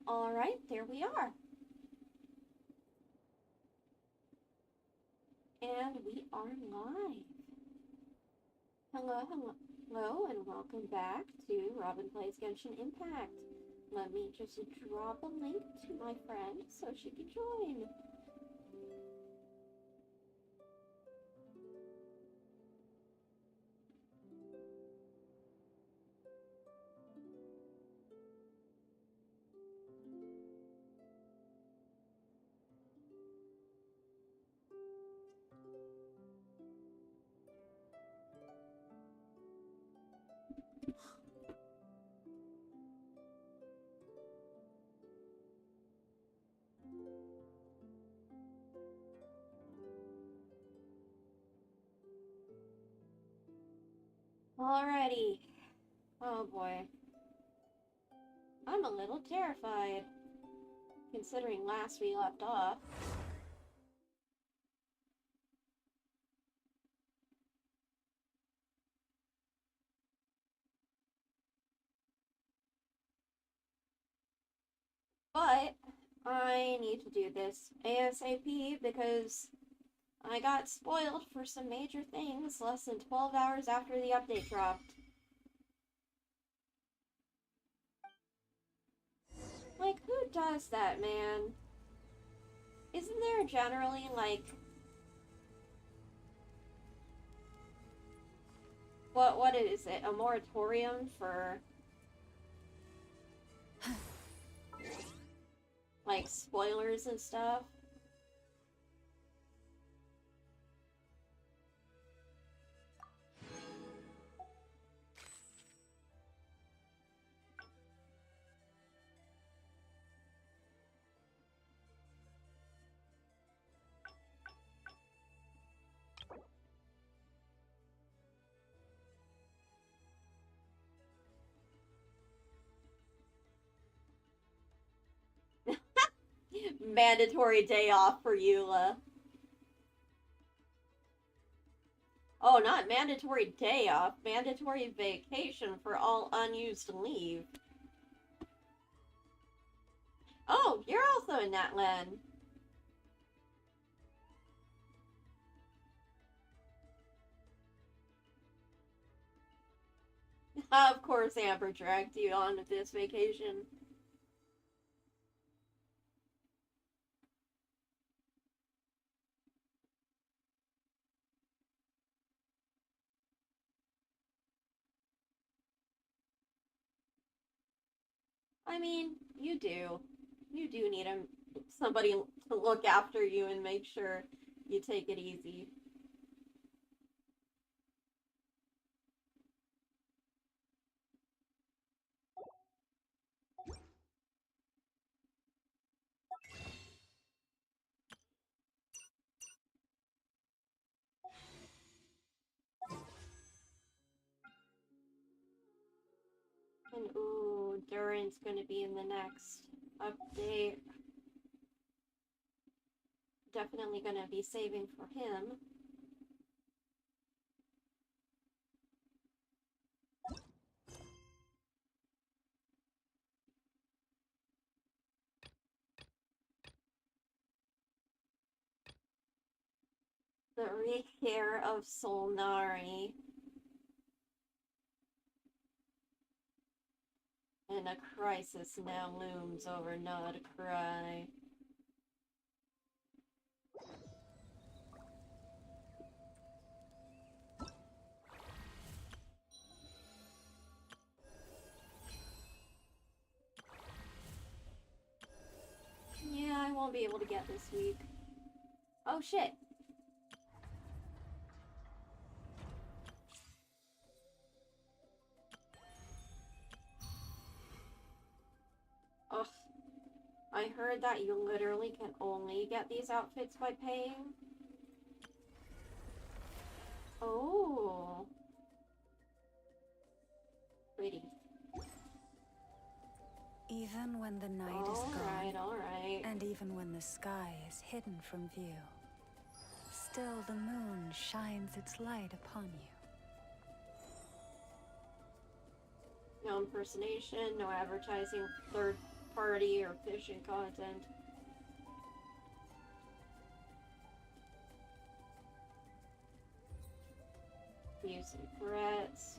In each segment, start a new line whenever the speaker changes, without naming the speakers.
Alright, there we are. And we are live. Hello, and welcome back to Robin Plays Genshin Impact. Let me just drop a link to my friend so she can join. Alrighty. Oh boy. I'm a little terrified, considering last we left off. But I need to do this ASAP because I got spoiled for some major things less than 12 hours after the update dropped. Like, who does that, man? Isn't there generally, like... What is it? A moratorium for... like, spoilers and stuff? Mandatory day off for Eula. Oh, not mandatory day off, mandatory vacation for all unused leave. Oh, you're also in that land. Of course Amber dragged you onto this vacation. I mean, you do. You do need somebody to look after you and make sure you take it easy. And ooh, Durin's gonna be in the next update. Definitely gonna be saving for him. The Rerir of Solnari. And a crisis now looms over Nod Krai. Yeah, I won't be able to get this week. Oh shit. Ugh. I heard that you literally can only get these outfits by paying. Oh. Pretty.
Even when the night is gone, and even when the sky is hidden from view, still the moon shines its light upon you.
No impersonation, no advertising third party or fishing content. Use some threats.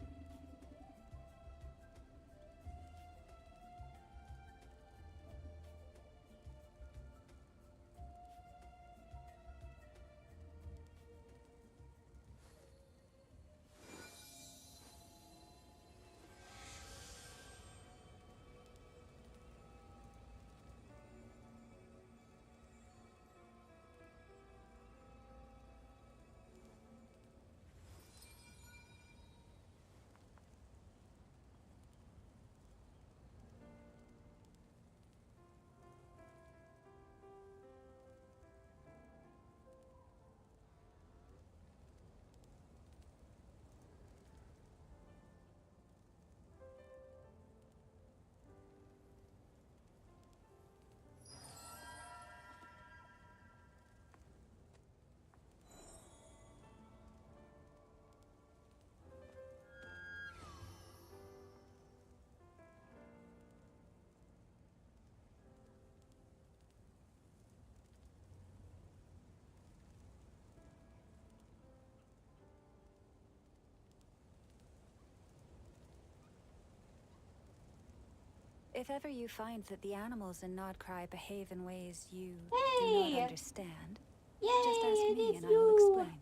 If ever you find that the animals in Nod Krai behave in ways you do
Hey!
not understand,
Yay,
just ask
it
me
is
and I will
you!
explain.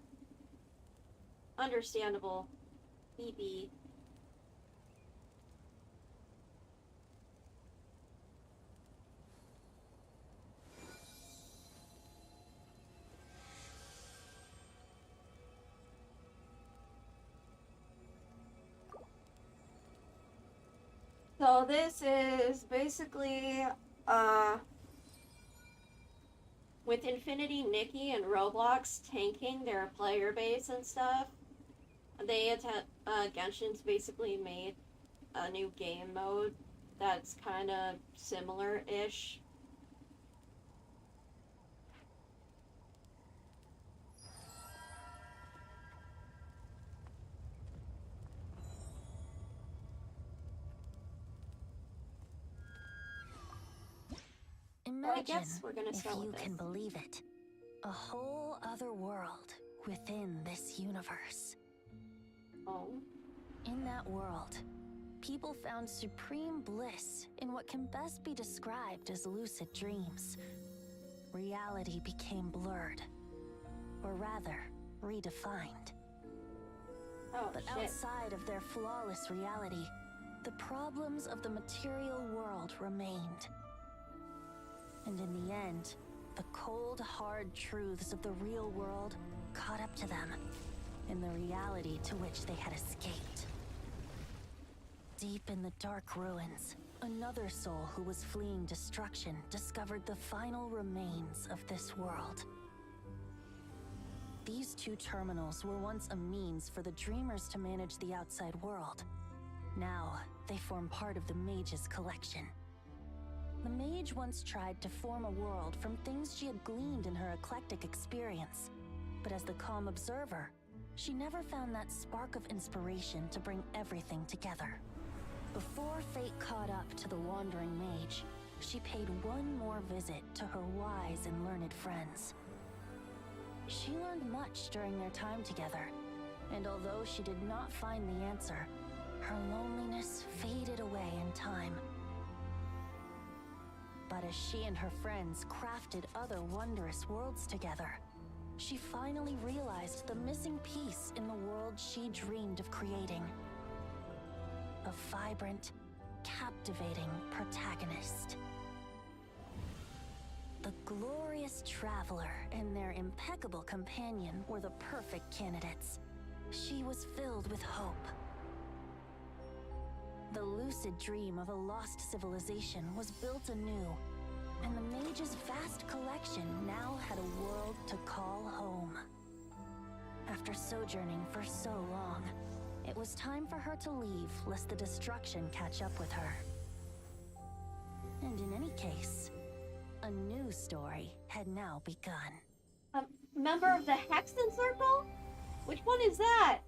Understandable. BB. So this is basically, with Infinity Nikki and Roblox tanking their player base and stuff, Genshin's basically made a new game mode that's kind of similar-ish.
Imagine,
I guess we're gonna
if
start
you
with
can
this.
believe it, a whole other world within this universe.
Oh.
In that world, people found supreme bliss in what can best be described as lucid dreams. Reality became blurred, or rather, redefined.
Oh,
But
shit.
outside of their flawless reality, the problems of the material world remained. And in the end, the cold, hard truths of the real world caught up to them in the reality to which they had escaped. Deep in the dark ruins, another soul who was fleeing destruction discovered the final remains of this world. These two terminals were once a means for the dreamers to manage the outside world. Now, they form part of the mage's collection. The mage once tried to form a world from things she had gleaned in her eclectic experience. But as the calm observer, she never found that spark of inspiration to bring everything together. Before fate caught up to the wandering mage, she paid one more visit to her wise and learned friends. She learned much during their time together, and although she did not find the answer, her loneliness faded away in time. But as she and her friends crafted other wondrous worlds together, she finally realized the missing piece in the world she dreamed of creating. A vibrant, captivating protagonist. The glorious traveler and their impeccable companion were the perfect candidates. She was filled with hope. The lucid dream of a lost civilization was built anew, and the mage's vast collection now had a world to call home. After sojourning for so long, it was time for her to leave lest the destruction catch up with her. And in any case, a new story had now begun.
A member of the Hexen Circle? Which one is that?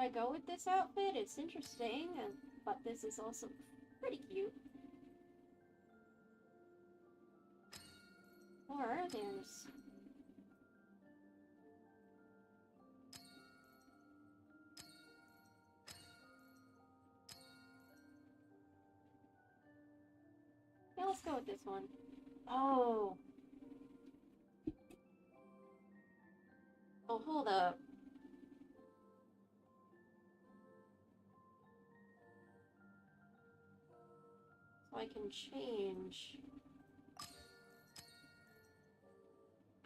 I go with this outfit? It's interesting, but this is also pretty cute. Or there's... Yeah, let's go with this one. Oh. Oh, hold up. So I can change.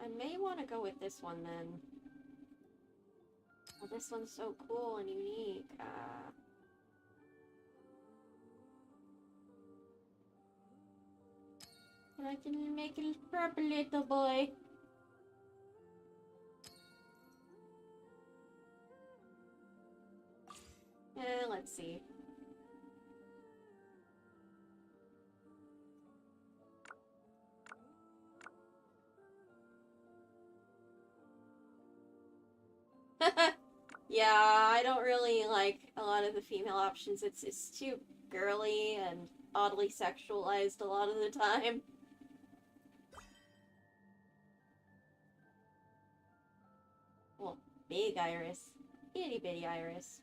I may want to go with this one then. Oh, this one's so cool and unique. And I can make it purple little boy. Let's see. Yeah, I don't really like a lot of the female options. It's too girly and oddly sexualized a lot of the time. Well, big iris. Itty bitty iris.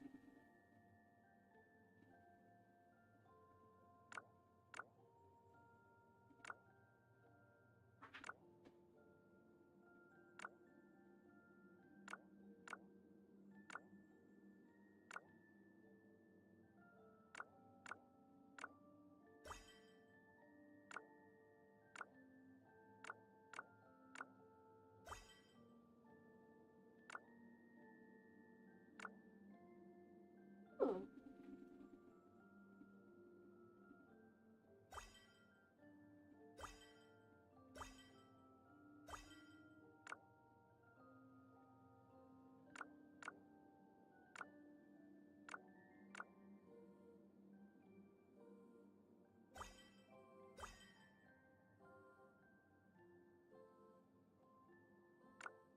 Hmm.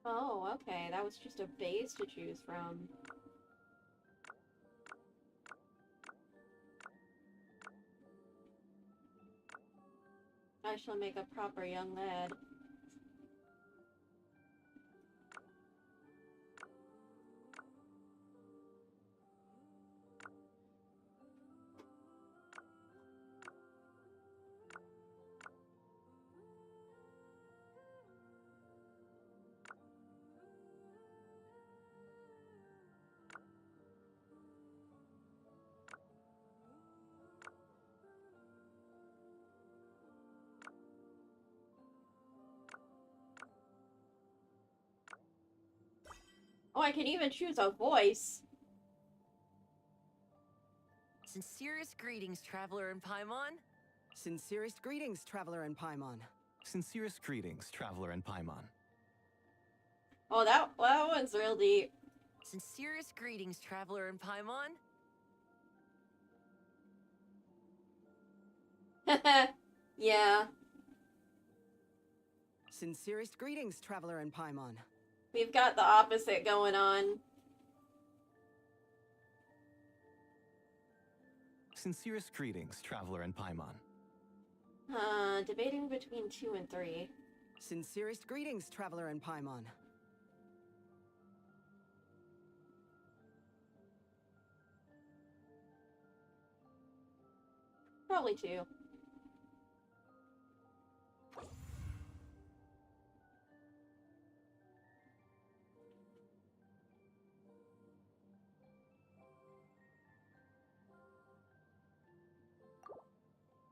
Oh, okay. That was just a base to choose from. I shall make a proper young lad. Oh, I can even choose a voice.
Sincerest greetings, Traveler in Paimon.
Sincerest greetings, Traveler in Paimon.
Sincerest greetings, Traveler in Paimon.
Oh, that one's real deep.
Sincerest greetings, Traveler in Paimon.
Yeah.
Sincerest greetings, Traveler in Paimon.
We've got the opposite going on.
Sincerest greetings, Traveler in Paimon.
Debating between 2 and 3.
Sincerest greetings, Traveler in Paimon.
Probably 2.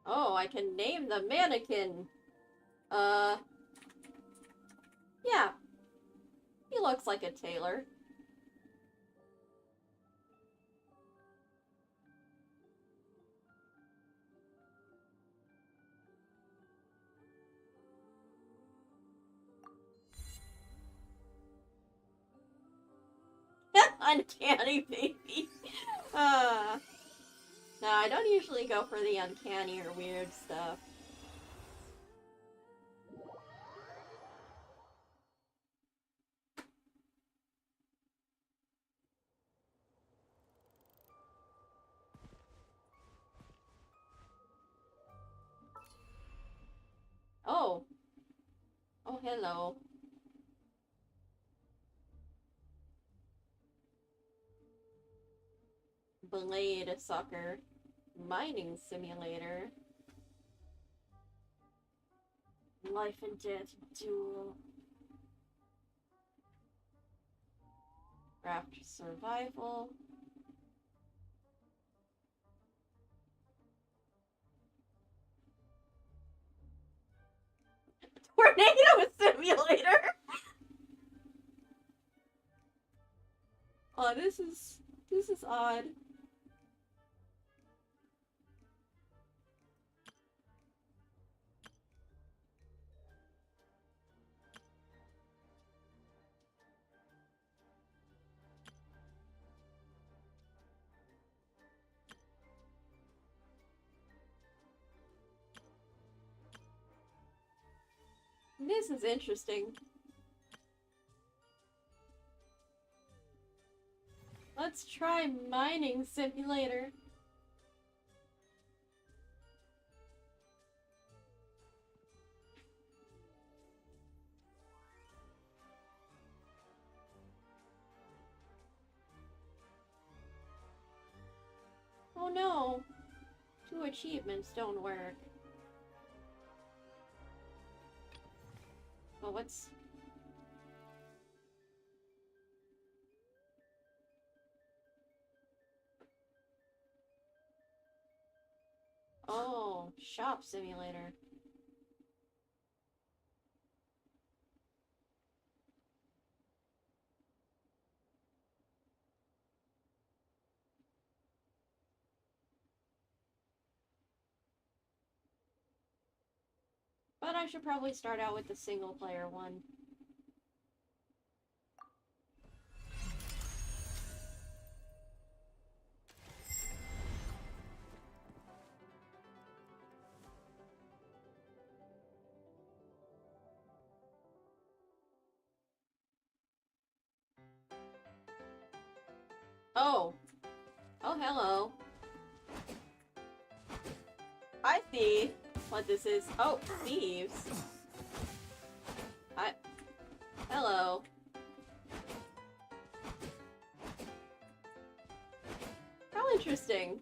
Oh, I can name the mannequin. Yeah. He looks like a tailor. Uncanny baby. No, I don't usually go for the uncanny or weird stuff. hello. Blade Soccer. Mining Simulator. Life and Death Duel. Raft Survival. Tornado Simulator! Oh, this is odd. This is interesting. Let's try Mining Simulator. Oh no! 2 achievements don't work. Well, what's... Oh, Shop Simulator. But I should probably start out with the single player one. Oh. Oh, hello. I see what this is. Oh, thieves. Hello. How interesting.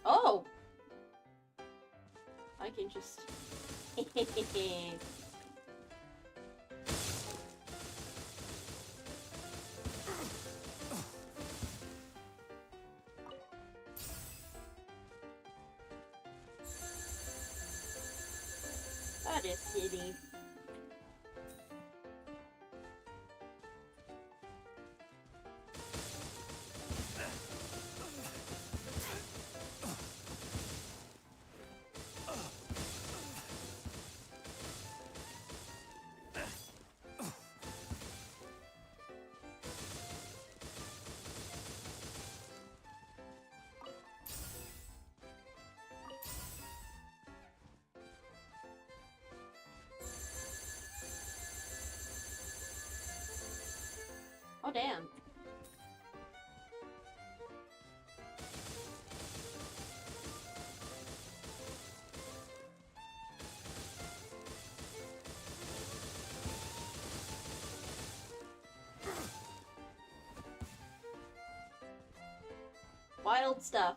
Oh! I can just... That is silly. Oh, damn. Wild stuff.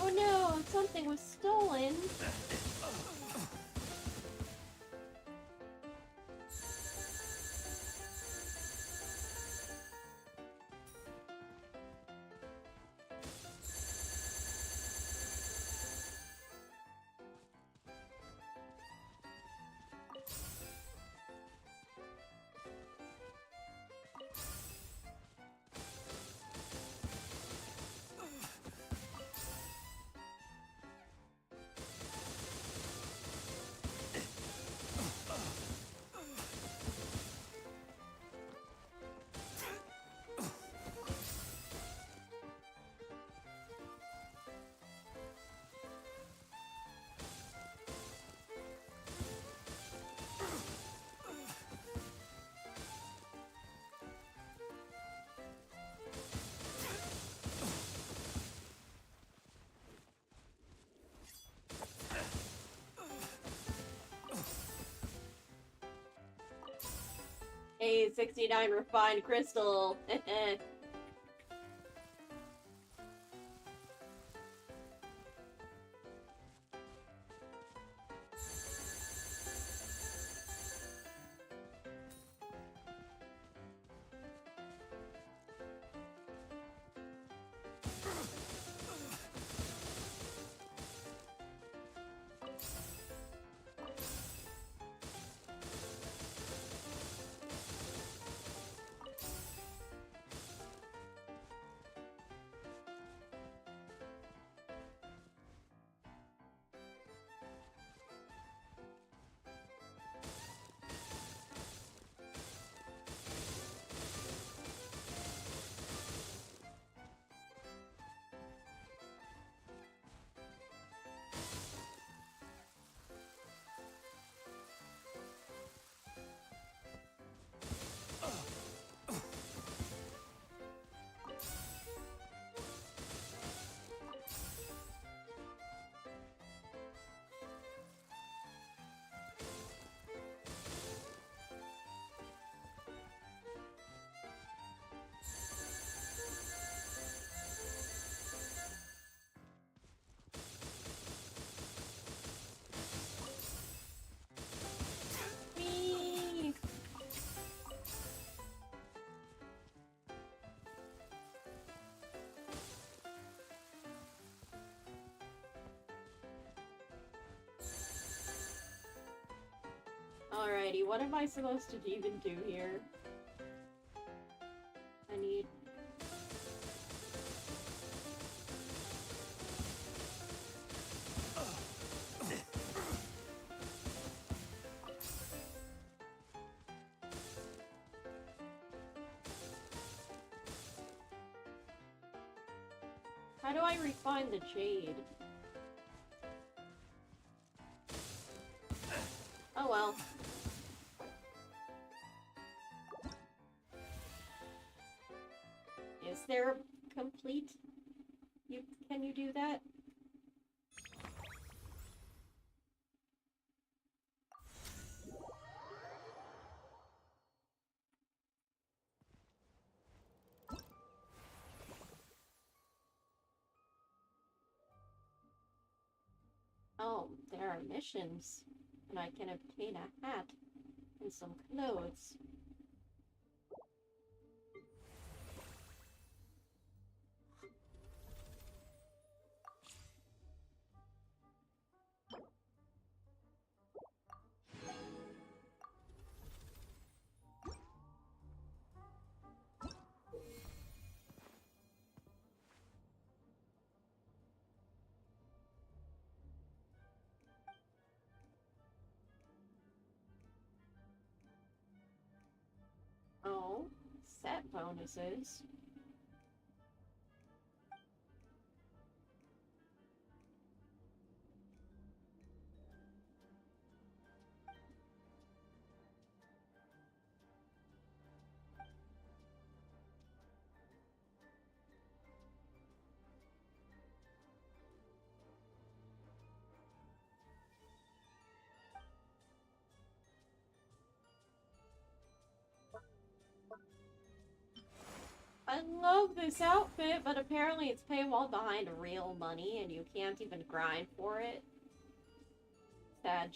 Oh no, something was stolen. Hey, 69 refined crystal. Me. Alrighty, what am I supposed to even do here? I need... How do I refine the jade? Oh well. Is there a complete? Can you do that? Oh, there are missions, and I can obtain a hat and some clothes. set bonuses. I love this outfit, but apparently it's paywall behind real money and you can't even grind for it. Sad.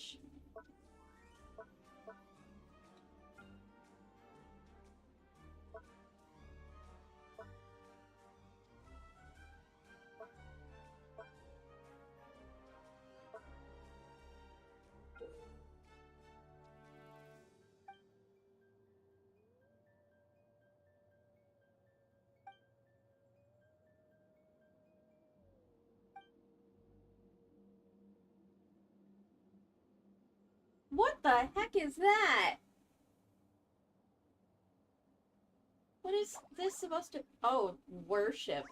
What the heck is that? What is this supposed to... Oh, worship.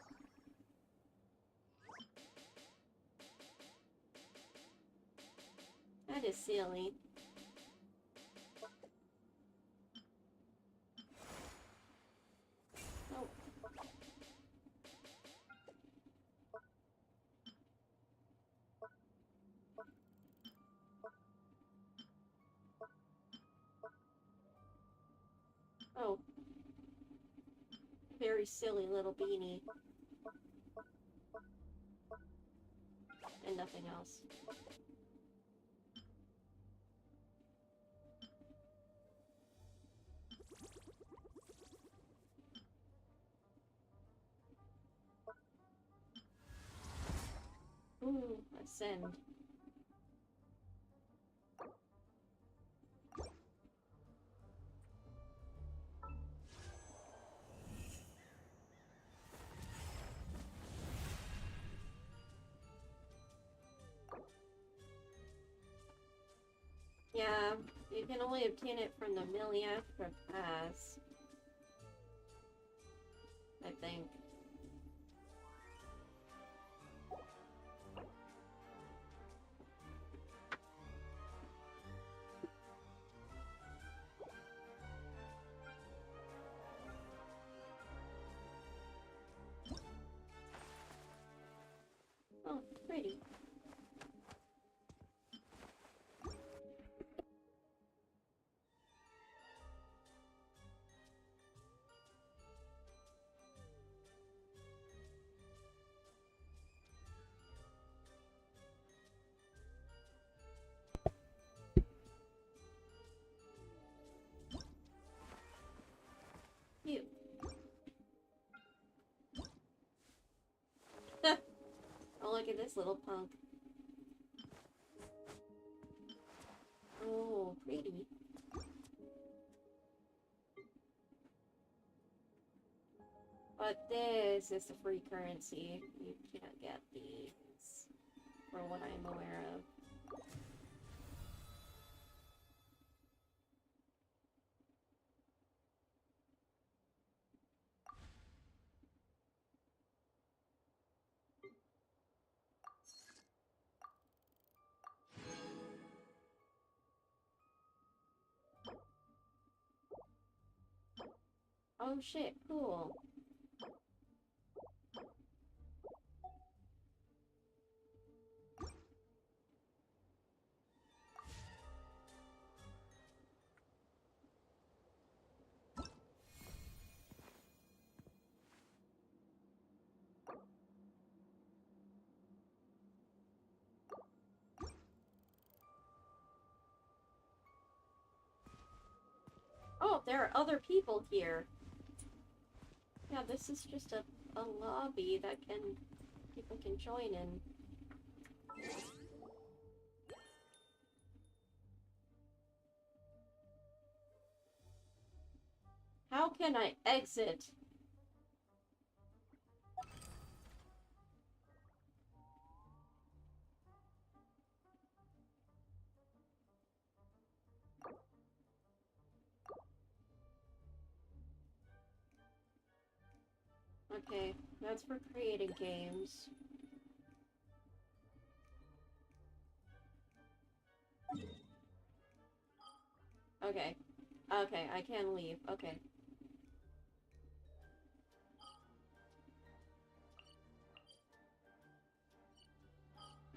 That is silly. Oh. Oh. Very silly little beanie. And nothing else. Ooh, ascend. Yeah, you can only obtain it from the Milliathra Pass. I think. Oh, pretty. Cute. Oh, look at this little punk. Oh, pretty. But this is the free currency. You can't get these, for what I'm aware of. Oh shit, cool. Oh, there are other people here. Yeah, this is just a lobby that people can join in. How can I exit? Okay, that's for creating games. Okay. Okay, I can leave. Okay.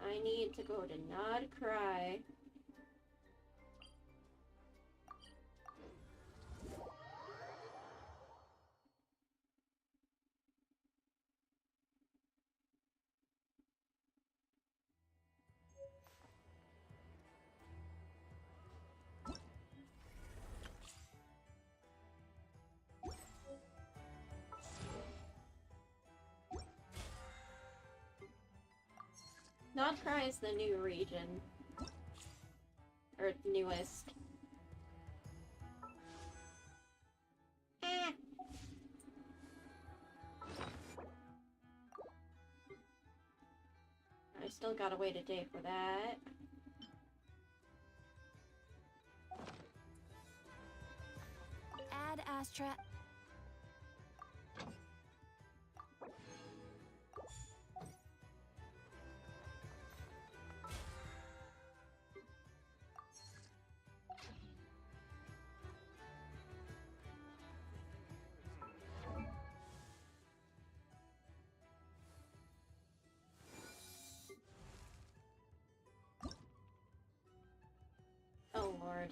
I need to go to Nod Krai. Nod Krai is the new region. Or newest. I still gotta wait a day for that.
Add Astra.
Oh lord.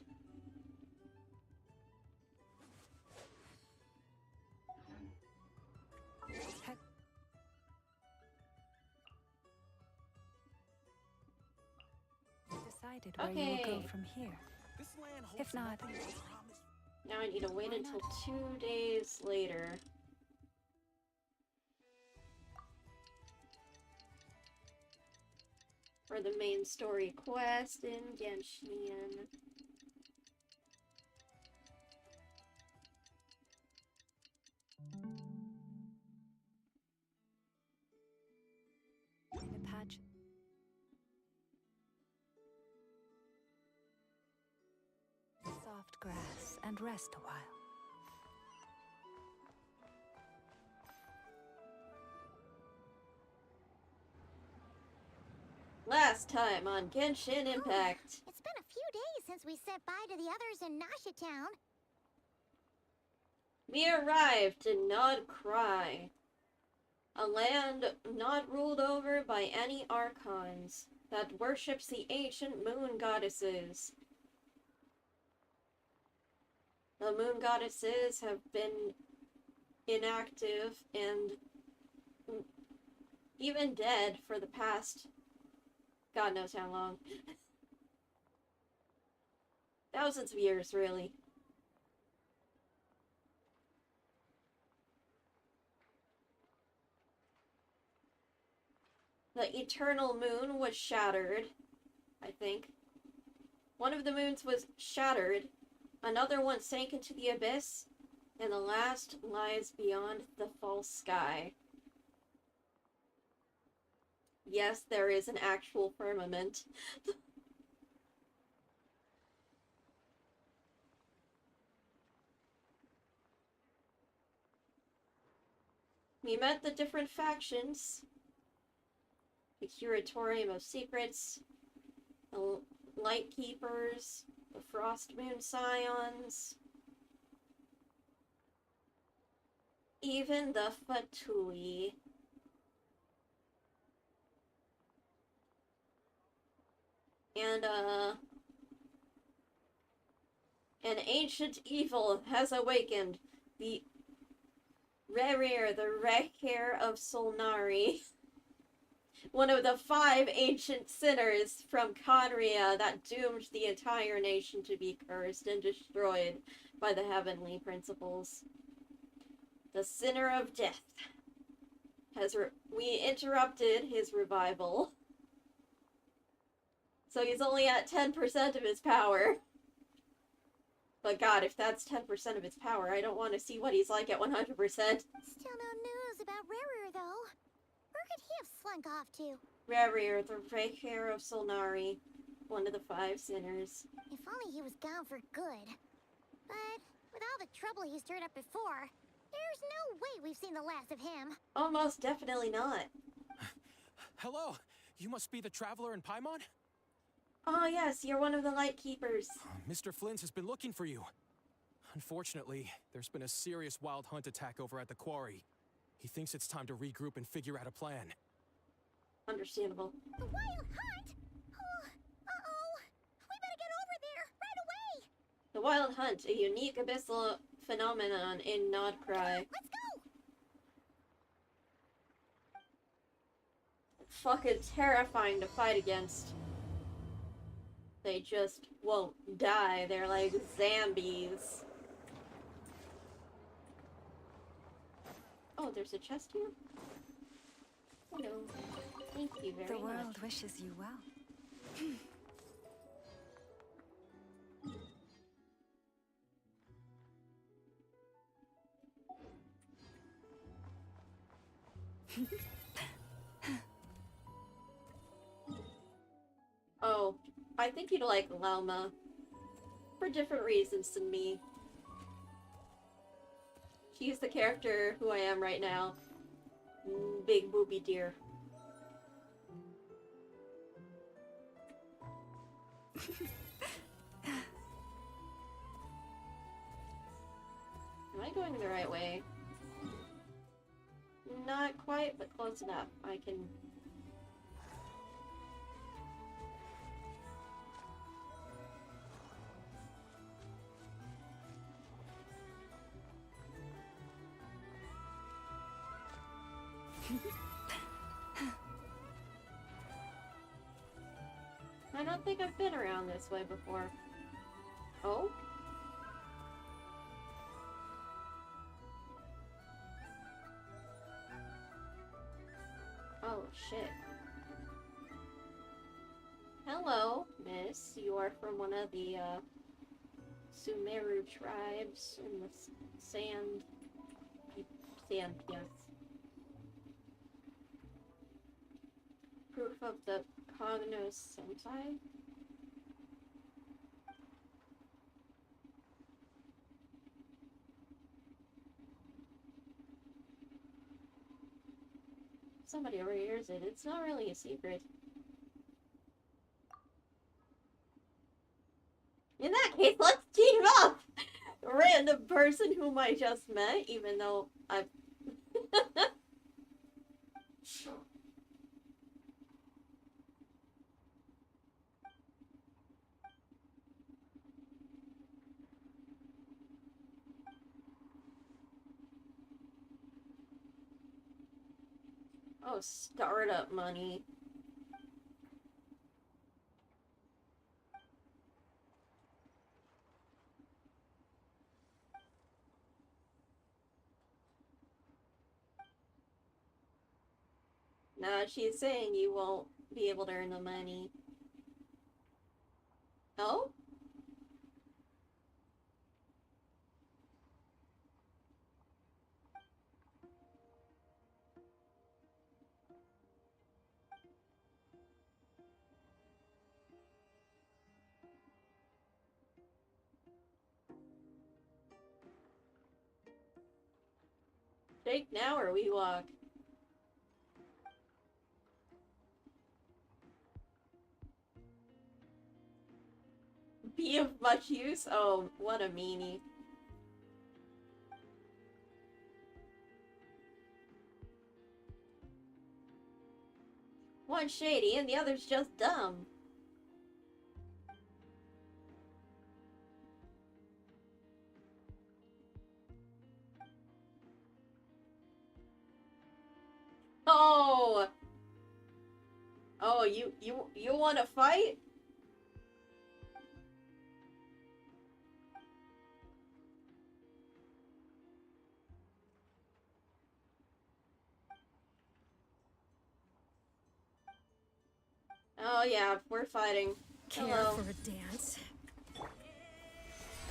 Decided where you will go from here.
This land holds
If not,
nothing but promise.
Now I need to wait until 2 days later. For the main story quest in Genshin.
in a patch. Soft grass and rest a while.
Last time on Genshin Impact.
It's been a few days since we said bye to the others in Nasha Town.
We arrived in Nod Krai, a land not ruled over by any archons, that worships the ancient moon goddesses. The moon goddesses have been inactive and even dead for the past God knows how long. Thousands of years, really. The eternal moon was shattered, I think. One of the moons was shattered, another one sank into the abyss, and the last lies beyond the false sky. Yes, there is an actual firmament. We met the different factions. The Curatorium of Secrets, the Light Keepers, the Frost Moon Scions, even the Fatui. And, an ancient evil has awakened. The Rerir, the Rerir of Solnari. One of the 5 ancient sinners from Conria that doomed the entire nation to be cursed and destroyed by the heavenly principles. The sinner of death has we interrupted his revival. So he's only at 10% of his power. But god, if that's 10% of his power, I don't want to see what he's like at 100%.
Still no news about Rerir, though. Where could he have slunk off to?
Rerir, the Rerir of Solnari, one of the 5 sinners.
If only he was gone for good. But with all the trouble he stirred up before, There's no way we've seen the last of him.
Almost definitely not.
Hello, you must be the traveler in Paimon?
Oh yes, you're one of the Light Keepers.
Mr. Flint has been looking for you. Unfortunately, there's been a serious wild hunt attack over at the quarry. He thinks it's time to regroup and figure out a plan.
Understandable.
The wild hunt? Oh, uh-oh. We better get over there, right away.
The Wild Hunt, a unique abyssal phenomenon in Nod Krai.
Let's go.
Fucking terrifying to fight against. They just won't die. They're like zombies. Oh, there's a chest here? Hello. Thank you very
The
much.
world wishes you well.
Oh, I think you'd like Lauma. For different reasons than me. She's the character who I am right now. Big booby deer. Am I going the right way? Not quite, but close enough. I can... I don't think I've been around this way before. Oh? Oh, shit. Hello, miss. You are from one of the, Sumeru tribes in the sand... Sand, yes. Proof of the Cognos Sentai? Somebody overhears it. It's not really a secret. In that case, let's team up! A random person whom I just met, even though I've... Oh, startup money. Nah, she's saying you won't be able to earn the money. Oh? Take now or we walk? Be of much use? Oh, what a meanie. One's shady and the other's just dumb. Oh! Oh, you want to fight? Oh yeah, we're fighting. Hello.
For a dance.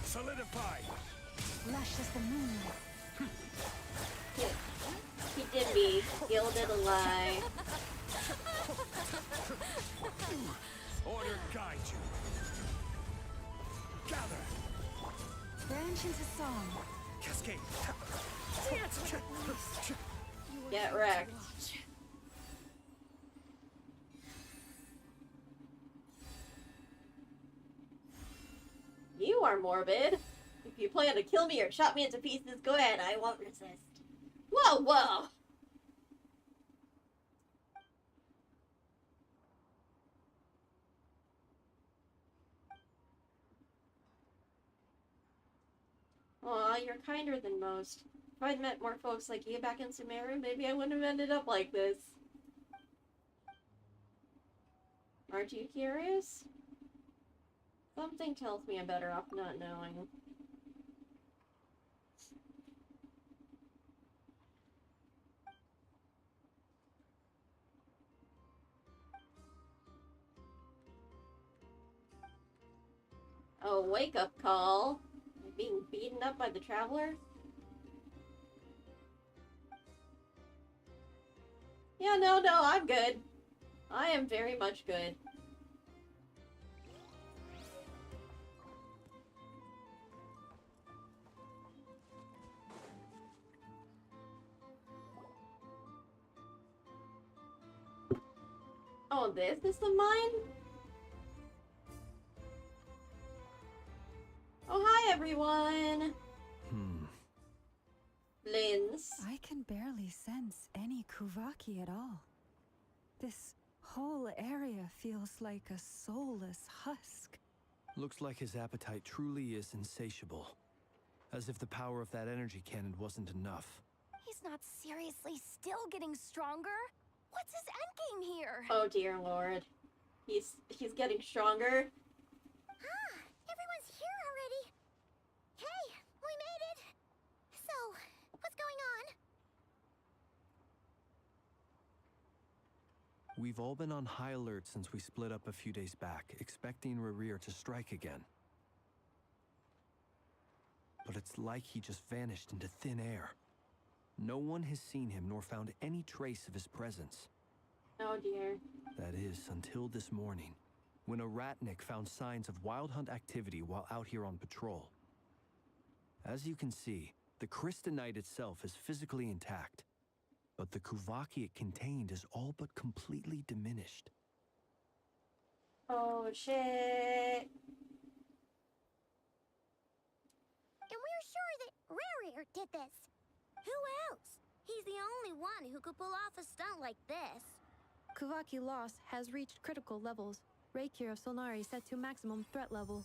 Solidify!
Lush as the moonlight.
He did me. Gilded a lie.
Order guide you. Gather!
Branch into song.
Cascade.
Get wrecked. You are morbid. If you plan to kill me or chop me into pieces, go ahead. I won't resist. Whoa, whoa! Aw, you're kinder than most. If I'd met more folks like you back in Sumeru, maybe I wouldn't have ended up like this. Aren't you curious? Something tells me I'm better off not knowing. Oh, wake-up call. I'm being beaten up by the Traveler? Yeah, no, I'm good. I am very much good. Oh, this is the mine? Oh, hi, everyone! Linz.
I can barely sense any Kuvaki at all. This whole area feels like a soulless husk.
Looks like his appetite truly is insatiable. As if the power of that energy cannon wasn't enough.
He's not seriously still getting stronger? What's his endgame here?
Oh dear lord. He's getting stronger.
Ah, everyone's here already. Hey, we made it. So, what's going on?
We've all been on high alert since we split up a few days back, expecting Rerir to strike again. But it's like he just vanished into thin air. No one has seen him nor found any trace of his presence.
Oh dear.
That is, until this morning, when a ratnik found signs of wild hunt activity while out here on patrol. As you can see, the crystalite itself is physically intact, but the Kuvaki it contained is all but completely diminished.
Oh shit.
And we're sure that Rerir did this. Who else? He's the only one who could pull off a stunt like this.
Kuvaki loss has reached critical levels. Rerir of Solnari set to maximum threat level.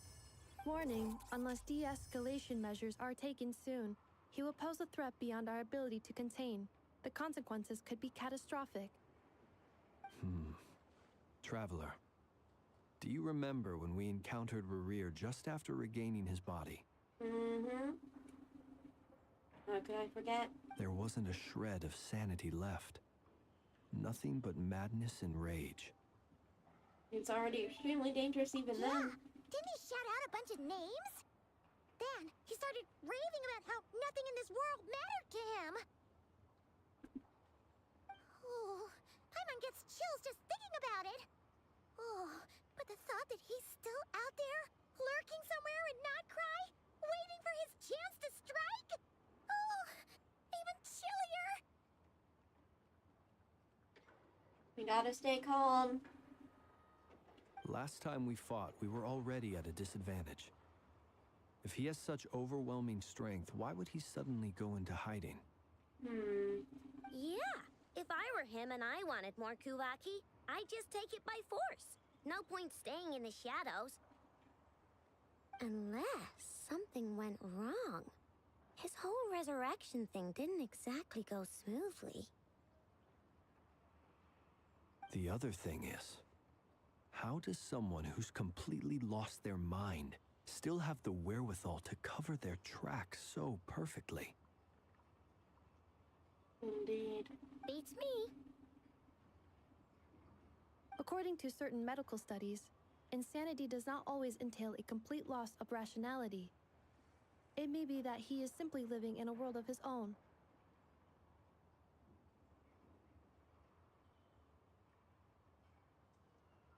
Warning, unless de-escalation measures are taken soon, he will pose a threat beyond our ability to contain. The consequences could be catastrophic.
Traveler, do you remember when we encountered Rerir just after regaining his body?
Mm-hmm. How could I forget?
There wasn't a shred of sanity left. Nothing but madness and rage.
It's already extremely dangerous even
Yeah,
then.
didn't he shout out a bunch of names? Then he started raving about how nothing in this world mattered to him. Oh, Paimon gets chills just thinking about it. Oh, but the thought that he's still out there, lurking somewhere in Nod Krai, waiting for his chance to strike? Oh, even chillier.
We gotta stay calm.
Last time we fought, we were already at a disadvantage. If he has such overwhelming strength, why would he suddenly go into hiding?
Yeah, if I were him and I wanted more Kuvaki, I'd just take it by force. No point staying in the shadows. Unless something went wrong. His whole resurrection thing didn't exactly go smoothly.
The other thing is, how does someone who's completely lost their mind still have the wherewithal to cover their tracks so perfectly?
Indeed.
Beats me.
According to certain medical studies, insanity does not always entail a complete loss of rationality. It may be that he is simply living in a world of his own.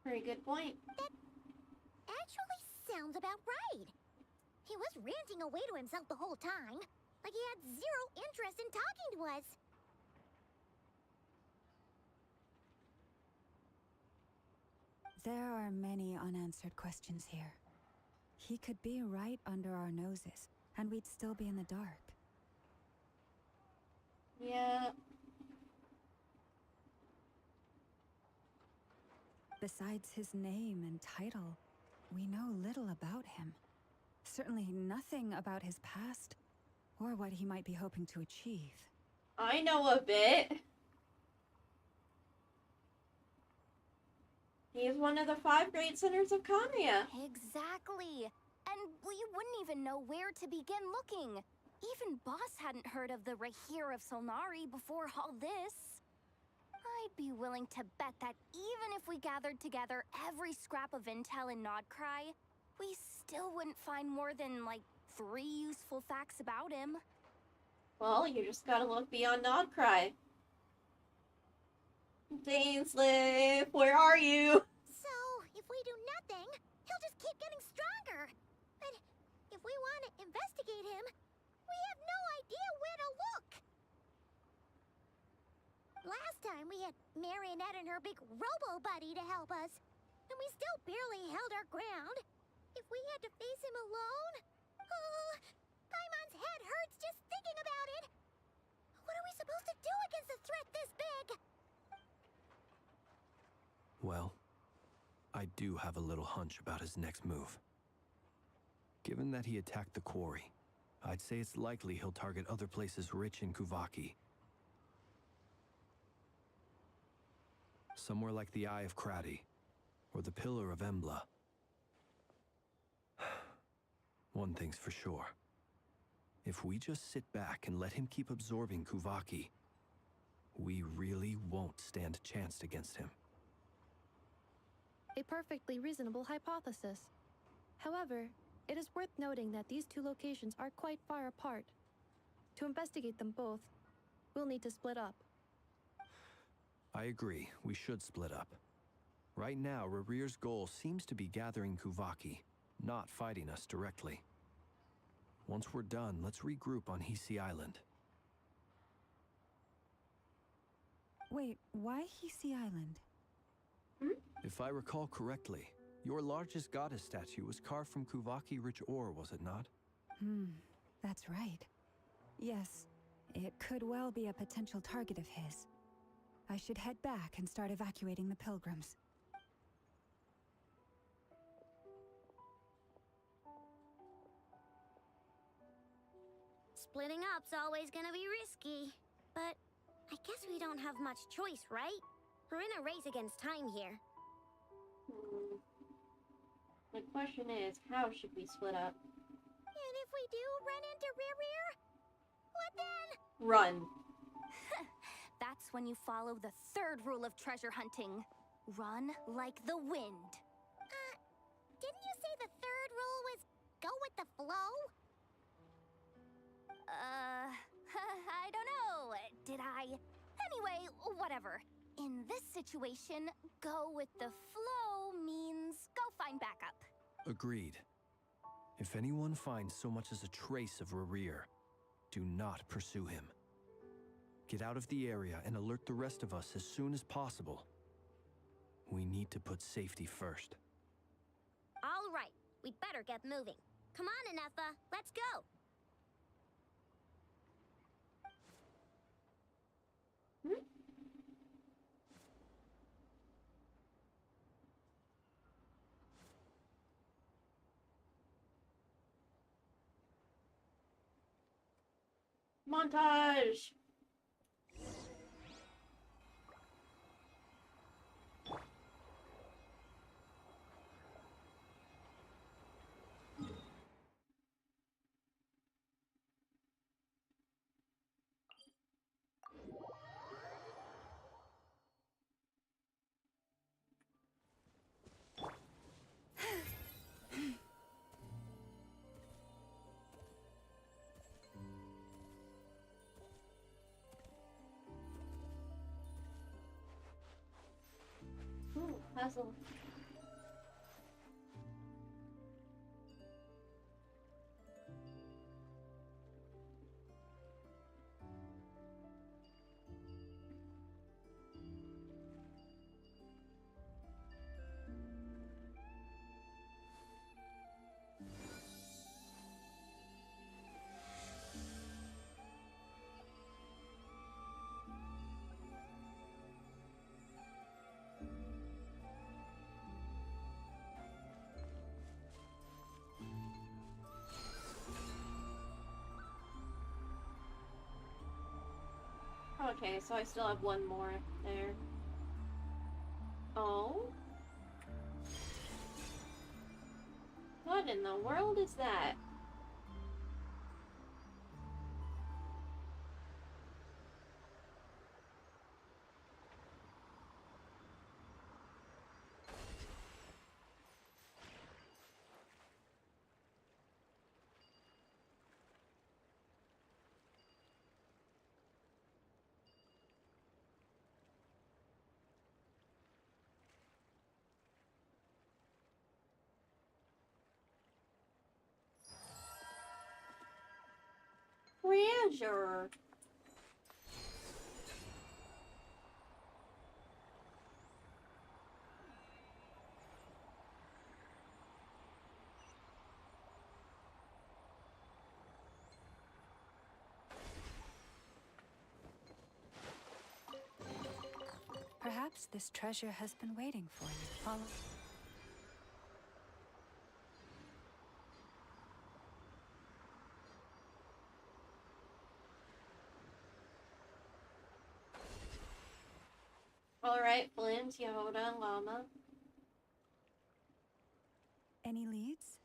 Very good point.
That actually sounds about right. He was ranting away to himself the whole time, like he had zero interest in talking to us.
There are many unanswered questions here. He could be right under our noses, and we'd still be in the dark.
Yeah.
Besides his name and title, we know little about him. Certainly nothing about his past, or what he might be hoping to achieve.
I know a bit. He's one of the 5 great sinners of Kamiya.
Exactly. And we wouldn't even know where to begin looking. Even Boss hadn't heard of the Rerir of Solnari before all this. I'd be willing to bet that even if we gathered together every scrap of intel in Nod Krai, we still wouldn't find more than, like, 3 useful facts about him.
Well, you just gotta look beyond Nod Krai. Dainslip, where are you?
So, if we do nothing, he'll just keep getting stronger. But if we want to investigate him, we have no idea where to look. Last time we had Marionette and her big robo-buddy to help us, and we still barely held our ground. If we had to face him alone... Oh, Paimon's head hurts just thinking about it. What are we supposed to do against a threat this big?
Well, I do have a little hunch about his next move. Given that he attacked the quarry, I'd say it's likely he'll target other places rich in Kuvaki. Somewhere like the Eye of Krati, or the Pillar of Embla. One thing's for sure. If we just sit back and let him keep absorbing Kuvaki, we really won't stand a chance against him.
A perfectly reasonable hypothesis. However, it is worth noting that these 2 locations are quite far apart. To investigate them both, we'll need to split up.
I agree, we should split up. Right now, Rerir's goal seems to be gathering Kuvaki, not fighting us directly. Once we're done, let's regroup on Hisi Island.
Wait, why Hisi Island?
If I recall correctly, your largest goddess statue was carved from Kuvaki rich ore, was it not?
That's right. Yes, it could well be a potential target of his. I should head back and start evacuating the pilgrims.
Splitting up's always gonna be risky. But I guess we don't have much choice, right? We're in a race against time here.
The question is, how should we split up?
And if we do run into Rerir, what then?
Run.
That's when you follow the 3rd rule of treasure hunting. Run like the wind.
Didn't you say the 3rd rule was go with the flow?
I don't know. Did I? Anyway, whatever. In this situation, go with the flow means go find backup.
Agreed. If anyone finds so much as a trace of Rerir, do not pursue him. Get out of the area and alert the rest of us as soon as possible. We need to put safety first.
All right, we'd better get moving. Come on, Anetha, let's go.
Montage! Ooh, puzzle. Okay, so I still have one more there. Oh? What in the world is that? Treasure.
Perhaps this treasure has been waiting for you. Follow.
Alright, Flint, Yehoda, and Llama.
Any leads?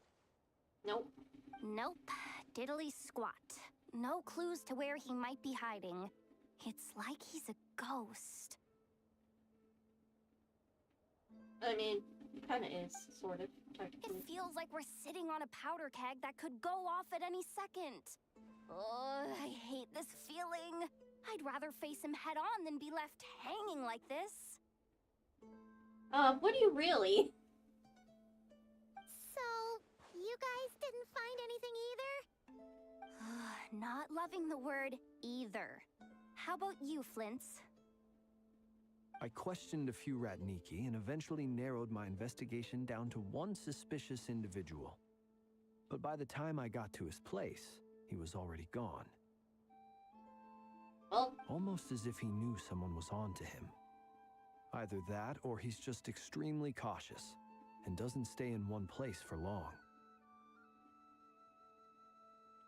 Nope.
Nope. Diddly squat. No clues to where he might be hiding. It's like he's a ghost.
I mean, it kinda is, sort of,
It
technically.
feels like we're sitting on a powder keg that could go off at any second. Oh, I hate this feeling. I'd rather face him head on than be left hanging like this.
Would you really?
So, you guys didn't find anything either? Not loving the word either. How about you, Flint's?
I questioned a few Ratniki and eventually narrowed my investigation down to one suspicious individual. But by the time I got to his place, he was already gone.
Well,
Almost as if he knew someone was on to him. Either that, or he's just extremely cautious and doesn't stay in one place for long.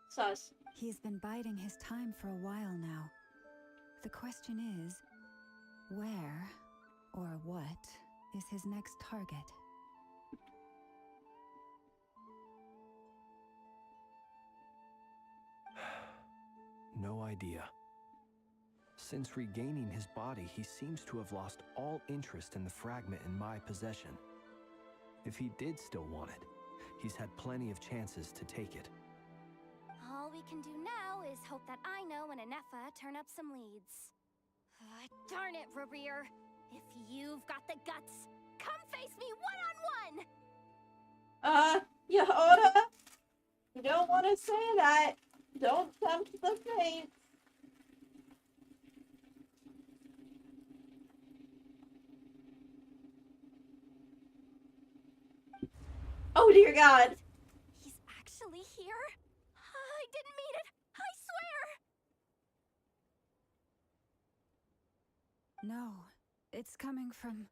sus.
He's been biding his time for a while now. The question is, where or what is his next target?
No idea. Since regaining his body, he seems to have lost all interest in the fragment in my possession. If he did still want it, he's had plenty of chances to take it.
All we can do now is hope that I know and Anefa turn up some leads. Darn it, Rerir. If you've got the guts, come face me one-on-one!
Yehoda? You don't want to say that. Don't tempt the faint. Oh dear God.
He's actually here? I didn't mean it. I swear!
No, it's coming from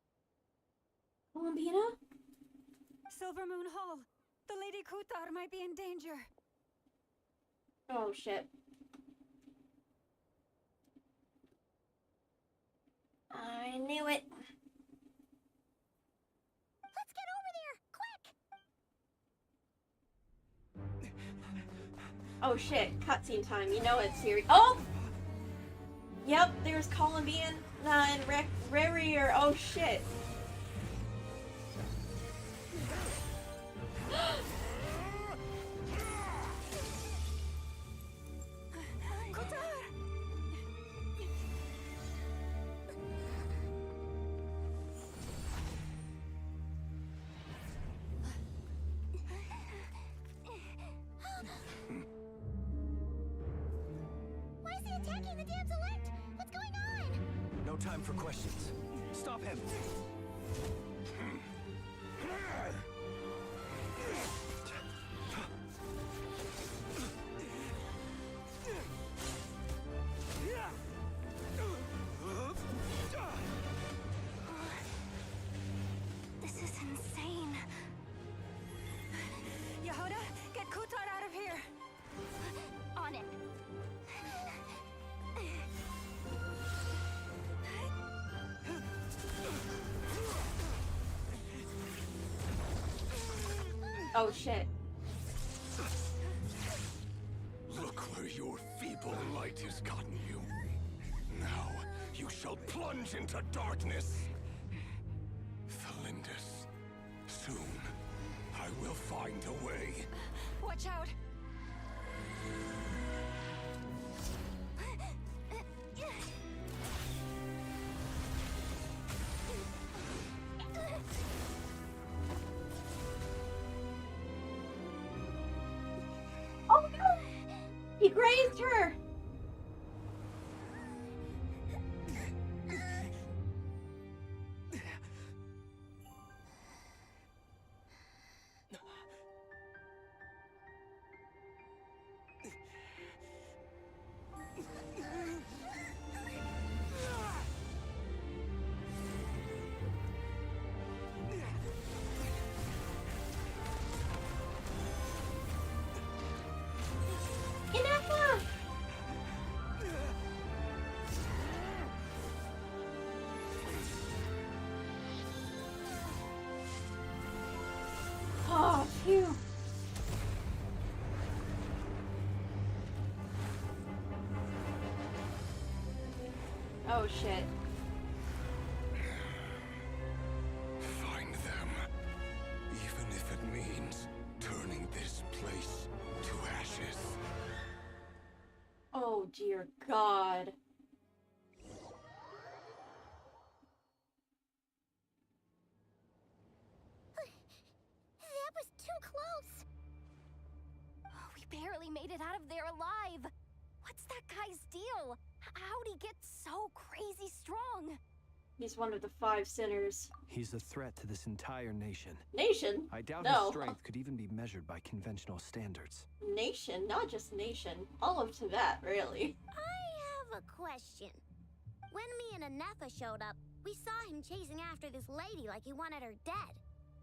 Columbina?
Silver Moon Hall. The Lady Kutar might be in danger.
Oh shit. I knew it.
Let's get over there, quick!
Oh shit, cutscene time. You know it's serious. Oh! Yep, there's Columbine and Rerir. Oh shit.
Why is he attacking the damsel elect? What's going on?
No time for questions. Stop him!
This is insane.
Yehoda, get Kutar out of here!
On it.
Oh shit.
Look where your feeble light has gotten you. Now, you shall plunge into darkness. Felindus, soon, I will find a way.
Watch out!
Oh no! He grazed her! Ineffa! Oh, phew. Oh shit.
Find them. Even if it means turning this place to ashes.
Oh dear God.
That was too close.
Oh, we barely made it out of there alive. What's that guy's deal? How'd he get so crazy strong?
He's one of the 5 sinners.
He's a threat to this entire nation.
Nation?
I doubt
No.
his strength could even be measured by conventional standards.
Nation, not just nation. All of Tibet, really.
I have a question. When me and Ineffa showed up, we saw him chasing after this lady like he wanted her dead.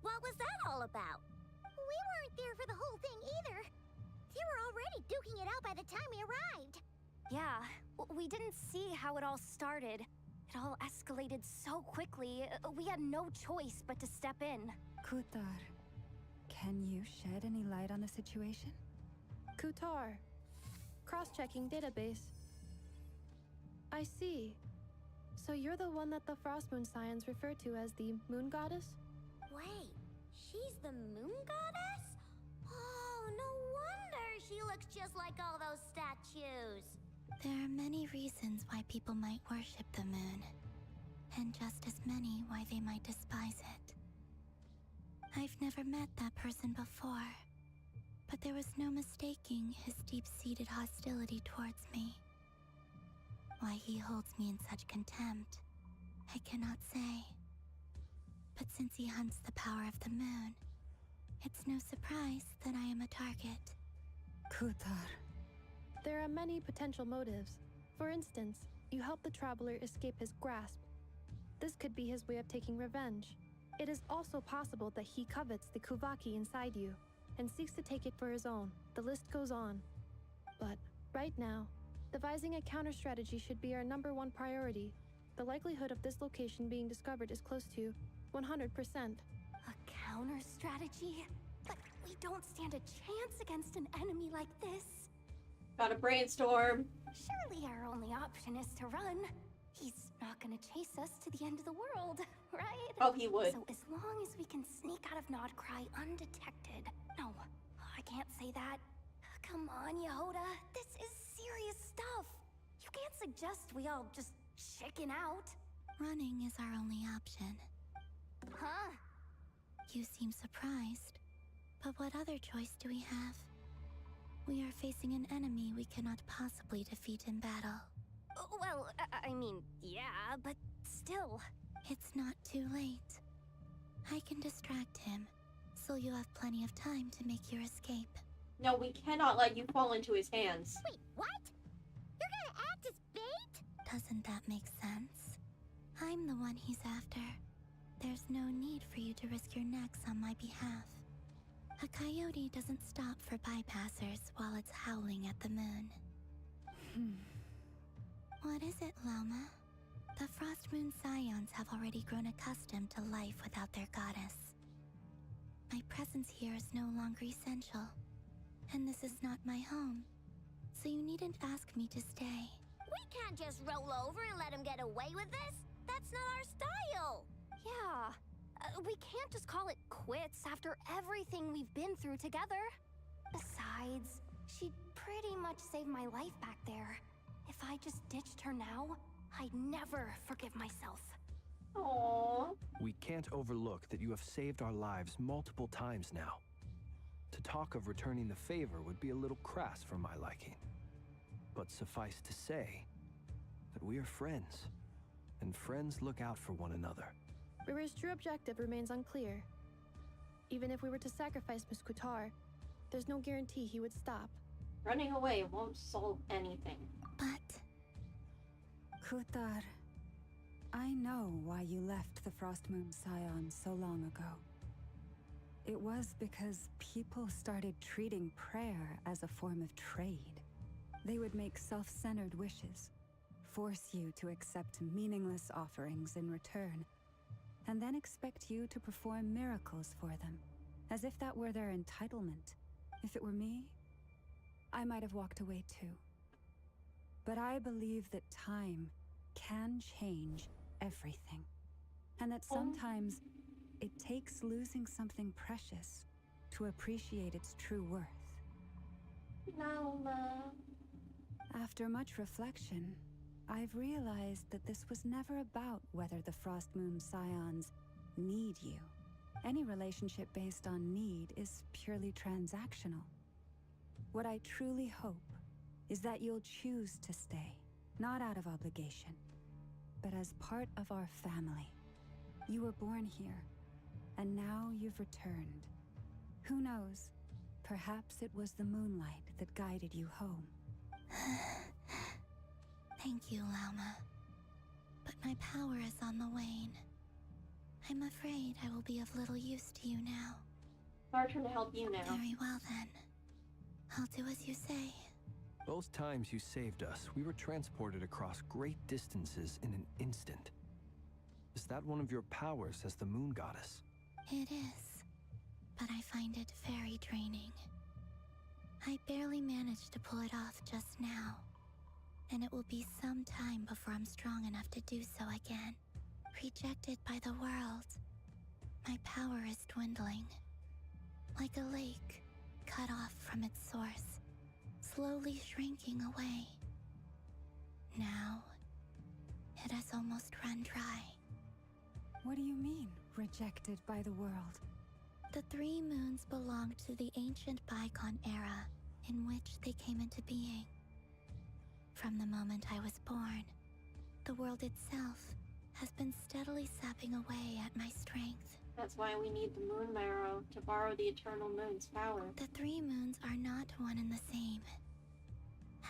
What was that all about? We weren't there for the whole thing either. They were already duking it out by the time we arrived.
Yeah, we didn't see how it all started. It all escalated so quickly, we had no choice but to step in.
Kutar, can you shed any light on the situation?
Kutar. Cross-checking database. I see. So you're the one that the Frost Moon Scions refer to as the Moon Goddess?
Wait, she's the moon goddess? Oh, no wonder she looks just like all those statues.
There are many reasons why people might worship the moon, and just as many why they might despise it. I've never met that person before, but there was no mistaking his deep-seated hostility towards me. Why he holds me in such contempt, I cannot say. But since he hunts the power of the moon, it's no surprise that I am a target.
Kutar.
There are many potential motives. For instance, you help the traveler escape his grasp. This could be his way of taking revenge. It is also possible that he covets the Kuvaki inside you and seeks to take it for his own. The list goes on. But right now, devising a counter-strategy should be our #1 priority. The likelihood of this location being discovered is close to 100%.
A counter strategy? But we don't stand a chance against an enemy like this.
Gotta brainstorm.
Surely our only option is to run. He's not gonna chase us to the end of the world, right?
Oh, he would.
So as long as we can sneak out of Nod Krai undetected. No, I can't say that. Come on, Yehoda. This is serious stuff. You can't suggest we all just chicken out.
Running is our only option.
Huh?
You seem surprised. But what other choice do we have? We are facing an enemy we cannot possibly defeat in battle.
Well, I mean, yeah, but still.
It's not too late. I can distract him, so you have plenty of time to make your escape.
No, we cannot let you fall into his hands.
Wait, what? You're gonna act as bait?
Doesn't that make sense? I'm the one he's after. There's no need for you to risk your necks on my behalf. A coyote doesn't stop for bypassers while it's howling at the moon. What is it, Loma? The Frost Moon Scions have already grown accustomed to life without their goddess. My presence here is no longer essential. And this is not my home. So you needn't ask me to stay.
We can't just roll over and let him get away with this. That's not our style.
Yeah. We can't just call it quits after everything we've been through together. Besides, she pretty much saved my life back there. If I just ditched her now, I'd never forgive myself.
Aww.
We can't overlook that you have saved our lives multiple times now. To talk of returning the favor would be a little crass for my liking. But suffice to say that we are friends, and friends look out for one another.
Rerir's true objective remains unclear. Even if we were to sacrifice Miss Kutar, there's no guarantee he would stop.
Running away won't solve anything.
But
Kutar, I know why you left the Frost Moon Scion so long ago. It was because people started treating prayer as a form of trade. They would make self-centered wishes, force you to accept meaningless offerings in return, and then expect you to perform miracles for them, as if that were their entitlement. If it were me, I might have walked away too. But I believe that time can change everything, and that sometimes it takes losing something precious to appreciate its true worth.
Lala.
After much reflection, I've realized that this was never about whether the Frost Moon Scions need you. Any relationship based on need is purely transactional. What I truly hope is that you'll choose to stay, not out of obligation, but as part of our family. You were born here, and now you've returned. Who knows? Perhaps it was the moonlight that guided you home.
thank you, Lauma. But my power is on the wane. I'm afraid I will be of little use to you now.
Our turn to help you now.
Very well then. I'll do as you say.
Both times you saved us, we were transported across great distances in an instant. Is that one of your powers as the Moon Goddess?
It is, but I find it very draining. I barely managed to pull it off just now, and it will be some time before I'm strong enough to do so again. Rejected by the world, my power is dwindling. Like a lake cut off from its source, slowly shrinking away. Now, it has almost run dry.
What do you mean, rejected by the world?
The 3 moons belonged to the ancient bygone era in which they came into being. From the moment I was born, the world itself has been steadily sapping away at my strength.
That's why we need the Moon Marrow to borrow the Eternal Moon's power.
The 3 moons are not one and the same.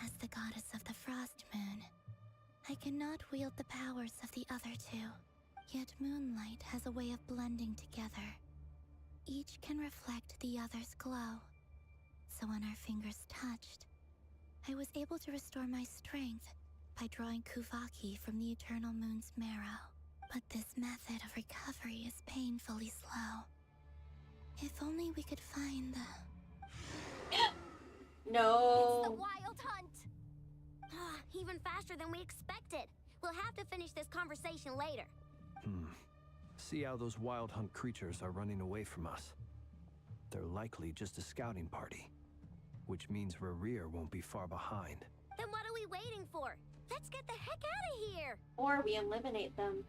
As the goddess of the Frost Moon, I cannot wield the powers of the other 2. Yet moonlight has a way of blending together. Each can reflect the other's glow. So when our fingers touched, I was able to restore my strength by drawing Kuvaki from the Eternal Moon's marrow. But this method of recovery is painfully slow. If only we could find the...
No!
It's the Wild Hunt! Even faster than we expected. We'll have to finish this conversation later.
See how those Wild Hunt creatures are running away from us. They're likely just a scouting party, which means Rerir won't be far behind.
Then what are we waiting for? Let's get the heck out of here!
Or we eliminate them.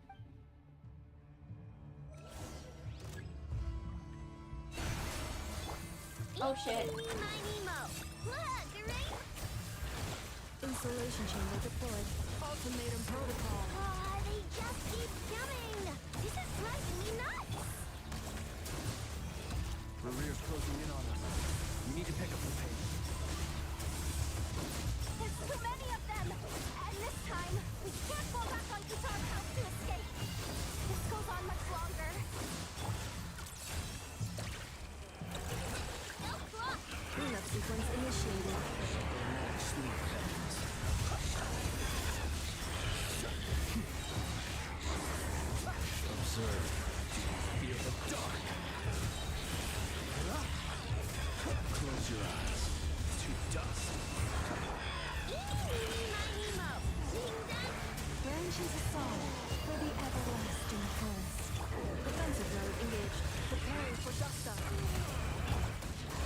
Oh shit.
Look, right?
Insulation chamber deployed. Ultimatum protocol.
They just keep coming! This is driving me nuts!
Rerir's closing in on us. We need to pick up the pace.
There's too many of them! And this time, we can't fall back on Kutar's house to escape! This goes on much longer.
Cleanup sequence initiated.
Observe. Feel the dark. your eyes to dust.
Branches aside for the everlasting forest.
Defensive mode engaged. Preparing for dust up.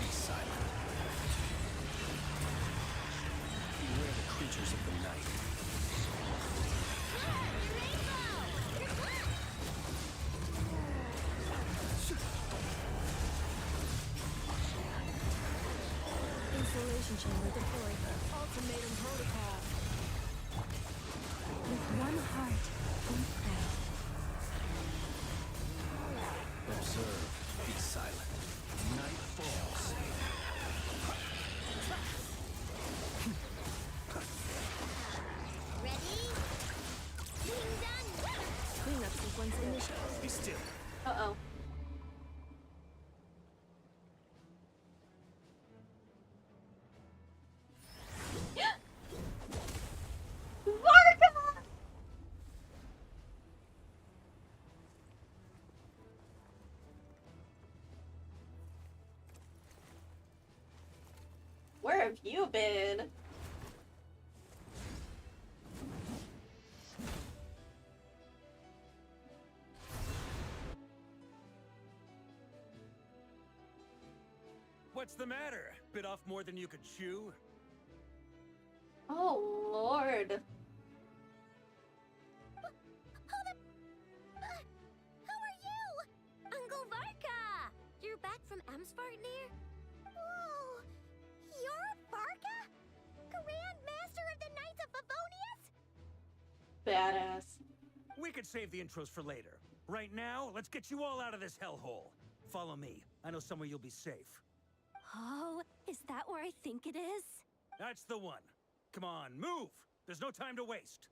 Be silent. Beware the creatures of the night.
Installation chamber deployed. Ultimatum protocol.
With one heart, we pray.
Observe. Be silent. Night falls.
Ready? Done.
Cleanup sequence initiated.
Be still.
Uh-oh. Varka! Where have you been?
What's the matter? Bit off more than you could chew?
Oh, Lord.
Hold up! Who are you? Uncle Varka! You're back from Amsvartnir? Whoa! You're Varka? Grand Master of the Knights of Favonius?
Badass.
We could save the intros for later. Right now, let's get you all out of this hellhole. Follow me. I know somewhere you'll be safe.
Oh, is that where I think it is?
That's the one. Come on, move! There's no time to waste.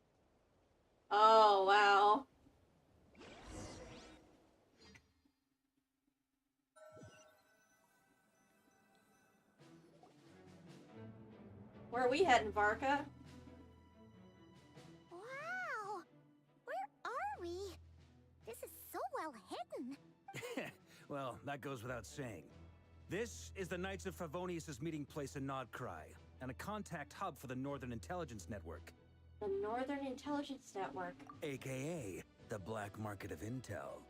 Oh, wow. Where are we heading, Varka?
Wow! Where are we? This is so well hidden.
Well, that goes without saying. This is the Knights of Favonius' meeting place in Nod Krai, and a contact hub for the Northern Intelligence Network.
The Northern Intelligence Network.
AKA, the black market of intel.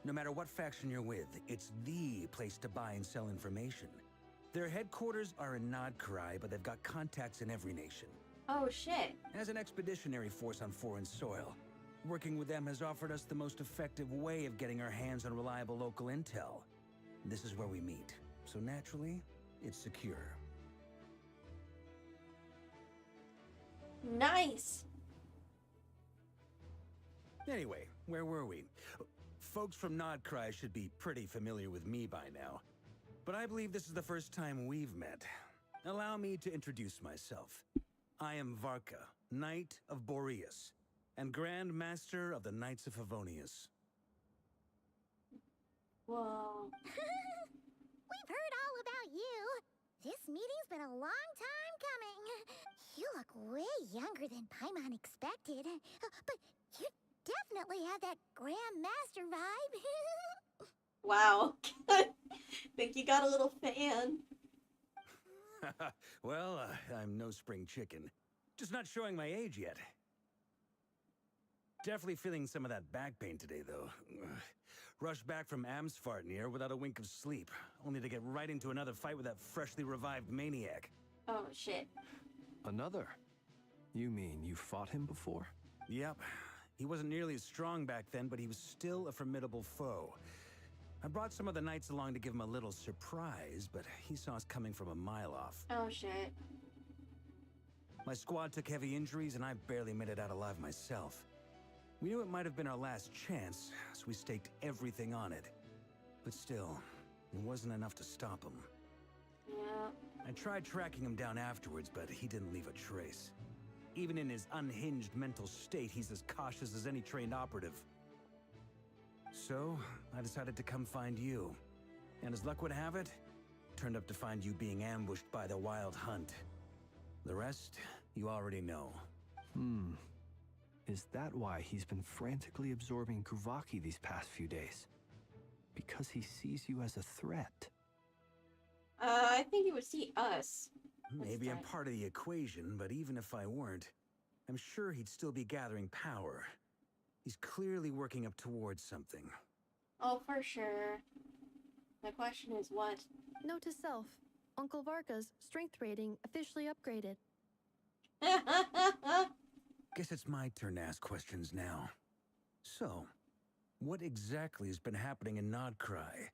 No matter what faction you're with, it's the place to buy and sell information. Their headquarters are in Nod Krai, but they've got contacts in every nation.
Oh, shit.
As an expeditionary force on foreign soil, working with them has offered us the most effective way of getting our hands on reliable local intel. This is where we meet, so naturally, it's secure.
Nice.
Anyway, where were we? Folks from Nod Krai should be pretty familiar with me by now, but I believe this is the first time we've met. Allow me to introduce myself. I am Varka, Knight of Boreas, and Grand Master of the Knights of Favonius.
Whoa.
We've heard all about you. This meeting's been a long time coming. You look way younger than Paimon expected. But you definitely have that Grand Master vibe.
Wow. Think you got a little fan.
Well, I'm no spring chicken. Just not showing my age yet. Definitely feeling some of that back pain today, though. Rushed back from Amsvartnir without a wink of sleep, only to get right into another fight with that freshly revived maniac.
Oh, shit.
Another? You mean you fought him before?
Yep. He wasn't nearly as strong back then, but he was still a formidable foe. I brought some of the knights along to give him a little surprise, but he saw us coming from a mile off.
Oh, shit.
My squad took heavy injuries, and I barely made it out alive myself. We knew it might have been our last chance, so we staked everything on it. But still, it wasn't enough to stop him.
Yeah.
I tried tracking him down afterwards, but he didn't leave a trace. Even in his unhinged mental state, he's as cautious as any trained operative. So, I decided to come find you. And as luck would have it, turned up to find you being ambushed by the Wild Hunt. The rest, you already know.
Is that why he's been frantically absorbing Kuvaki these past few days? Because he sees you as a threat?
I think he would see us.
Maybe I'm
instead.
part of the equation, but even if I weren't, I'm sure he'd still be gathering power. He's clearly working up towards something.
Oh, for sure. The question is what?
Note to self, Uncle Varka's strength rating officially upgraded.
Guess it's my turn to ask questions now. So, what exactly has been happening in Nod Krai?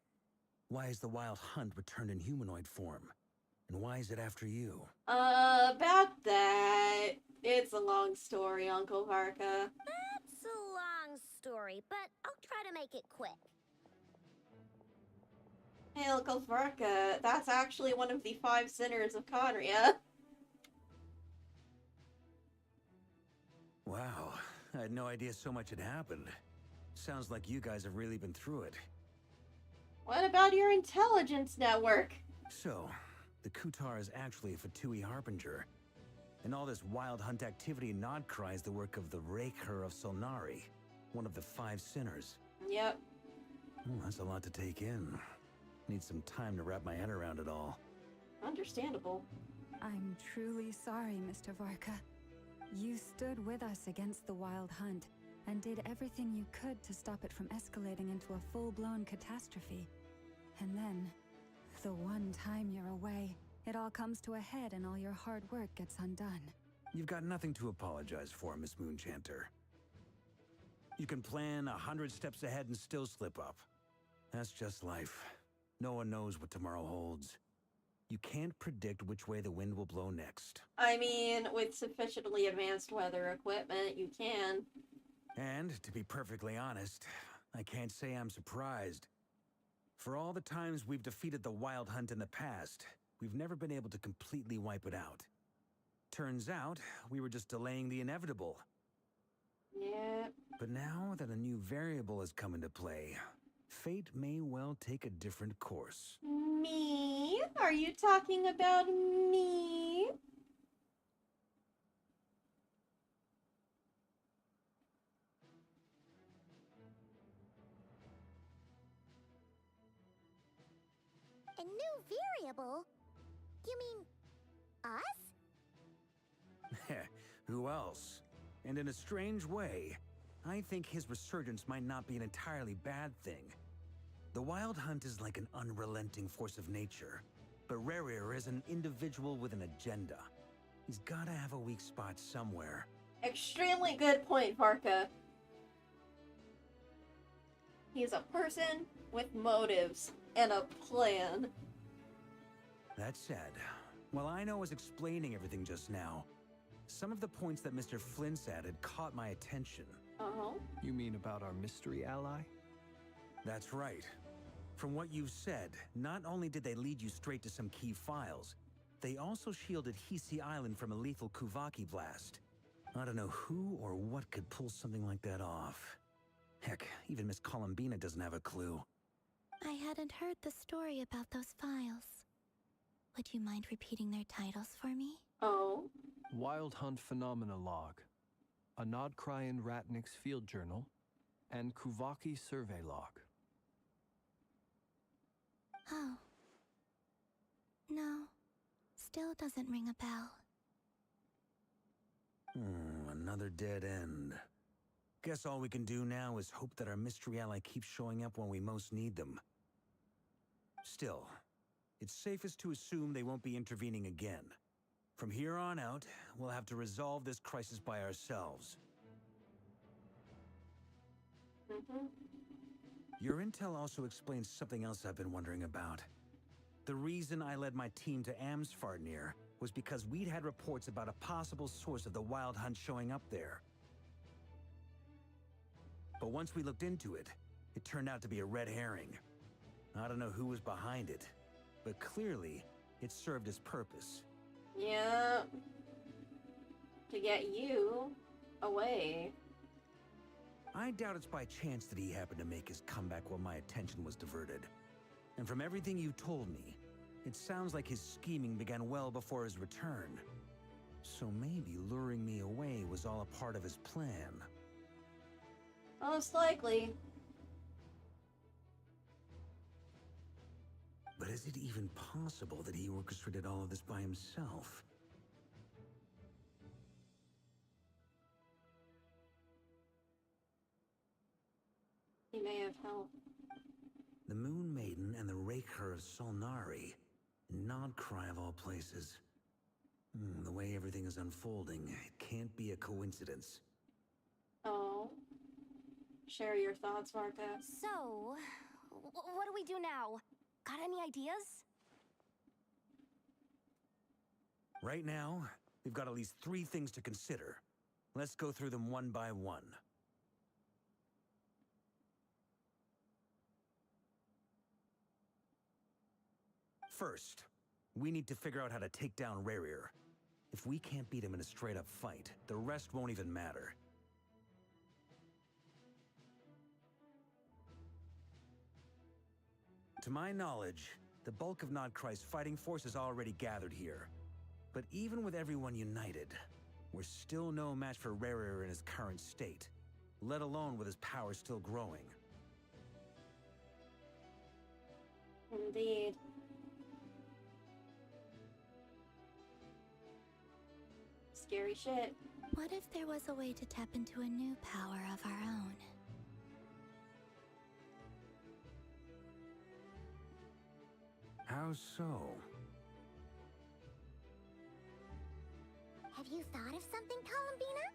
Why has the Wild Hunt returned in humanoid form? And why is it after you?
About that. It's a long story, Uncle Varka.
That's a long story, but I'll try to make it quick.
Hey, Uncle Varka, that's actually one of the 5 sinners of Conria.
Wow, I had no idea so much had happened. Sounds like you guys have really been through it.
What about your intelligence network?
So, the Kutar is actually a Fatui Harbinger. And all this wild hunt activity in Nod Krai is the work of the Rerir of Solnari, one of the 5 sinners.
Yep.
That's a lot to take in. Need some time to wrap my head around it all.
Understandable.
I'm truly sorry, Mr. Varka. You stood with us against the Wild Hunt and did everything you could to stop it from escalating into a full-blown catastrophe. And then, the one time you're away, it all comes to a head and all your hard work gets undone.
You've got nothing to apologize for, Miss Moonchanter. You can plan 100 steps ahead and still slip up. That's just life. No one knows what tomorrow holds. You can't predict which way the wind will blow next.
I mean, with sufficiently advanced weather equipment, you can.
And, to be perfectly honest, I can't say I'm surprised. For all the times we've defeated the Wild Hunt in the past, we've never been able to completely wipe it out. Turns out, we were just delaying the inevitable.
Yep.
But now that a new variable has come into play, fate may well take a different course.
Me? Are you talking about me?
A new variable? You mean us?
Who else? And in a strange way, I think his resurgence might not be an entirely bad thing. The Wild Hunt is like an unrelenting force of nature, but Rerir is an individual with an agenda. He's gotta have a weak spot somewhere.
Extremely good point, Varka. He's a person with motives and a plan.
That said, while I was explaining everything just now, some of the points that Mr. Flynn said had caught my attention.
Uh-huh.
You mean about our mystery ally?
That's right. From what you've said, not only did they lead you straight to some key files, they also shielded Hisi Island from a lethal Kuvaki blast. I don't know who or what could pull something like that off. Heck, even Miss Columbina doesn't have a clue.
I hadn't heard the story about those files. Would you mind repeating their titles for me?
Oh.
Wild Hunt Phenomena Log, a Nod Krai and Ratnik's Field Journal, and Kuvaki Survey Log.
Oh. No. Still doesn't ring a bell.
Another dead end. Guess all we can do now is hope that our mystery ally keeps showing up when we most need them. Still, it's safest to assume they won't be intervening again. From here on out, we'll have to resolve this crisis by ourselves.
Mm-hmm.
Your intel also explains something else I've been wondering about. The reason I led my team to Amsfarnir was because we'd had reports about a possible source of the Wild Hunt showing up there. But once we looked into it, it turned out to be a red herring. I don't know who was behind it, but clearly, it served its purpose.
Yeah. To get you away.
I doubt it's by chance that he happened to make his comeback while my attention was diverted. And from everything you told me, it sounds like his scheming began well before his return. So maybe luring me away was all a part of his plan.
Most likely.
But But is it even possible that he orchestrated all of this by himself?
He may have helped.
The Moon Maiden and the Rerir of Solnari. Nod Krai of all places. The way everything is unfolding, it can't be a coincidence.
Oh. Share your thoughts, Marka.
So, what do we do now? Got any ideas?
Right now, we've got at least 3 things to consider. Let's go through them one by one. First, we need to figure out how to take down Rerir. If we can't beat him in a straight-up fight, the rest won't even matter. To my knowledge, the bulk of Nod Krai's fighting force is already gathered here. But even with everyone united, we're still no match for Rerir in his current state, let alone with his power still growing.
Indeed. Scary shit.
What if there was a way to tap into a new power of our own?
How so?
Have you thought of something, Columbina?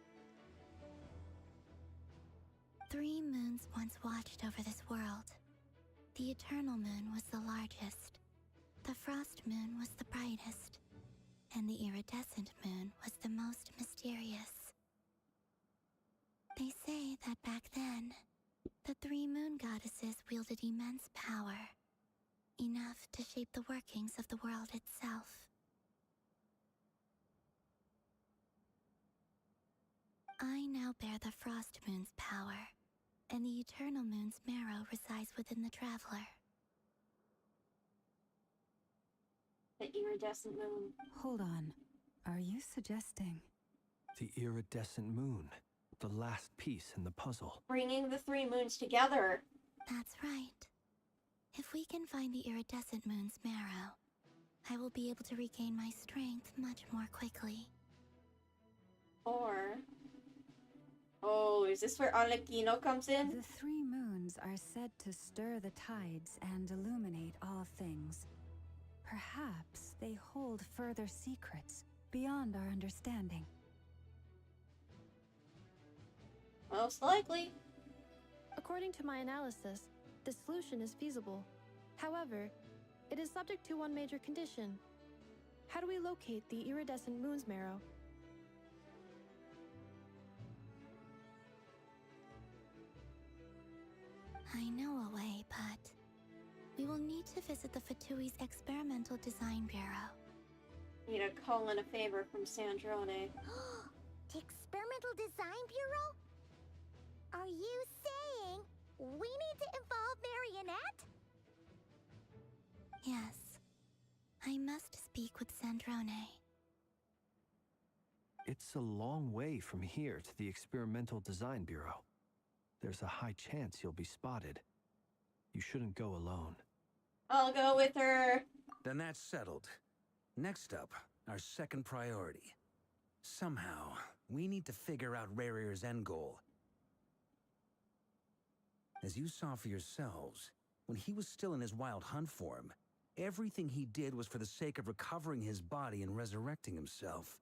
3 moons once watched over this world. The Eternal Moon was the largest. The Frost Moon was the brightest. And the Iridescent Moon was the most mysterious. They say that back then, the 3 moon goddesses wielded immense power. Enough to shape the workings of the world itself. I now bear the Frost Moon's power, and the Eternal Moon's marrow resides within the Traveler.
The iridescent moon.
Hold on. Are you suggesting?
The iridescent moon. The last piece in the puzzle.
Bringing the 3 moons together.
That's right. If we can find the Iridescent Moon's marrow, I will be able to regain my strength much more quickly.
Or... Oh, is this where Arlecchino comes in?
The 3 moons are said to stir the tides and illuminate all things. Perhaps they hold further secrets beyond our understanding.
Most likely.
According to my analysis, the solution is feasible. However, it is subject to one major condition. How do we locate the iridescent moon's marrow?
I know a way, but we will need to visit the Fatui's Experimental Design Bureau.
Need to call in a favor from Sandrone.
The Experimental Design Bureau? Are you saying we need to involve Marionette?
Yes. I must speak with Sandrone.
It's a long way from here to the Experimental Design Bureau. There's a high chance you'll be spotted. You shouldn't go alone.
I'll go with her.
Then that's settled. Next up, our second priority. Somehow, we need to figure out Rerir's end goal. As you saw for yourselves, when he was still in his wild hunt form, everything he did was for the sake of recovering his body and resurrecting himself.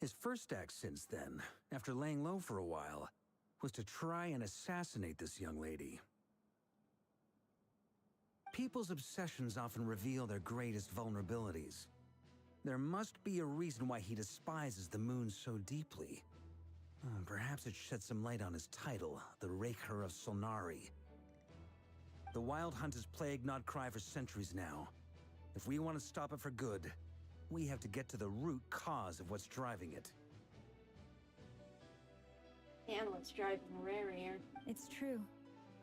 His first act since then, after laying low for a while, was to try and assassinate this young lady. People's obsessions often reveal their greatest vulnerabilities. There must be a reason why he despises the moon so deeply. Perhaps it sheds some light on his title, the Rerir of Solnari. The Wild Hunt has plagued Nod Krai for centuries now. If we want to stop it for good, we have to get to the root cause of what's driving it.
And what's driving Rerir.
It's true.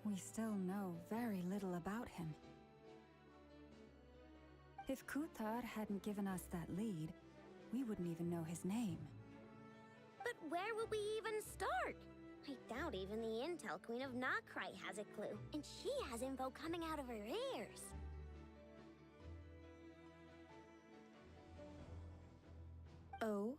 We still know very little about him. If Kuthar hadn't given us that lead, we wouldn't even know his name.
But where would we even start? I doubt even the Intel Queen of Nod Krai has a clue. And she has info coming out of her ears.
Oh?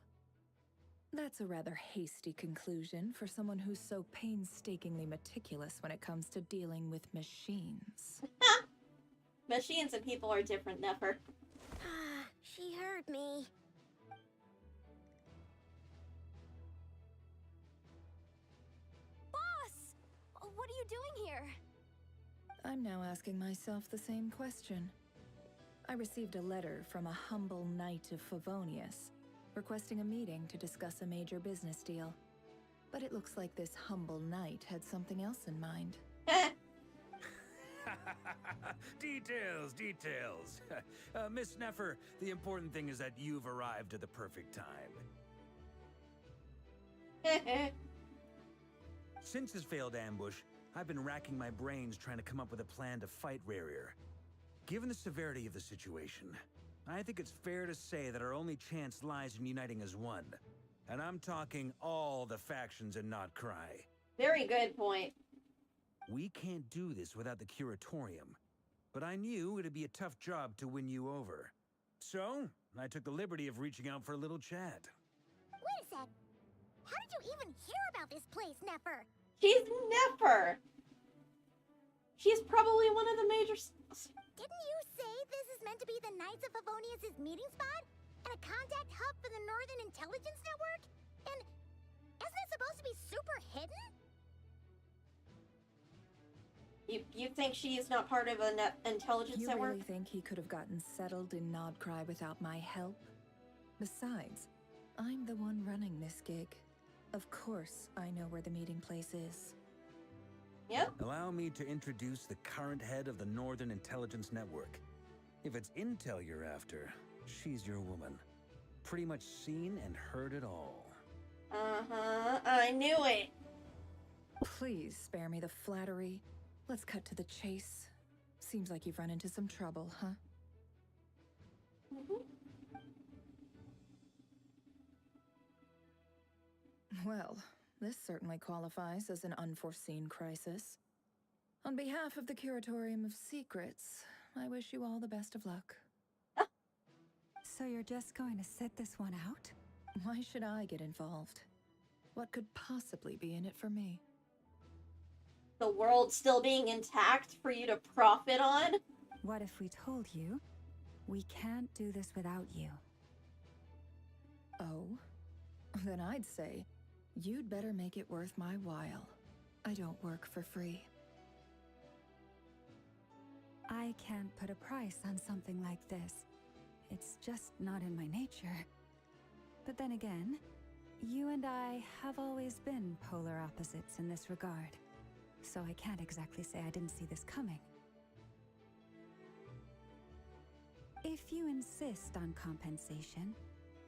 That's a rather hasty conclusion for someone who's so painstakingly meticulous when it comes to dealing with machines.
Machines and people are different, never.
She heard me.
Boss! What are you doing here?
I'm now asking myself the same question. I received a letter from a humble knight of Favonius, requesting a meeting to discuss a major business deal. But it looks like this humble knight had something else in mind.
Details, details. Miss Neffer, the important thing is that you've arrived at the perfect time. Since his failed ambush, I've been racking my brains trying to come up with a plan to fight Rerir. Given the severity of the situation, I think it's fair to say that our only chance lies in uniting as one. And I'm talking all the factions in Nod Krai.
Very good point.
We can't do this without the Curatorium, but I knew it'd be a tough job to win you over. So, I took the liberty of reaching out for a little chat.
Wait a sec. How did you even hear about this place, Neffer?
She's Neffer! She's probably one of the major...
Didn't you say this is meant to be the Knights of Favonius' meeting spot? And a contact hub for the Northern Intelligence Network? And isn't it supposed to be super hidden?
You think she's not part of an intelligence network?
You really think he could have gotten settled in Nod Krai without my help? Besides, I'm the one running this gig. Of course I know where the meeting place is.
Yep.
Allow me to introduce the current head of the Northern Intelligence Network. If it's intel you're after, she's your woman. Pretty much seen and heard it all.
Uh-huh, I knew it.
Please spare me the flattery. Let's cut to the chase. Seems like you've run into some trouble, huh? Well, this certainly qualifies as an unforeseen crisis. On behalf of the Curatorium of Secrets, I wish you all the best of luck.
So you're just going to sit this one out?
Why should I get involved? What could possibly be in it for me?
The world still being intact for you to profit on?
What if we told you we can't do this without you?
Oh? Then I'd say you'd better make it worth my while. I don't work for free.
I can't put a price on something like this. It's just not in my nature. But then again, you and I have always been polar opposites in this regard. So I can't exactly say I didn't see this coming. If you insist on compensation,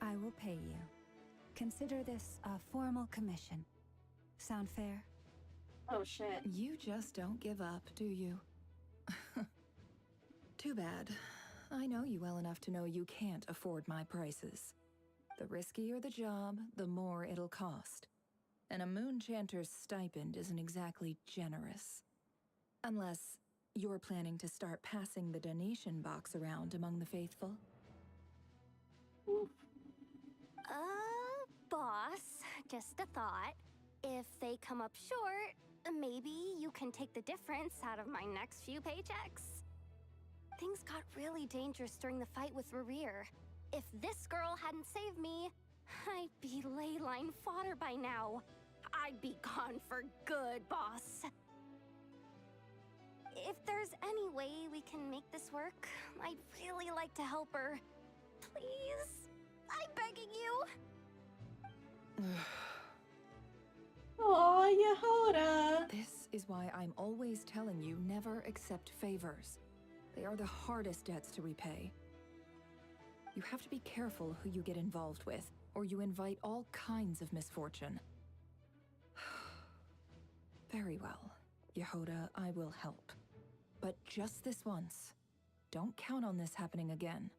I will pay you. Consider this a formal commission. Sound fair?
Oh shit.
You just don't give up, do you? Too bad. I know you well enough to know you can't afford my prices. The riskier the job, the more it'll cost. And a Moonchanter's stipend isn't exactly generous. Unless you're planning to start passing the donation box around among the faithful.
Boss, just a thought. If they come up short, maybe you can take the difference out of my next few paychecks. Things got really dangerous during the fight with Rerir. If this girl hadn't saved me, I'd be ley line fodder by now. I'd be gone for good, boss. If there's any way we can make this work, I'd really like to help her. Please? I'm begging you.
Aw, Yehoda.
This is why I'm always telling you never accept favors. They are the hardest debts to repay. You have to be careful who you get involved with, or you invite all kinds of misfortune. Very well, Yehoda, I will help. But just this once. Don't count on this happening again.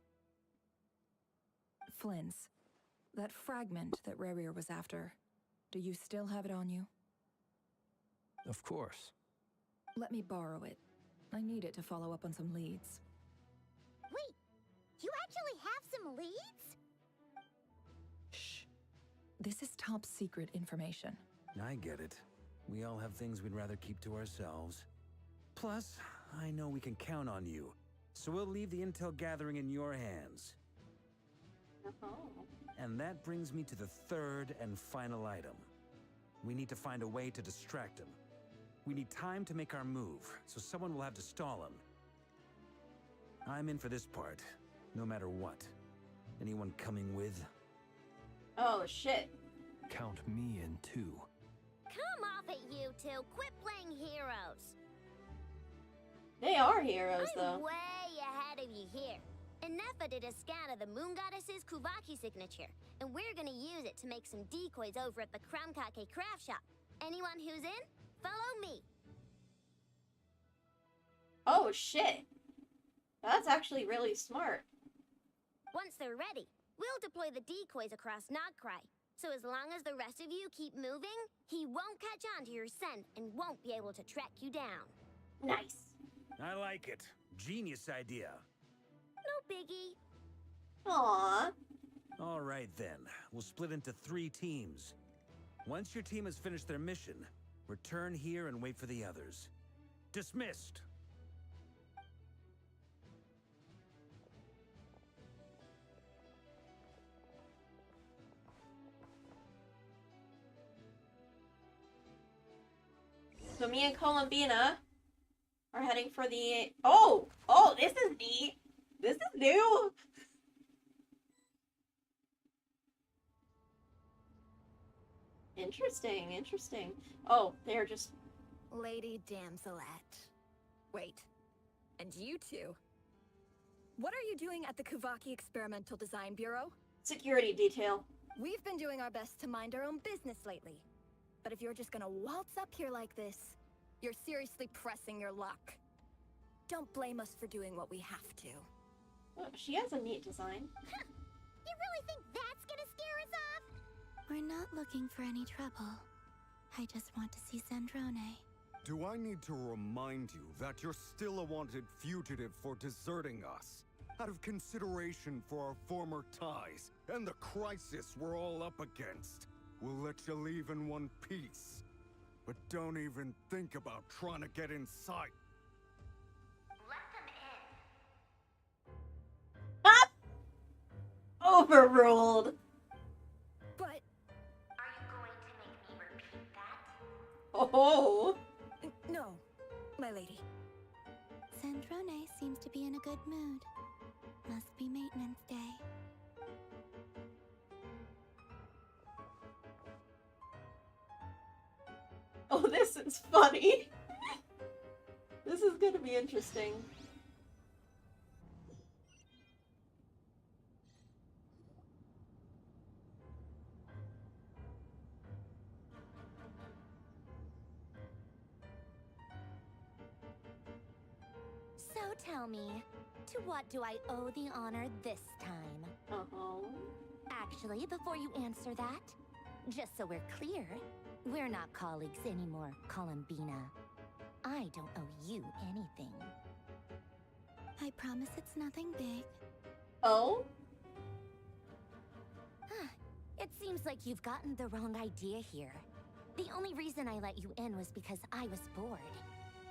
Flins, that fragment that Rerir was after, do you still have it on you?
Of course.
Let me borrow it. I need it to follow up on some leads.
Wait, you actually have some leads?
This is top secret information.
I get it. We all have things we'd rather keep to ourselves. Plus, I know we can count on you, so we'll leave the intel gathering in your hands. And that brings me to the third and final item. We need to find a way to distract him. We need time to make our move, so someone will have to stall him. I'm in for this part, no matter what. Anyone coming with?
Oh, shit.
Count me in too.
Come off it, you two. Quit playing heroes.
They are heroes, though.
I'm way ahead of you here. Nefa did a scan of the Moon Goddess's Kuvaki signature, and we're gonna use it to make some decoys over at the Krumkake craft shop. Anyone who's in, follow me.
Oh, shit. That's actually really smart.
Once they're ready, we'll deploy the decoys across Nod Krai. So as long as the rest of you keep moving, he won't catch on to your scent and won't be able to track you down.
Nice.
I like it. Genius idea.
No biggie.
Aww.
All right then, we'll split into 3 teams. Once your team has finished their mission, return here and wait for the others. Dismissed.
So me and Columbina are heading for the... Oh! Oh, this is neat! This is new! Interesting, interesting. Oh, they're just...
Lady Damselette. Wait. And you two? What are you doing at the Kuvaki Experimental Design Bureau?
Security detail.
We've been doing our best to mind our own business lately. But if you're just gonna waltz up here like this, you're seriously pressing your luck. Don't blame us for doing what we have to.
Oh, she has a neat design.
You really think that's gonna scare us off?
We're not looking for any trouble. I just want to see Sandrone.
Do I need to remind you that you're still a wanted fugitive for deserting us? Out of consideration for our former ties and the crisis we're all up against. We'll let you leave in one piece. But don't even think about trying to get inside.
Let them in.
Ah! Overruled.
But...
Are you going to make me repeat that?
Oh!
No, my lady.
Sandrone seems to be in a good mood. Must be maintenance day.
Oh, this is funny. This is gonna be interesting.
So tell me, to what do I owe the honor this time?
Uh-huh.
Actually, before you answer that, just so we're clear, we're not colleagues anymore, Columbina. I don't owe you anything.
I promise it's nothing big.
Oh?
It seems like you've gotten the wrong idea here. The only reason I let you in was because I was bored.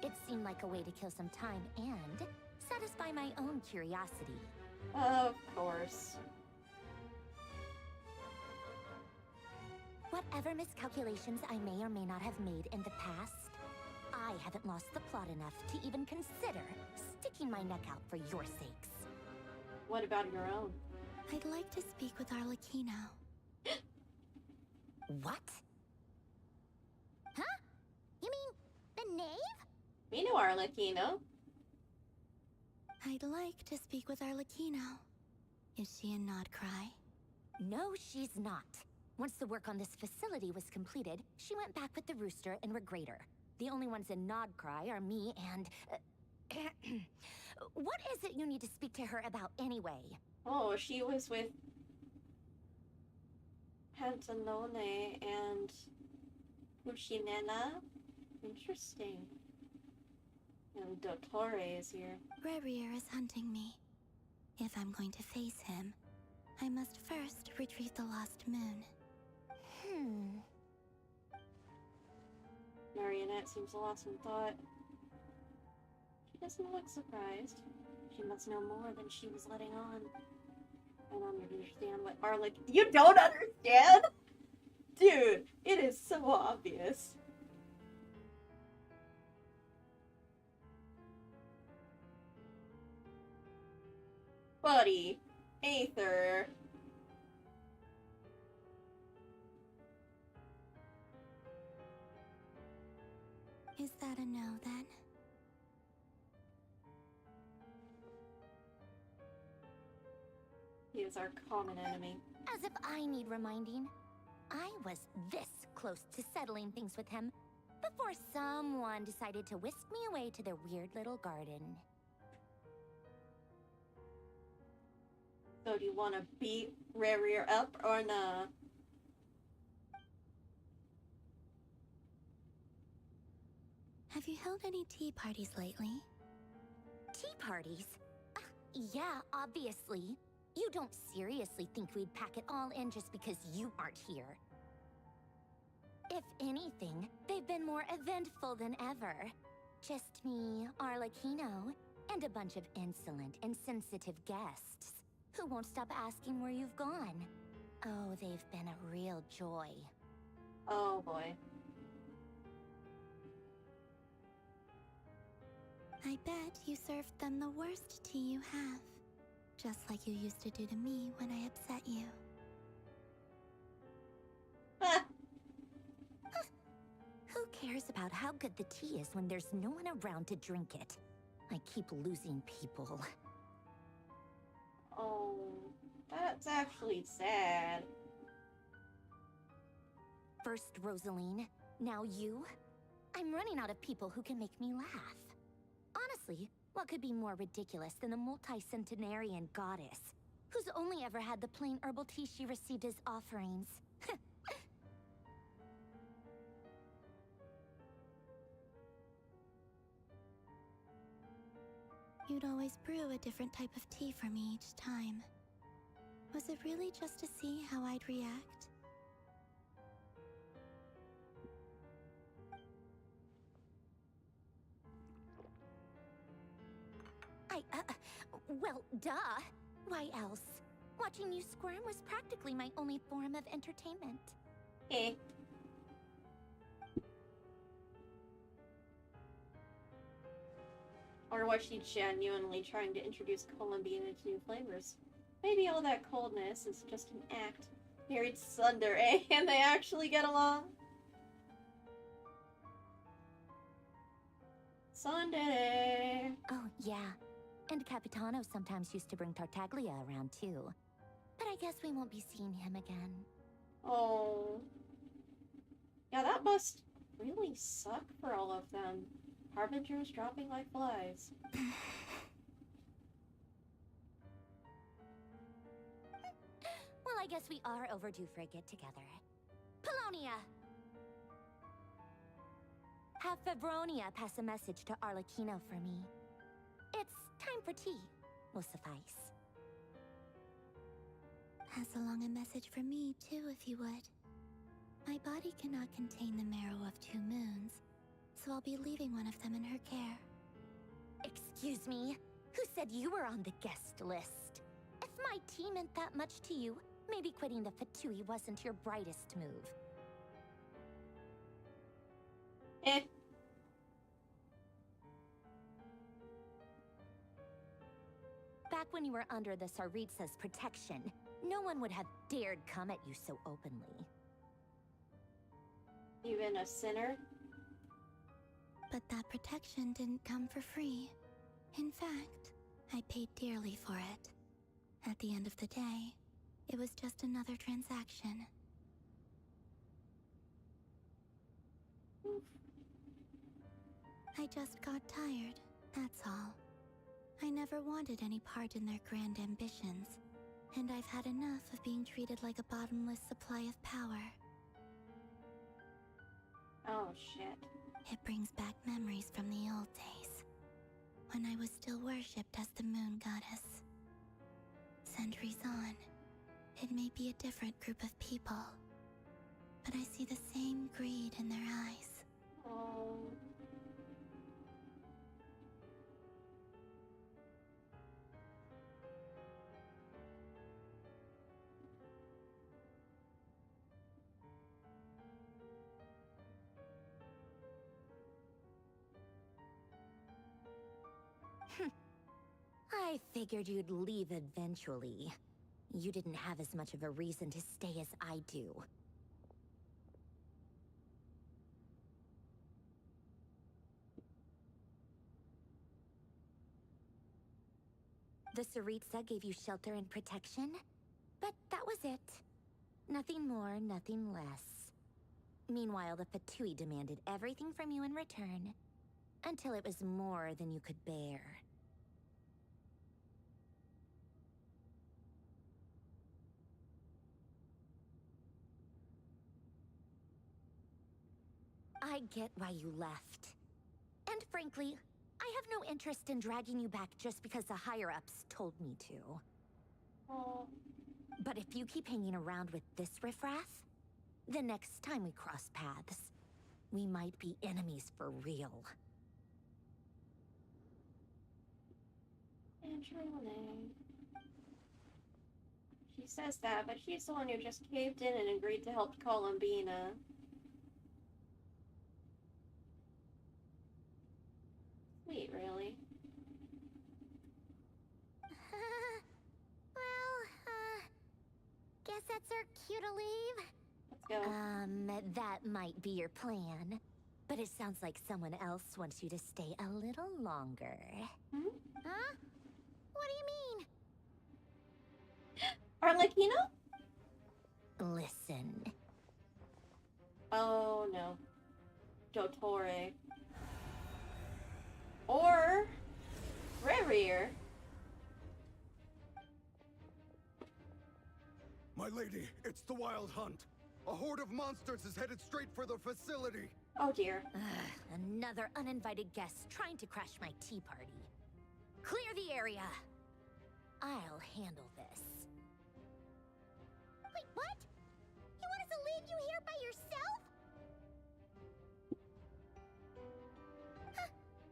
It seemed like a way to kill some time and satisfy my own curiosity.
Of course.
Whatever miscalculations I may or may not have made in the past, I haven't lost the plot enough to even consider sticking my neck out for your sakes.
What about your own?
I'd like to speak with Arlecchino.
What?
Huh? You mean the knave?
We know Arlecchino.
I'd like to speak with Arlecchino. Is she in Nod Krai?
No, she's not. Once the work on this facility was completed, she went back with the Rooster and Regrator. The only ones in Nod Krai are me and... What is it you need to speak to her about anyway?
Oh, she was with Pantalone and Cucinella. Interesting. And Dottore is here.
Rerir is hunting me. If I'm going to face him, I must first retrieve the lost moon.
Marionette seems lost in thought. She doesn't look surprised. She must know more than she was letting on. I don't understand what Arlic. You don't understand? Dude, it is so obvious. Buddy. Aether.
Is that a no, then?
He is our common enemy.
As if I need reminding. I was this close to settling things with him before someone decided to whisk me away to their weird little garden.
So do you want to beat Rerir up or nah?
Have you held any tea parties lately?
Tea parties? Yeah, obviously. You don't seriously think we'd pack it all in just because you aren't here. If anything, they've been more eventful than ever. Just me, Arlecchino, and a bunch of insolent, insensitive guests who won't stop asking where you've gone. Oh, they've been a real joy.
Oh boy.
I bet you served them the worst tea you have. Just like you used to do to me when I upset you.
Who cares about how good the tea is when there's no one around to drink it? I keep losing people.
Oh, that's actually sad.
First Rosaline, now you? I'm running out of people who can make me laugh. Honestly, what could be more ridiculous than a multi-centenarian goddess who's only ever had the plain herbal tea she received as offerings?
You'd always brew a different type of tea for me each time. Was it really just to see how I'd react?
Well, duh. Why else? Watching you squirm was practically my only form of entertainment.
Eh. Or was she genuinely trying to introduce Colombian into new flavors? Maybe all that coldness is just an act. Married Sunder, eh? And they actually get along? Sunday!
Oh, yeah. And Capitano sometimes used to bring Tartaglia around, too. But I guess we won't be seeing him again.
Oh. Yeah, that must really suck for all of them. Harbingers dropping like flies.
Well, I guess we are overdue for a get-together. Polonia! Have Febronia pass a message to Arlecchino for me. It's time for tea. Will suffice.
Pass along a message for me, too, if you would. My body cannot contain the marrow of 2 moons, so I'll be leaving one of them in her care.
Excuse me? Who said you were on the guest list? If my tea meant that much to you, maybe quitting the Fatui wasn't your brightest move.
Eh.
Back when you were under the Tsaritsa's protection, no one would have dared come at you so openly.
Even a sinner?
But that protection didn't come for free. In fact, I paid dearly for it. At the end of the day, it was just another transaction. I just got tired, that's all. I never wanted any part in their grand ambitions, and I've had enough of being treated like a bottomless supply of power.
Oh, shit.
It brings back memories from the old days, when I was still worshipped as the moon goddess. Centuries on, it may be a different group of people, but I see the same greed in their eyes.
Oh.
I figured you'd leave eventually. You didn't have as much of a reason to stay as I do. The Tsaritsa gave you shelter and protection, but that was it. Nothing more, nothing less. Meanwhile, the Fatui demanded everything from you in return, until it was more than you could bear. I get why you left. And frankly, I have no interest in dragging you back just because the higher-ups told me to.
Oh.
But if you keep hanging around with this riffraff, the next time we cross paths, we might be enemies for real.
Androne. She says that, but she's the one who just caved in and agreed to help Columbina. Sweet, really.
Guess that's our cue to leave.
Let's go.
That might be your plan. But it sounds like someone else wants you to stay a little longer.
Hmm?
Huh? What do you mean?
Arlecchino?
Listen.
Oh no. Dottore. Or Rerir.
My lady, it's the Wild Hunt. A horde of monsters is headed straight for the facility.
Oh dear.
Another uninvited guest trying to crash my tea party. Clear the area. I'll handle this.
Wait, what? You want us to leave you here by yourself?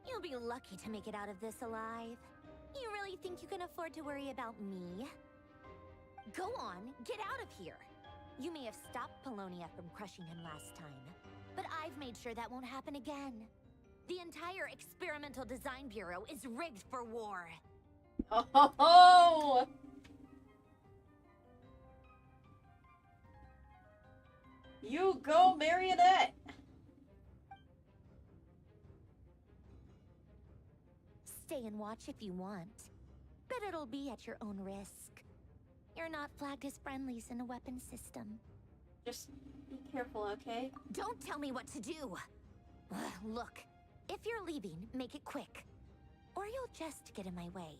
You'll be lucky to make it out of this alive. You really think you can afford to worry about me? Go on, get out of here. You may have stopped Polonia from crushing him last time, but I've made sure that won't happen again. The entire Experimental Design Bureau is rigged for war.
Oh ho ho! You go, Marionette!
Stay and watch if you want, but it'll be at your own risk. You're not flagged as friendlies in the weapon system.
Just be careful, okay?
Don't tell me what to do! Look, if you're leaving, make it quick. Or you'll just get in my way.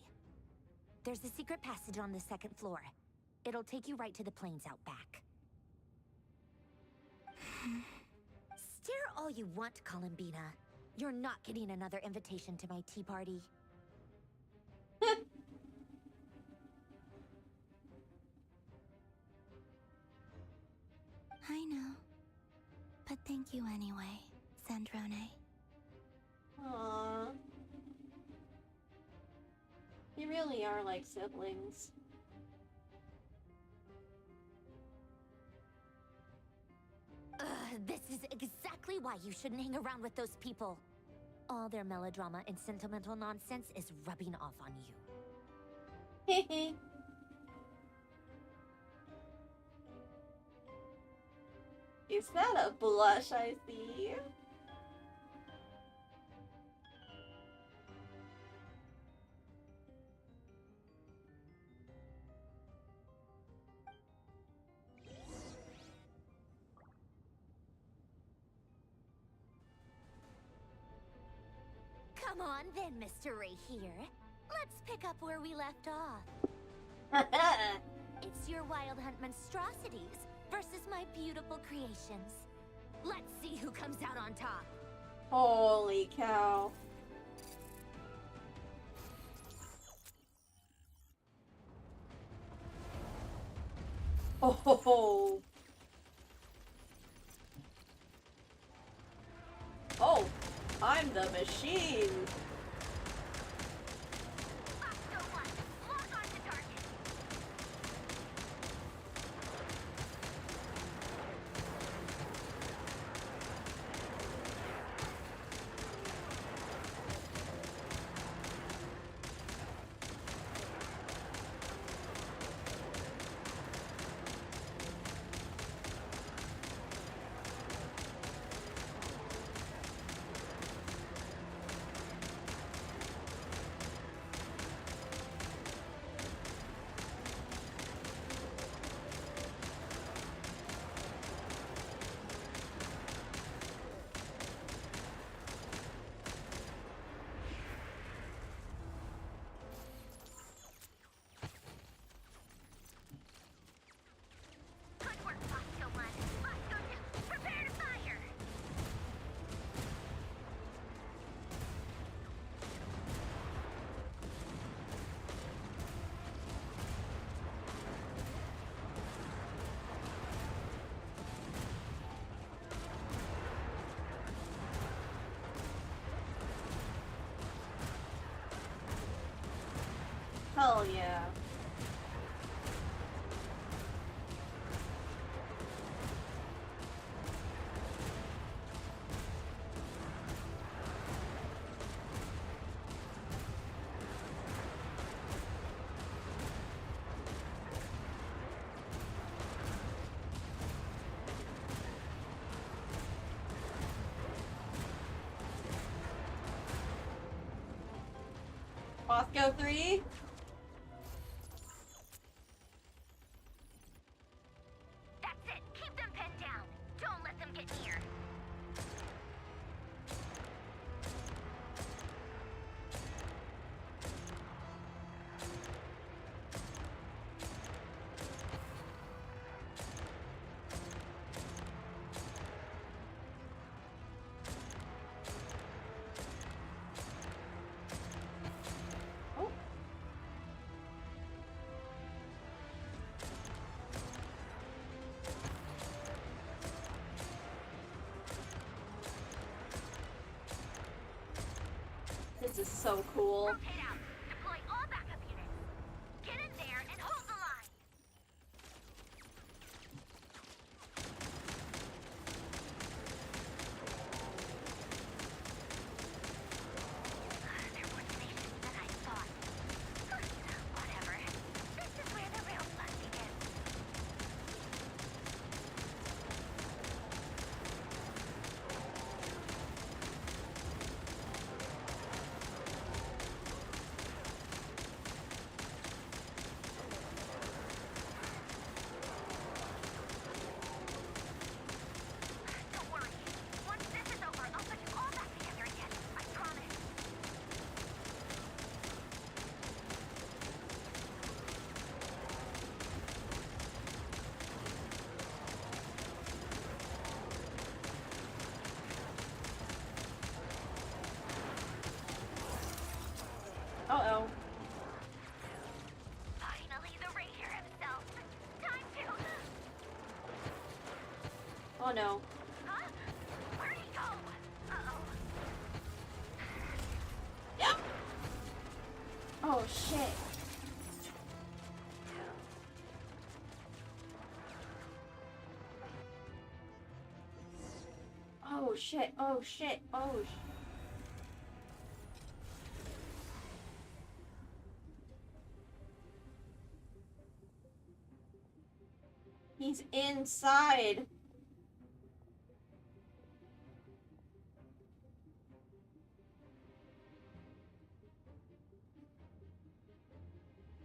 There's a secret passage on the second floor. It'll take you right to the plains out back. Stare all you want, Columbina. You're not getting another invitation to my tea party.
I know. But thank you anyway, Sandrone.
Aww. You really are like siblings.
This is exactly why you shouldn't hang around with those people. All their melodrama and sentimental nonsense is rubbing off on you.
Hehe. Is that a blush I see?
Come on then, Mr. Rerir. Let's pick up where we left off. It's your Wild Hunt monstrosities versus my beautiful creations. Let's see who comes out on top.
Holy cow. Oh ho ho. Hell yeah. Bosco 3?
That's it! Keep them pinned down! Don't let them get near!
This is so cool.
Rotate out! Deploy all backup units! Get in there and hold the line! They're more tenacious than I thought. Whatever. This is where the real fun begins. Don't worry. Once this is over, I'll put you all back together again. I promise.
Uh-oh.
Finally, the Rerir himself. Time to...
Oh no.
Huh? Where'd he go? Uh-oh.
Oh shit. Oh shit. Oh shit. Oh sh. He's inside.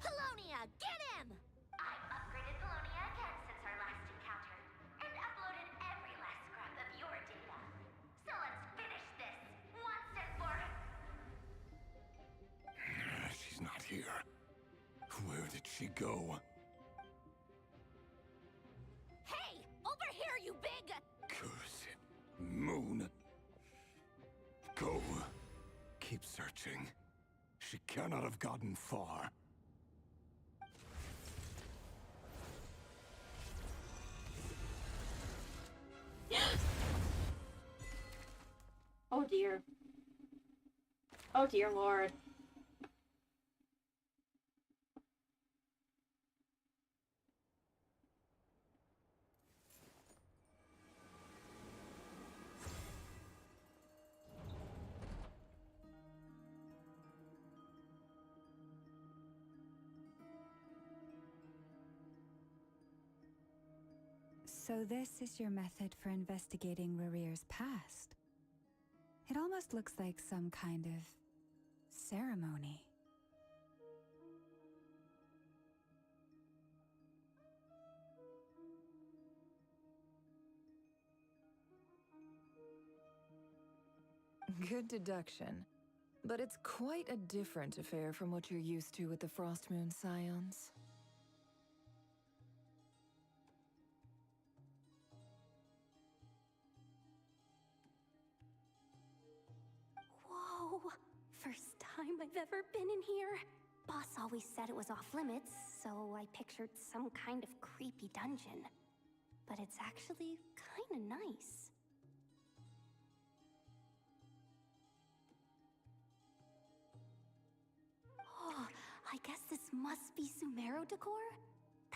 Polonia, get him! I've upgraded Polonia again since our last encounter, and uploaded every last scrap of your data. So let's finish this, once and for...
She's not here. Where did she go?
Hey! Over here, you big...
Curse it. Moon. Go. Keep searching. She cannot have gotten far.
Oh dear. Oh dear lord.
So this is your method for investigating Rerir's past. It almost looks like some kind of ceremony.
Good deduction. But it's quite a different affair from what you're used to with the Frost Moon Scions.
Whoa! First time I've ever been in here. Boss always said it was off limits, so I pictured some kind of creepy dungeon. But it's actually kinda nice. Oh, I guess this
must be Sumero decor?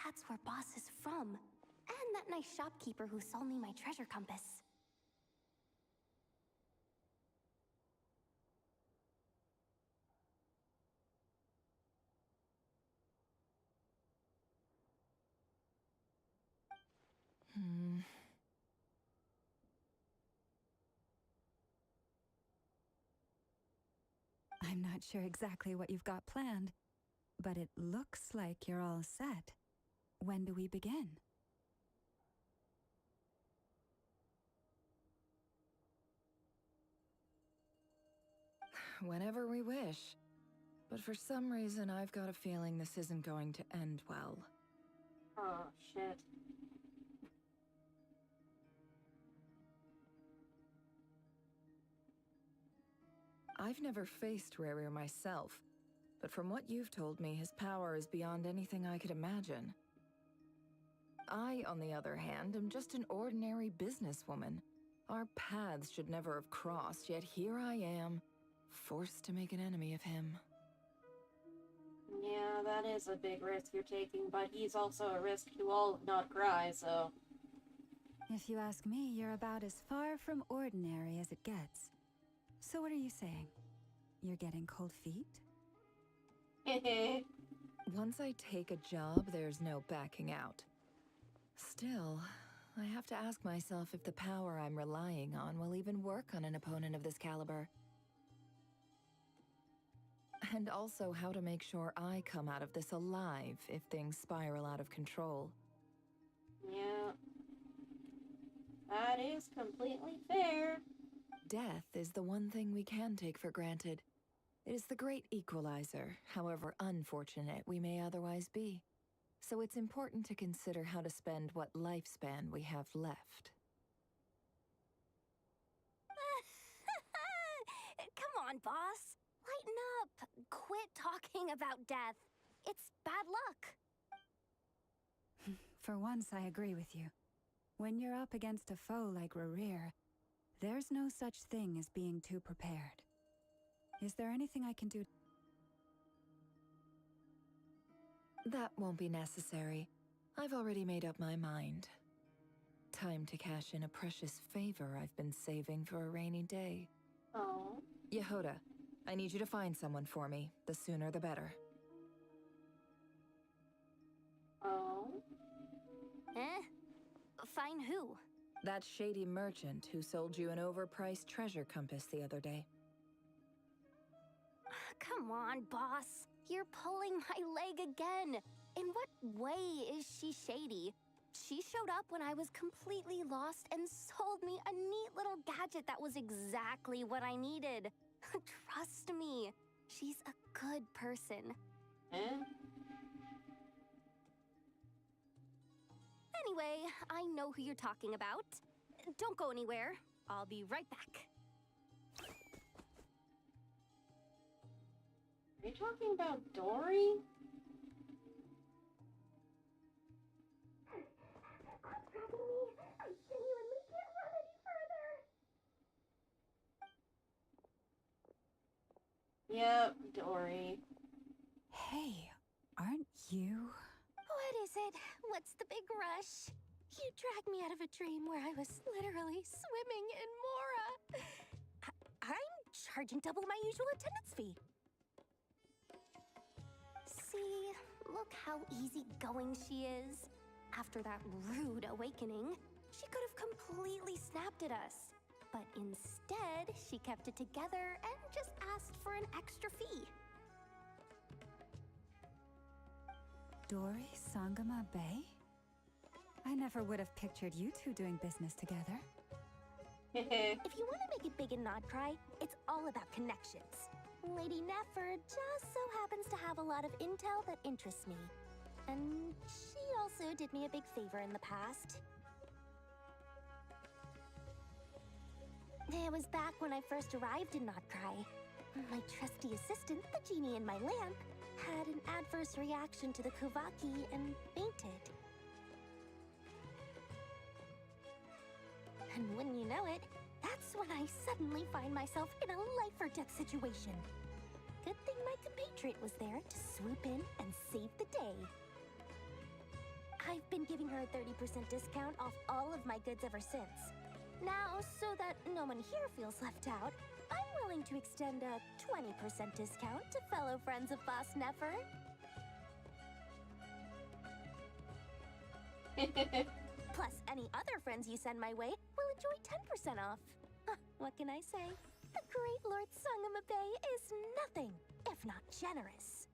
That's where Boss is from. And that nice shopkeeper who sold me my treasure compass.
I'm not sure exactly what you've got planned, but it looks like you're all set. When do we begin?
Whenever we wish. But for some reason, I've got a feeling this isn't going to end well.
Oh, shit.
I've never faced Rerir myself, but from what you've told me, his power is beyond anything I could imagine. I, on the other hand, am just an ordinary businesswoman. Our paths should never have crossed, yet here I am, forced to make an enemy of him.
Yeah, that is a big risk you're taking, but he's also a risk to all of Nod Krai, so...
If you ask me, you're about as far from ordinary as it gets. So what are you saying? You're getting cold feet?
Once I take a job, there's no backing out. Still, I have to ask myself if the power I'm relying on will even work on an opponent of this caliber. And also how to make sure I come out of this alive if things spiral out of control.
Yeah. That is completely fair.
Death is the one thing we can take for granted. It is the great equalizer, however unfortunate we may otherwise be. So it's important to consider how to spend what lifespan we have left.
Come on, boss. Lighten up. Quit talking about death. It's bad luck.
For once, I agree with you. When you're up against a foe like Rerir, there's no such thing as being too prepared. Is there anything I can do?
That won't be necessary. I've already made up my mind. Time to cash in a precious favor I've been saving for a rainy day.
Oh.
Yehoda, I need you to find someone for me. The sooner the better.
Oh?
Find who?
That shady merchant who sold you an overpriced treasure compass the other day.
Come on, boss. You're pulling my leg again. In what way is she shady? She showed up when I was completely lost and sold me a neat little gadget that was exactly what I needed. Trust me, she's a good person. Anyway, I know who you're talking about. Don't go anywhere. I'll be right back.
Are you talking about Dory?
Quit dragging me. I genuinely can't run any further.
Yep, Dory.
Hey, aren't you?
What is it? What's the big rush? You dragged me out of a dream where I was literally swimming in Mora. I'm charging double my usual attendance fee. See, look how easygoing she is. After that rude awakening, she could have completely snapped at us. But instead, she kept it together and just asked for an extra fee.
Dory Sangama Bay? I never would have pictured you two doing business together.
If you want to make it big in Nod Krai, it's all about connections. Lady Nefer just so happens to have a lot of intel that interests me. And she also did me a big favor in the past. It was back when I first arrived in Nod Krai. My trusty assistant, the genie in my lamp, had an adverse reaction to the Kuvaki and fainted. And wouldn't you know it, that's when I suddenly find myself in a life-or-death situation. Good thing my
compatriot was there to swoop in and save the day. I've been giving her a 30% discount off all of my goods ever since. Now, so that no one here feels left out, I'm willing to extend a 20% discount to fellow friends of Boss Nefer. Plus, any other friends you send my way will enjoy 10% off. What can I say? The great Lord Sangamabe is nothing if not generous.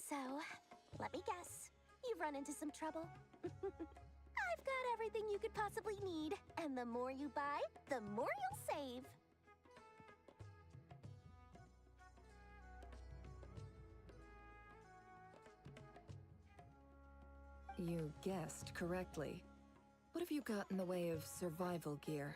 So, let me guess. You've run into some trouble? I've got everything you could possibly need. And the more you buy, the more you'll save.
You guessed correctly. What have you got in the way of survival gear?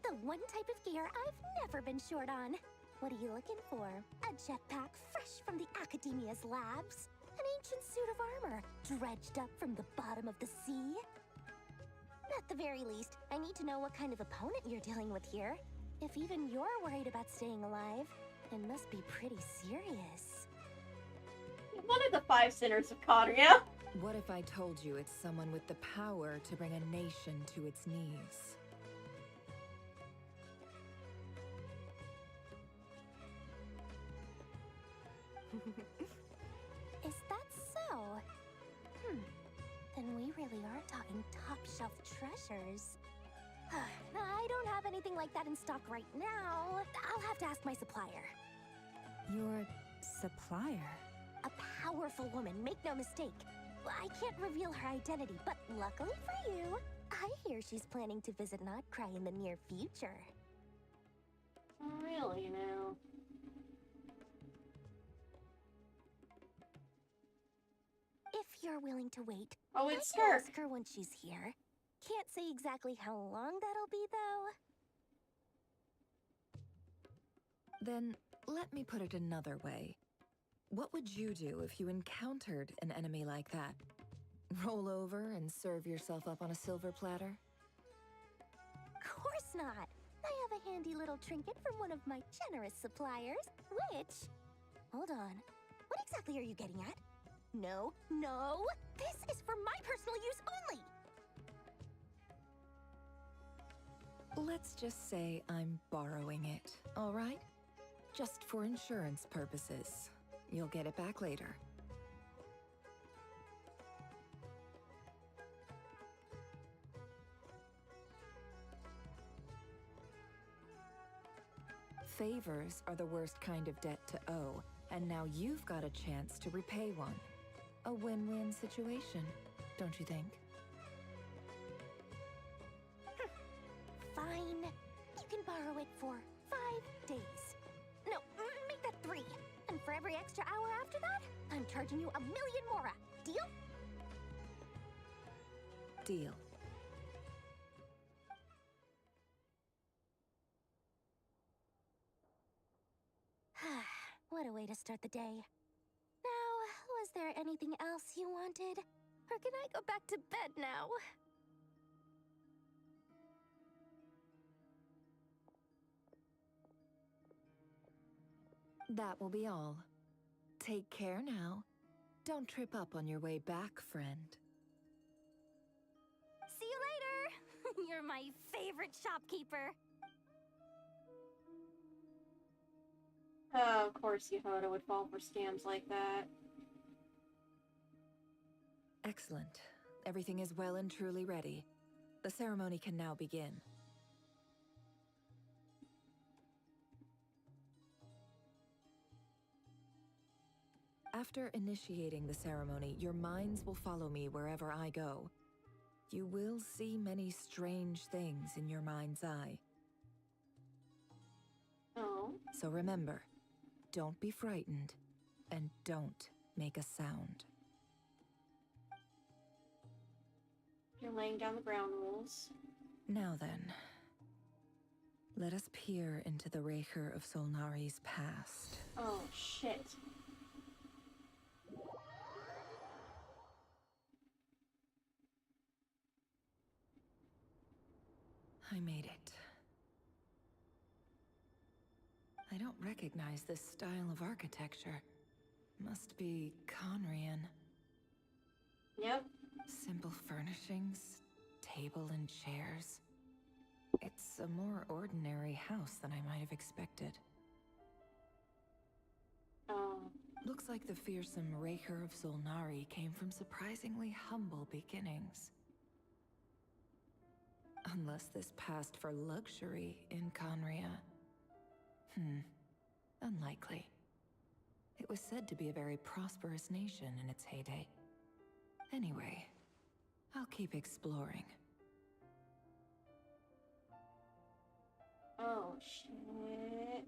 The one type of gear I've never been short on. What are you looking for? A jetpack fresh from the Academia's labs? An ancient suit of armor dredged up from the bottom of the sea? At the very least, I need to know what kind of opponent you're dealing with here. If even you're worried about staying alive, it must be pretty serious.
One of the 5 sinners of Karia.
What if I told you it's someone with the power to bring a nation to its knees?
Is that so? Then we really are talking top-shelf treasures. I don't have anything like that in stock right now. I'll have to ask my supplier.
Your supplier?
A powerful woman, make no mistake. I can't reveal her identity, but luckily for you, I hear she's planning to visit Nod Krai in the near future.
Really now?
If you're willing to wait,
oh,
I
it's
can
Skirk.
ask her when she's here. Can't say exactly how long that'll be, though.
Then, let me put it another way. What would you do if you encountered an enemy like that? Roll over and serve yourself up on a silver platter?
Of course not. I have a handy little trinket from one of my generous suppliers, which... Hold on. What exactly are you getting at? No, no! This is for my personal use only!
Let's just say I'm borrowing it, all right? Just for insurance purposes. You'll get it back later. Favors are the worst kind of debt to owe, and now you've got a chance to repay one. A win-win situation, don't you think?
Fine. You can borrow it for 5 days. No, make that 3. And for every extra hour after that, I'm charging you 1,000,000 mora. Deal?
Deal.
What a way to start the day. Now, was there anything else you wanted? Or can I go back to bed now?
That will be all. Take care now. Don't trip up on your way back, friend.
See you later! You're my favorite shopkeeper.
Oh, of course Yehoda would fall for scams like that.
Excellent. Everything is well and truly ready. The ceremony can now begin. After initiating the ceremony, your minds will follow me wherever I go. You will see many strange things in your mind's eye.
Oh.
So remember, don't be frightened, and don't make a sound.
You're laying down the ground rules.
Now then, Let us peer into the Rerir of Solnari's past.
Oh, shit.
I made it. I don't recognize this style of architecture. Must be Conrian.
Yep.
Simple furnishings, table and chairs. It's a more ordinary house than I might have expected.
Oh.
Looks like the fearsome Rerir of Solnari came from surprisingly humble beginnings. Unless this passed for luxury in Conria. Unlikely. It was said to be a very prosperous nation in its heyday. Anyway, I'll keep exploring.
Oh, shit.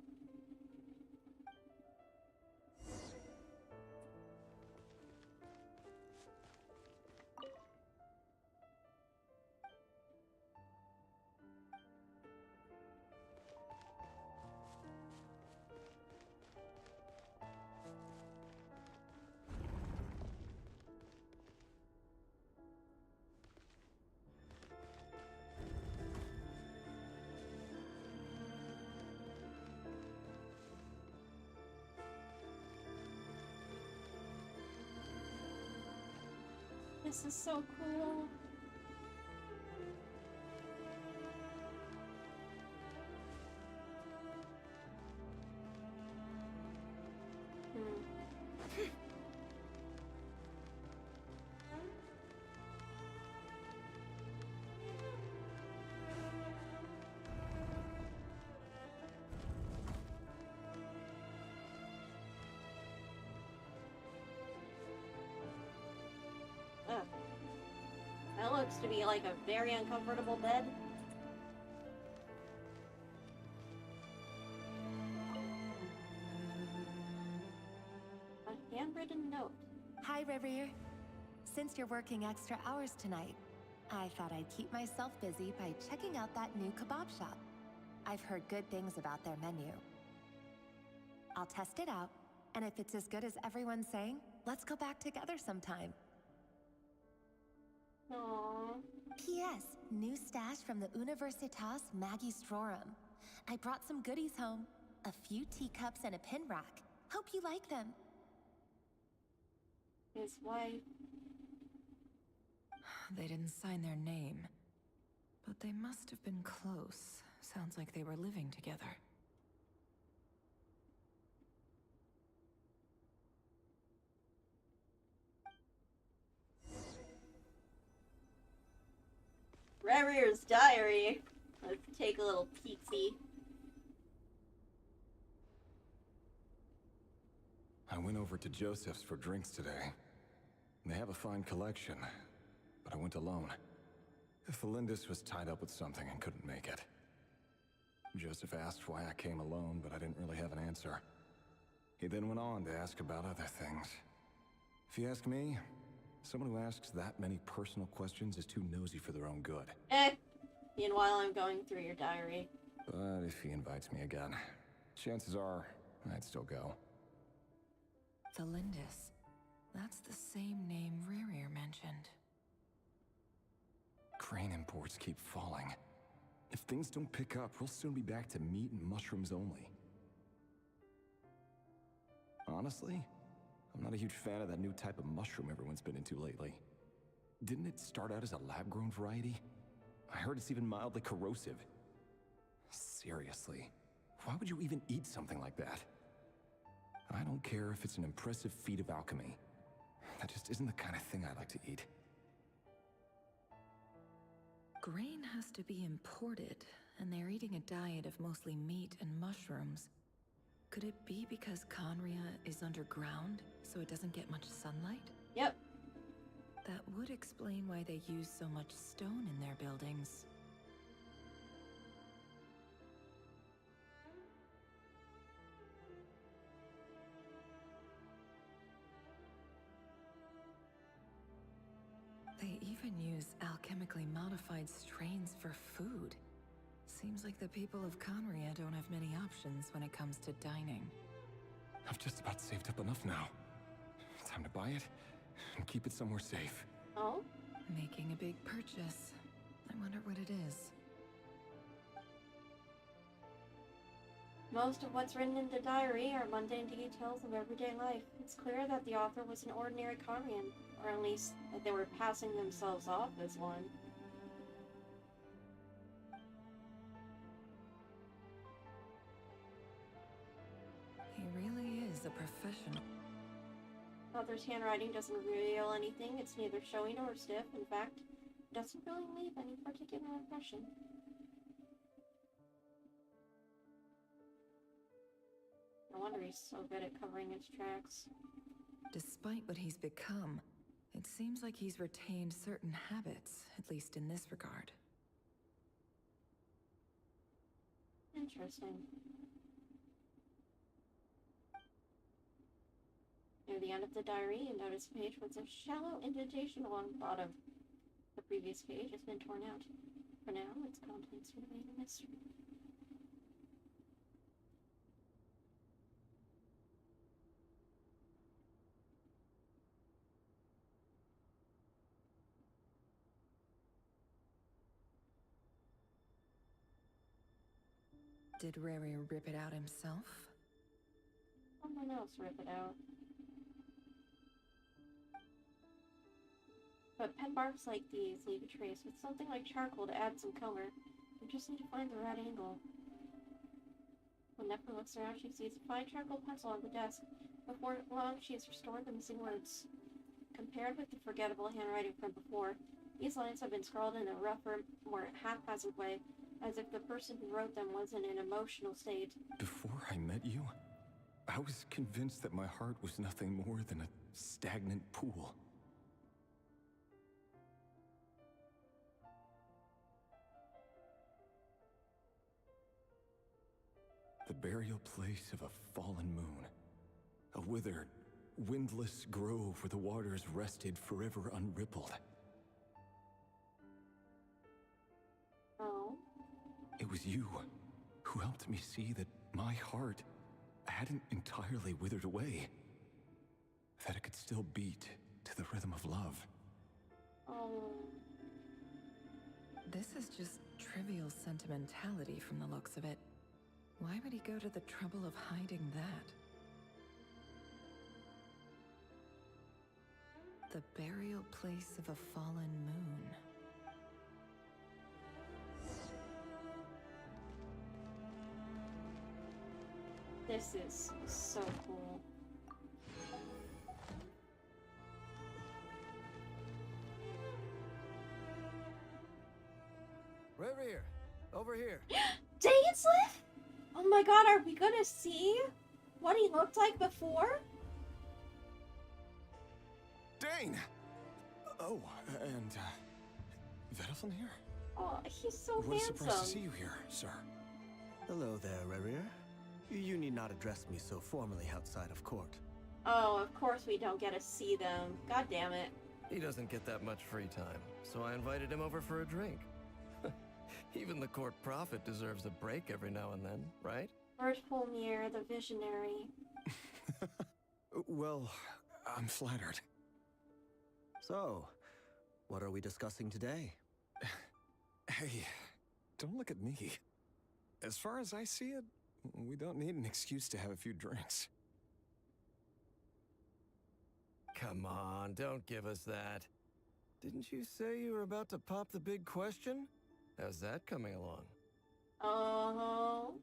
This is so cool. That looks to be like a very uncomfortable bed. A handwritten note.
Hi, Rerir. Since you're working extra hours tonight, I thought I'd keep myself busy by checking out that new kebab shop. I've heard good things about their menu. I'll test it out, and if it's as good as everyone's saying, let's go back together sometime.
Aww.
P.S. New stash from the Universitas Magistrorum. I brought some goodies home. A few teacups and a pin rack. Hope you like them.
His wife.
They didn't sign their name, but they must have been close. Sounds like they were living together.
Rerir's diary. Let's take a little peek-see.
I went over to Joseph's for drinks today. They have a fine collection, but I went alone. Felindis was tied up with something and couldn't make it. Joseph asked why I came alone, but I didn't really have an answer. He then went on to ask about other things. If you ask me, someone who asks that many personal questions is too nosy for their own good.
Meanwhile, I'm going through your diary.
But if he invites me again, chances are I'd still go.
Felindis. That's the same name Rerir mentioned.
Crane imports keep falling. If things don't pick up, we'll soon be back to meat and mushrooms only. Honestly, I'm not a huge fan of that new type of mushroom everyone's been into lately. Didn't it start out as a lab-grown variety? I heard it's even mildly corrosive. Seriously, why would you even eat something like that? I don't care if it's an impressive feat of alchemy. That just isn't the kind of thing I like to eat.
Grain has to be imported, and they're eating a diet of mostly meat and mushrooms. Could it be because Conria is underground, so it doesn't get much sunlight?
Yep.
That would explain why they use so much stone in their buildings. They even use alchemically modified strains for food. Seems like the people of Conria don't have many options when it comes to dining.
I've just about saved up enough now. Time to buy it and keep it somewhere safe.
Oh?
Making a big purchase. I wonder what it is.
Most of what's written in the diary are mundane details of everyday life. It's clear that the author was an ordinary Conrian, or at least that they were passing themselves off as one.
He really is a professional.
Author's handwriting doesn't reveal anything. It's neither showy nor stiff. In fact, it doesn't really leave any particular impression. No wonder he's so good at covering his tracks.
Despite what he's become, it seems like he's retained certain habits, at least in this regard.
Interesting. Near the end of the diary, you notice a page with a shallow indentation along the bottom. The previous page has been torn out. For now, its contents remain a mystery.
Did Rerir rip it out himself?
Someone else rip it out. But pet barks like these leave a trace with something like charcoal to add some color. You just need to find the right angle. When Nefer looks around, she sees a fine charcoal pencil on the desk. Before long, she has restored the missing words. Compared with the forgettable handwriting from before, these lines have been scrawled in a rougher, more haphazard way, as if the person who wrote them was in an emotional state.
Before I met you, I was convinced that my heart was nothing more than a stagnant pool. The burial place of a fallen moon. A withered, windless grove where the waters rested forever unrippled.
Oh?
It was you who helped me see that my heart hadn't entirely withered away. That it could still beat to the rhythm of love.
Oh.
This is just trivial sentimentality from the looks of it. Why would he go to the trouble of hiding that? The burial place of a fallen moon.
This is so cool.
Rerir, over here.
Dainsleif? Oh my god, are we gonna see what he looked like before?
Dane! Oh, and, Vedaflin here?
Oh, he's so
What a
handsome.
surprise to see you here, sir.
Hello there, Rerir. You need not address me so formally outside of court.
Oh, of course we don't get to see them. God damn it.
He doesn't get that much free time, so I invited him over for a drink. Even the court prophet deserves a break every now and then, right?
Lord Fulmir, the visionary.
Well, I'm flattered.
So, what are we discussing today?
Hey, don't look at me. As far as I see it, we don't need an excuse to have a few drinks.
Come on, don't give us that. Didn't you say you were about to pop the big question? How's that coming along?
Oh.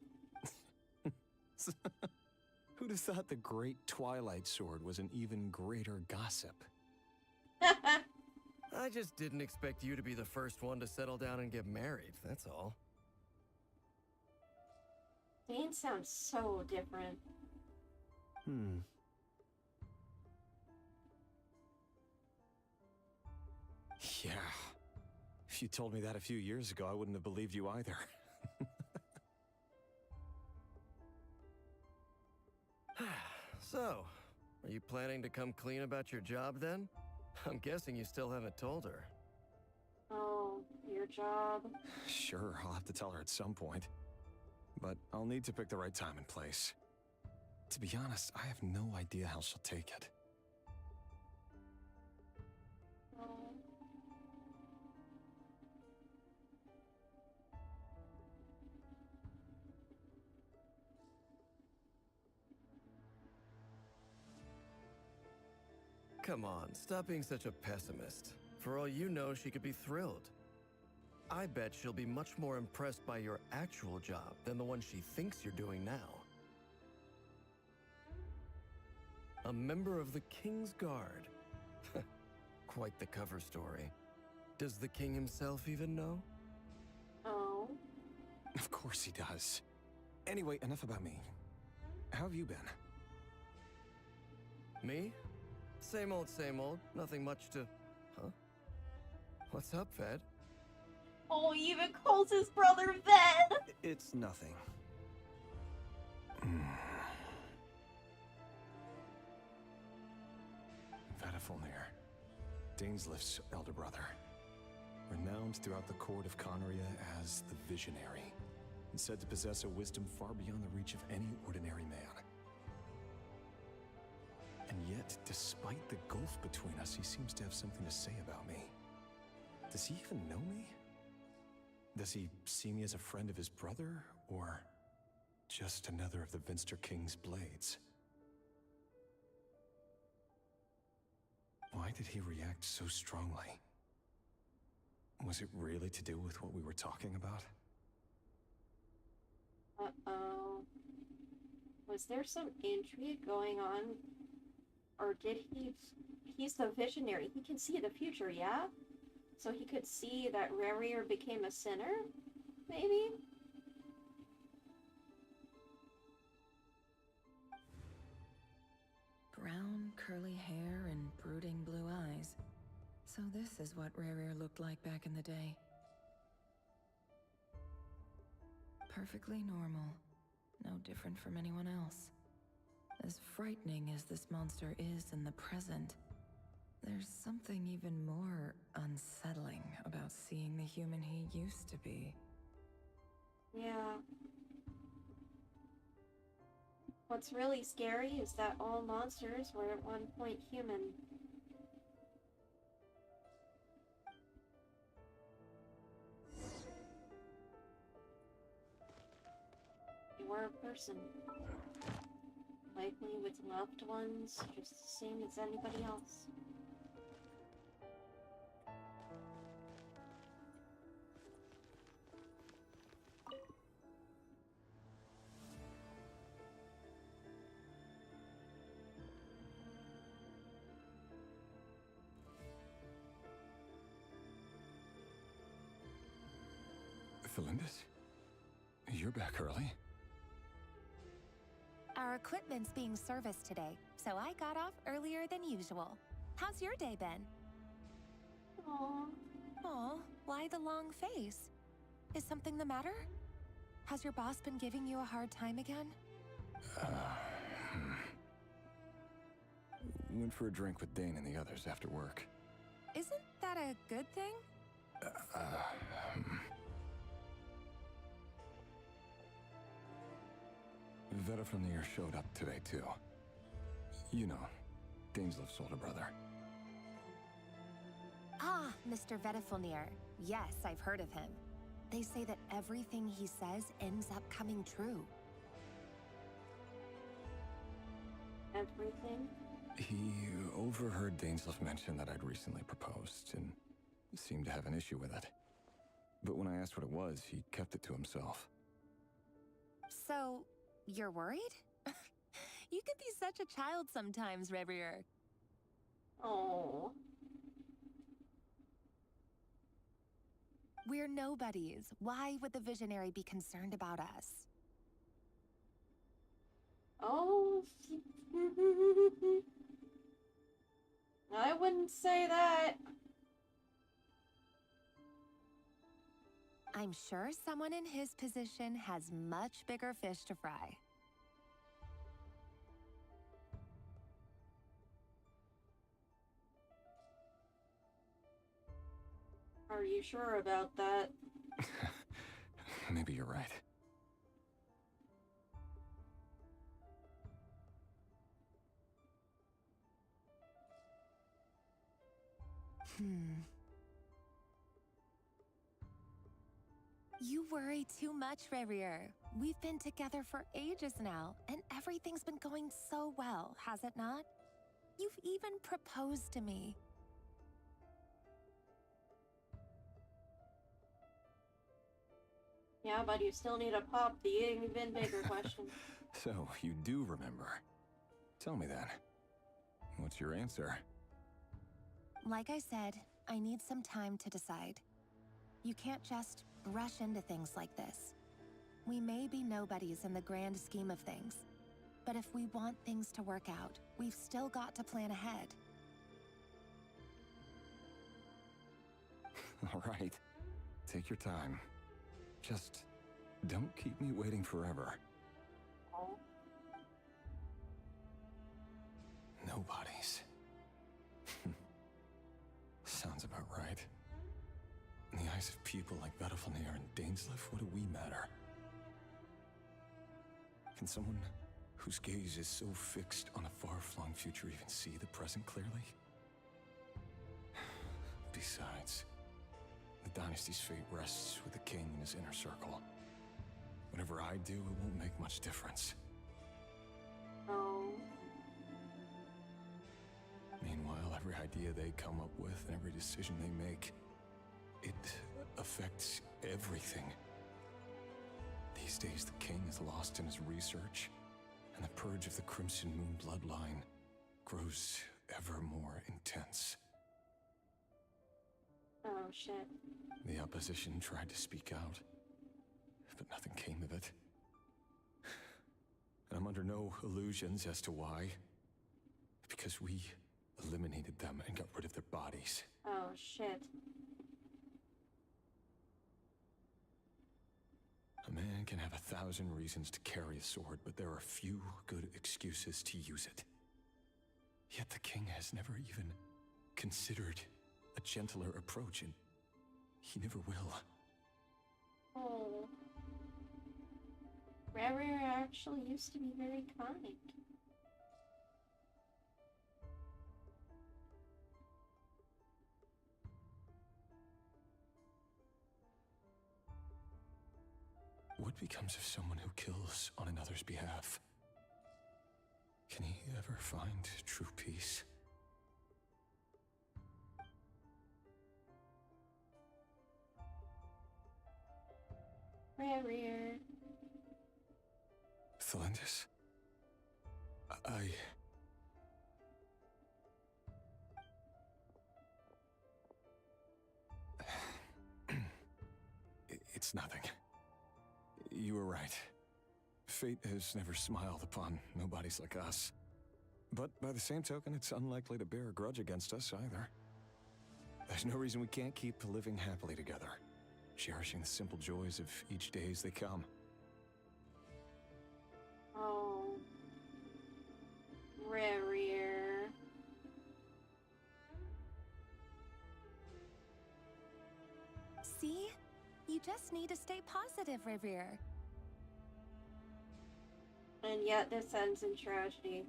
Who'd have thought the great Twilight Sword was an even greater gossip?
I just didn't expect you to be the first one to settle down and get married, that's all.
Dane sounds so different.
Yeah. If you told me that a few years ago, I wouldn't have believed you either.
So, are you planning to come clean about your job then? I'm guessing you still haven't told her.
Oh, you're job.
Sure, I'll have to tell her at some point. But I'll need to pick the right time and place. To be honest, I have no idea how she'll take it.
Come on, stop being such a pessimist. For all you know, she could be thrilled. I bet she'll be much more impressed by your actual job than the one she thinks you're doing now. A member of the King's Guard. Quite the cover story. Does the king himself even know?
Oh.
Of course he does. Anyway, enough about me. How have you been?
Me? Same old, nothing much to... Huh? What's up, Ved?
Oh, he even calls his brother Ved!
It's nothing. Vedifulnir, Daneslif's elder brother. Renowned throughout the court of Conria as the Visionary, and said to possess a wisdom far beyond the reach of any ordinary man. And yet, despite the gulf between us, he seems to have something to say about me. Does he even know me? Does he see me as a friend of his brother, or just another of the Vinster King's blades? Why did he react so strongly? Was it really to do with what we were talking about?
Uh-oh. Was there some intrigue going on? Or did he's the visionary. He can see the future, yeah? So he could see that Rerir became a sinner? Maybe?
Brown, curly hair and brooding blue eyes. So this is what Rerir looked like back in the day. Perfectly normal. No different from anyone else. As frightening as this monster is in the present, there's something even more unsettling about seeing the human he used to be.
Yeah. What's really scary is that all monsters were at one point human. You were a person. Likely with loved ones, just the same as anybody else.
Felindis? You're back early?
Our equipment's being serviced today, so I got off earlier than usual. How's your day been?
Aww.
Aw, why the long face? Is something the matter? Has your boss been giving you a hard time again?
Went for a drink with Dane and the others after work.
Isn't that a good thing?
Vedifulnir showed up today, too. You know, Daneslif's older brother.
Ah, Mr. Vedifulnir. Yes, I've heard of him. They say that everything he says ends up coming true.
Everything?
He overheard Daneslif mention that I'd recently proposed, and seemed to have an issue with it. But when I asked what it was, he kept it to himself.
So, you're worried? You can be such a child sometimes, Rerir.
Oh.
We're nobodies. Why would the Visionary be concerned about us?
Oh. I wouldn't say that.
I'm sure someone in his position has much bigger fish to fry.
Are you sure about that?
Maybe you're right.
You worry too much, Rerir. We've been together for ages now, and everything's been going so well, has it not? You've even proposed to me.
Yeah, but you still need to pop the even bigger question.
So, you do remember. Tell me then. What's your answer?
Like I said, I need some time to decide. You can't just rush into things like this. We may be nobodies in the grand scheme of things, but if we want things to work out, we've still got to plan ahead.
All right. Take your time. Just don't keep me waiting forever. Nobodies. Sounds about right. In the eyes of people like Battlefielnir and Dainsleif, what do we matter? Can someone whose gaze is so fixed on a far-flung future even see the present clearly? Besides, the dynasty's fate rests with the king and his inner circle. Whatever I do, it won't make much difference.
Oh.
Meanwhile, every idea they come up with and every decision they make, it affects everything. These days, the king is lost in his research, and the purge of the Crimson Moon bloodline grows ever more intense.
Oh, shit.
The opposition tried to speak out, but nothing came of it. And I'm under no illusions as to why. Because we eliminated them and got rid of their bodies.
Oh, shit.
A man can have 1,000 reasons to carry a sword, but there are few good excuses to use it. Yet the king has never even considered a gentler approach, and he never will.
Oh. Rerir actually used to be very kind.
What becomes of someone who kills on another's behalf? Can he ever find true peace?
Rerir.
Thelindis? It's nothing. You were right. Fate has never smiled upon nobodies like us. But by the same token, it's unlikely to bear a grudge against us either. There's no reason we can't keep living happily together, cherishing the simple joys of each day as they come.
Oh. Rerir.
See? You just need to stay positive, Rerir.
And yet this ends in tragedy.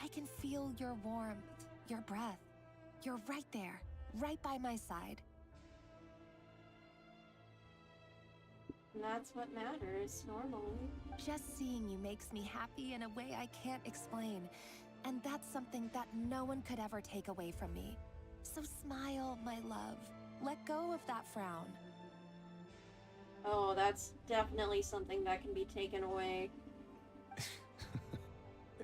I can feel your warmth, your breath. You're right there, right by my side.
And that's what matters, normally.
Just seeing you makes me happy in a way I can't explain. And that's something that no one could ever take away from me. So smile, my love. Let go of that frown.
Oh, that's definitely something that can be taken away.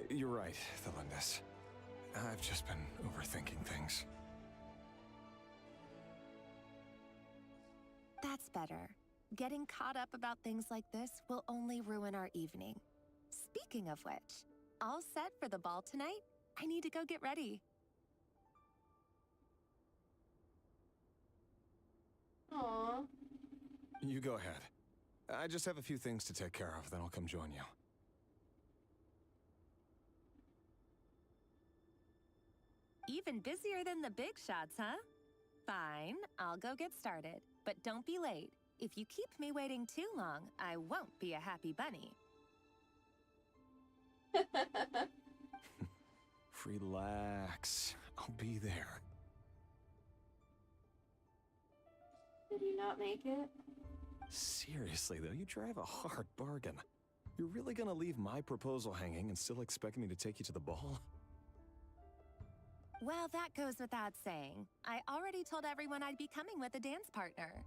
You're right, Thelindis. I've just been overthinking things.
That's better. Getting caught up about things like this will only ruin our evening. Speaking of which, all set for the ball tonight? I need to go get ready.
Aww.
You go ahead. I just have a few things to take care of, then I'll come join you.
Even busier than the big shots, huh? Fine, I'll go get started. But don't be late. If you keep me waiting too long, I won't be a happy bunny.
Relax. I'll be there.
Did you not make it?
Seriously, though, you drive a hard bargain. You're really gonna leave my proposal hanging and still expect me to take you to the ball?
Well, that goes without saying. I already told everyone I'd be coming with a dance partner.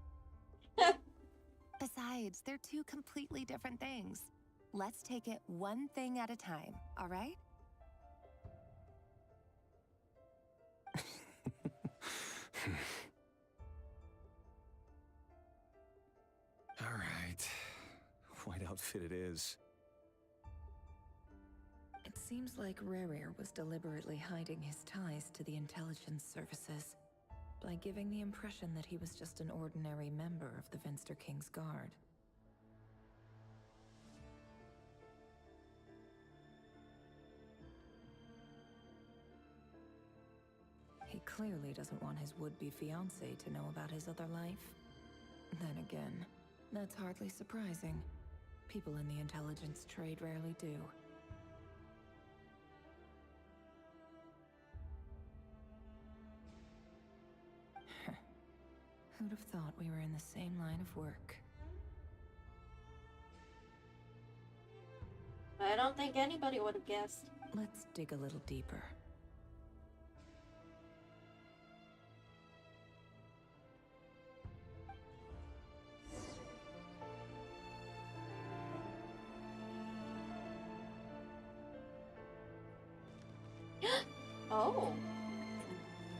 Besides, they're two completely different things. Let's take it one thing at a time, all right?
All right. White outfit it is.
It seems like Rerir was deliberately hiding his ties to the intelligence services by giving the impression that he was just an ordinary member of the Venster King's Guard. He clearly doesn't want his would-be fiancée to know about his other life. Then again, that's hardly surprising. People in the intelligence trade rarely do. Who'd have thought we were in the same line of work?
I don't think anybody would have guessed.
Let's dig a little deeper.
Oh.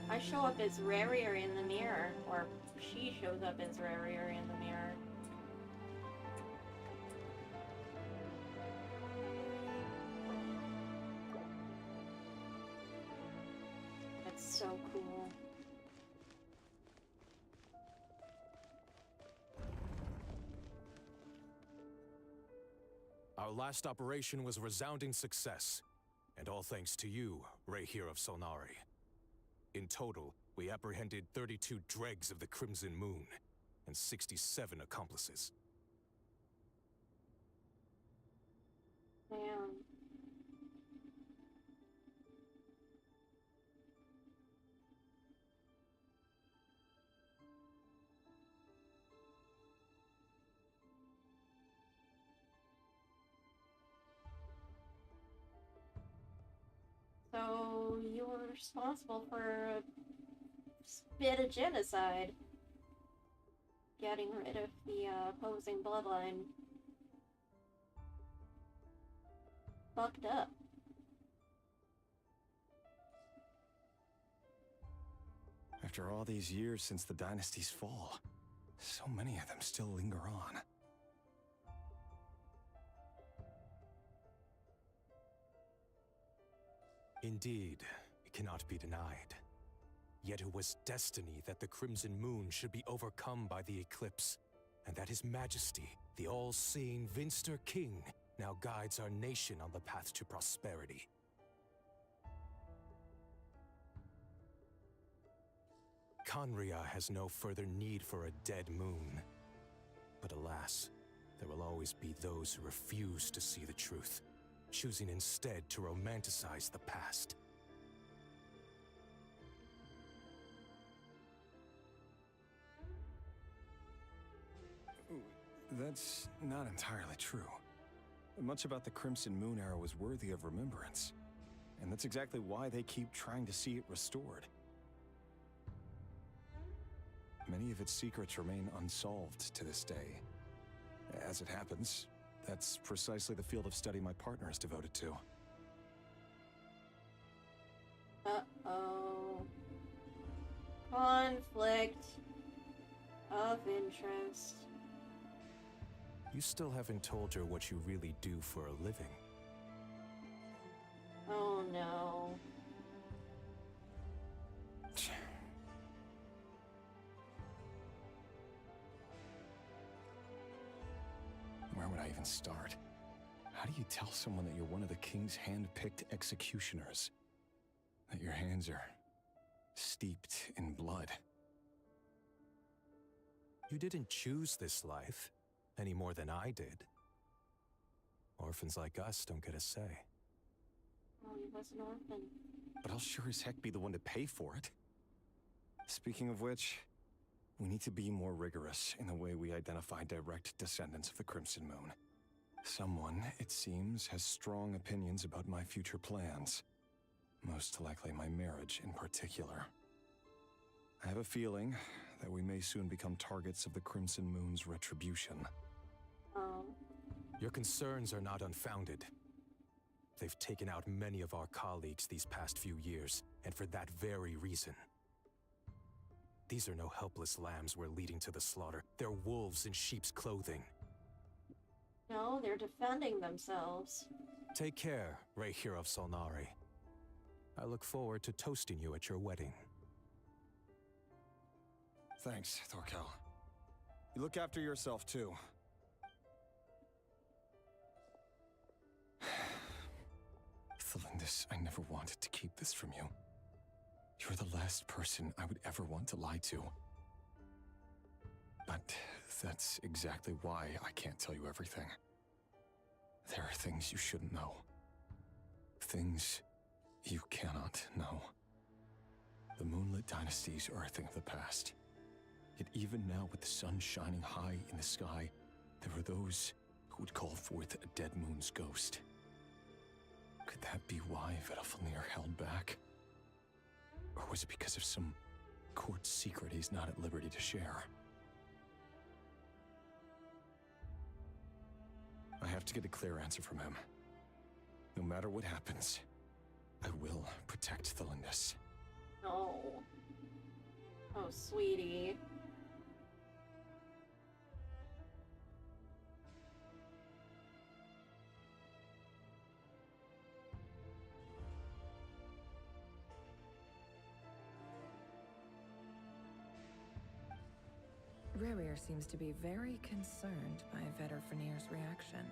I show up as Rerir in the mirror, or she shows up as Rerir in the mirror. That's so cool.
Our last operation was a resounding success, and all thanks to you, Rerir of Solnari. In total, we apprehended 32 dregs of the Crimson Moon, and 67 accomplices.
Damn. So you were responsible for a bit of genocide. Getting rid of the opposing bloodline. Fucked up.
After all these years since the dynasty's fall, so many of them still linger on. Indeed, it cannot be denied. Yet it was destiny that the Crimson Moon should be overcome by the eclipse, and that His Majesty, the all-seeing Venster King, now guides our nation on the path to prosperity. Conria has no further need for a dead moon. But alas, there will always be those who refuse to see the truth, choosing instead to romanticize the past. That's not entirely true. Much about the Crimson Moon era was worthy of remembrance, and that's exactly why they keep trying to see it restored. Many of its secrets remain unsolved to this day. As it happens, that's precisely the field of study my partner is devoted to.
Uh-oh. Conflict of interest.
You still haven't told her what you really do for a living.
Oh no.
Where would I even start? How do you tell someone that you're one of the king's hand-picked executioners? That your hands are steeped in blood.
You didn't choose this life, any more than I did. Orphans like us don't get a say.
Oh, he was an orphan.
But I'll sure as heck be the one to pay for it. Speaking of which, we need to be more rigorous in the way we identify direct descendants of the Crimson Moon. Someone, it seems, has strong opinions about my future plans. Most likely my marriage in particular. I have a feeling that we may soon become targets of the Crimson Moon's retribution.
Your concerns are not unfounded. They've taken out many of our colleagues these past few years, and for that very reason. These are no helpless lambs we're leading to the slaughter. They're wolves in sheep's clothing.
No, they're defending themselves.
Take care, Rerir of Solnari. I look forward to toasting you at your wedding.
Thanks, Thorkel. You look after yourself, too. Thelindis, I never wanted to keep this from you. You're the last person I would ever want to lie to. But that's exactly why I can't tell you everything. There are things you shouldn't know. Things you cannot know. The Moonlit Dynasties are a thing of the past. Yet even now, with the sun shining high in the sky, there are those who would call forth a dead moon's ghost. Could that be why Vedalfnir held back? Or was it because of some court secret he's not at liberty to share? I have to get a clear answer from him. No matter what happens, I will protect Thelindis.
No. Oh, sweetie.
Rerir seems to be very concerned by Vedalfnir's reaction.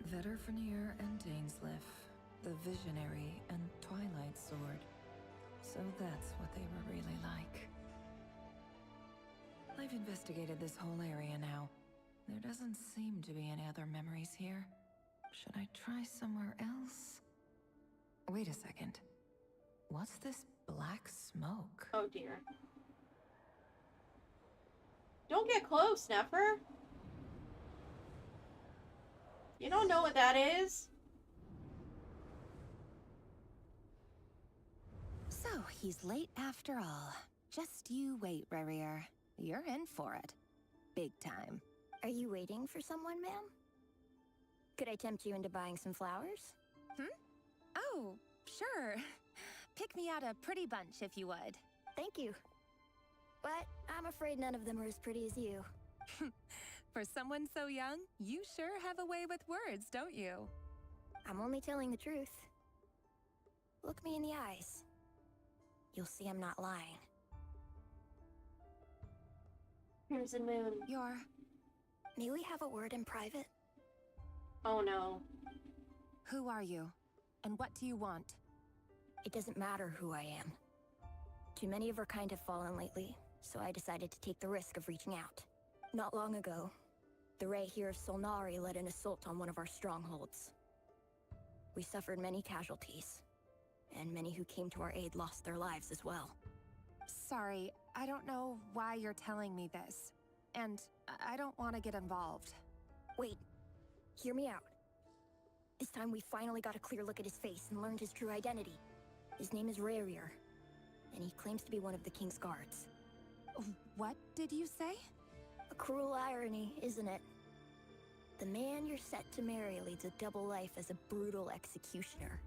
Vedalfnir and Dainsleif, the Visionary and Twilight Sword. So that's what they were really like. I've investigated this whole area now. There doesn't seem to be any other memories here. Should I try somewhere else? Wait a second. What's this black smoke?
Oh dear. Don't get close, Nefer. You don't know what that is?
So, he's late after all. Just you wait, Rerir. You're in for it. Big time.
Are you waiting for someone, ma'am? Could I tempt you into buying some flowers?
Oh, sure. Pick me out a pretty bunch if you would.
Thank you. But I'm afraid none of them are as pretty as you.
For someone so young, you sure have a way with words, don't you?
I'm only telling the truth. Look me in the eyes. You'll see I'm not lying.
Crimson Moon.
May we have a word in private?
Oh no.
Who are you? And what do you want?
It doesn't matter who I am. Too many of our kind have fallen lately, so I decided to take the risk of reaching out. Not long ago, the Rerir of Solnari led an assault on one of our strongholds. We suffered many casualties, and many who came to our aid lost their lives as well.
Sorry, I don't know why you're telling me this. And I don't want to get involved.
Wait, hear me out. This time we finally got a clear look at his face and learned his true identity. His name is Rerir, and he claims to be one of the King's guards.
What did you say?
A cruel irony, isn't it? The man you're set to marry leads a double life as a brutal executioner.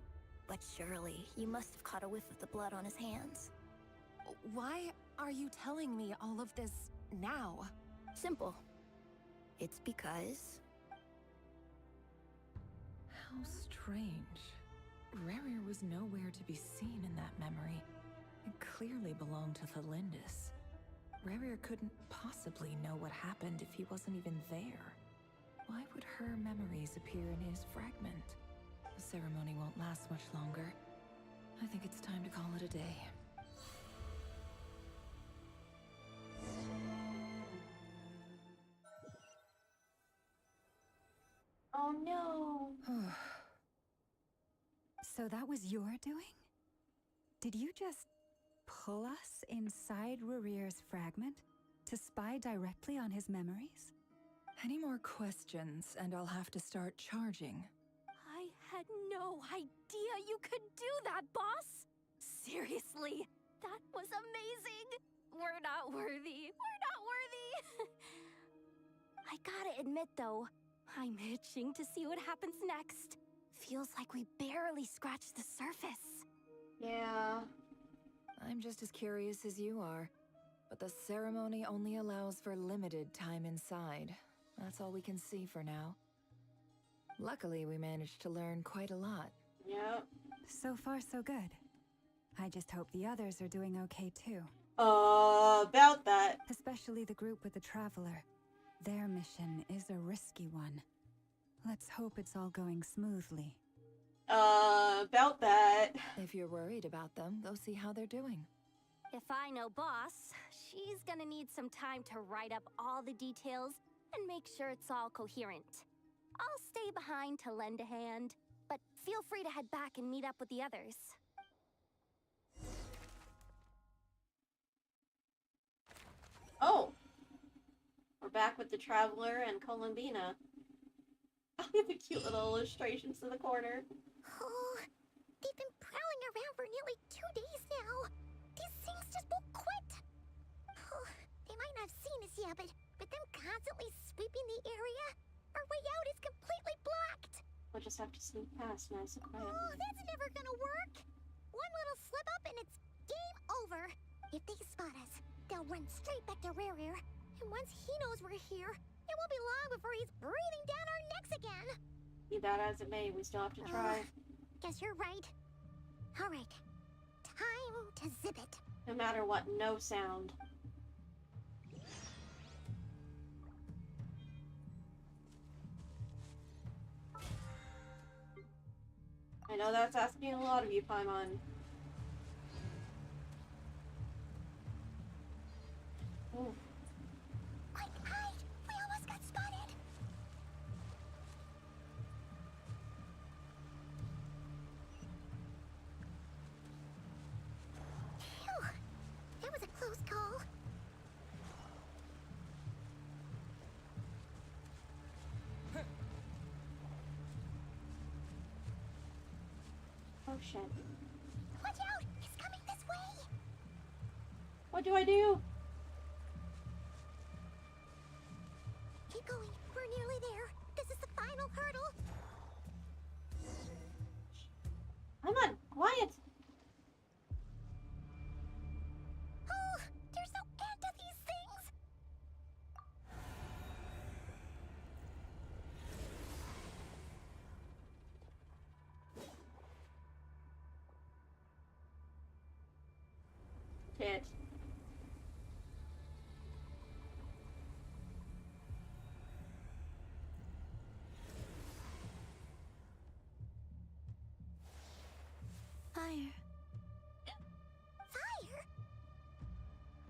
But surely, you must have caught a whiff of the blood on his hands.
Why are you telling me all of this now?
Simple. It's because...
How strange. Rerir was nowhere to be seen in that memory. It clearly belonged to Thelindis. Rerir couldn't possibly know what happened if he wasn't even there. Why would her memories appear in his fragment? The ceremony won't last much longer. I think it's time to call it a day.
Oh no.
So that was your doing? Did you just pull us inside Rerir's fragment to spy directly on his memories?
Any more questions, and I'll have to start charging.
I had no idea you could do that, boss! Seriously, that was amazing! We're not worthy. We're not worthy! I gotta admit, though, I'm itching to see what happens next. Feels like we barely scratched the surface.
Yeah.
I'm just as curious as you are, but the ceremony only allows for limited time inside. That's all we can see for now. Luckily, we managed to learn quite a lot.
Yep.
So far, so good. I just hope the others are doing okay too.
About that.
Especially the group with the Traveler. Their mission is a risky one. Let's hope it's all going smoothly.
About that.
If you're worried about them, go see how they're doing.
If I know boss, she's gonna need some time to write up all the details and make sure it's all coherent. I'll stay behind to lend a hand, but feel free to head back and meet up with the others.
Oh. We're back with the Traveler and Columbina. I have the cute little illustrations in the corner.
Oh, they've been prowling around for nearly 2 days now. These things just won't quit. Oh, they might not have seen us yet, but them constantly sweeping the area, our way out is completely blocked.
We'll just have to sneak past nice and quiet.
Oh, that's never gonna work. One little slip up and it's game over. If they spot us, they'll run straight back to Rerir. And once he knows we're here, it won't be long before he's breathing down our necks again.
Be that as it may, we still have to try.
Guess you're right. All right. Time to zip it.
No matter what, no sound. I know that's asking a lot of you, Paimon. Ooh.
Quick, hide! We almost got spotted. Phew. That was a close call.
Oh shit.
Watch out! He's coming this way!
What do I do?
Keep going. We're nearly there. This is the final hurdle.
I'm not quiet.
Oh, there's no end to these things.
Shit.
Fire.
Fire?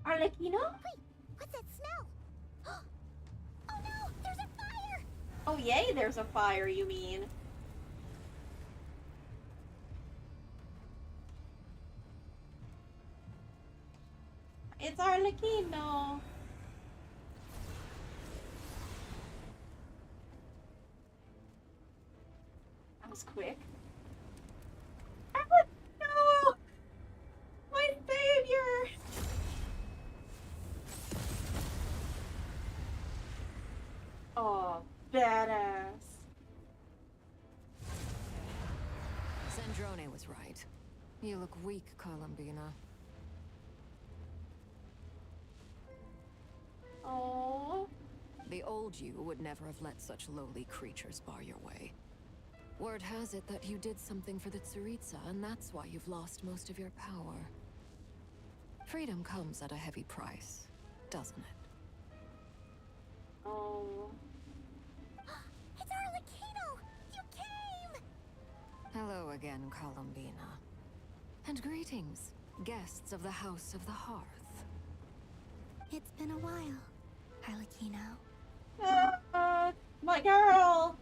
Arlecchino?
Wait, what's that smell? Oh no, there's a fire!
Oh yay, there's a fire, you mean. It's Arlecchino. That was quick. No! My savior! Oh, badass.
Zandrone was right. You look weak, Columbina.
Oh.
The old you would never have let such lowly creatures bar your way. Word has it that you did something for the Tsaritsa, and that's why you've lost most of your power. Freedom comes at a heavy price, doesn't it?
Oh.
It's Arlecchino! You came!
Hello again, Columbina.
And greetings, guests of the House of the Hearth.
It's been a while, Harlequino.
My girl!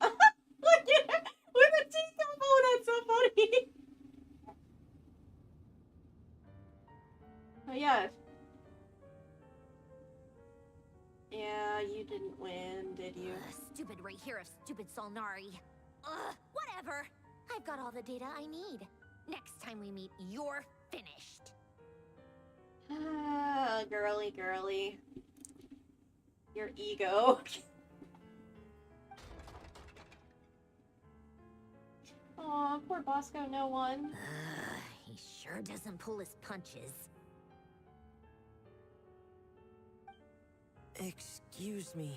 Look at her with a teacup. Oh, that's so funny. Oh yeah. Yeah, you didn't win, did you?
Stupid Rerir of stupid Solnari. Ugh, whatever. I've got all the data I need. Next time we meet, you're finished.
Ah, girly. Your ego. Aw, poor Bosco, no one.
He sure doesn't pull his punches.
Excuse me,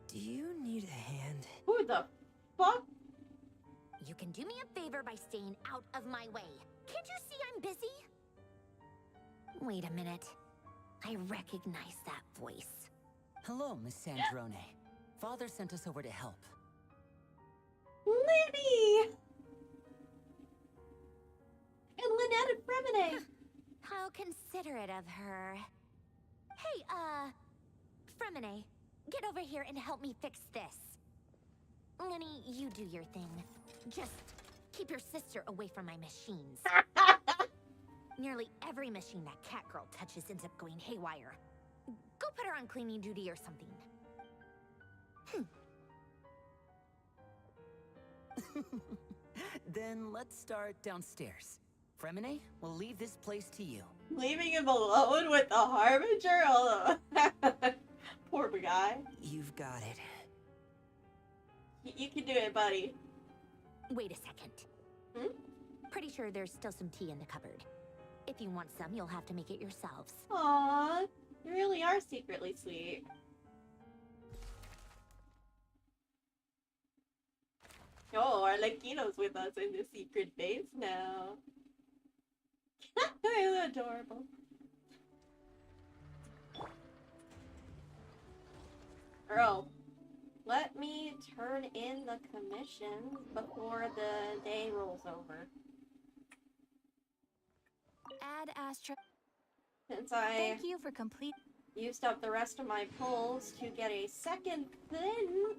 do you need a hand?
Who the fuck?
You can do me a favor by staying out of my way. Can't you see I'm busy? Wait a minute. I recognize that voice.
Hello, Miss Sandrone. Father sent us over to help.
Libby! And Lynette and Fremine!
How considerate of her. Hey, Fremine, get over here and help me fix this. Lenny, you do your thing. Just keep your sister away from my machines. Nearly every machine that cat girl touches ends up going haywire. Go put her on cleaning duty or something.
Then let's start downstairs. Fremine, we'll leave this place to you.
Leaving him alone with the Harbinger? Oh, poor guy.
You've got it.
You can do it, buddy.
Wait a second. Pretty sure there's still some tea in the cupboard. If you want some, you'll have to make it yourselves.
Aww, you really are secretly sweet. Oh, Arlecchino's with us in the secret base now. It's adorable. Girl, let me turn in the commission before the day rolls over.
Add Astra.
Since I
Thank you for complete.
used up the rest of my pulls to get a second Flint,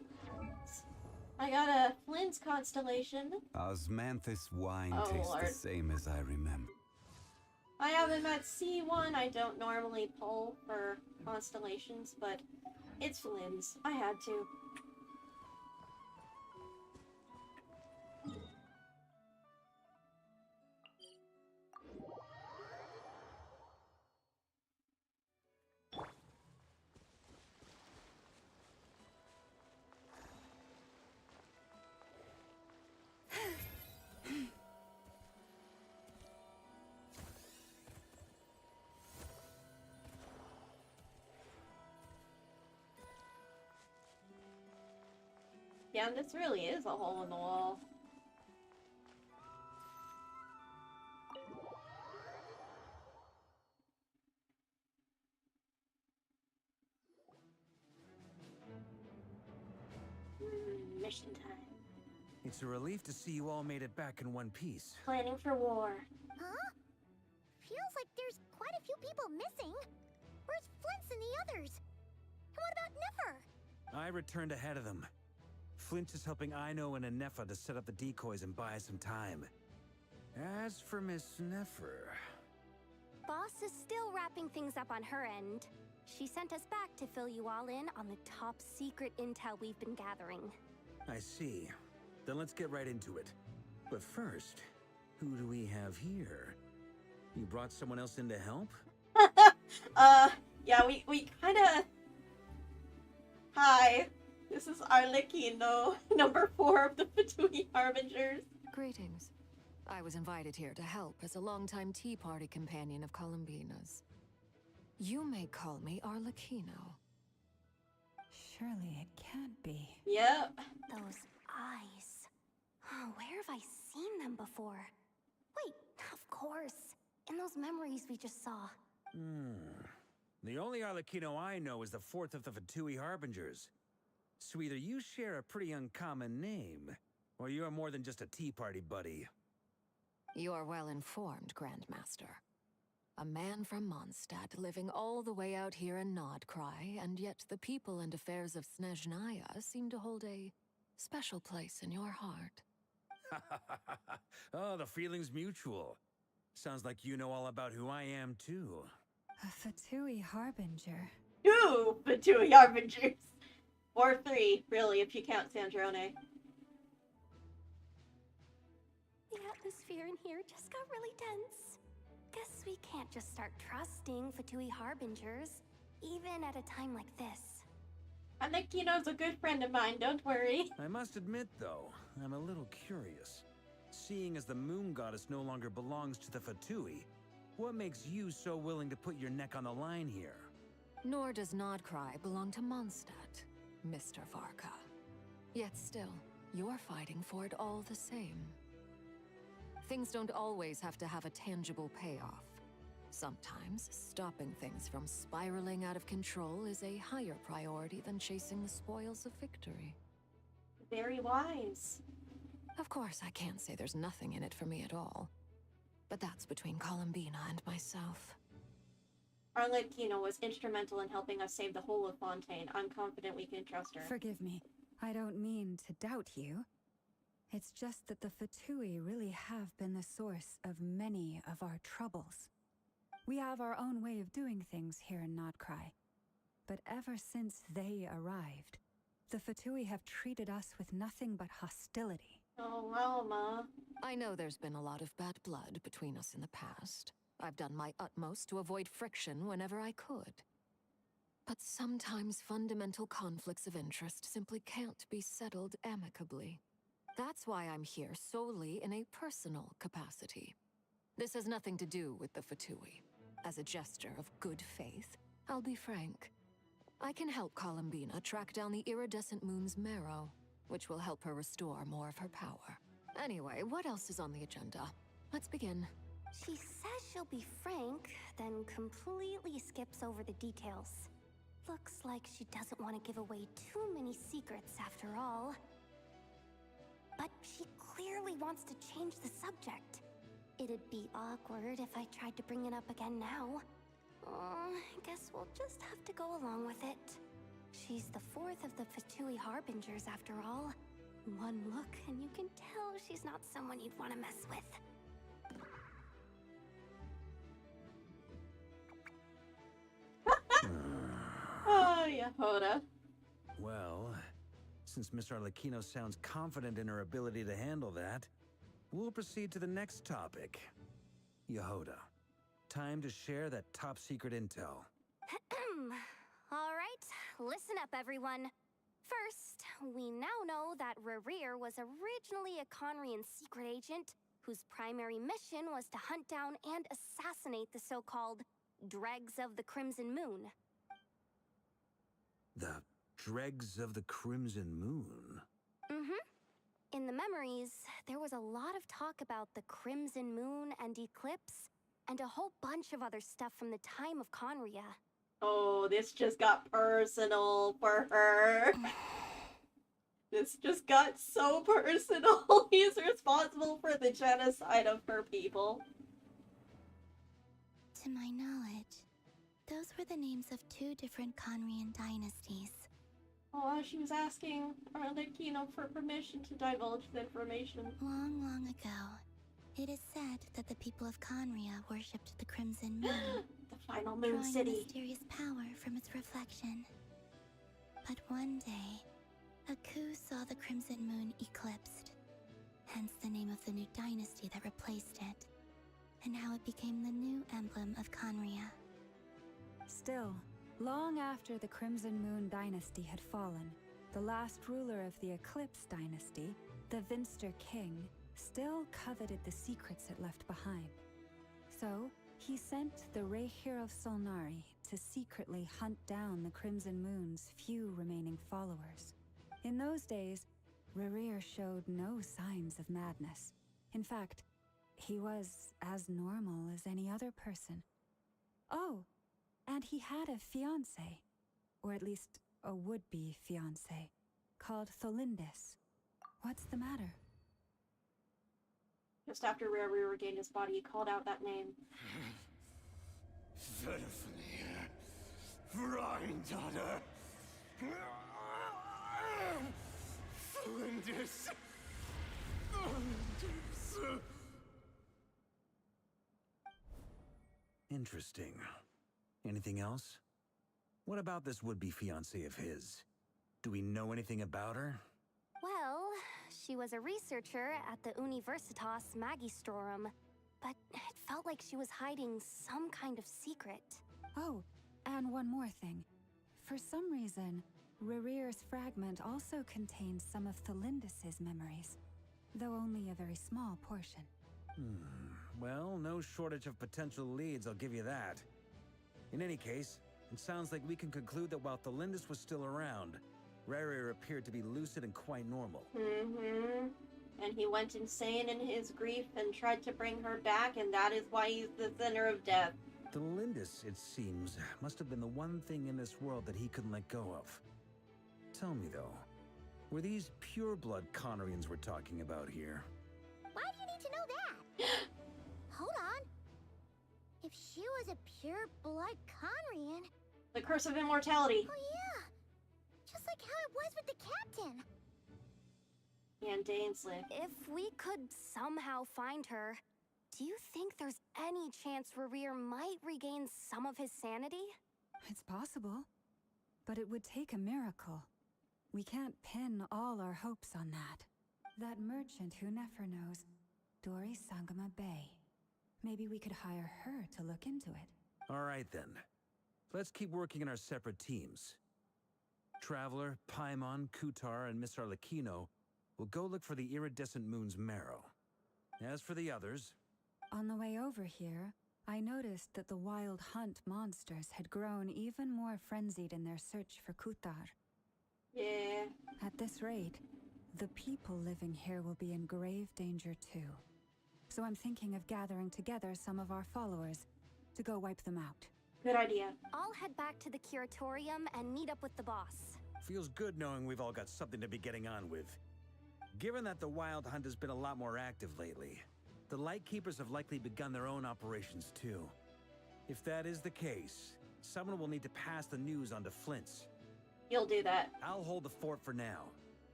I got a Flint's constellation.
Osmanthus wine
Oh,
tastes
Lord.
the same as I remember.
I have him at C1. I don't normally pull for constellations, but it's Flynn's. I had to. Yeah, this really is a hole in the wall. Mission time.
It's a relief to see you all made it back in one piece.
Planning for war.
Huh? Feels like there's quite a few people missing. Where's Flint's and the others? And what about Nefer?
I returned ahead of them. Flint is helping Ino and Anefa to set up the decoys and buy some time. As for Miss Nefer...
Boss is still wrapping things up on her end. She sent us back to fill you all in on the top secret intel we've been gathering.
I see. Then let's get right into it. But first, who do we have here? You brought someone else in to help?
Yeah, we kinda... Hi, this is Arlecchino, number 4 of the Fatui Harbingers.
Greetings. I was invited here to help as a longtime Tea Party companion of Columbina's. You may call me Arlecchino. Surely it can't be.
Yep.
Those eyes. Oh, where have I seen them before? Wait, of course. In those memories we just saw.
The only Arlecchino I know is the fourth of the Fatui Harbingers. So either you share a pretty uncommon name, or you're more than just a tea party buddy.
You're well informed, Grandmaster. A man from Mondstadt living all the way out here in Nod Krai, and yet the people and affairs of Snezhnaya seem to hold a special place in your heart.
Oh, the feeling's mutual. Sounds like you know all about who I am, too.
A Fatui Harbinger.
2 Fatui Harbingers! Or 3, really, if you count Sandrone.
The atmosphere in here just got really tense. Guess we can't just start trusting Fatui Harbingers, even at a time like this.
Anekino's a good friend of mine, don't worry.
I must admit, though, I'm a little curious. Seeing as the moon goddess no longer belongs to the Fatui, what makes you so willing to put your neck on the line here?
Nor does Nod Krai belong to Mondstadt, Mr. Varka. Yet still, you're fighting for it all the same. Things don't always have to have a tangible payoff. Sometimes, stopping things from spiraling out of control is a higher priority than chasing the spoils of victory.
Very wise.
Of course, I can't say there's nothing in it for me at all. But that's between Columbina and myself.
Arlecchino was instrumental in helping us save the whole of Fontaine. I'm confident we can trust her.
Forgive me. I don't mean to doubt you. It's just that the Fatui really have been the source of many of our troubles. We have our own way of doing things here in Nod Krai. But ever since they arrived, the Fatui have treated us with nothing but hostility.
Oh, Alma.
I know there's been a lot of bad blood between us in the past. I've done my utmost to avoid friction whenever I could. But sometimes fundamental conflicts of interest simply can't be settled amicably. That's why I'm here solely in a personal capacity. This has nothing to do with the Fatui. As a gesture of good faith, I'll be frank. I can help Columbina track down the iridescent moon's marrow, which will help her restore more of her power. Anyway, what else is on the agenda? Let's begin.
She says she'll be frank, then completely skips over the details. Looks like she doesn't want to give away too many secrets after all. But she clearly wants to change the subject. It'd be awkward if I tried to bring it up again now. I guess we'll just have to go along with it. She's the fourth of the Fatui Harbingers after all. One look and you can tell she's not someone you'd want to mess with.
Oh, Yehoda.
Well, since Miss Arlecchino sounds confident in her ability to handle that, we'll proceed to the next topic. Yehoda, time to share that top secret intel.
All right, listen up everyone. First, we now know that Rerir was originally a Conrian secret agent whose primary mission was to hunt down and assassinate the so-called Dregs of the Crimson Moon.
The Dregs of the Crimson Moon?
Mm-hmm. In the memories, there was a lot of talk about the Crimson Moon and Eclipse, and a whole bunch of other stuff from the time of Conria.
Oh, this just got personal for her. This just got so personal. He's responsible for the genocide of her people.
To my knowledge, those were the names of 2 different Conrian dynasties.
Oh, she was asking Arlecchino for permission to divulge the information.
Long, long ago, it is said that the people of Conria worshipped the Crimson Moon.
The final moon
drawing
city.
Mysterious power from its reflection. But one day, a coup saw the Crimson Moon eclipsed. Hence the name of the new dynasty that replaced it, and how it became the new emblem of Conria.
Still, long after the Crimson Moon dynasty had fallen, the last ruler of the Eclipse dynasty, the Vinster King, still coveted the secrets it left behind. So, he sent the Rerir of Solnari to secretly hunt down the Crimson Moon's few remaining followers. In those days, Rerir showed no signs of madness. In fact, he was as normal as any other person. Oh, And he had a fiancé, or at least a would-be fiancé, called Tholindis. What's the matter?
Just after Rerir regained his body, he called out that name.
Daughter. Flinders.
Interesting. Anything else? What about this would-be fiancé of his? Do we know anything about her?
Well, she was a researcher at the Universitas Magistrorum, but it felt like she was hiding some kind of secret.
Oh, and one more thing. For some reason, Rerir's fragment also contains some of Tholindis' memories, though only a very small portion.
Well, no shortage of potential leads, I'll give you that. In any case, it sounds like we can conclude that while Tholindis was still around, Rerir appeared to be lucid and quite normal.
And he went insane in his grief and tried to bring her back, and that is why he's the center of death.
Tholindis, it seems, must have been the one thing in this world that he couldn't let go of. Tell me, though, were these pure-blood Conorians we're talking about here?
Why do you need to know that? Hold on. If she was a pure-blood Conrian...
The curse of immortality.
Oh yeah! Just like how it was with the captain.
And Dainsleif.
If we could somehow find her, do you think there's any chance Rerir might regain some of his sanity?
It's possible, but it would take a miracle. We can't pin all our hopes on that. That merchant who Nefer knows, Dori Sangama Bay. Maybe we could hire her to look into it.
All right, then. Let's keep working in our separate teams. Traveler, Paimon, Kutar, and Miss Arlecchino will go look for the iridescent moon's marrow. As for the others...
On the way over here, I noticed that the wild hunt monsters had grown even more frenzied in their search for Kutar.
Yeah.
At this rate, the people living here will be in grave danger too. So I'm thinking of gathering together some of our followers to go wipe them out.
Good idea.
I'll head back to the curatorium and meet up with the boss.
Feels good knowing we've all got something to be getting on with. Given that the Wild Hunt has been a lot more active lately, the Lightkeepers have likely begun their own operations too. If that is the case, someone will need to pass the news on to Flint's.
You'll do that.
I'll hold the fort for now,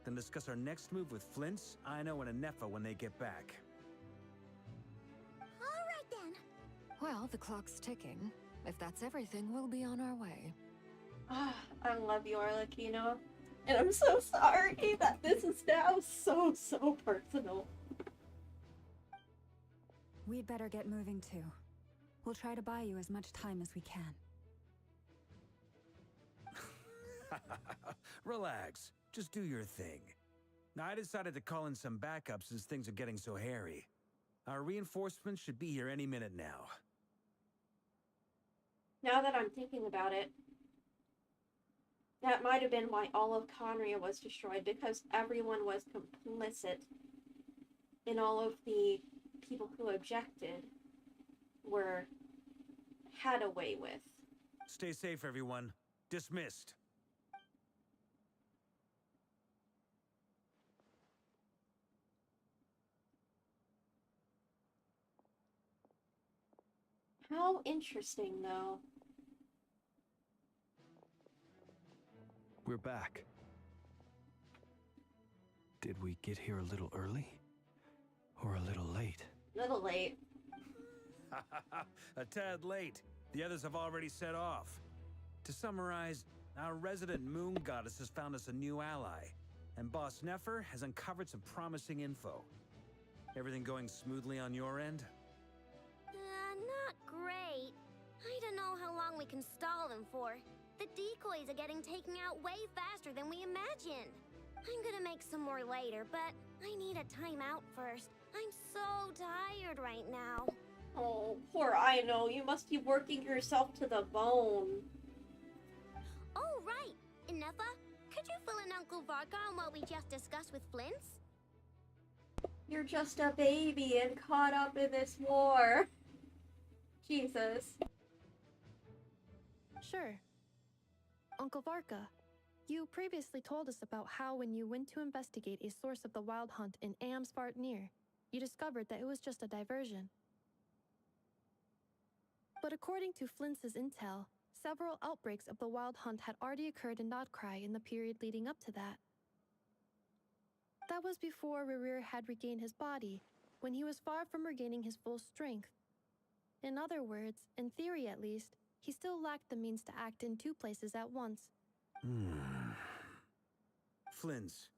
then discuss our next move with Flint's, Ino, and Anefa when they get back.
All right then.
Well, the clock's ticking. If that's everything, we'll be on our way.
I love you, Arlecchino. And I'm so sorry that this is now so personal.
We'd better get moving too. We'll try to buy you as much time as we can.
Relax. Just do your thing. Now, I decided to call in some backup since things are getting so hairy. Our reinforcements should be here any minute now.
Now that I'm thinking about it, that might have been why all of Conria was destroyed, because everyone was complicit in all of the people who objected were had away with.
Stay safe, everyone. Dismissed.
How interesting, though.
We're back. Did we get here a little early? Or a little late?
Little late.
A tad late. The others have already set off. To summarize, our resident moon goddess has found us a new ally, and Boss Nefer has uncovered some promising info. Everything going smoothly on your end?
Not great. I don't know how long we can stall them for. The decoys are getting taken out way faster than we imagined. I'm gonna make some more later, but I need a timeout first. I'm so tired right now.
Oh, poor Ino. You must be working yourself to the bone.
Oh, right. Inefa, could you fill in Uncle Varka on what we just discussed with Flint's?
You're just a baby and caught up in this war. Jesus.
Sure. Uncle Varka, you previously told us about how when you went to investigate a source of the Wild Hunt in Amsvartnir, you discovered that it was just a diversion. But according to Flintz's intel, several outbreaks of the Wild Hunt had already occurred in Nod Krai in the period leading up to that. That was before Rerir had regained his body, when he was far from regaining his full strength. In other words, in theory at least, he still lacked the means to act in two places at once.
Flins,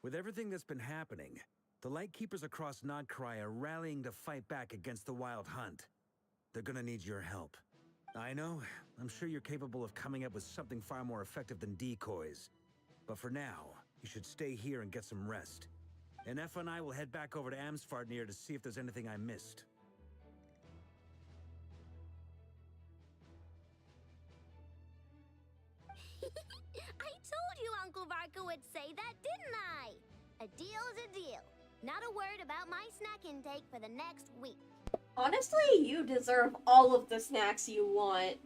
with everything that's been happening, the Lightkeepers across Nod Krai are rallying to fight back against the Wild Hunt. They're gonna need your help. I know, I'm sure you're capable of coming up with something far more effective than decoys. But for now, you should stay here and get some rest. And Effa and I will head back over to Amsvartnir to see if there's anything I missed.
I told you Uncle Varka would say that, didn't I? A deal's a deal. Not a word about my snack intake for the next week.
Honestly, you deserve all of the snacks you want.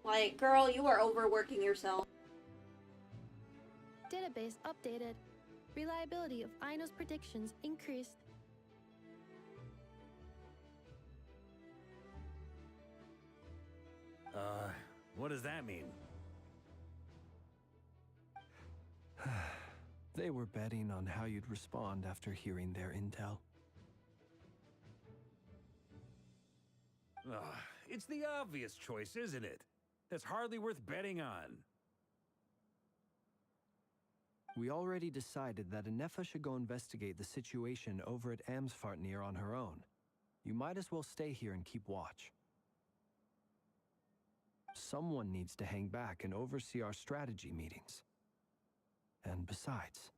Like, girl, you are overworking yourself.
Database updated. Reliability of Aino's predictions increased.
What does that mean?
They were betting on how you'd respond after hearing their intel.
It's the obvious choice, isn't it? That's hardly worth betting on.
We already decided that Anefa should go investigate the situation over at Amsvartnir on her own. You might as well stay here and keep watch. Someone needs to hang back and oversee our strategy meetings. And besides,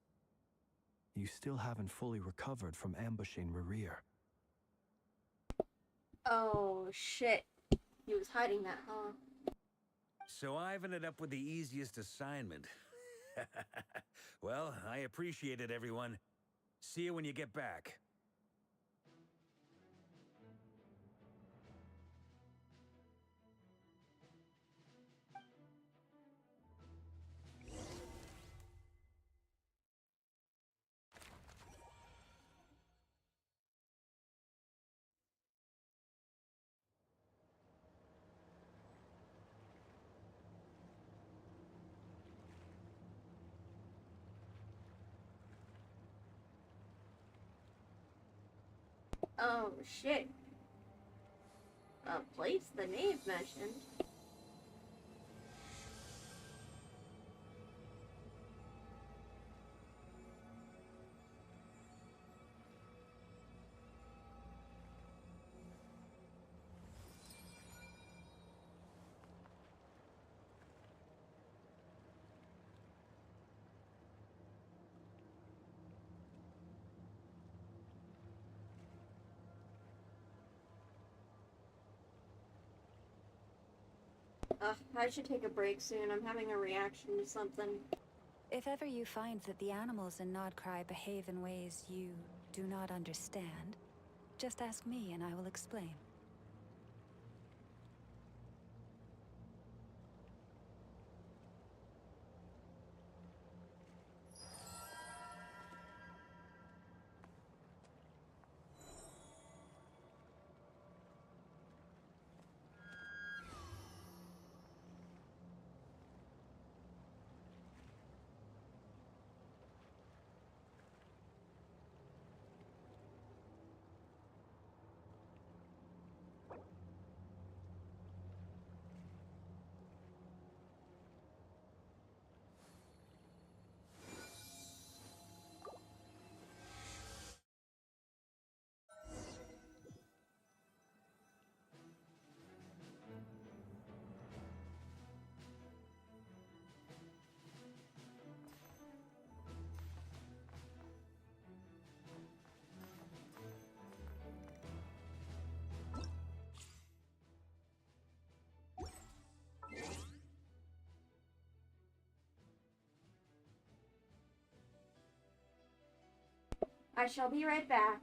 you still haven't fully recovered from ambushing Rerir.
Oh, shit. He was hiding that, huh?
So I've ended up with the easiest assignment. Well, I appreciate it, everyone. See you when you get back.
Oh, shit. A place the knave mentioned. I should take a break soon. I'm having a reaction to something.
If ever you find that the animals in Nod Krai behave in ways you do not understand, just ask me and I will explain.
I shall be right back.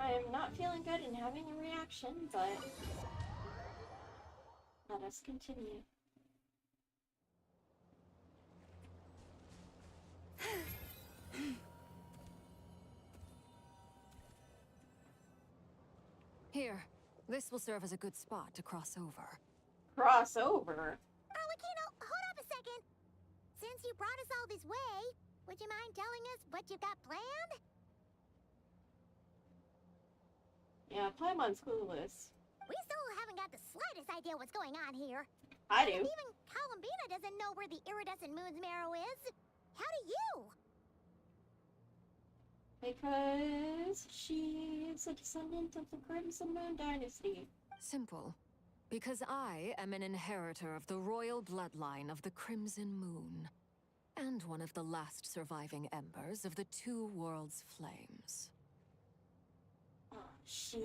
I'm not feeling good and having a reaction, but let us continue.
Here, this will serve as a good spot to cross over.
Cross over?
Arlecchino, hold up a second. Since you brought us all this way, would you mind telling us what you've got planned?
Yeah, Paimon's clueless.
We still haven't got the slightest idea what's going on here.
I do.
And even Columbina doesn't know where the iridescent moon's marrow is. How do you?
Because she's a descendant of the Crimson Moon Dynasty.
Simple. Because I am an inheritor of the royal bloodline of the Crimson Moon, and one of the last surviving embers of the Two Worlds' flames.
Oh, shit.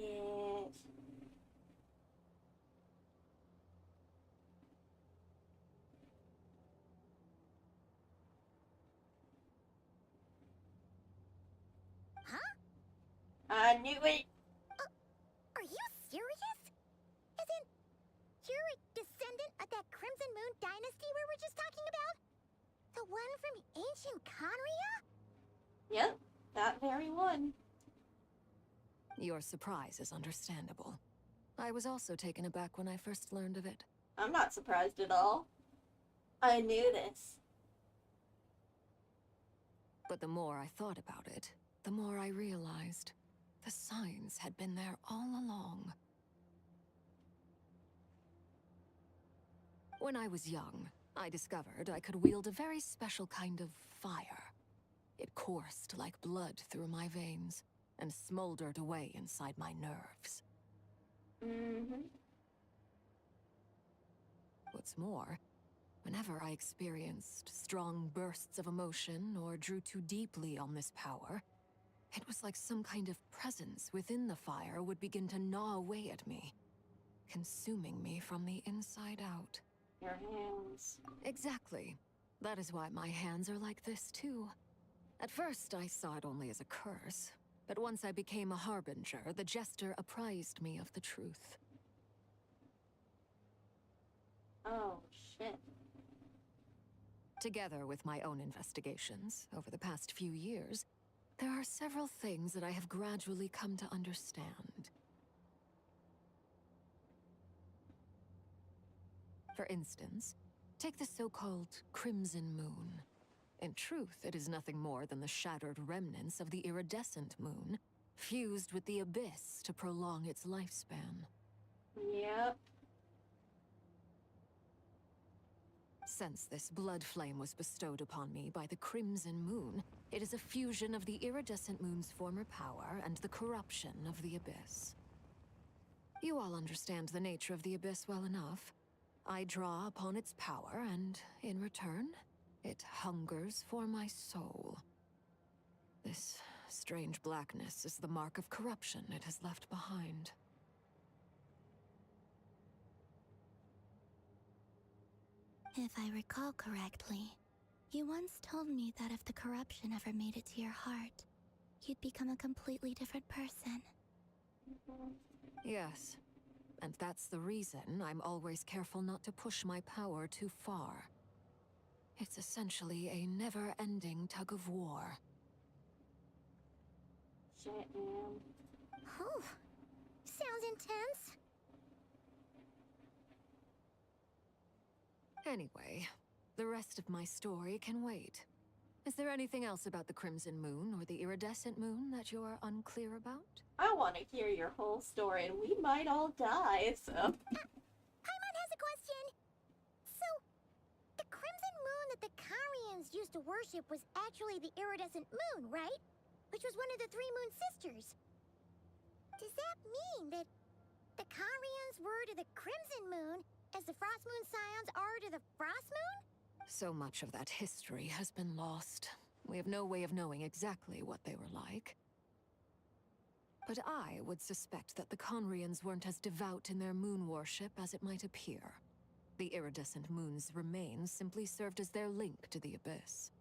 Huh?
I knew it!
Are you serious? As in, you're a descendant of that Crimson Moon Dynasty we were just talking about? The one from ancient Conria?
Yep, that very one.
Your surprise is understandable. I was also taken aback when I first learned of it.
I'm not surprised at all. I knew this.
But the more I thought about it, the more I realized the signs had been there all along. When I was young, I discovered I could wield a very special kind of fire. It coursed like blood through my veins and smoldered away inside my nerves. What's more, whenever I experienced strong bursts of emotion or drew too deeply on this power, it was like some kind of presence within the fire would begin to gnaw away at me, consuming me from the inside out.
Your hands.
Exactly. That is why my hands are like this, too. At first, I saw it only as a curse, but once I became a harbinger, the jester apprised me of the truth.
Oh, shit.
Together with my own investigations, over the past few years, there are several things that I have gradually come to understand. For instance, take the so-called Crimson Moon. In truth, it is nothing more than the shattered remnants of the iridescent moon, fused with the abyss to prolong its lifespan.
Yep.
Since this blood flame was bestowed upon me by the Crimson Moon, it is a fusion of the iridescent moon's former power and the corruption of the abyss. You all understand the nature of the abyss well enough. I draw upon its power, and in return, it hungers for my soul. This strange blackness is the mark of corruption it has left behind.
If I recall correctly, you once told me that if the corruption ever made it to your heart, you'd become a completely different person.
Yes, and that's the reason I'm always careful not to push my power too far. It's essentially a never-ending tug of war.
Shit, man.
Oh, sounds intense.
Anyway, the rest of my story can wait. Is there anything else about the Crimson Moon or the Iridescent Moon that you're unclear about?
I want to hear your whole story, and we might all die, so...
Paimon has a question. So, the Crimson Moon that the Carians used to worship was actually the Iridescent Moon, right? Which was one of the three Moon Sisters. Does that mean that the Carians were to the Crimson Moon as the Frost Moon Scions are to the Frost Moon?
So much of that history has been lost. We have no way of knowing exactly what they were like. But I would suspect that the Conrians weren't as devout in their moon worship as it might appear. The iridescent moon's remains simply served as their link to the abyss.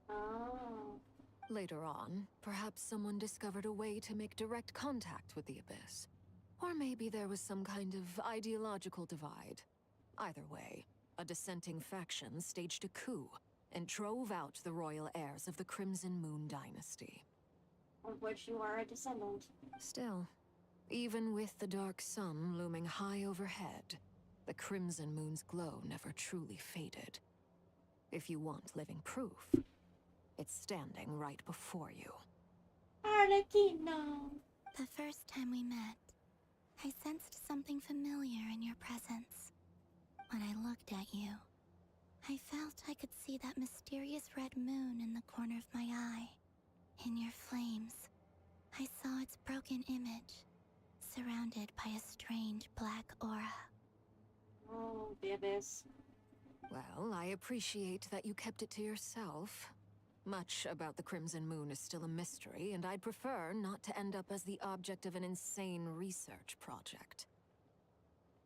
Oh.
Later on, perhaps someone discovered a way to make direct contact with the Abyss. Or maybe there was some kind of ideological divide. Either way, a dissenting faction staged a coup and drove out the royal heirs of the Crimson Moon dynasty.
Of which you are a descendant.
Still, even with the dark sun looming high overhead, the Crimson Moon's glow never truly faded. If you want living proof, it's standing right before you.
Arlecchino!
The first time we met, I sensed something familiar in your presence. When I looked at you, I felt I could see that mysterious red moon in the corner of my eye. In your flames, I saw its broken image, surrounded by a strange black aura.
Oh, the Abyss.
Well, I appreciate that you kept it to yourself. Much about the Crimson Moon is still a mystery, and I'd prefer not to end up as the object of an insane research project.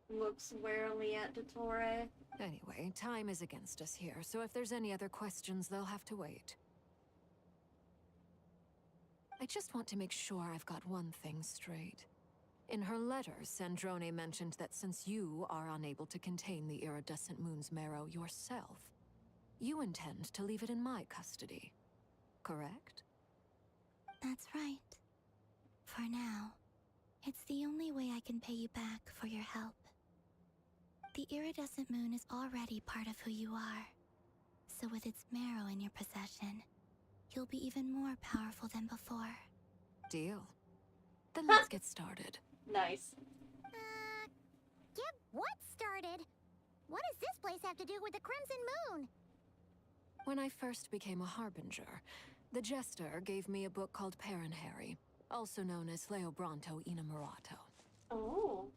Looks warily at Dottore.
Anyway, time is against us here, so if there's any other questions, they'll have to wait. I just want to make sure I've got one thing straight. In her letter, Sandrone mentioned that since you are unable to contain the iridescent moon's marrow yourself, you intend to leave it in my custody, correct?
That's right. For now, it's the only way I can pay you back for your help. The iridescent moon is already part of who you are, so with its marrow in your possession, you'll be even more powerful than before.
Deal. Then let's get started.
Nice.
Get what started? What does this place have to do with the Crimson Moon?
When I first became a Harbinger, the Jester gave me a book called Paranhari, also known as Leobranto Inamorato.
Oh.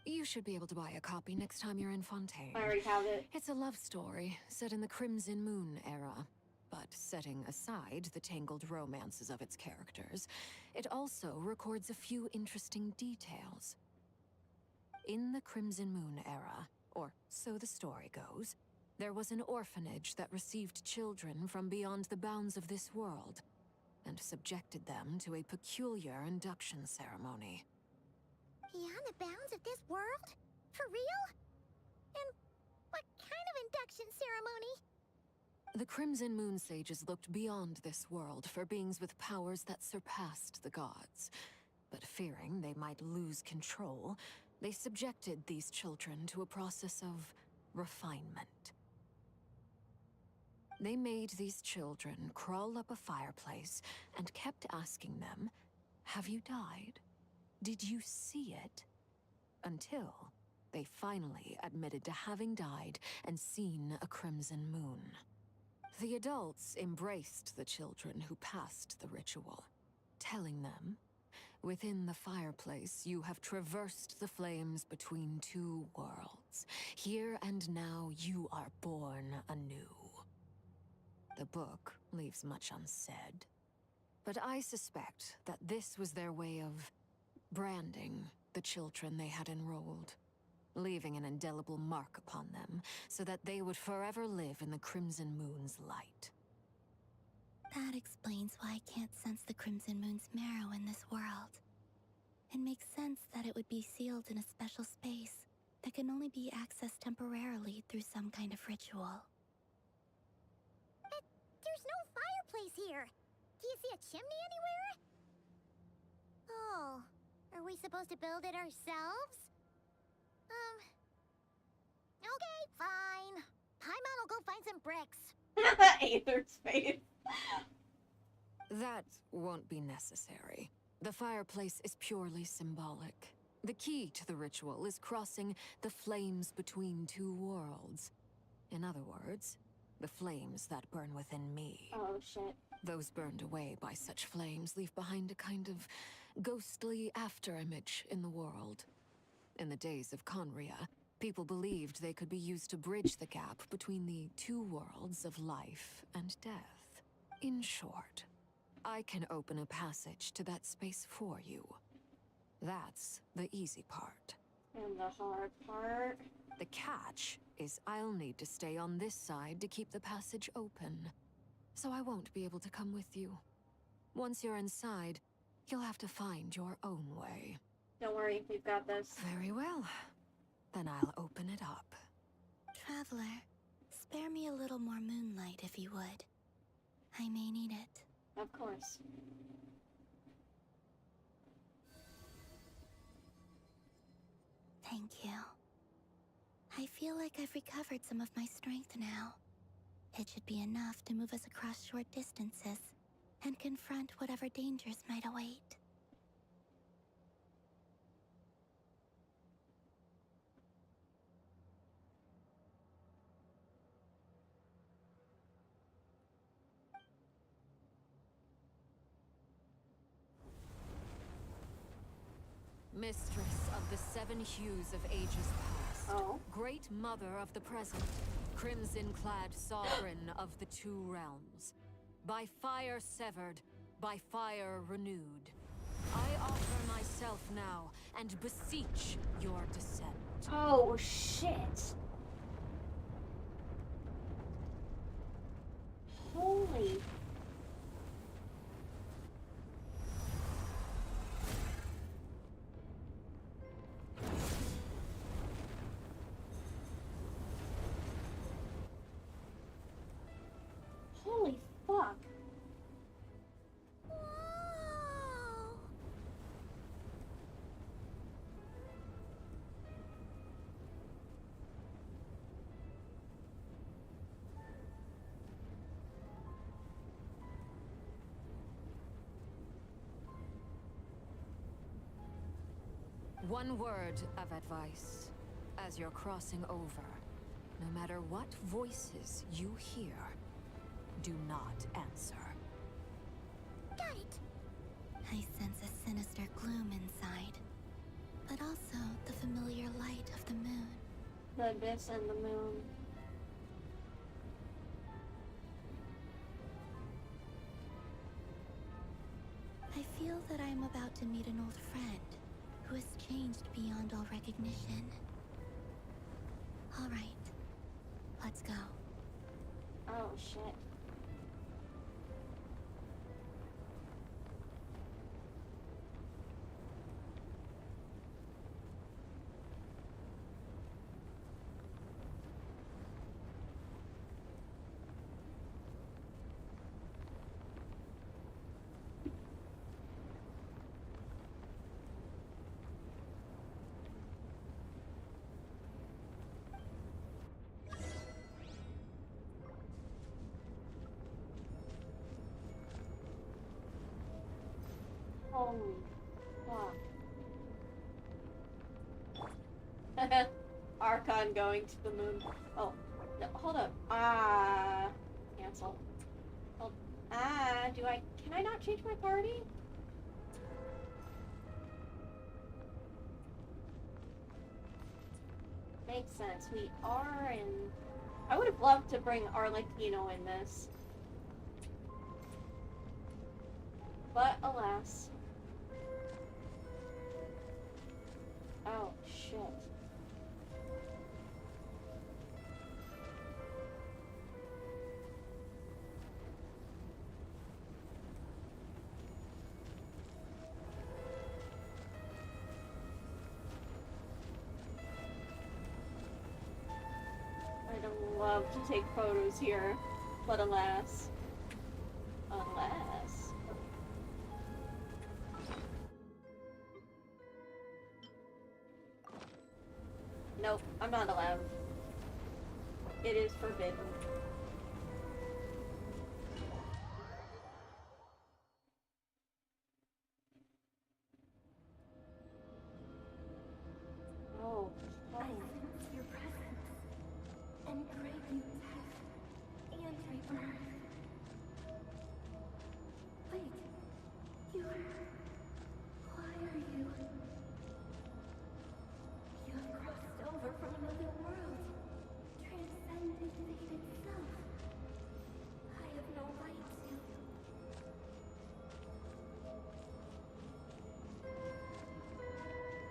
You should be able to buy a copy next time you're in Fontaine.
I already have it.
It's a love story set in the Crimson Moon era. But setting aside the tangled romances of its characters, it also records a few interesting details. In the Crimson Moon era, or so the story goes, there was an orphanage that received children from beyond the bounds of this world, and subjected them to a peculiar induction ceremony.
Beyond the bounds of this world? For real? And what kind of induction ceremony?
The Crimson Moon sages looked beyond this world for beings with powers that surpassed the gods. But fearing they might lose control, they subjected these children to a process of refinement. They made these children crawl up a fireplace and kept asking them, "Have you died? Did you see it?" Until they finally admitted to having died and seen a crimson moon. The adults embraced the children who passed the ritual, telling them, "Within the fireplace, you have traversed the flames between two worlds. Here and now, you are born anew." The book leaves much unsaid, but I suspect that this was their way of branding the children they had enrolled, leaving an indelible mark upon them so that they would forever live in the Crimson Moon's light.
That explains why I can't sense the Crimson Moon's marrow in this world. It makes sense that it would be sealed in a special space that can only be accessed temporarily through some kind of ritual.
But there's no fireplace here. Do you see a chimney anywhere? Oh, are we supposed to build it ourselves? Okay, fine. Paimon will go find some bricks.
Aether's face.
That won't be necessary. The fireplace is purely symbolic. The key to the ritual is crossing the flames between two worlds. In other words, the flames that burn within me.
Oh, shit.
Those burned away by such flames leave behind a kind of ghostly afterimage in the world. In the days of Conria, people believed they could be used to bridge the gap between the two worlds of life and death. In short, I can open a passage to that space for you. That's the easy part.
And the hard part?
The catch is I'll need to stay on this side to keep the passage open. so I won't be able to come with you. Once you're inside, you'll have to find your own way.
Don't worry, we've got this.
Very well. Then I'll open it up.
Traveler, spare me a little more moonlight if you would. I may need it.
Of course.
Thank you. I feel like I've recovered some of my strength now. It should be enough to move us across short distances and confront whatever dangers might await.
Mistress of the seven hues of ages past.
Oh.
Great mother of the present. Crimson-clad sovereign of the two realms. By fire severed, by fire renewed. I offer myself now and beseech your descent.
Oh, shit. Holy. Holy fuck.
One word of advice. As you're crossing over, no matter what voices you hear, do not answer.
Got it! I sense a sinister gloom inside, but also the familiar light of the moon.
The abyss and the moon.
I feel that I am about to meet an old friend who has changed beyond all recognition. All right, let's go.
Oh, shit. Holy fuck. Archon going to the moon. Oh, no, hold up. Cancel. Hold. Can I not change my party? Makes sense. We are in... I would have loved to bring Arlecchino in this. But alas. Oh, shit. I'd love to take photos here, but alas. Alas. Nope, I'm not allowed. It is forbidden. Oh,
I sense your presence and crave you death and rebirth. Wait, why are you? You have crossed over from another world, transcended fate itself. I have no right to.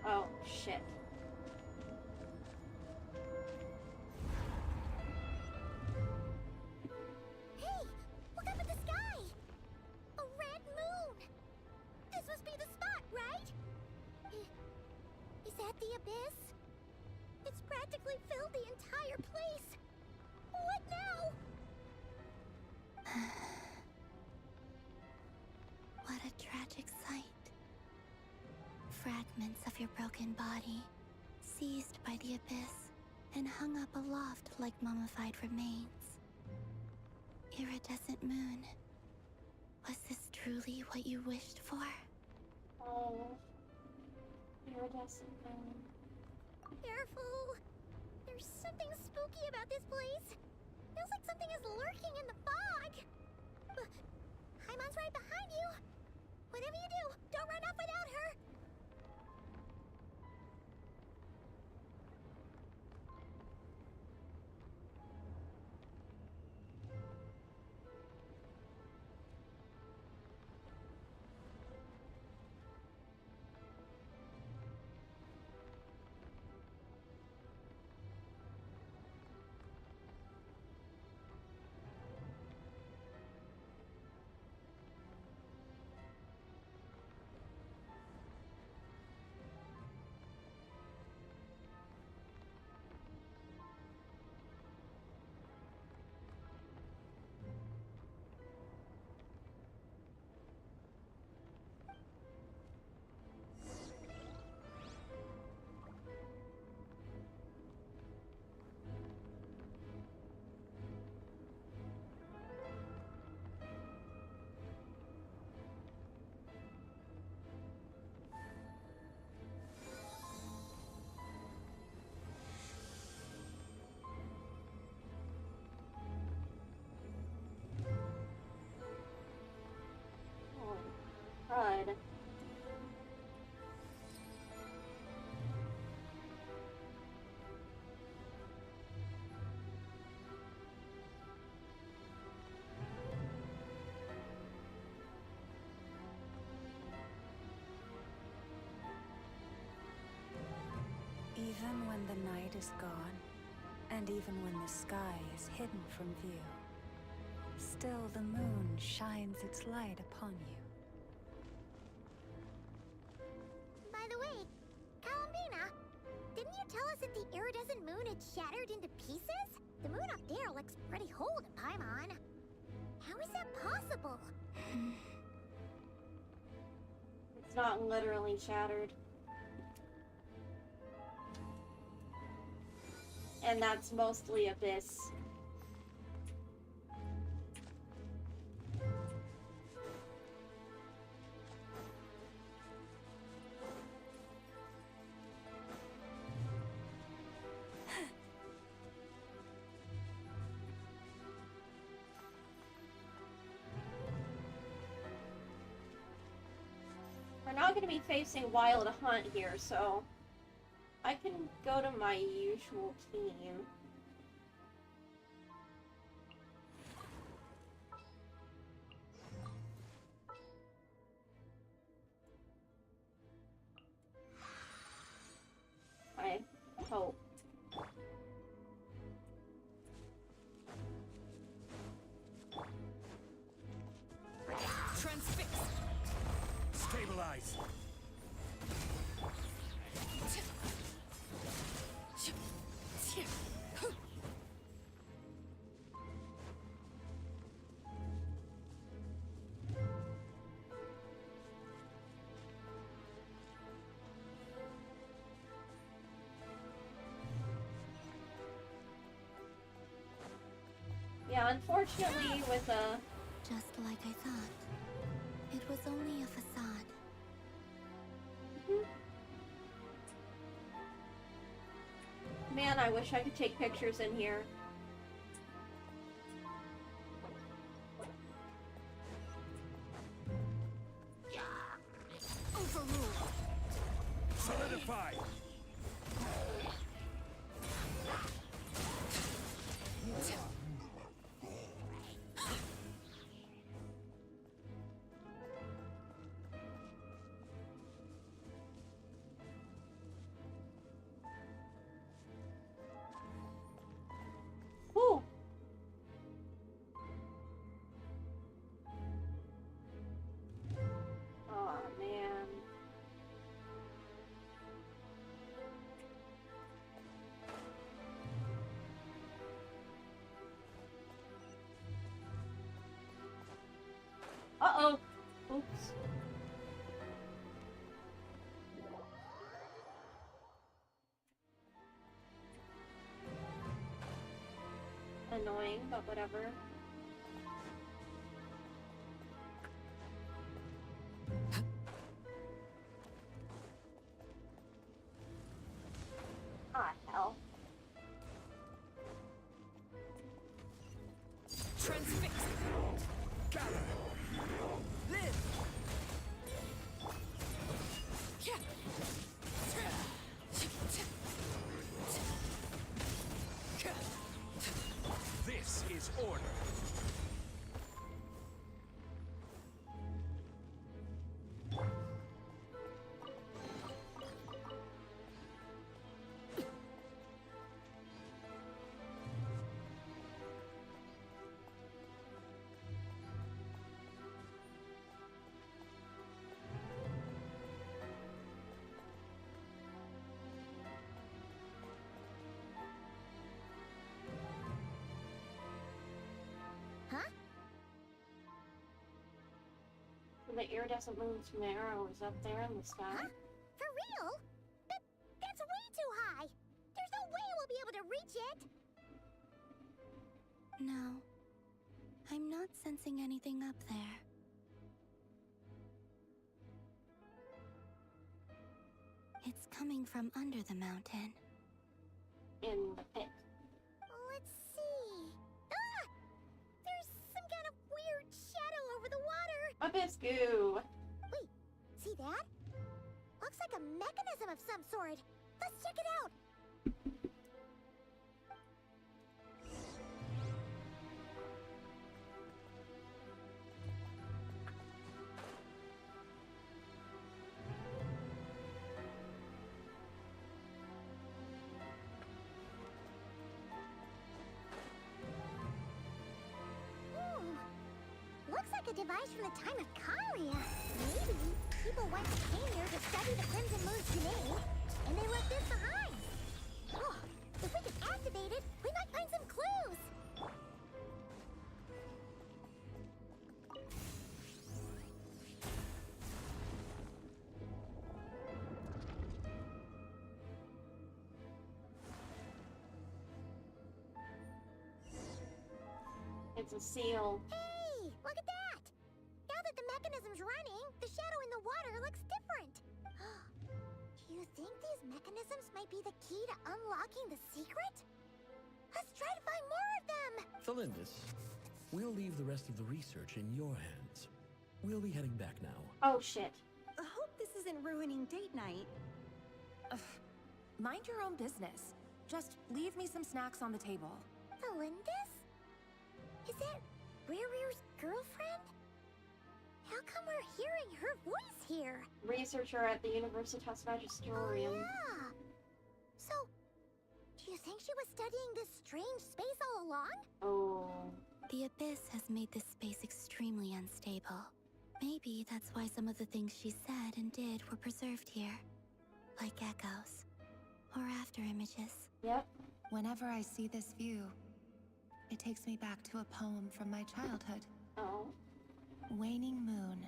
Oh, shit.
Hey, what happened abyss? It's practically filled the entire place. What now?
What a tragic sight. Fragments of your broken body, seized by the abyss, and hung up aloft like mummified remains. Iridescent moon. Was this truly what you wished for?
Oh. Iridescent moon.
Careful! There's something spooky about this place. Feels like something is lurking in the fog. Paimon's right behind you. Whatever you do, don't run off without her.
God.
Even when the night is gone, and even when the sky is hidden from view, still the moon shines its light upon you.
By the way, Columbina, didn't you tell us that the iridescent moon had shattered into pieces? The moon up there looks pretty whole to Paimon. How is that possible?
It's not literally shattered. And that's mostly abyss. We're not going to be facing Wild Hunt here, so I can go to my usual team. I hope.
Transfix! Stabilize!
Yeah, unfortunately with
Just like I thought. It was only a facade.
Man, I wish I could take pictures in here.
Overruled! Solidify!
Whew. Aw, man. Uh-oh. Oops. Annoying, but whatever. Ah, hell.
Transfix. Gather. Live. This is order.
The iridescent moon's marrow is up there in the sky.
Huh? For real? That's way too high! There's no way we'll be able to reach it!
No. I'm not sensing anything up there. It's coming from under the mountain.
In the pit.
Let's see. Ah! There's some kind of weird shadow over the water!
Abyss goo!
Wait, see that? Looks like a mechanism of some sort. Let's check it out! Looks like a device from the time of Kalia. Maybe people once came here to study the Crimson Moon's domain, and they left this behind. Oh, if we can activate it, we might find some clues.
It's a seal.
Hey, look at that! Now that the mechanism's running, the shadow in the water looks different. Do you think these mechanisms might be the key to unlocking the secret? Let's try to find more of them!
Felindis, we'll leave the rest of the research in your hands. We'll be heading back now.
Oh, shit.
I hope this isn't ruining date night.
Mind your own business. Just leave me some snacks on the table.
Felindis? Is that Rerir's girlfriend? How come we're hearing her voice here?
Researcher at the Universitas Magisterium.
Oh, yeah. So, do you think she was studying this strange space all along?
Oh.
The Abyss has made this space extremely unstable. Maybe that's why some of the things she said and did were preserved here. Like echoes. Or after images.
Yep.
Whenever I see this view, it takes me back to a poem from my childhood.
Oh.
Waning moon,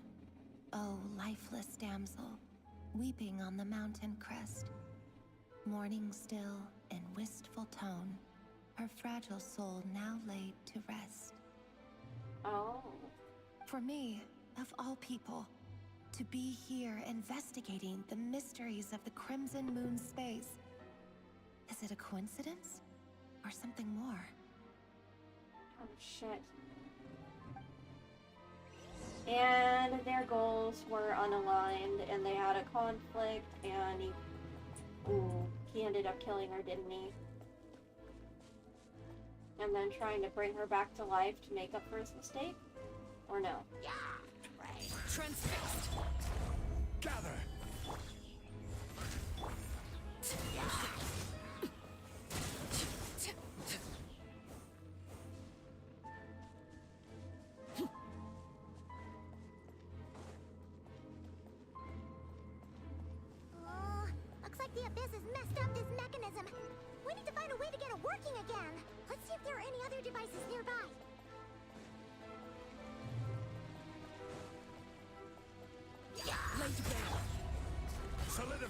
oh lifeless damsel, weeping on the mountain crest. Mourning still in wistful tone, her fragile soul now laid to rest.
Oh.
For me, of all people, to be here investigating the mysteries of the Crimson Moon space. Is it a coincidence? Or something more?
Oh, shit. And their goals were unaligned, and they had a conflict, and he ended up killing her, didn't he? And then trying to bring her back to life to make up for his mistake? Or no?
Yeah! Transfixed! Gather!
Looks like the Abyss has messed up this mechanism. We need to find a way to get it working again. Let's see if there are any other devices nearby.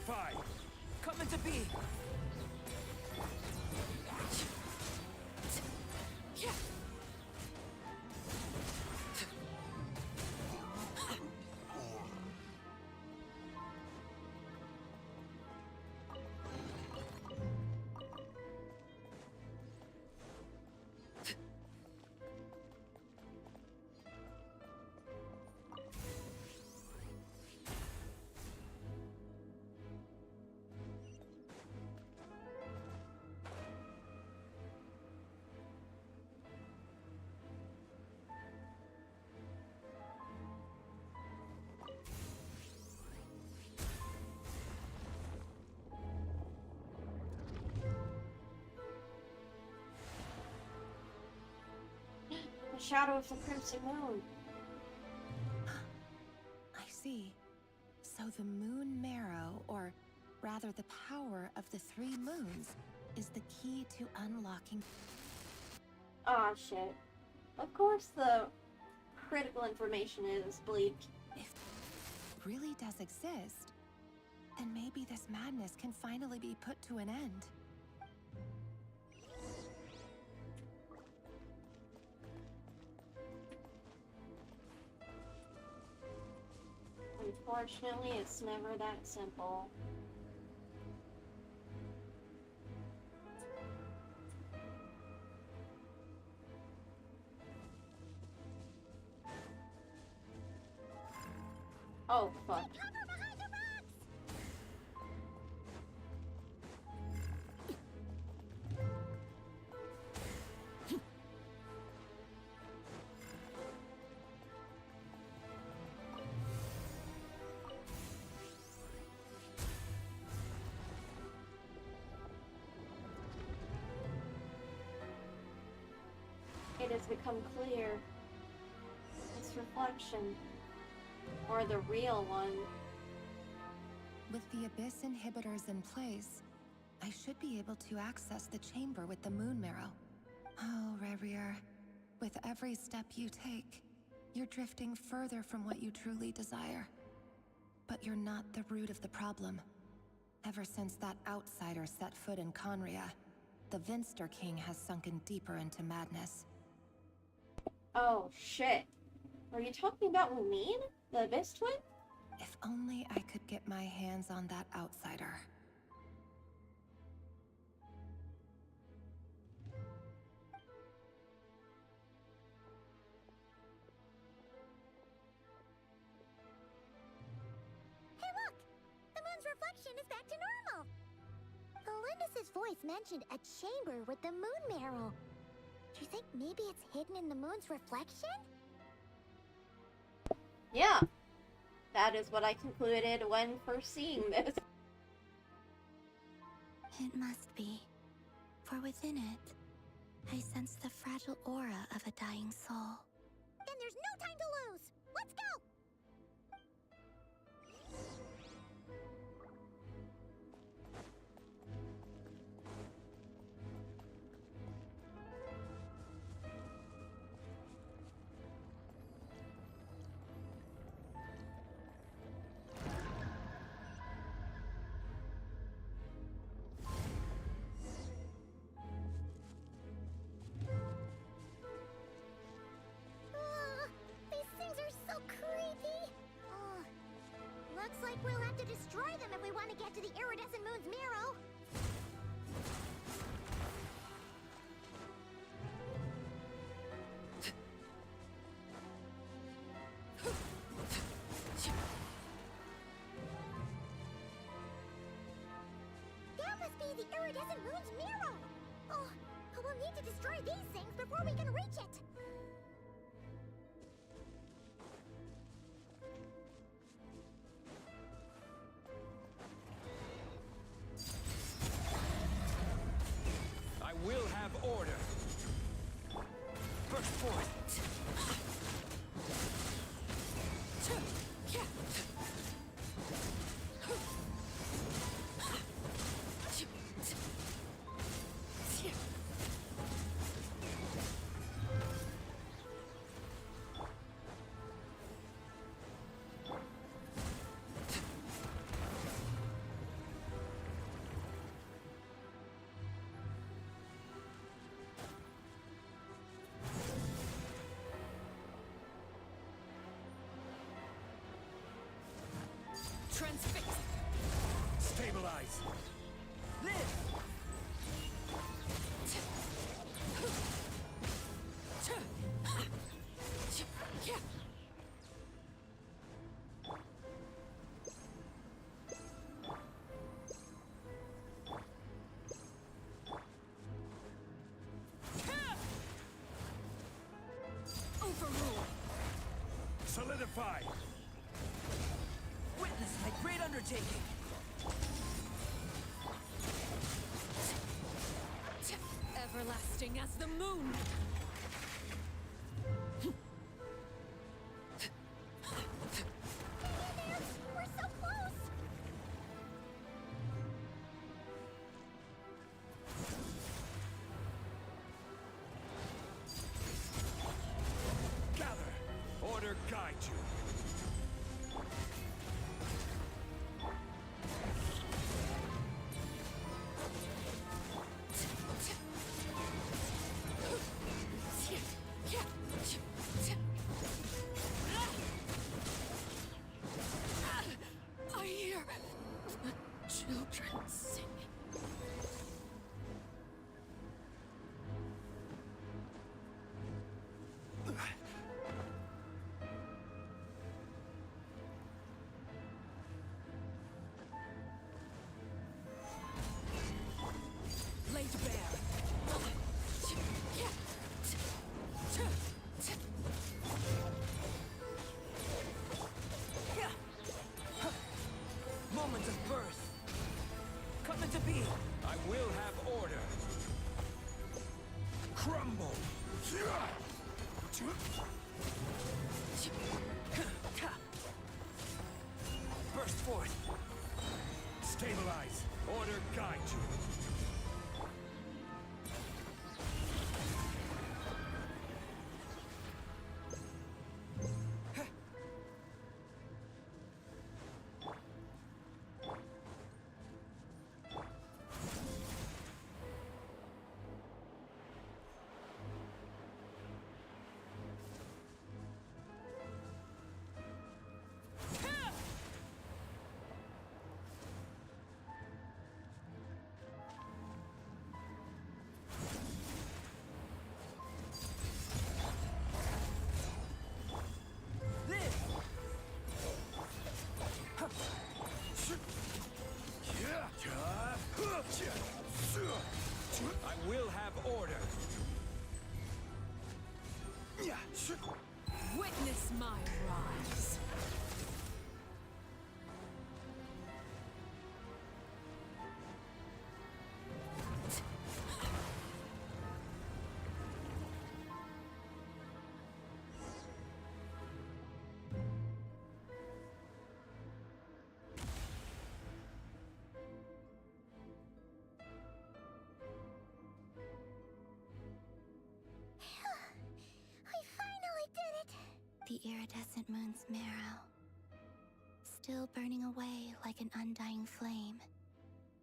fortified! Coming to be!
The shadow of the Crimson Moon.
I see. So the moon marrow, or rather the power of the three moons, is the key to unlocking.
Aw, shit. Of course the critical information is bleeped.
If it really does exist, then maybe this madness can finally be put to an end.
Unfortunately, it's never that simple. Oh, fuck. It has become clear. Its reflection. Or the real one.
With the Abyss inhibitors in place, I should be able to access the chamber with the moon marrow. Oh, Rerir, with every step you take, you're drifting further from what you truly desire. But you're not the root of the problem. Ever since that outsider set foot in Conria, the Vinster King has sunken deeper into madness.
Oh, shit. Are you talking about Lumine? The Abyss Twin?
If only I could get my hands on that outsider.
Hey look! The moon's reflection is back to normal! Elendis' voice mentioned a chamber with the moon marrow. Do you think maybe it's hidden in the moon's reflection?
Yeah. That is what I concluded when first seeing this.
It must be. For within it, I sense the fragile aura of a dying soul.
Then there's no time to lose! Let's go! Looks like we'll have to destroy them if we want to get to the iridescent moon's marrow. That must be the iridescent moon's marrow. Oh, we'll need to destroy these things before we can reach it.
We'll have order. First point.
Transfix!
Stabilize!
Live! Overrule!
Solidify!
Witness my great undertaking!
Everlasting as the moon!
We're so close!
Gather! Order guide you!
I hear the children singing.
Laid bare! Moment of birth! Come into being!
I will have order! Crumble!
Burst forth!
Stabilize! Order guide you! I will have order!
Witness my rise.
We finally did it!
The iridescent moon's marrow, still burning away like an undying flame,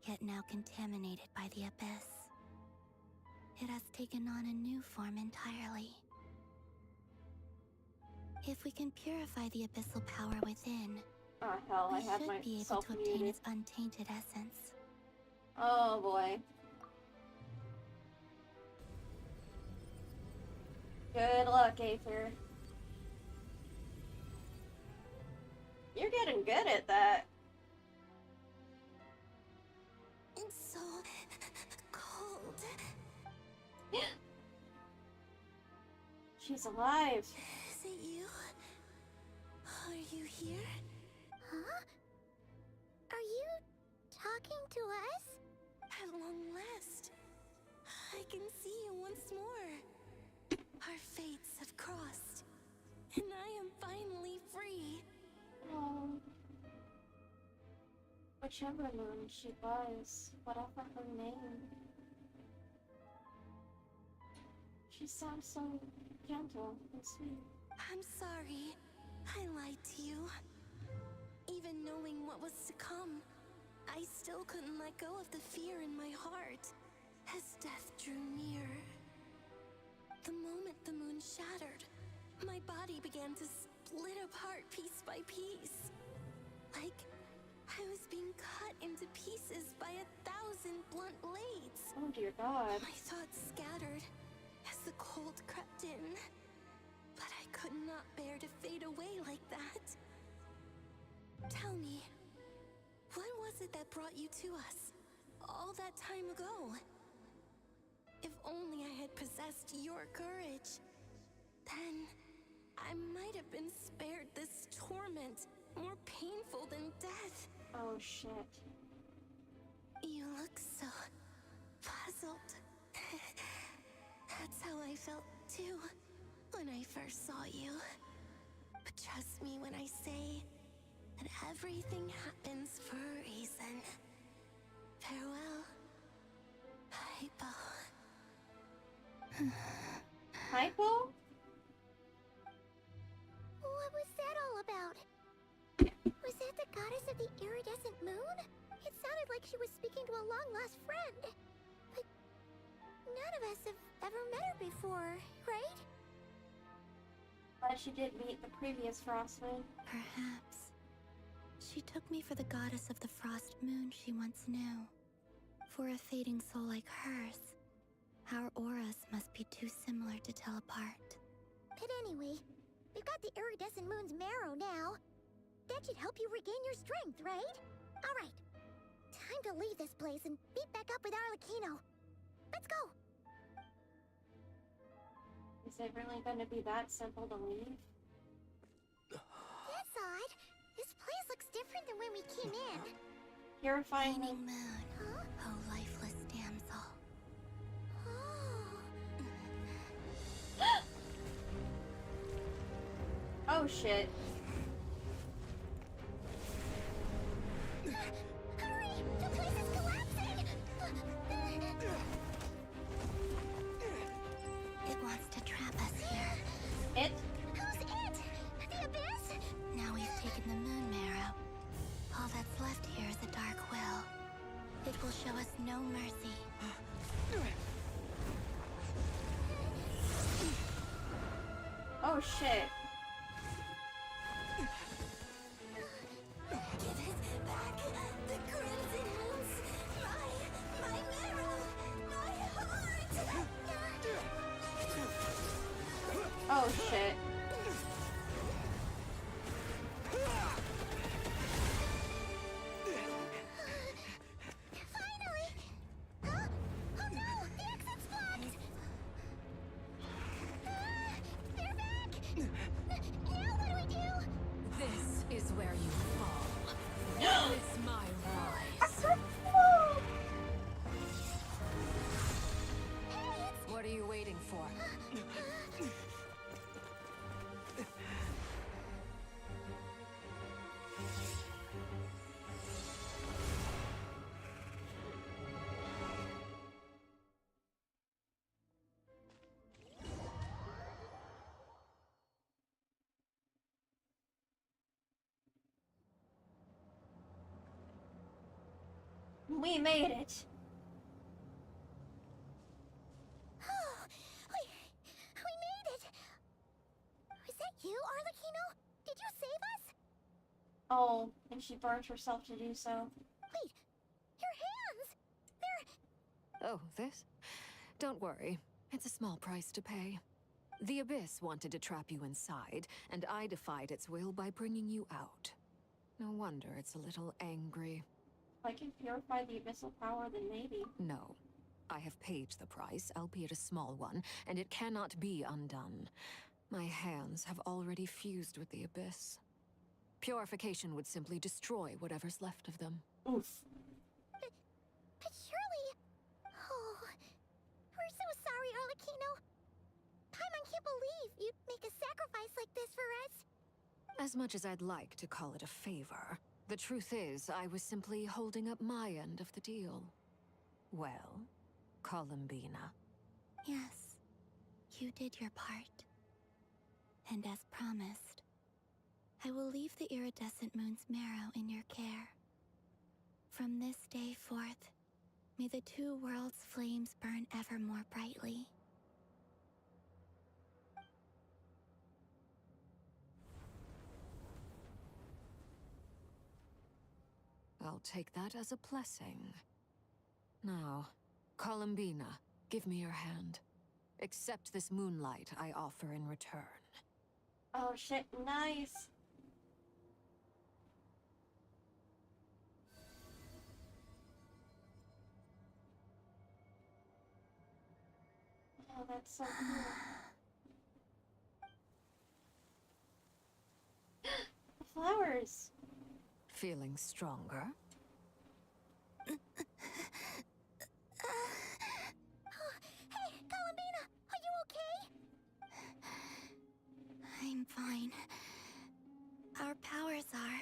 yet now contaminated by the abyss. It has taken on a new form entirely. If we can purify the abyssal power within,
Oh hell, I
we
have
should be able
myself
to obtain
muted.
its untainted essence.
Oh boy. Good luck, Aether. You're getting good at that.
It's so cold.
She's alive.
Is it you? Are you here?
Huh? Are you talking to us?
At long last, I can see you once more. Our fates have crossed, and I am finally free.
Oh. Whichever moon she was, whatever her name. She sounds so gentle and sweet.
I'm sorry. I lied to you. Even knowing what was to come, I still couldn't let go of the fear in my heart as death drew near. The moment the moon shattered, my body began to split apart piece by piece. Like
I was being cut into pieces by 1,000 blunt blades.
Oh dear God.
My thoughts scattered as the cold crept in. But I could not bear to fade away like that. Tell me, what was it that brought you to us all that time ago? If only I had possessed your courage, then I might have been spared this torment, more painful than death.
Oh shit.
You look so puzzled. That's how I felt too when I first saw you. But trust me when I say that everything happens for a reason. Farewell, Hypo.
Hypo?
What was that all about? Was that the goddess of the iridescent moon? It sounded like she was speaking to a long-lost friend. But none of us have ever met her before, right?
But she did meet the previous Frost Moon.
Perhaps. She took me for the goddess of the frost moon she once knew. For a fading soul like hers, our auras must be too similar to tell apart.
But anyway, we've got the iridescent moon's marrow now. That should help you regain your strength, right? Alright. Time to leave this place and meet back up with Arlecchino. Let's go!
Is it really going to be that simple to leave?
That's odd. This place looks different than when we came in.
Purifying
Waning moon, oh lifeless damsel.
Oh shit.
Hurry! The place is collapsing!
It wants to trap us here.
It?
Who's it? The Abyss?
Now we've taken the moon marrow. All that's left here is a dark will. It will show us no mercy.
Oh shit.
Give it back! The crimson moons! My marrow! My heart!
Oh shit.
Finally! Huh? Oh no! The exit's blocked! They're back! Now what do we do?
This is where you fall. It's my rise. What are you waiting for?
We made it.
We made it! Was that you, Arlecchino? Did you save us?
Oh, and she burnt herself to do so.
Wait, your hands! They're...
Oh, this? Don't worry. It's a small price to pay. The Abyss wanted to trap you inside, and I defied its will by bringing you out. No wonder it's a little angry.
If I can purify the abyssal power, then maybe.
No. I have paid the price, albeit a small one, and it cannot be undone. My hands have already fused with the Abyss. Purification would simply destroy whatever's left of them.
Oof.
But surely... Oh... We're so sorry, Arlecchino. Paimon can't believe you'd make a sacrifice like this for us.
As much as I'd like to call it a favor, the truth is I was simply holding up my end of the deal. Well, Columbina.
Yes, you did your part. And as promised, I will leave the iridescent moon's marrow in your care. From this day forth, may the two worlds' flames burn ever more brightly.
I'll take that as a blessing. Now, Columbina, give me your hand. Accept this moonlight I offer in return.
Oh shit, nice. Oh, that's so cool. Flowers.
Feeling stronger?
Hey, Columbina, are you okay?
I'm fine. Our powers are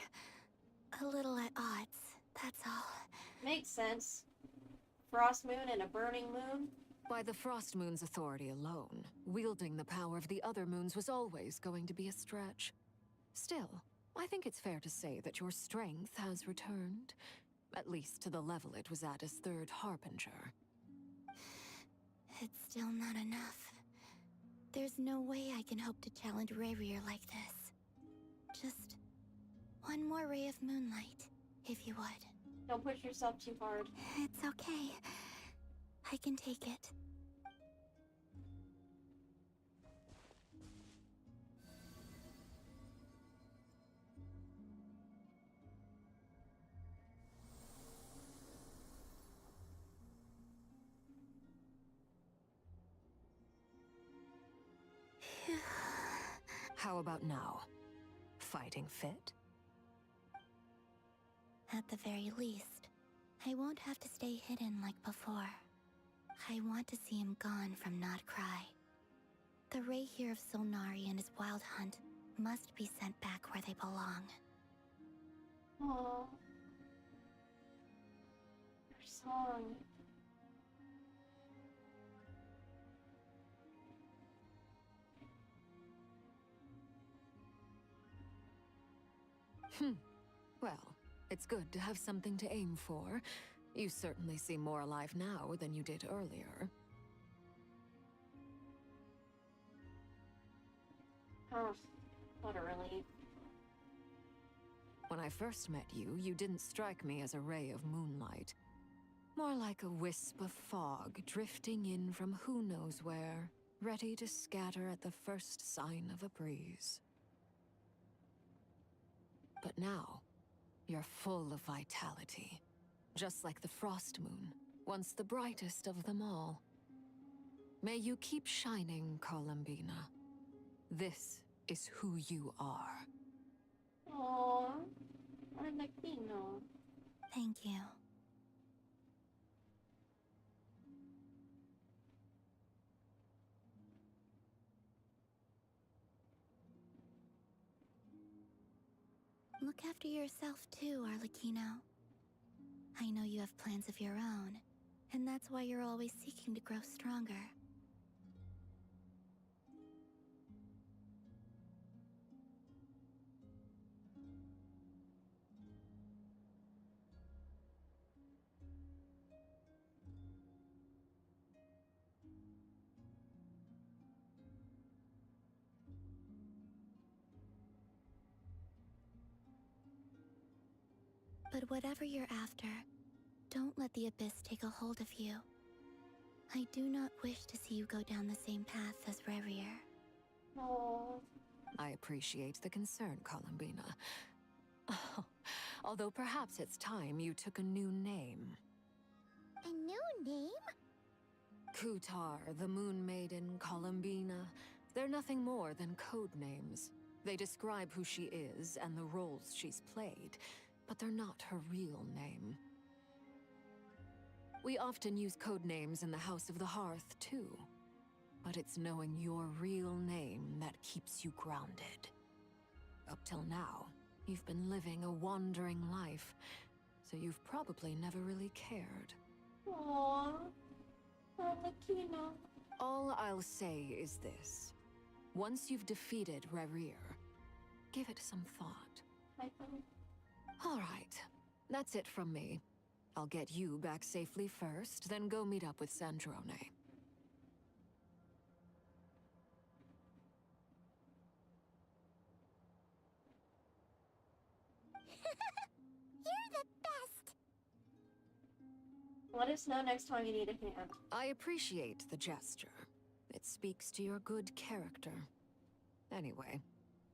a little at odds, that's all.
Makes sense. Frost moon and a burning moon?
By the Frost Moon's authority alone, wielding the power of the other moons was always going to be a stretch. Still, I think it's fair to say that your strength has returned, at least to the level it was at as Third Harbinger.
It's still not enough. There's no way I can hope to challenge Rerir like this. Just one more ray of moonlight, if you would.
Don't push yourself too hard.
It's okay. I can take it.
How about now? Fighting fit?
At the very least, I won't have to stay hidden like before. I want to see him gone from Nod Krai. The Rerir of Solnari and his wild hunt must be sent back where they belong.
Aww. Your song.
Well, it's good to have something to aim for. You certainly seem more alive now than you did earlier.
Oh, what a relief.
When I first met you, you didn't strike me as a ray of moonlight. More like a wisp of fog drifting in from who knows where, ready to scatter at the first sign of a breeze. But now, you're full of vitality. Just like the Frost Moon, once the brightest of them all. May you keep shining, Columbina. This is who you are.
Aww. Arlecchino.
Thank you. Look after yourself too, Arlecchino. I know you have plans of your own, and that's why you're always seeking to grow stronger. But whatever you're after, don't let the Abyss take a hold of you. I do not wish to see you go down the same path as Rerir.
Aww.
I appreciate the concern, Columbina. Although perhaps it's time you took a new name.
A new name?
Kutar, the Moon Maiden, Columbina. They're nothing more than code names. They describe who she is and the roles she's played, but they're not her real name. We often use code names in the House of the Hearth, too. But it's knowing your real name that keeps you grounded. Up till now, you've been living a wandering life, so you've probably never really cared.
Aww. Arlecchino.
All I'll say is this. Once you've defeated Rerir, give it some thought.
I think.
All right, that's it from me. I'll get you back safely first, then go meet up with Sandrone.
You're the best!
Let us know next time you need a hand.
I appreciate the gesture. It speaks to your good character. Anyway,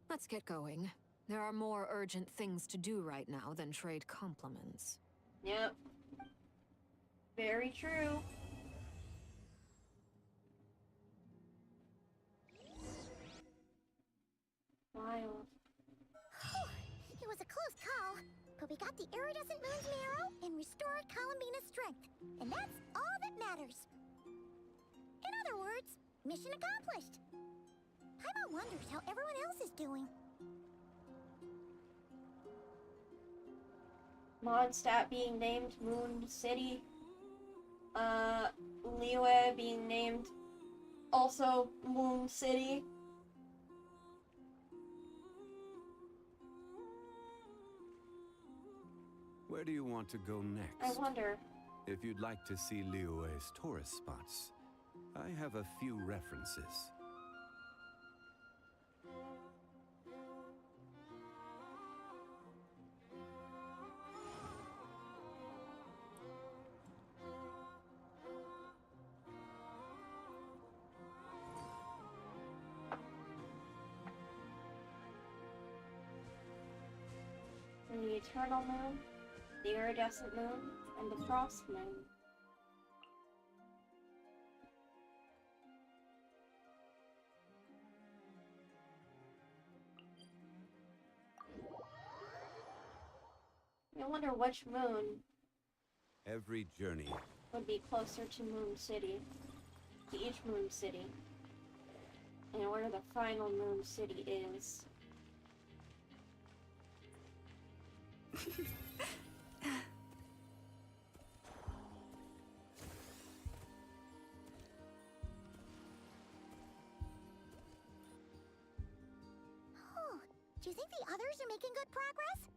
let's get going. There are more urgent things to do right now than trade compliments.
Yep. Very true. Wild.
It was a close call, but we got the iridescent moon's marrow and restored Columbina's strength, and that's all that matters. In other words, mission accomplished. Paimon wonders how everyone else is doing.
Mondstadt being named Moon City. Liyue being named also Moon City.
Where do you want to go next?
I wonder.
If you'd like to see Liyue's tourist spots, I have a few references.
The Eternal Moon, the Iridescent Moon, and the Frost Moon. I wonder which moon
Every journey.
would be closer to Moon City, to each Moon City, and where the final Moon City is.
Oh, do you think the others are making good progress?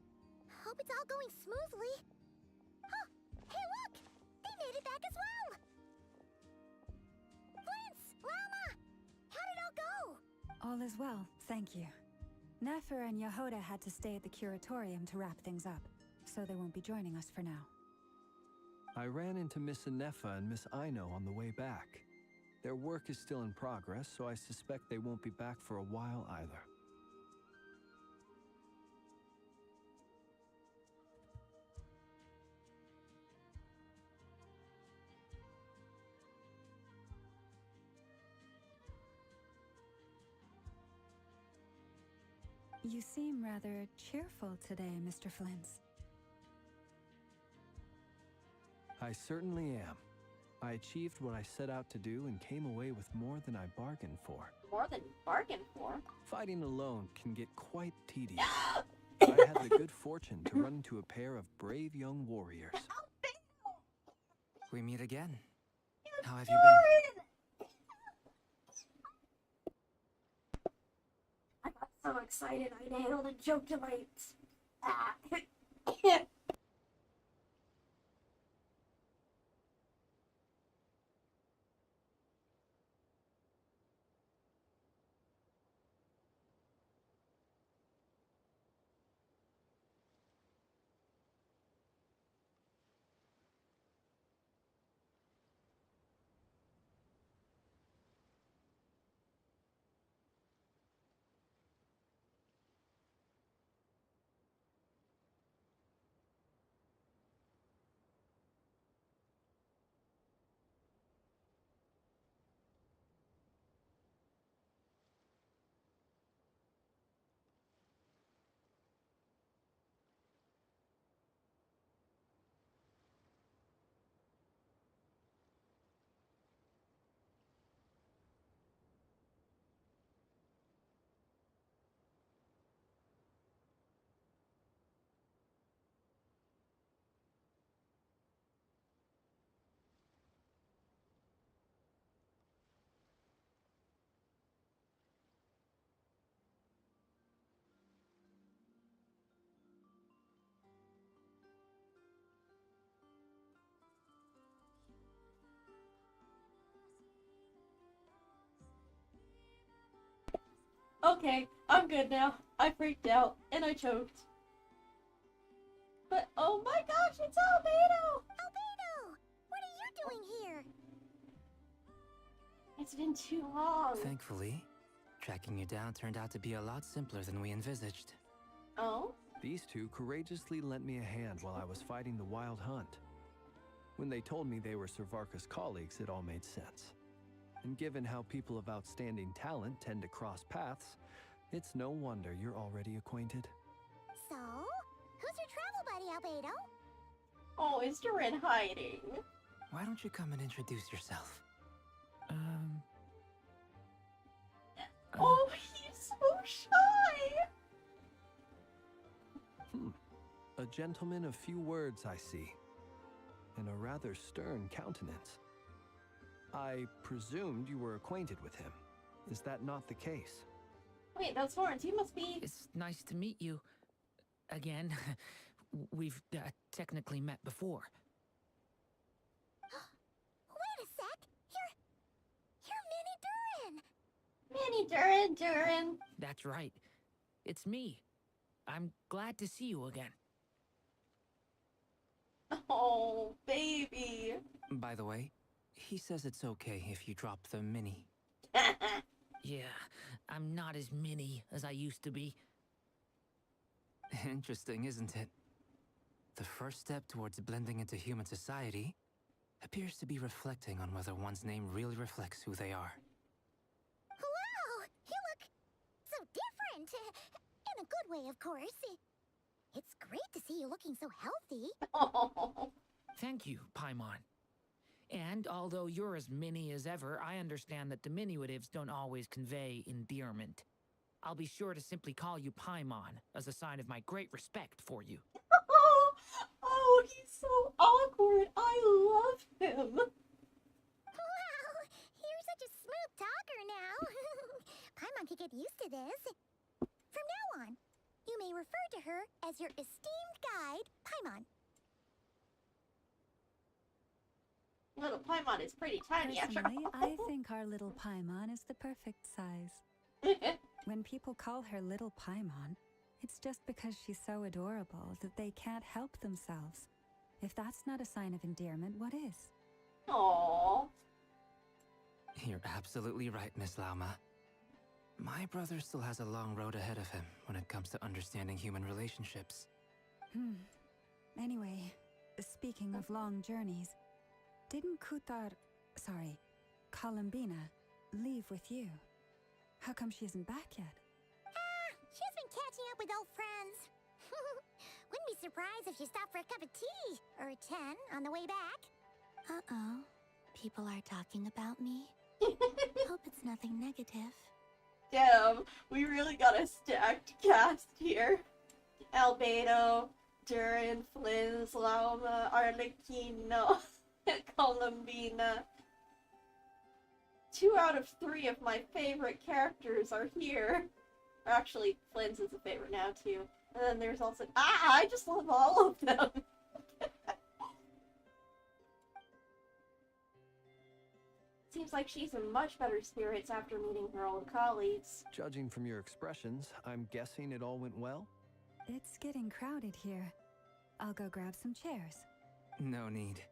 Hope it's all going smoothly. Huh, hey look! They made it back as well! Flintz! Rama! How'd it all go?
All is well, thank you. Nefer and Yehoda had to stay at the curatorium to wrap things up, so they won't be joining us for now.
I ran into Miss Anefa and Miss Aino on the way back. Their work is still in progress, so I suspect they won't be back for a while either.
You seem rather cheerful today, Mr. Flintz.
I certainly am. I achieved what I set out to do and came away with more than I bargained for.
More than bargained for?
Fighting alone can get quite tedious. But I had the good fortune to run into a pair of brave young warriors.
We meet again. How have you been?
I got so excited I nailed a joke to my... Okay, I'm good now. I freaked out, and I choked. But, oh my gosh, it's Albedo!
Albedo! What
It's been too long.
Thankfully, tracking you down turned out to be a lot simpler than we envisaged.
Oh?
These two courageously lent me a hand while I was fighting the Wild Hunt. When they told me they were Servarka's colleagues, it all made sense. And given how people of outstanding talent tend to cross paths, it's no wonder you're already acquainted.
So, who's your travel buddy, Albedo?
Oh, is Durin hiding?
Why don't you come and introduce yourself?
Oh, he's so shy!
A gentleman of few words, I see, and a rather stern countenance. I presumed you were acquainted with him. Is that not the case?
Wait, that's Lawrence. He must be...
It's nice to meet you. Again. We've technically met before.
Wait a sec! You're
Manny Durin!
That's right. It's me. I'm glad to see you again.
Oh, baby.
By the way, he says it's okay if you drop the mini.
Yeah, I'm not as mini as I used to be.
Interesting, isn't it? The first step towards blending into human society appears to be reflecting on whether one's name really reflects who they are.
Wow! You look so different! In a good way, of course. It's great to see you looking so healthy.
Oh.
Thank you, Paimon. And although you're as mini as ever, I understand that diminutives don't always convey endearment. I'll be sure to simply call you Paimon as a sign of my great respect for you.
Oh, he's so awkward. I love him.
Wow! You're such a smooth talker now. Paimon could get used to this. From now on, you may refer to her as your esteemed guide, Paimon.
Little Paimon is pretty tiny after
Personally,
all.
I think our little Paimon is the perfect size. When people call her little Paimon, it's just because she's so adorable that they can't help themselves. If that's not a sign of endearment, what is?
Aww.
You're absolutely right, Miss Lauma. My brother still has a long road ahead of him when it comes to understanding human relationships.
Anyway, speaking of long journeys, didn't Columbina, leave with you? How come she isn't back yet?
She's been catching up with old friends. Wouldn't be surprised if she stopped for a cup of tea or 10 on the way back.
Uh-oh. People are talking about me. Hope it's nothing negative.
Damn, we really got a stacked cast here. Albedo, Durin, Flynn, Lauma, Arlecchino, Columbina. 2 out of 3 of my favorite characters are here. Actually, Flynn's is a favorite now, too. And then there's also... I just love all of them! Seems like she's in much better spirits after meeting her old colleagues.
Judging from your expressions, I'm guessing it all went well?
It's getting crowded here. I'll go grab some chairs.
No need.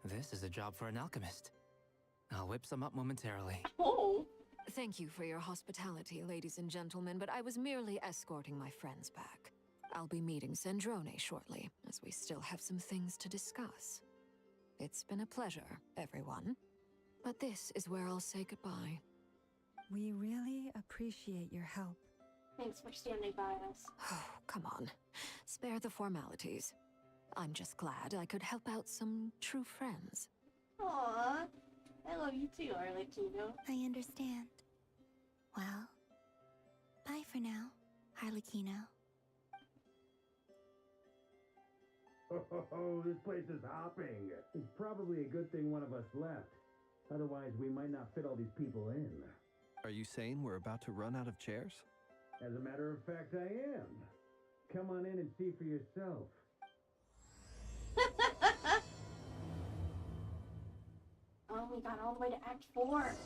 This is a job for an alchemist. I'll whip some up momentarily.
Oh!
Thank you for your hospitality, ladies and gentlemen, but I was merely escorting my friends back. I'll be meeting Sandrone shortly, as we still have some things to discuss. It's been a pleasure, everyone. But this is where I'll say goodbye.
We really appreciate your help.
Thanks for standing by us.
Oh, come on. Spare the formalities. I'm just glad I could help out some true friends.
Aww. I love you too, Arlecchino.
I understand. Well, bye for now, Arlecchino.
Oh, this place is hopping. It's probably a good thing one of us left. Otherwise, we might not fit all these people in.
Are you saying we're about to run out of chairs?
As a matter of fact, I am. Come on in and see for yourself.
Oh, we got all the way to Act 4.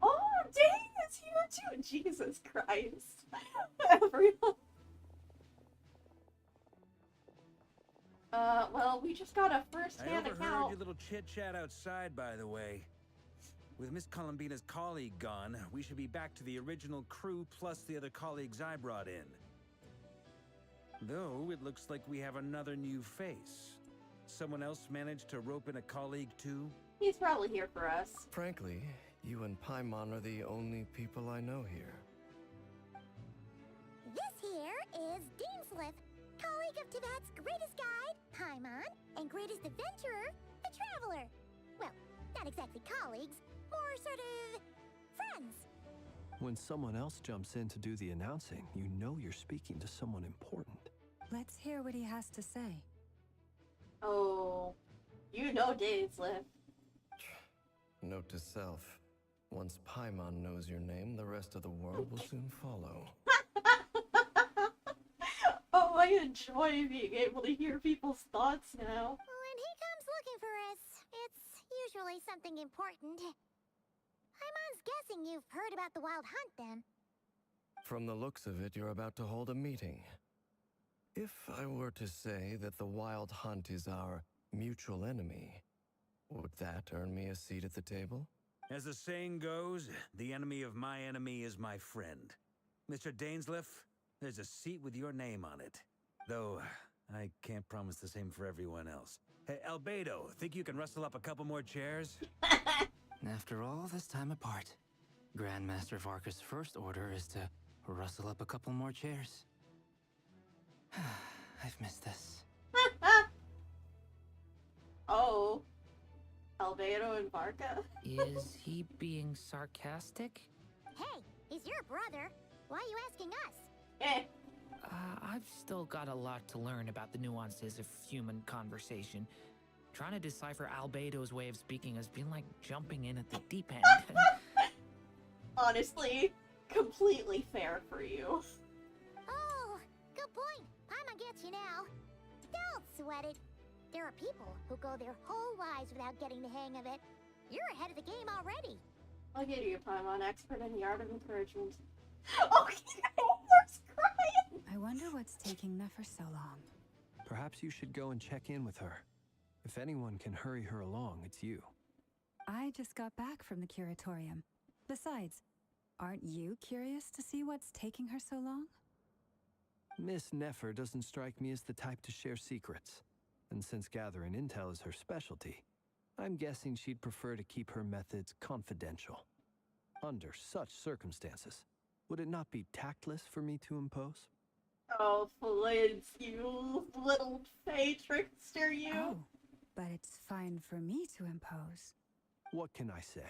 Oh, dang, it's here too! Jesus Christ. Everyone. Well, we just got a
I
first-hand
overheard
account.
your little chit-chat outside, by the way. With Miss Columbina's colleague gone, we should be back to the original crew plus the other colleagues I brought in. Though, it looks like we have another new face. Someone else managed to rope in a colleague too?
He's probably here for us.
Frankly, you and Paimon are the only people I know here.
This here is Deanslip, colleague of Tibet's greatest guide, Paimon, and greatest adventurer, the Traveler. Well, not exactly colleagues, more sort of friends.
When someone else jumps in to do the announcing, you know you're speaking to someone important.
Let's hear what he has to say.
Oh, you know Daislip.
Note to self. Once Paimon knows your name, the rest of the world will soon follow.
Oh, I enjoy being able to hear people's thoughts now.
When he comes looking for us, it's usually something important. Paimon's guessing you've heard about the Wild Hunt, then.
From the looks of it, you're about to hold a meeting. If I were to say that the Wild Hunt is our mutual enemy, would that earn me a seat at the table?
As the saying goes, the enemy of my enemy is my friend. Mr. Dainsliff, there's a seat with your name on it. Though, I can't promise the same for everyone else. Hey, Albedo, think you can rustle up a couple more chairs?
After all this time apart, Grandmaster Varka's first order is to rustle up a couple more chairs. I've missed this.
Oh. Albedo and Varka?
Is he being sarcastic?
Hey, he's your brother. Why are you asking us?
Eh.
I've still got a lot to learn about the nuances of human conversation. Trying to decipher Albedo's way of speaking has been like jumping in at the deep end.
Honestly, completely fair for you.
Oh, good point. Paimon gets you now. Don't sweat it. There are people who go their whole lives without getting the hang of it. You're ahead of the game already.
I'll get you, Paimon, expert in the art of encouragement. Oh, Nefer's crying!
I wonder what's taking Nefer so long.
Perhaps you should go and check in with her. If anyone can hurry her along, it's you.
I just got back from the curatorium. Besides, aren't you curious to see what's taking her so long?
Miss Nefer doesn't strike me as the type to share secrets. And since gathering intel is her specialty, I'm guessing she'd prefer to keep her methods confidential. Under such circumstances, would it not be tactless for me to impose?
Oh, Flint, you little fey trickster, you.
Oh, but it's fine for me to impose.
What can I say?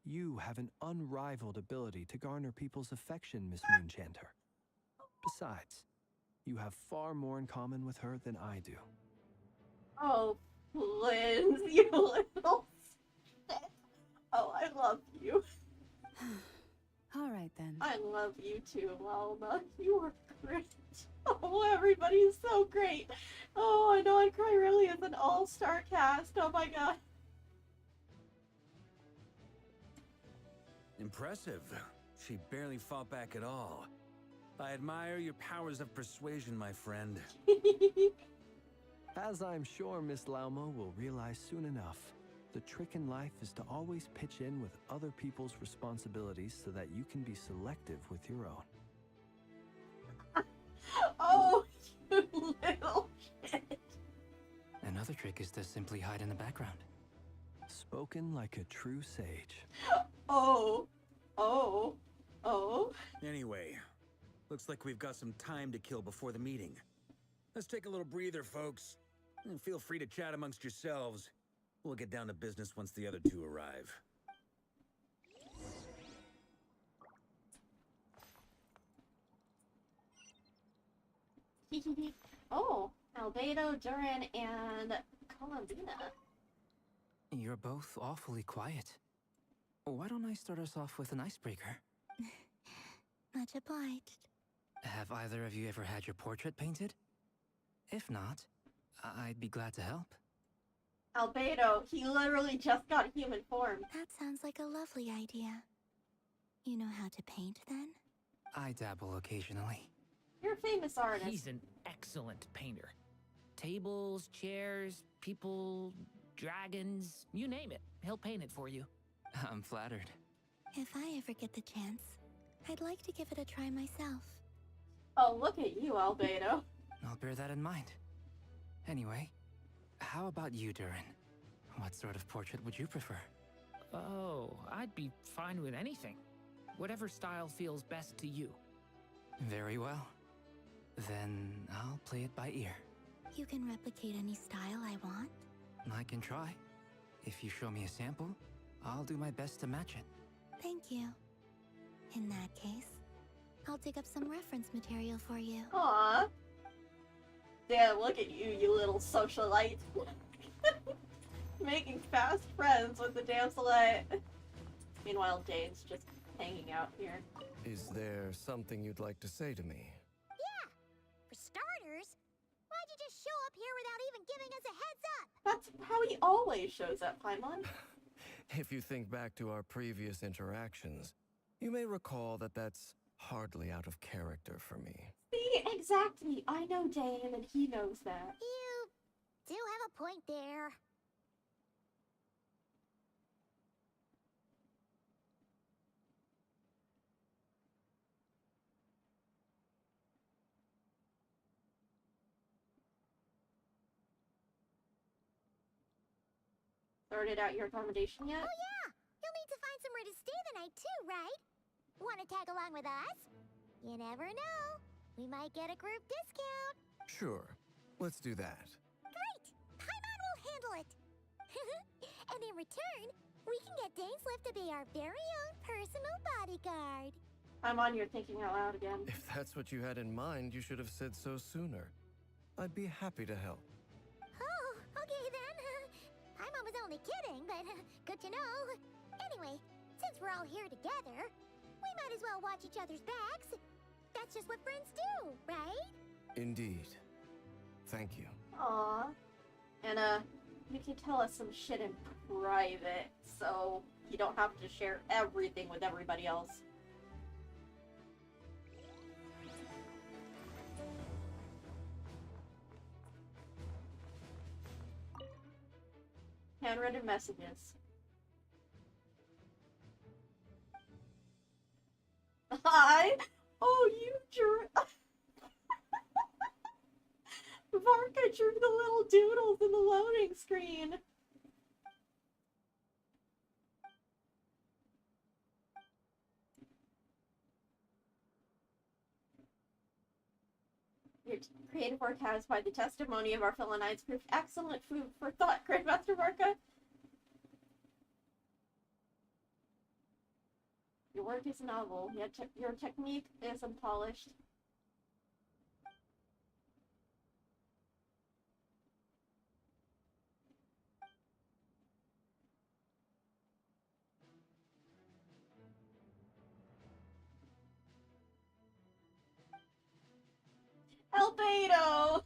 You have an unrivaled ability to garner people's affection, Miss Moonchanter. Besides, you have far more in common with her than I do.
Oh, Flint, you little shit. Oh, I love you.
All right, then.
I love you too, Lalma. You are great. Oh, everybody's so great. Oh, I know Nod Krai really is an all-star cast. Oh my god.
Impressive. She barely fought back at all. I admire your powers of persuasion, my friend.
As I'm sure Miss Lauma will realize soon enough, the trick in life is to always pitch in with other people's responsibilities so that you can be selective with your own.
Oh, you little shit.
Another trick is to simply hide in the background.
Spoken like a true sage.
Oh.
Anyway, looks like we've got some time to kill before the meeting. Let's take a little breather, folks. And feel free to chat amongst yourselves. We'll get down to business once the other two arrive.
Oh, Albedo, Duran, and Columbina.
You're both awfully quiet. Why don't I start us off with an icebreaker?
Much obliged.
Have either of you ever had your portrait painted? If not, I'd be glad to help.
Albedo, he literally just got human form.
That sounds like a lovely idea. You know how to paint, then?
I dabble occasionally.
You're a famous artist.
He's an excellent painter. Tables, chairs, people, dragons, you name it. He'll paint it for you.
I'm flattered.
If I ever get the chance, I'd like to give it a try myself.
Oh, look at you, Albedo.
I'll bear that in mind. Anyway, how about you, Durin? What sort of portrait would you prefer?
Oh, I'd be fine with anything. Whatever style feels best to you.
Very well. Then I'll play it by ear.
You can replicate any style I want?
I can try. If you show me a sample, I'll do my best to match it.
Thank you. In that case, I'll dig up some reference material for you.
Aww. Damn, look at you, you little socialite. Making fast friends with the damselite. Meanwhile, Jade's just hanging out here.
Is there something you'd like to say to me?
Yeah! For starters, why'd you just show up here without even giving us a heads up?
That's how he always shows up, Paimon.
If you think back to our previous interactions, you may recall that that's hardly out of character for me.
See, exactly. I know Dame, and he knows that.
You do have a point there.
Sorted out your accommodation yet?
Oh yeah! You'll need to find somewhere to stay the night too, right? Wanna tag along with us? You never know. We might get a group discount.
Sure, let's do that.
Great! Paimon will handle it! And in return, we can get Dainslift to be our very own personal bodyguard.
Paimon, you're thinking out loud again.
If that's what you had in mind, you should have said so sooner. I'd be happy to help.
Oh, okay then. Paimon was only kidding, but good to know. Anyway, since we're all here together, we might as well watch each other's backs. That's just what friends do, right?
Indeed. Thank you.
Aww. And, you can tell us some shit in private, so you don't have to share everything with everybody else. Handwritten messages. Hi! Oh, you drew... Varka drew the little doodles in the loading screen. Your creative work has, by the testimony of our fellow knights, proved excellent food for thought, Grandmaster Varka. Your work is novel, yet your technique is unpolished. Albedo!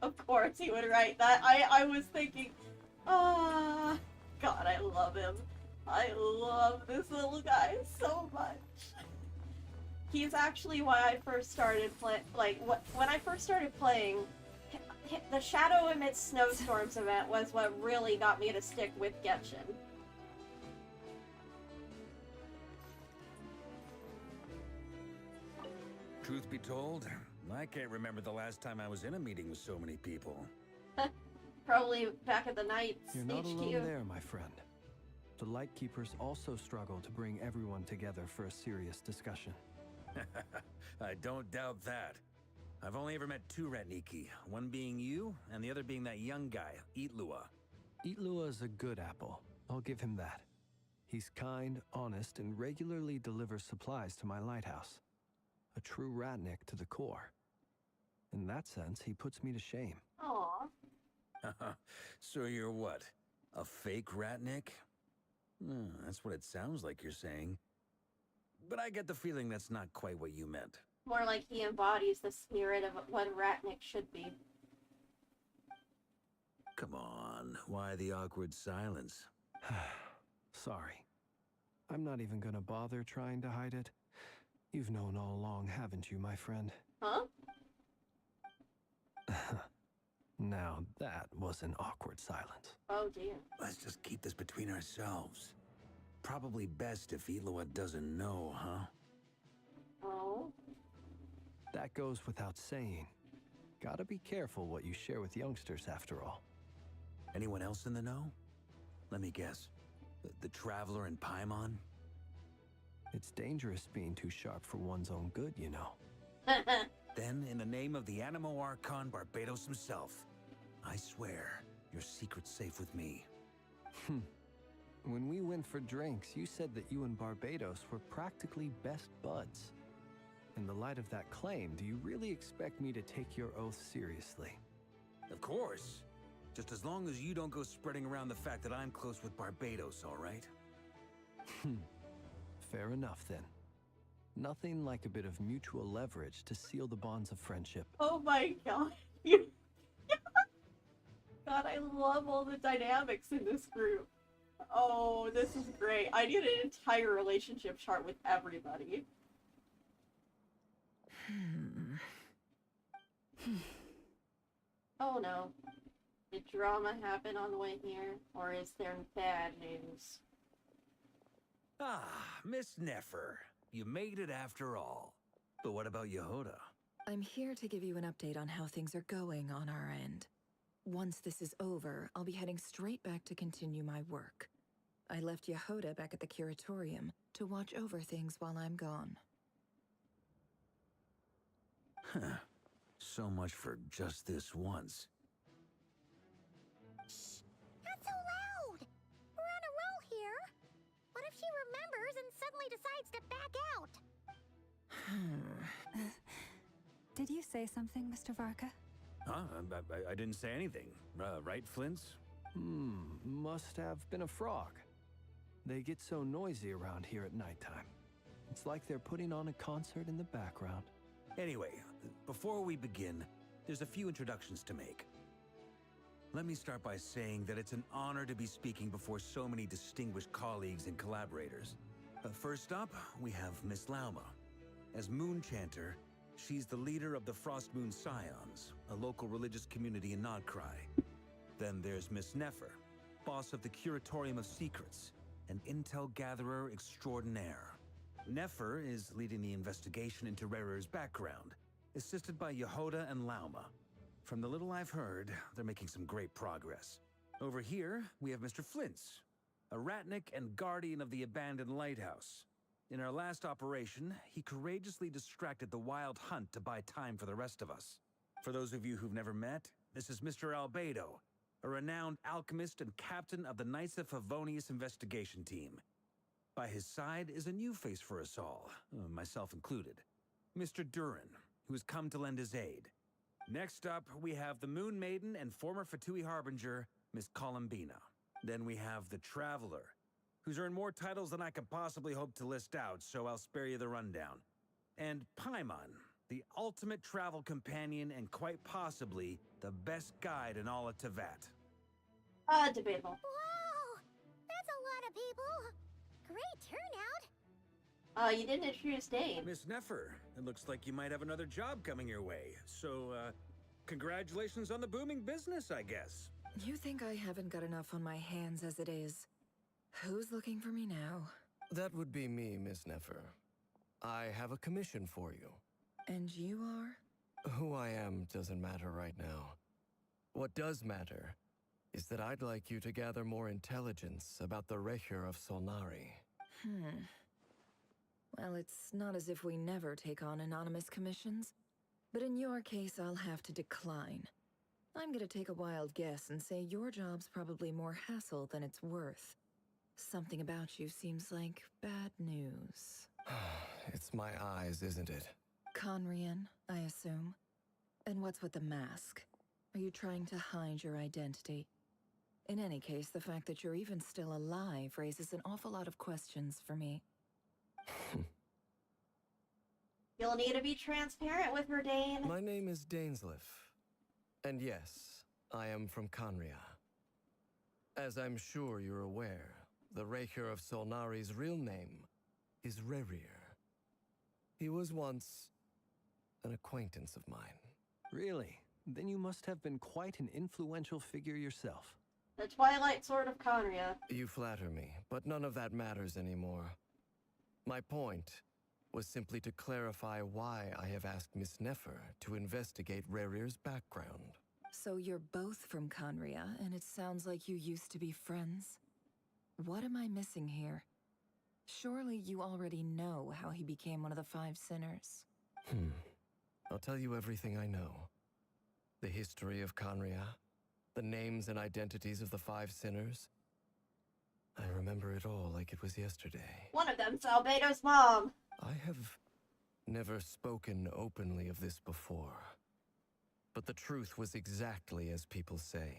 Of course he would write that. I was thinking, God, I love him. I love this little guy so much. He's actually why I first started playing, when I first started playing, the Shadow Emits Snowstorms event was what really got me to stick with Genshin.
Truth be told, I can't remember the last time I was in a meeting with so many people.
Probably back at the Knights
You're not
HQ.
alone there, my friend. The Lightkeepers also struggle to bring everyone together for a serious discussion.
I don't doubt that. I've only ever met two Ratniki, one being you, and the other being that young guy, Eatlua.
Eatlua is a good apple. I'll give him that. He's kind, honest, and regularly delivers supplies to my lighthouse. A true Ratnik to the core. In that sense, he puts me to shame.
Aww.
So you're what? A fake Ratnik? That's what it sounds like you're saying. But I get the feeling that's not quite what you meant.
More like he embodies the spirit of what a Ratnik should be.
Come on, why the awkward silence?
Sorry. I'm not even gonna bother trying to hide it. You've known all along, haven't you, my friend?
Huh?
Now that was an awkward silence.
Oh dear.
Let's just keep this between ourselves. Probably best if Eloa doesn't know, huh?
Oh?
That goes without saying. Gotta be careful what you share with youngsters, after all.
Anyone else in the know? Let me guess. The Traveler and Paimon?
It's dangerous being too sharp for one's own good, you know.
Then, in the name of the Animo Archon Barbados himself, I swear, your secret's safe with me.
When we went for drinks, you said that you and Barbados were practically best buds. In the light of that claim, do you really expect me to take your oath seriously?
Of course. Just as long as you don't go spreading around the fact that I'm close with Barbados, all right?
Fair enough, then. Nothing like a bit of mutual leverage to seal the bonds of friendship.
Oh my god. God, I love all the dynamics in this group. Oh, this is great. I need an entire relationship chart with everybody. Oh no. Did drama happen on the way here? Or is there bad news?
Ah, Miss Nefer. You made it after all. But what about Yehoda?
I'm here to give you an update on how things are going on our end. Once this is over, I'll be heading straight back to continue my work. I left Yehoda back at the Curatorium to watch over things while I'm gone.
Huh. So much for just this once.
Shh! Not so loud! We're on a roll here. What if she remembers and suddenly decides to back out?
Did you say something, Mr. Varka?
Huh? I didn't say anything. Right, Flints?
Must have been a frog. They get so noisy around here at nighttime. It's like they're putting on a concert in the background.
Anyway, before we begin, there's a few introductions to make. Let me start by saying that it's an honor to be speaking before so many distinguished colleagues and collaborators. First up, we have Miss Lauma. As Moon Chanter, she's the leader of the Frost Moon Scions, a local religious community in Nod Krai. Then there's Miss Nefer, boss of the Curatorium of Secrets, an intel gatherer extraordinaire. Nefer is leading the investigation into Rerir's background, assisted by Yehoda and Lauma. From the little I've heard, they're making some great progress. Over here, we have Mr. Flints, a Ratnik and guardian of the abandoned lighthouse. In our last operation, he courageously distracted the wild hunt to buy time for the rest of us. For those of you who've never met, this is Mr. Albedo, a renowned alchemist and captain of the Knights of Favonius investigation team. By his side is a new face for us all, myself included, Mr. Durin, who has come to lend his aid. Next up, we have the Moon Maiden and former Fatui Harbinger, Miss Columbina. Then we have the Traveler, who's earned more titles than I could possibly hope to list out, so I'll spare you the rundown. And Paimon, the ultimate travel companion and quite possibly the best guide in all of Tevat.
Debatable.
Whoa! That's a lot of people! Great turnout!
You didn't introduce Dane.
Miss Nefer, it looks like you might have another job coming your way. So, congratulations on the booming business, I guess.
You think I haven't got enough on my hands as it is? Who's looking for me now?
That would be me, Miss Nefer. I have a commission for you.
And you are?
Who I am doesn't matter right now. What does matter is that I'd like you to gather more intelligence about the Rerir of Solnari.
Well, it's not as if we never take on anonymous commissions. But in your case, I'll have to decline. I'm gonna take a wild guess and say your job's probably more hassle than it's worth. Something about you seems like bad news.
It's my eyes, isn't it?
Conrian, I assume. And what's with the mask? Are you trying to hide your identity? In any case, the fact that you're even still alive raises an awful lot of questions for me.
You'll need to be transparent with her, Dane.
My name is Dainsleif. And yes, I am from Conria. As I'm sure you're aware, the Rerir of Solnari's real name is Rerir. He was once an acquaintance of mine.
Really? then you must have been quite an influential figure yourself.
The Twilight Sword of Conria.
You flatter me, but none of that matters anymore. My point was simply to clarify why I have asked Miss Nefer to investigate Rerir's background.
So you're both from Conria, and it sounds like you used to be friends. What am I missing here? Surely you already know how he became one of the Five Sinners.
I'll tell you everything I know. The history of Conria, the names and identities of the Five Sinners. I remember it all like it was yesterday.
One of them's Albedo's mom.
I have never spoken openly of this before. But the truth was exactly as people say.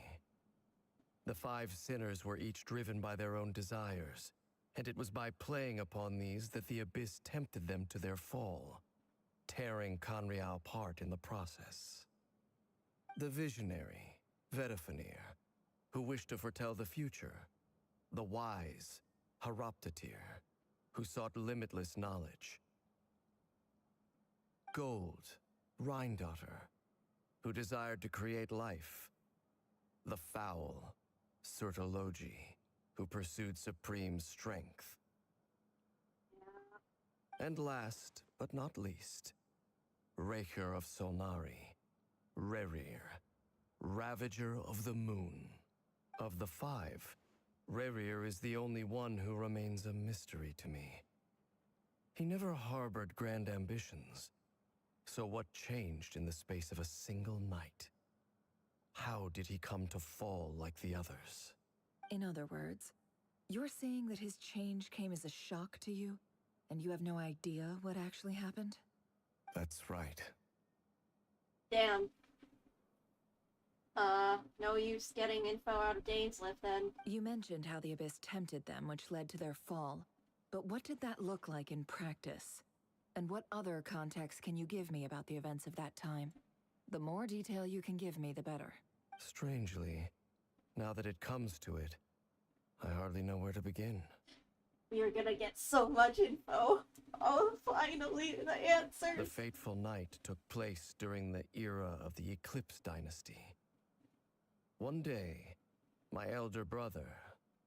The Five Sinners were each driven by their own desires, and it was by playing upon these that the Abyss tempted them to their fall, tearing Conria apart in the process. The visionary, Vedifenir, who wished to foretell the future. The wise, Haroptatir, who sought limitless knowledge. Gold, Rhindaughter, who desired to create life. The foul, Surtologi, who pursued supreme strength. And last, but not least, Rerir of Solnari, Rerir, Ravager of the Moon. Of the five, Rerir is the only one who remains a mystery to me. He never harbored grand ambitions. So what changed in the space of a single night? How did he come to fall like the others?
In other words, you're saying that his change came as a shock to you, and you have no idea what actually happened?
That's right.
Damn. No use getting info out of Dainsliff then.
You mentioned how the Abyss tempted them, which led to their fall. But what did that look like in practice? And what other context can you give me about the events of that time? The more detail you can give me, the better.
Strangely, now that it comes to it, I hardly know where to begin.
We are gonna get so much info. Oh, finally, the answers.
The fateful night took place during the era of the Eclipse Dynasty. One day, my elder brother,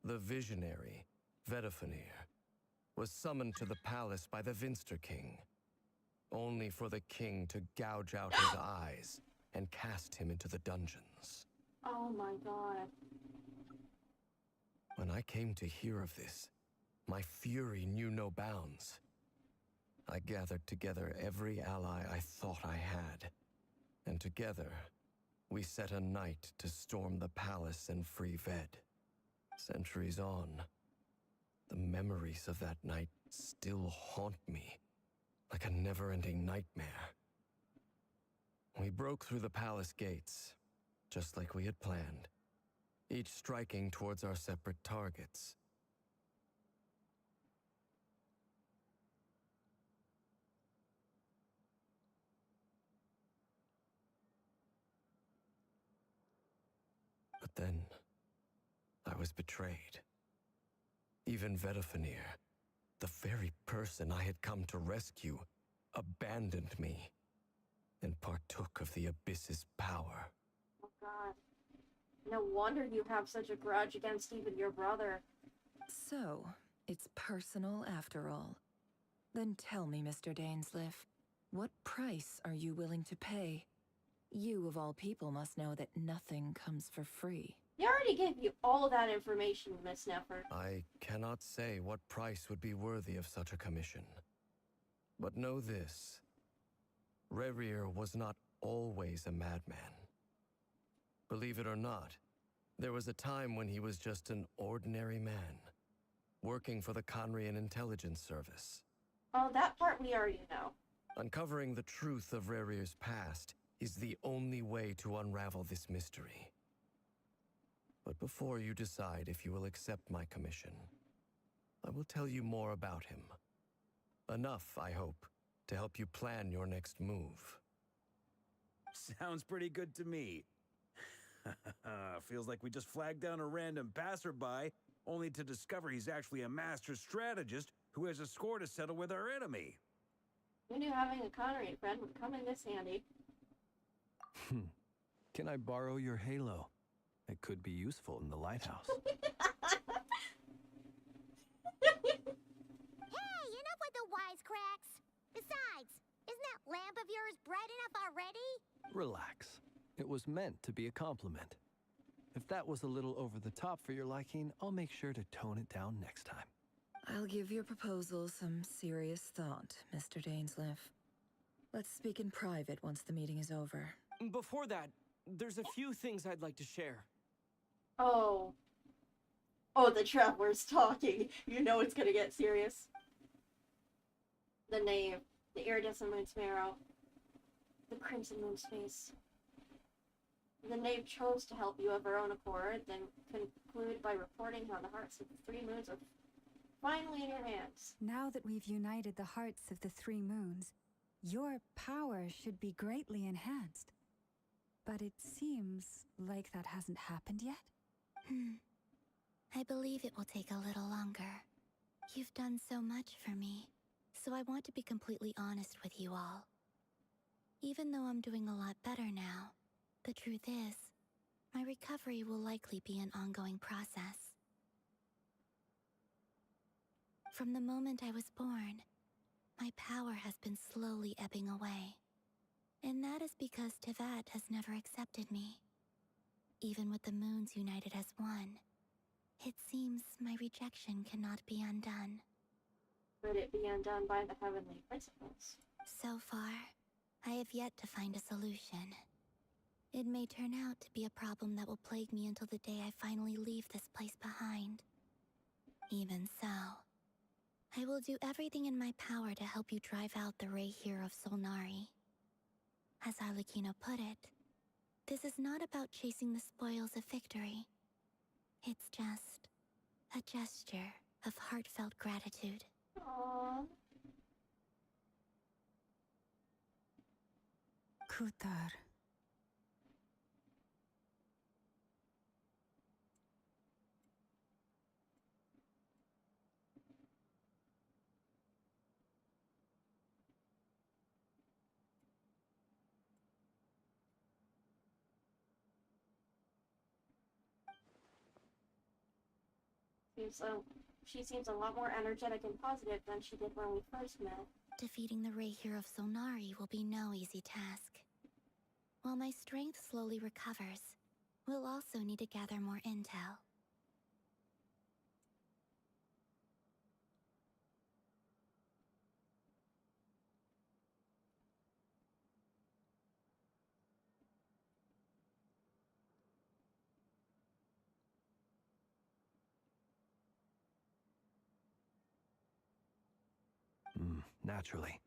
the visionary, Vedifenir, was summoned to the palace by the Vinster King, only for the king to gouge out his eyes and cast him into the dungeons.
Oh my god.
When I came to hear of this, my fury knew no bounds. I gathered together every ally I thought I had, and together, we set a night to storm the palace and free Ved. Centuries on, the memories of that night still haunt me, like a never-ending nightmare. We broke through the palace gates, just like we had planned, each striking towards our separate targets. But then, I was betrayed. Even Vedifenir, the very person I had come to rescue, abandoned me and partook of the Abyss's power.
Oh god. No wonder you have such a grudge against even your brother.
So, it's personal after all. Then tell me, Mr. Dainsliff, what price are you willing to pay? You, of all people, must know that nothing comes for free.
He already gave you all that information, Miss Nefer.
I cannot say what price would be worthy of such a commission. But know this. Rerir was not always a madman. Believe it or not, there was a time when he was just an ordinary man, working for the Conrian Intelligence Service.
Oh, that part we already know.
Uncovering the truth of Rerir's past is the only way to unravel this mystery. But before you decide if you will accept my commission, I will tell you more about him. Enough, I hope, to help you plan your next move.
Sounds pretty good to me. Feels like we just flagged down a random passerby, only to discover he's actually a master strategist who has a score to settle with our enemy.
Who knew having a Connery friend would come in this handy?
Can I borrow your halo? It could be useful in the lighthouse.
Hey, enough with the wisecracks. Besides, isn't that lamp of yours bright enough already?
Relax. It was meant to be a compliment. If that was a little over the top for your liking, I'll make sure to tone it down next time.
I'll give your proposal some serious thought, Mr. Dainsleif. Let's speak in private once the meeting is over.
Before that, there's a few things I'd like to share.
Oh. Oh, the traveler's talking. You know it's gonna get serious. The knave. The iridescent moon's marrow. The crimson moon's face. The knave chose to help you of her own accord, then conclude by reporting how the hearts of the three moons are finally in your hands.
Now that we've united the hearts of the three moons, your power should be greatly enhanced. But it seems like that hasn't happened yet?
I believe it will take a little longer. You've done so much for me, so I want to be completely honest with you all. Even though I'm doing a lot better now, the truth is, my recovery will likely be an ongoing process. From the moment I was born, my power has been slowly ebbing away. And that is because Tevat has never accepted me. Even with the moons united as one, it seems my rejection cannot be undone.
Would it be undone by the heavenly principles?
So far, I have yet to find a solution. It may turn out to be a problem that will plague me until the day I finally leave this place behind. Even so, I will do everything in my power to help you drive out the Rerir of Solnari. As Arlecchino put it, this is not about chasing the spoils of victory. It's just a gesture of heartfelt gratitude.
Aww.
Kutar.
She seems a lot more energetic and positive than she did when we first met.
Defeating the Rerir of Solnari will be no easy task. While my strength slowly recovers, we'll also need to gather more intel.
Naturally.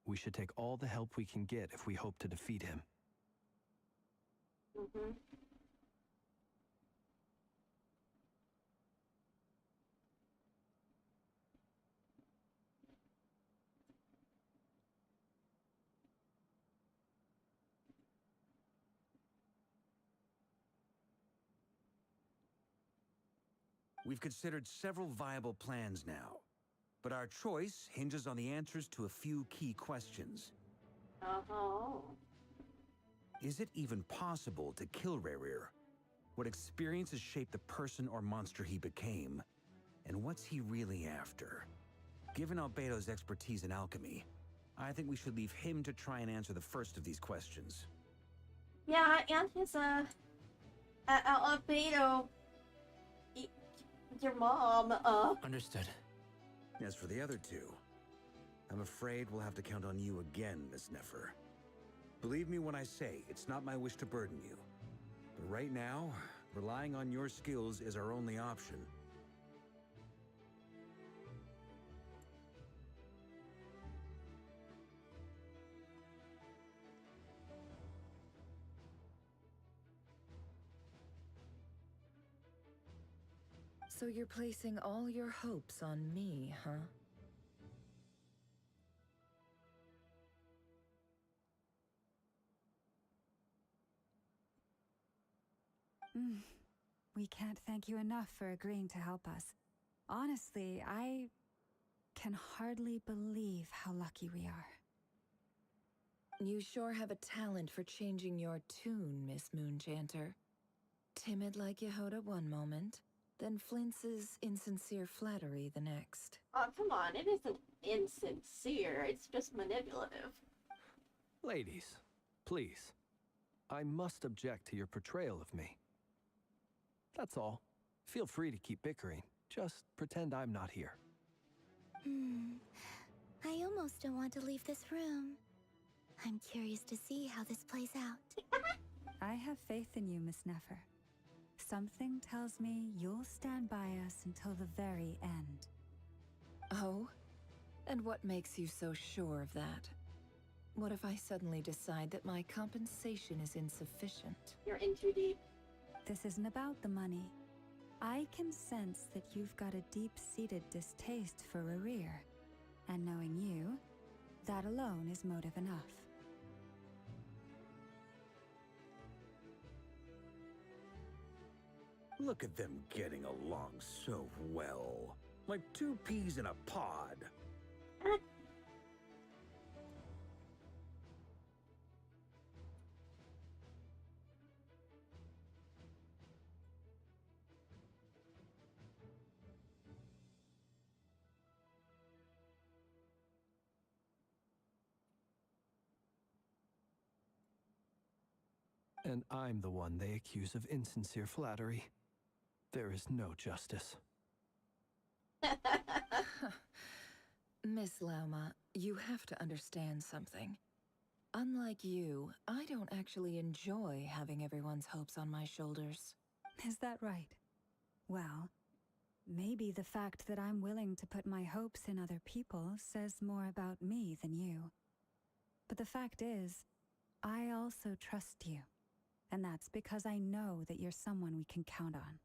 We should take all the help we can get if we hope to defeat him.
We've considered several viable plans now, but our choice hinges on the answers to a few key questions. Is it even possible to kill Rerir? What experiences shaped the person or monster he became? And what's he really after? Given Albedo's expertise in alchemy, I think we should leave him to try and answer the first of these questions.
Yeah, and his, Albedo, your mom,
Understood.
As for the other two, I'm afraid we'll have to count on you again, Miss Nefer. Believe me when I say it's not my wish to burden you. But right now, relying on your skills is our only option.
So you're placing all your hopes on me, huh?
We can't thank you enough for agreeing to help us. Honestly, I can hardly believe how lucky we are.
You sure have a talent for changing your tune, Miss Moonchanter. Timid like Yehoda one moment, then flinches insincere flattery the next.
Oh, come on, it isn't insincere, it's just manipulative.
Ladies, please. I must object to your portrayal of me. That's all. Feel free to keep bickering. Just pretend I'm not here.
I almost don't want to leave this room. I'm curious to see how this plays out.
I have faith in you, Miss Nefer. Something tells me you'll stand by us until the very end.
Oh? And what makes you so sure of that? What if I suddenly decide that my compensation is insufficient?
You're in too deep.
This isn't about the money. I can sense that you've got a deep-seated distaste for Rerir. And knowing you, that alone is motive enough.
Look at them getting along so well. Like two peas in a pod.
And I'm the one they accuse of insincere flattery. There is no justice.
Miss Lauma, you have to understand something. Unlike you, I don't actually enjoy having everyone's hopes on my shoulders.
Is that right? Well, maybe the fact that I'm willing to put my hopes in other people says more about me than you. But the fact is, I also trust you. And that's because I know that you're someone we can count on.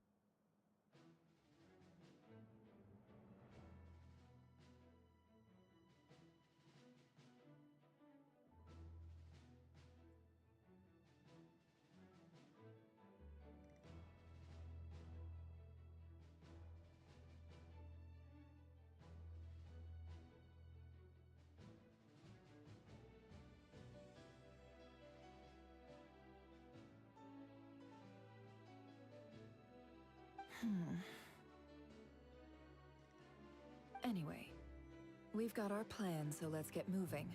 Anyway, we've got our plan, so let's get moving.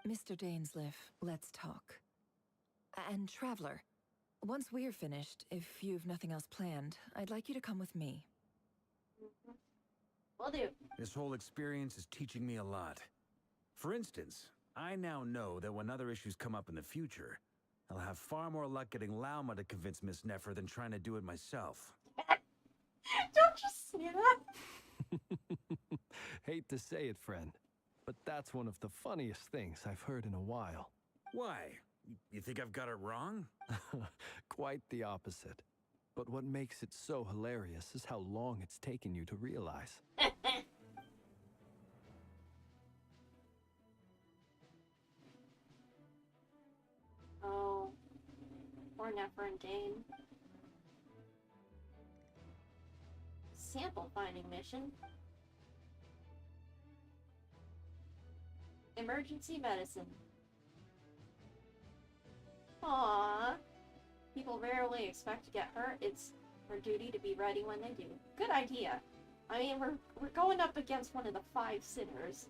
Mr. Dainsleif, let's talk. And Traveler, once we're finished, if you've nothing else planned, I'd like you to come with me.
Will do.
This whole experience is teaching me a lot. For instance, I now know that when other issues come up in the future, I'll have far more luck getting Lauma to convince Miss Nefer than trying to do it myself.
Don't just say that!
Hate to say it, friend, but that's one of the funniest things I've heard in a while.
Why? You think I've got it wrong?
Quite the opposite. But what makes it so hilarious is how long it's taken you to realize.
Oh, poor Nefer and Dane. Sample finding mission. Emergency medicine. Aww. People rarely expect to get hurt. It's our duty to be ready when they do. Good idea. I mean, we're going up against one of the 5 sinners.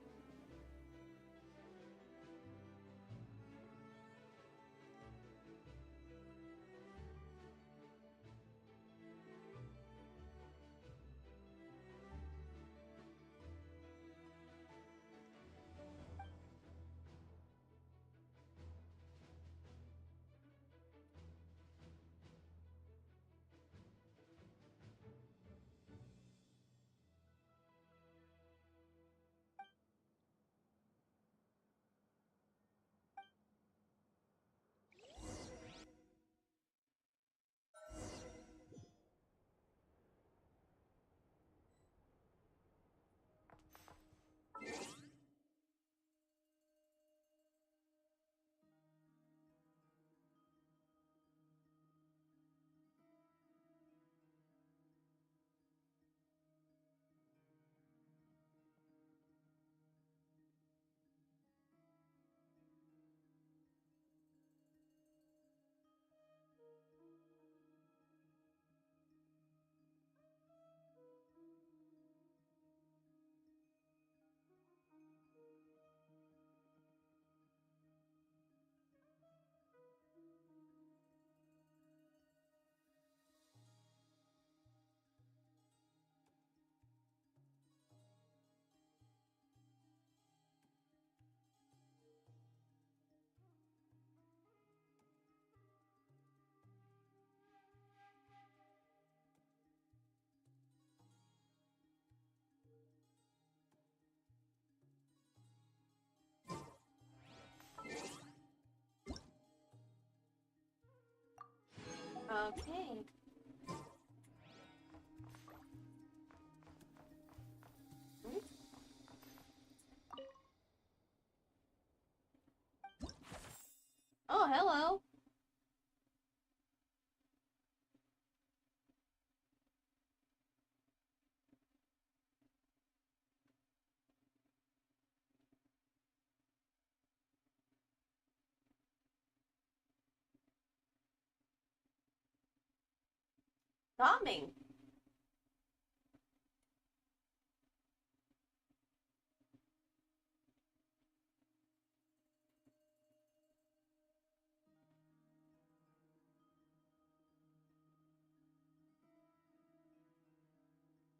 Calming.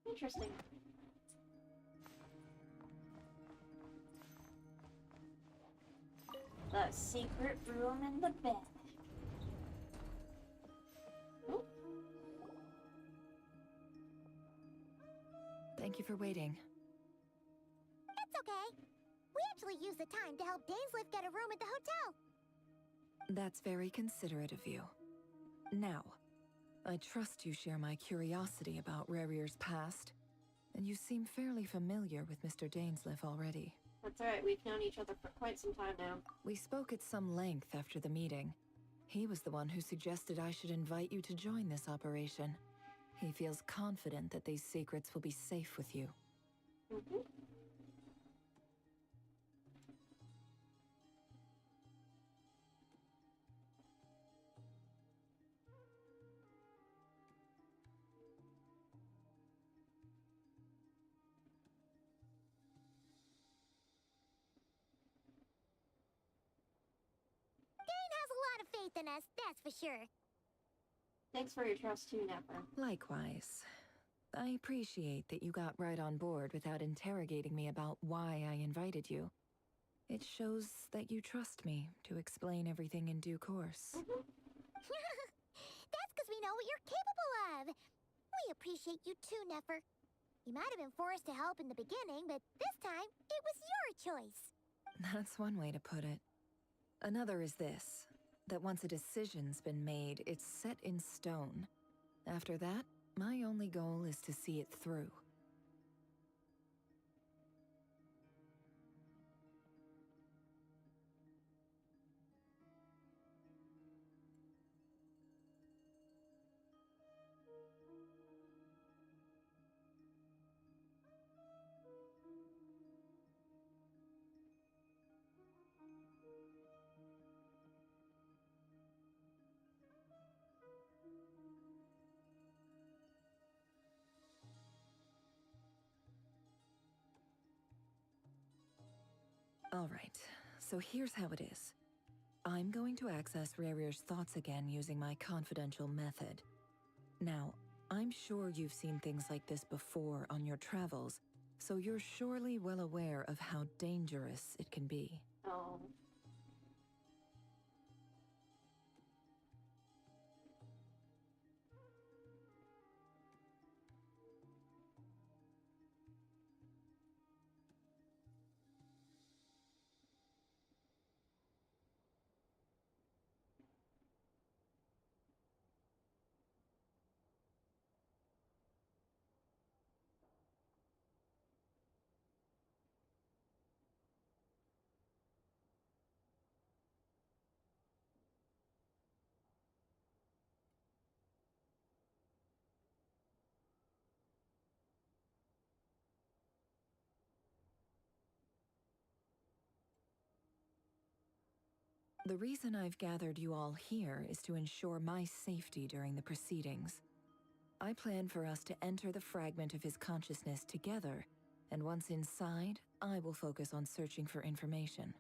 Interesting. The secret room in the bed. Ooh.
Thank you for waiting.
It's okay. We actually used the time to help Dainsleif get a room at the hotel.
That's very considerate of you. Now, I trust you share my curiosity about Rerir's past, and you seem fairly familiar with Mr. Dainsleif already.
That's right, we've known each other for quite some time now.
We spoke at some length after the meeting. He was the one who suggested I should invite you to join this operation. He feels confident that these secrets will be safe with you.
Mm-hmm.
Faith in us, that's for sure.
Thanks for your trust too, Nepper.
Likewise. I appreciate that you got right on board without interrogating me about why I invited you. It shows that you trust me to explain everything in due course.
That's because we know what you're capable of. We appreciate you too, Nefer. You might have been forced to help in the beginning, but this time, it was your choice.
That's one way to put it. Another is this. That once a decision's been made, it's set in stone. After that, my only goal is to see it through. All right, so here's how it is. I'm going to access Rerir's thoughts again using my confidential method. Now, I'm sure you've seen things like this before on your travels, so you're surely well aware of how dangerous it can be.
Oh.
The reason I've gathered you all here is to ensure my safety during the proceedings. I plan for us to enter the fragment of his consciousness together, and once inside, I will focus on searching for information.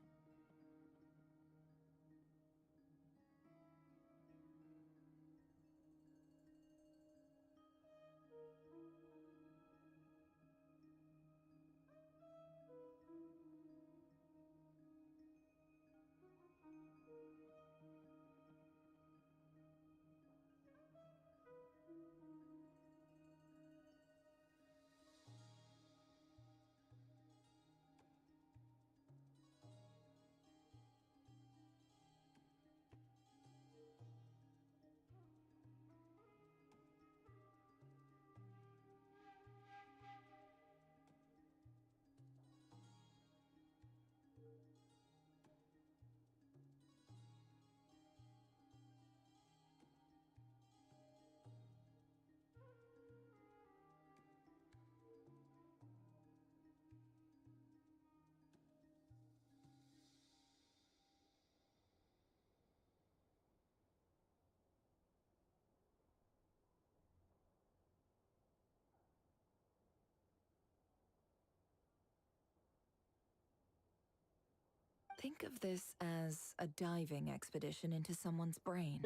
Think of this as a diving expedition into someone's brain.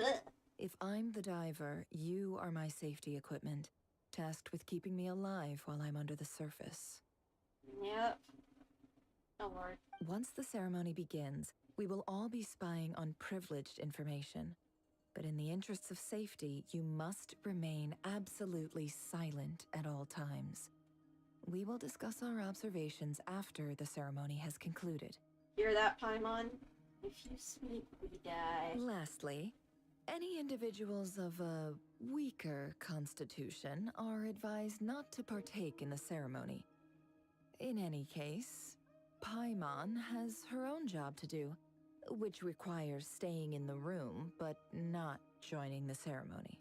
If I'm the diver, you are my safety equipment, tasked with keeping me alive while I'm under the surface.
Yep. Oh lord.
Once the ceremony begins, we will all be spying on privileged information. But in the interests of safety, you must remain absolutely silent at all times. We will discuss our observations after the ceremony has concluded.
Hear that, Paimon? If you speak, we die.
Lastly, any individuals of a weaker constitution are advised not to partake in the ceremony. In any case, Paimon has her own job to do, which requires staying in the room but not joining the ceremony.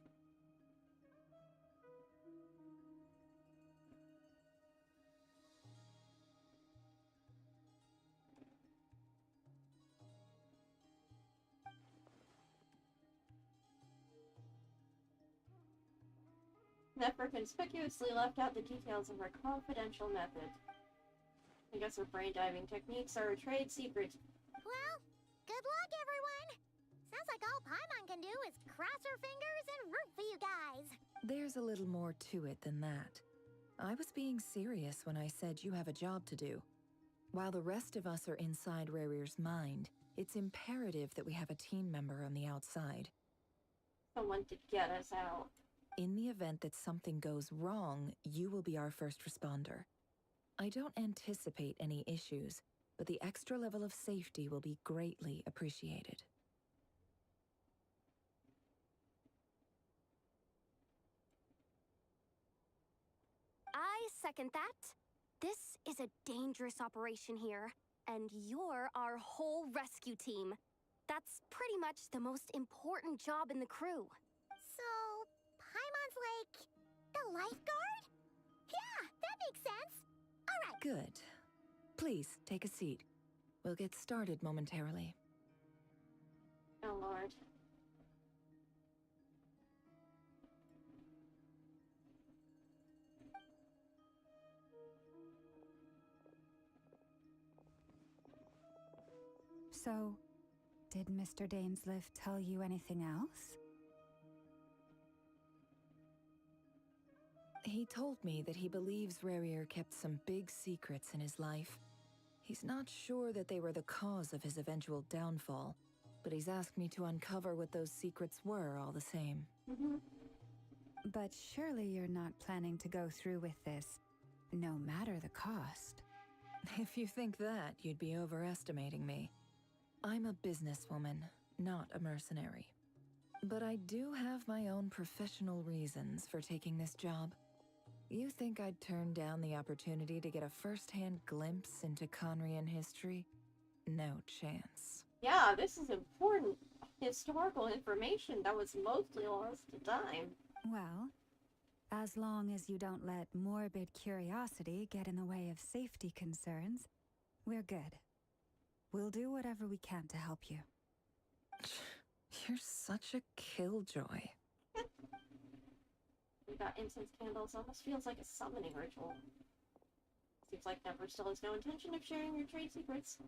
Nefer conspicuously left out the details of her confidential method. I guess her brain diving techniques are a trade secret.
Well, good luck, everyone! Sounds like all Paimon can do is cross her fingers and root for you guys.
There's a little more to it than that. I was being serious when I said you have a job to do. While the rest of us are inside Rerir's mind, it's imperative that we have a team member on the outside.
Someone to get us out.
In the event that something goes wrong, you will be our first responder. I don't anticipate any issues, but the extra level of safety will be greatly appreciated.
I second that. This is a dangerous operation here, and you're our whole rescue team. That's pretty much the most important job in the crew.
So, Paimon's like the lifeguard? Yeah, that makes sense. All right.
Good. Please, take a seat. We'll get started momentarily.
Oh lord.
So, did Mr. Dainsliff tell you anything else?
He told me that he believes Rerir kept some big secrets in his life. He's not sure that they were the cause of his eventual downfall, but he's asked me to uncover what those secrets were all the same.
But surely you're not planning to go through with this, no matter the cost.
If you think that, you'd be overestimating me. I'm a businesswoman, not a mercenary. But I do have my own professional reasons for taking this job. You think I'd turn down the opportunity to get a first-hand glimpse into Conrian history? No chance.
Yeah, this is important historical information that was mostly lost to time.
Well, as long as you don't let morbid curiosity get in the way of safety concerns, we're good. We'll do whatever we can to help you.
You're such a killjoy.
We got incense candles, almost feels like a summoning ritual. Seems like Nefer still has no intention of sharing your trade secrets.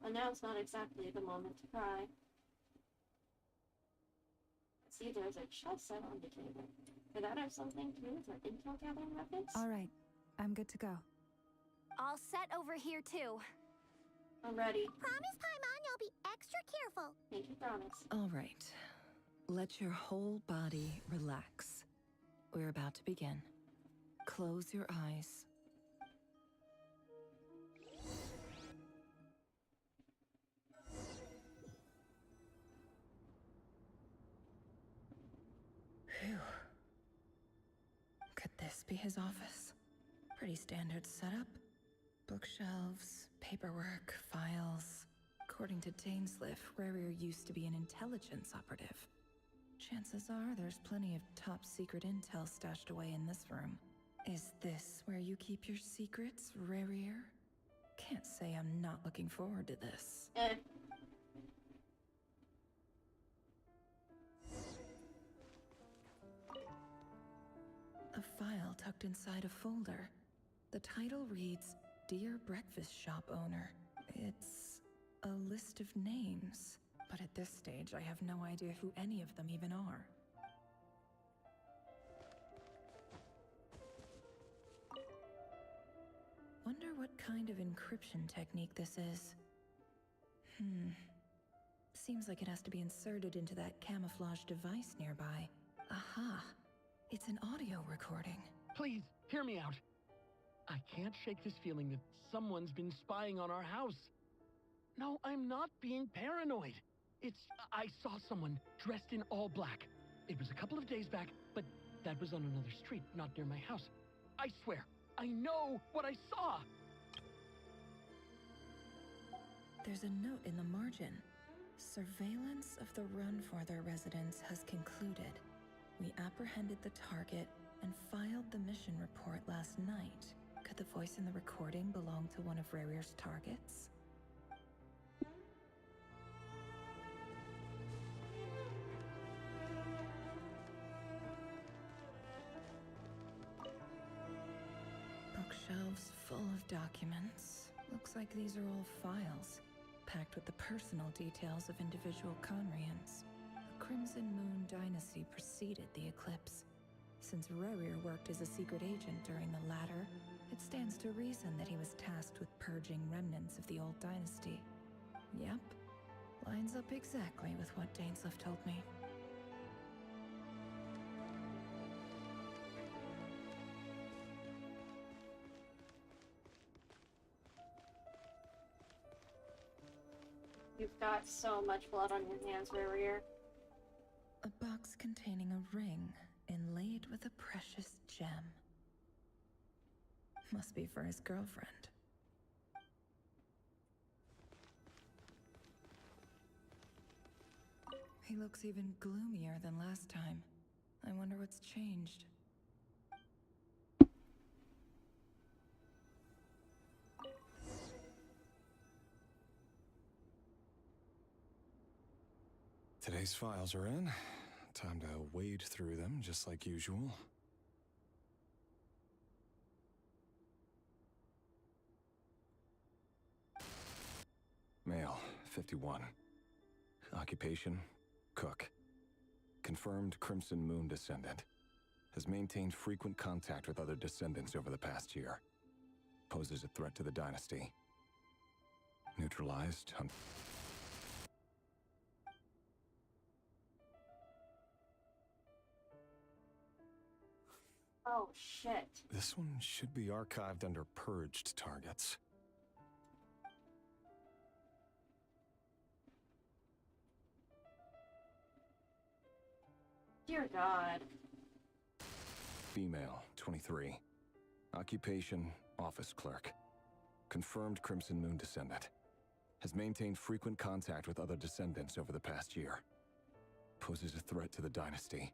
But now's not exactly the moment to cry. See, there's a chess set on the table. Could that have something to do with our intel gathering methods?
All right, I'm good to go.
All set over here, too.
I'm ready.
Promise, Paimon, you'll be extra careful.
Make you promise.
All right. Let your whole body relax. We're about to begin. Close your eyes. Phew. Could this be his office? Pretty standard setup. Bookshelves, paperwork, files. According to Dainsliff, Rerir used to be an intelligence operative. Chances are there's plenty of top-secret intel stashed away in this room. Is this where you keep your secrets, Rerir? Can't say I'm not looking forward to this. A file tucked inside a folder. The title reads, Dear Breakfast Shop Owner. It's A list of names. But at this stage, I have no idea who any of them even are. Wonder what kind of encryption technique this is. Seems like it has to be inserted into that camouflage device nearby. Aha! It's an audio recording.
Please, hear me out. I can't shake this feeling that someone's been spying on our house. No, I'm not being paranoid. I saw someone dressed in all black. It was a couple of days back, but that was on another street, not near my house. I swear, I know what I saw!
There's a note in the margin. Surveillance of the run for their residence has concluded. We apprehended the target and filed the mission report last night. Could the voice in the recording belong to one of Rerir's targets? Bookshelves full of documents. Looks like these are all files, packed with the personal details of individual Conrians. The Crimson Moon dynasty preceded the eclipse. Since Rerir worked as a secret agent during the latter, it stands to reason that he was tasked with purging remnants of the old dynasty. Yep, lines up exactly with what Dainsleif told me.
You've got so much blood on your hands, Rerir.
A box containing a ring inlaid with a precious gem. Must be for his girlfriend. He looks even gloomier than last time. I wonder what's changed.
Today's files are in. Time to wade through them, just like usual. Male, 51. Occupation, cook. Confirmed Crimson Moon descendant. Has maintained frequent contact with other descendants over the past year. Poses a threat to the dynasty. Neutralized.
Oh, shit.
This one should be archived under purged targets.
Dear God.
Female, 23. Occupation, office clerk. Confirmed Crimson Moon descendant. Has maintained frequent contact with other descendants over the past year. Poses a threat to the dynasty.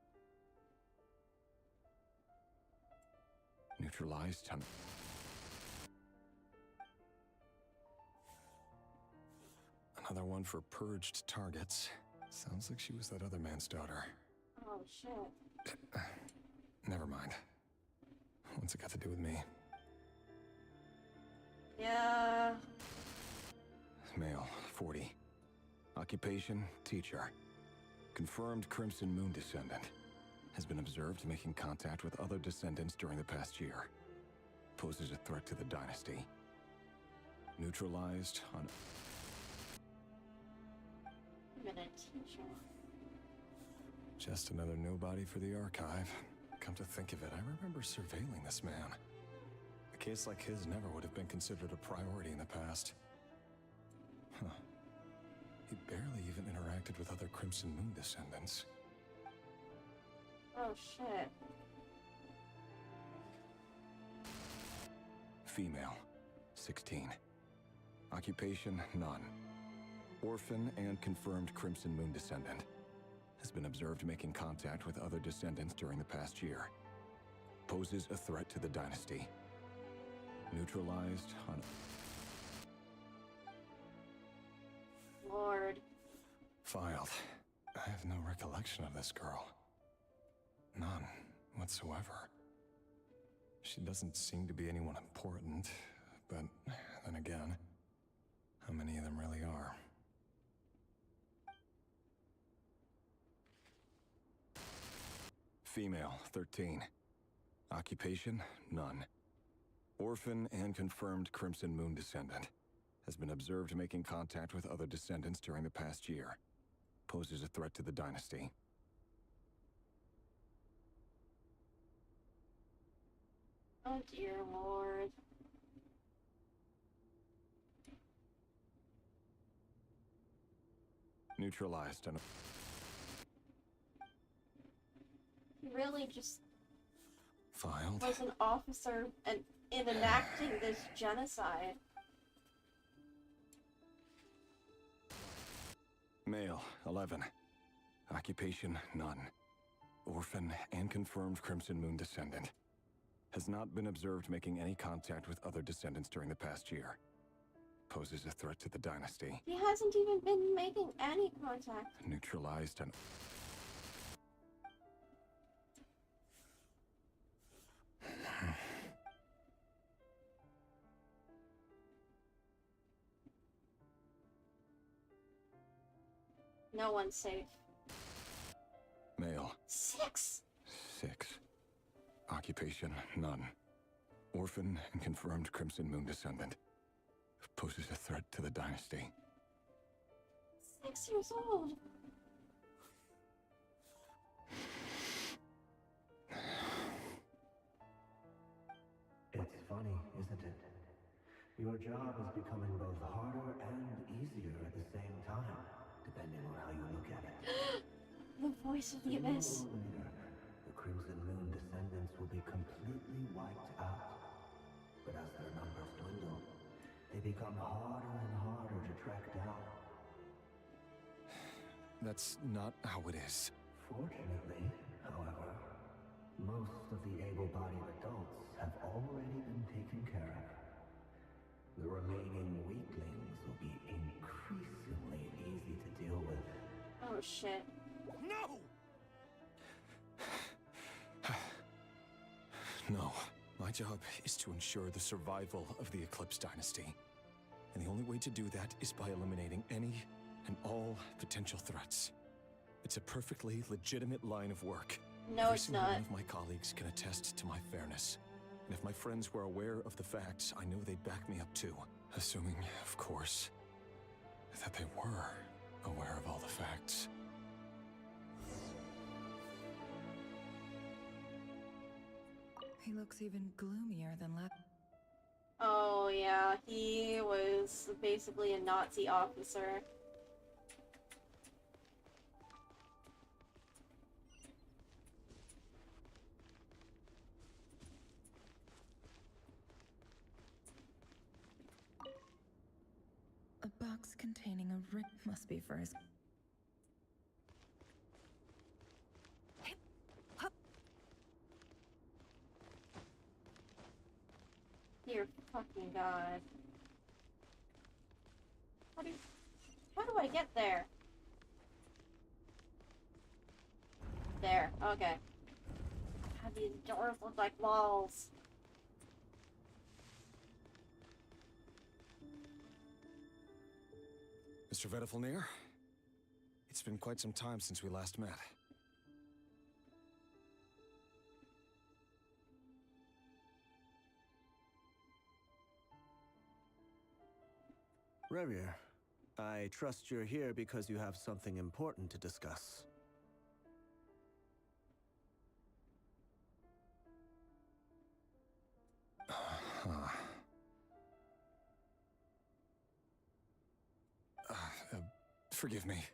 Neutralized. Another one for purged targets. Sounds like she was that other man's daughter.
Oh, shit.
Never mind. What's it got to do with me?
Yeah.
Male, 40. Occupation, teacher. Confirmed Crimson Moon descendant. Has been observed making contact with other descendants during the past year. Poses a threat to the dynasty. Neutralized on...
Minute, teacher.
Just another nobody for the archive. Come to think of it, I remember surveilling this man. A case like his never would have been considered a priority in the past. Huh. He barely even interacted with other Crimson Moon descendants.
Oh, shit.
Female, 16. Occupation, none. Orphan and confirmed Crimson Moon descendant. Has been observed making contact with other descendants during the past year. Poses a threat to the dynasty. Neutralized on...
Lord.
Filed. I have no recollection of this girl. None whatsoever. She doesn't seem to be anyone important, but then again, how many of them really are? Female, 13. Occupation, none. Orphan and confirmed Crimson Moon descendant. Has been observed making contact with other descendants during the past year. Poses a threat to the dynasty.
Oh dear lord.
Neutralized and...
He really just
filed.
was an officer and in enacting this genocide.
Male, 11. Occupation, none. Orphan and confirmed Crimson Moon descendant. Has not been observed making any contact with other descendants during the past year. Poses a threat to the dynasty.
He hasn't even been making any contact.
Neutralized and...
No one's safe.
Male.
6!
6. Occupation, none. Orphan and confirmed Crimson Moon descendant. Poses a threat to the dynasty.
6 years old.
It's funny, isn't it? Your job is becoming both harder and easier at the same time, depending on how you look at it.
The voice of the abyss.
Sooner or later, the Crimson Moon descendants will be completely wiped out. But as their numbers dwindle, they become harder and harder to track down.
That's not how it is.
Fortunately, however, most of the able-bodied adults have already been taken care of. The remaining weaklings will be increasingly easy to deal with.
Oh shit.
No! No. My job is to ensure the survival of the Eclipse Dynasty. And the only way to do that is by eliminating any and all potential threats. It's a perfectly legitimate line of work.
No,
Every
it's
single
not.
one of my colleagues can attest to my fairness. And if my friends were aware of the facts, I know they'd back me up too. Assuming, of course, that they were aware of all the facts.
He looks even gloomier than last.
Oh yeah, he was basically a Nazi officer.
A box containing a ring must be for his.
Dear fucking god. How do I get there? There, okay. God, these doors look like walls.
Mr. Vedelfnir, it's been quite some time since we last met.
Rerir, I trust you're here because you have something important to discuss.
Forgive me.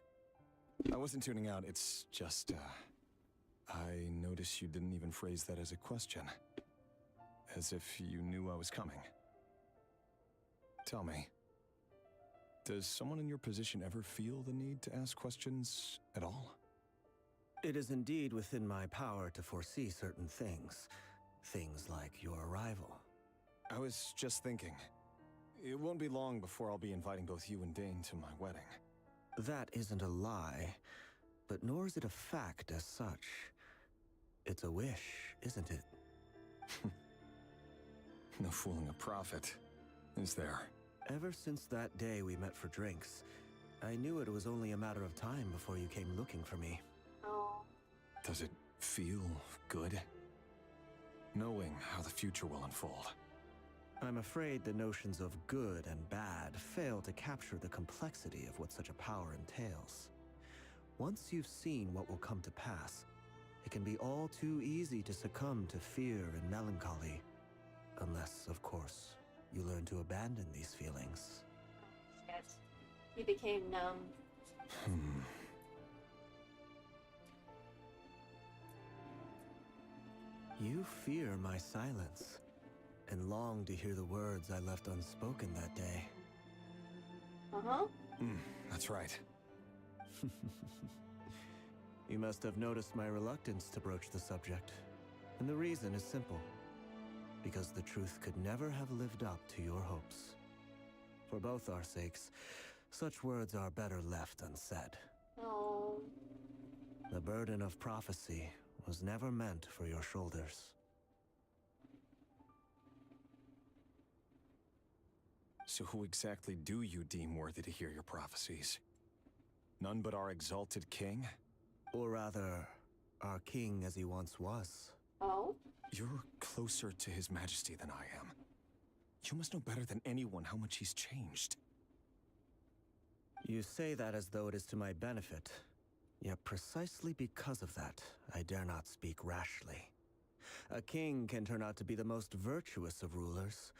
I wasn't tuning out, it's just, I noticed you didn't even phrase that as a question. As if you knew I was coming. Tell me, does someone in your position ever feel the need to ask questions at all?
It is indeed within my power to foresee certain things. Things like your arrival.
I was just thinking. It won't be long before I'll be inviting both you and Dane to my wedding.
That isn't a lie, but nor is it a fact as such. It's a wish, isn't it?
No fooling a prophet, is there?
Ever since that day we met for drinks, I knew it was only a matter of time before you came looking for me.
Oh.
Does it feel good, knowing how the future will unfold.
I'm afraid the notions of good and bad fail to capture the complexity of what such a power entails. Once you've seen what will come to pass, it can be all too easy to succumb to fear and melancholy. Unless, of course, you learn to abandon these feelings.
Yes. He became numb.
You fear my silence, and long to hear the words I left unspoken that day.
Uh-huh.
That's right.
You must have noticed my reluctance to broach the subject. And the reason is simple. Because the truth could never have lived up to your hopes. For both our sakes, such words are better left unsaid.
Oh.
The burden of prophecy was never meant for your shoulders.
So who exactly do you deem worthy to hear your prophecies? None but our exalted king?
Or rather, our king as he once was.
Oh?
You're closer to his majesty than I am. You must know better than anyone how much he's changed.
You say that as though it is to my benefit. Yet precisely because of that, I dare not speak rashly. A king can turn out to be the most virtuous of rulers,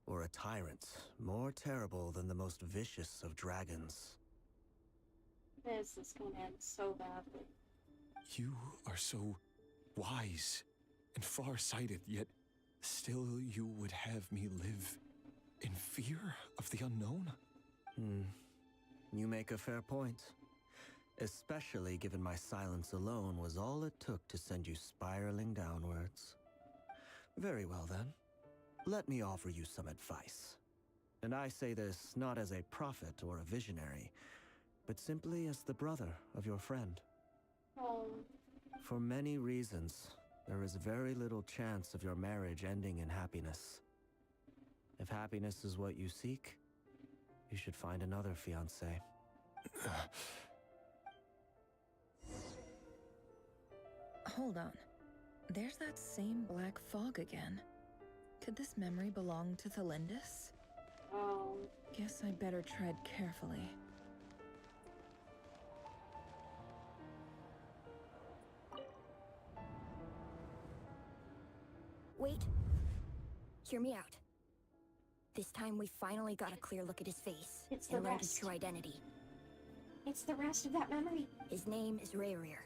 or a tyrant more terrible than the most vicious of dragons.
This is going to end so badly.
You are so wise and far-sighted, yet still you would have me live in fear of the unknown?
You make a fair point. Especially given my silence alone was all it took to send you spiraling downwards. Very well then. Let me offer you some advice. And I say this not as a prophet or a visionary, but simply as the brother of your friend.
Oh.
For many reasons, there is very little chance of your marriage ending in happiness. If happiness is what you seek, you should find another fiancé.
Hold on. There's that same black fog again. Could this memory belong to Thelindis?
Oh.
Guess I better tread carefully.
Wait. Hear me out. This time we finally got a clear look at his face and learned his true identity.
It's the rest of that memory.
His name is Rerir,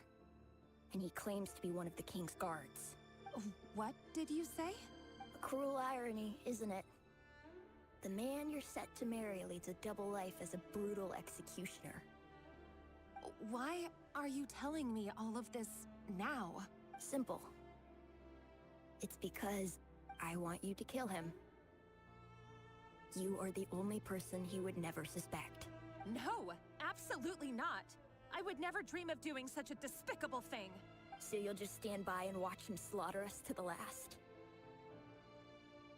and he claims to be one of the king's guards.
What did you say?
A cruel irony, isn't it? The man you're set to marry leads a double life as a brutal executioner.
Why are you telling me all of this now?
Simple. It's because I want you to kill him. You are the only person he would never suspect.
No, absolutely not. I would never dream of doing such a despicable thing.
So you'll just stand by and watch him slaughter us to the last?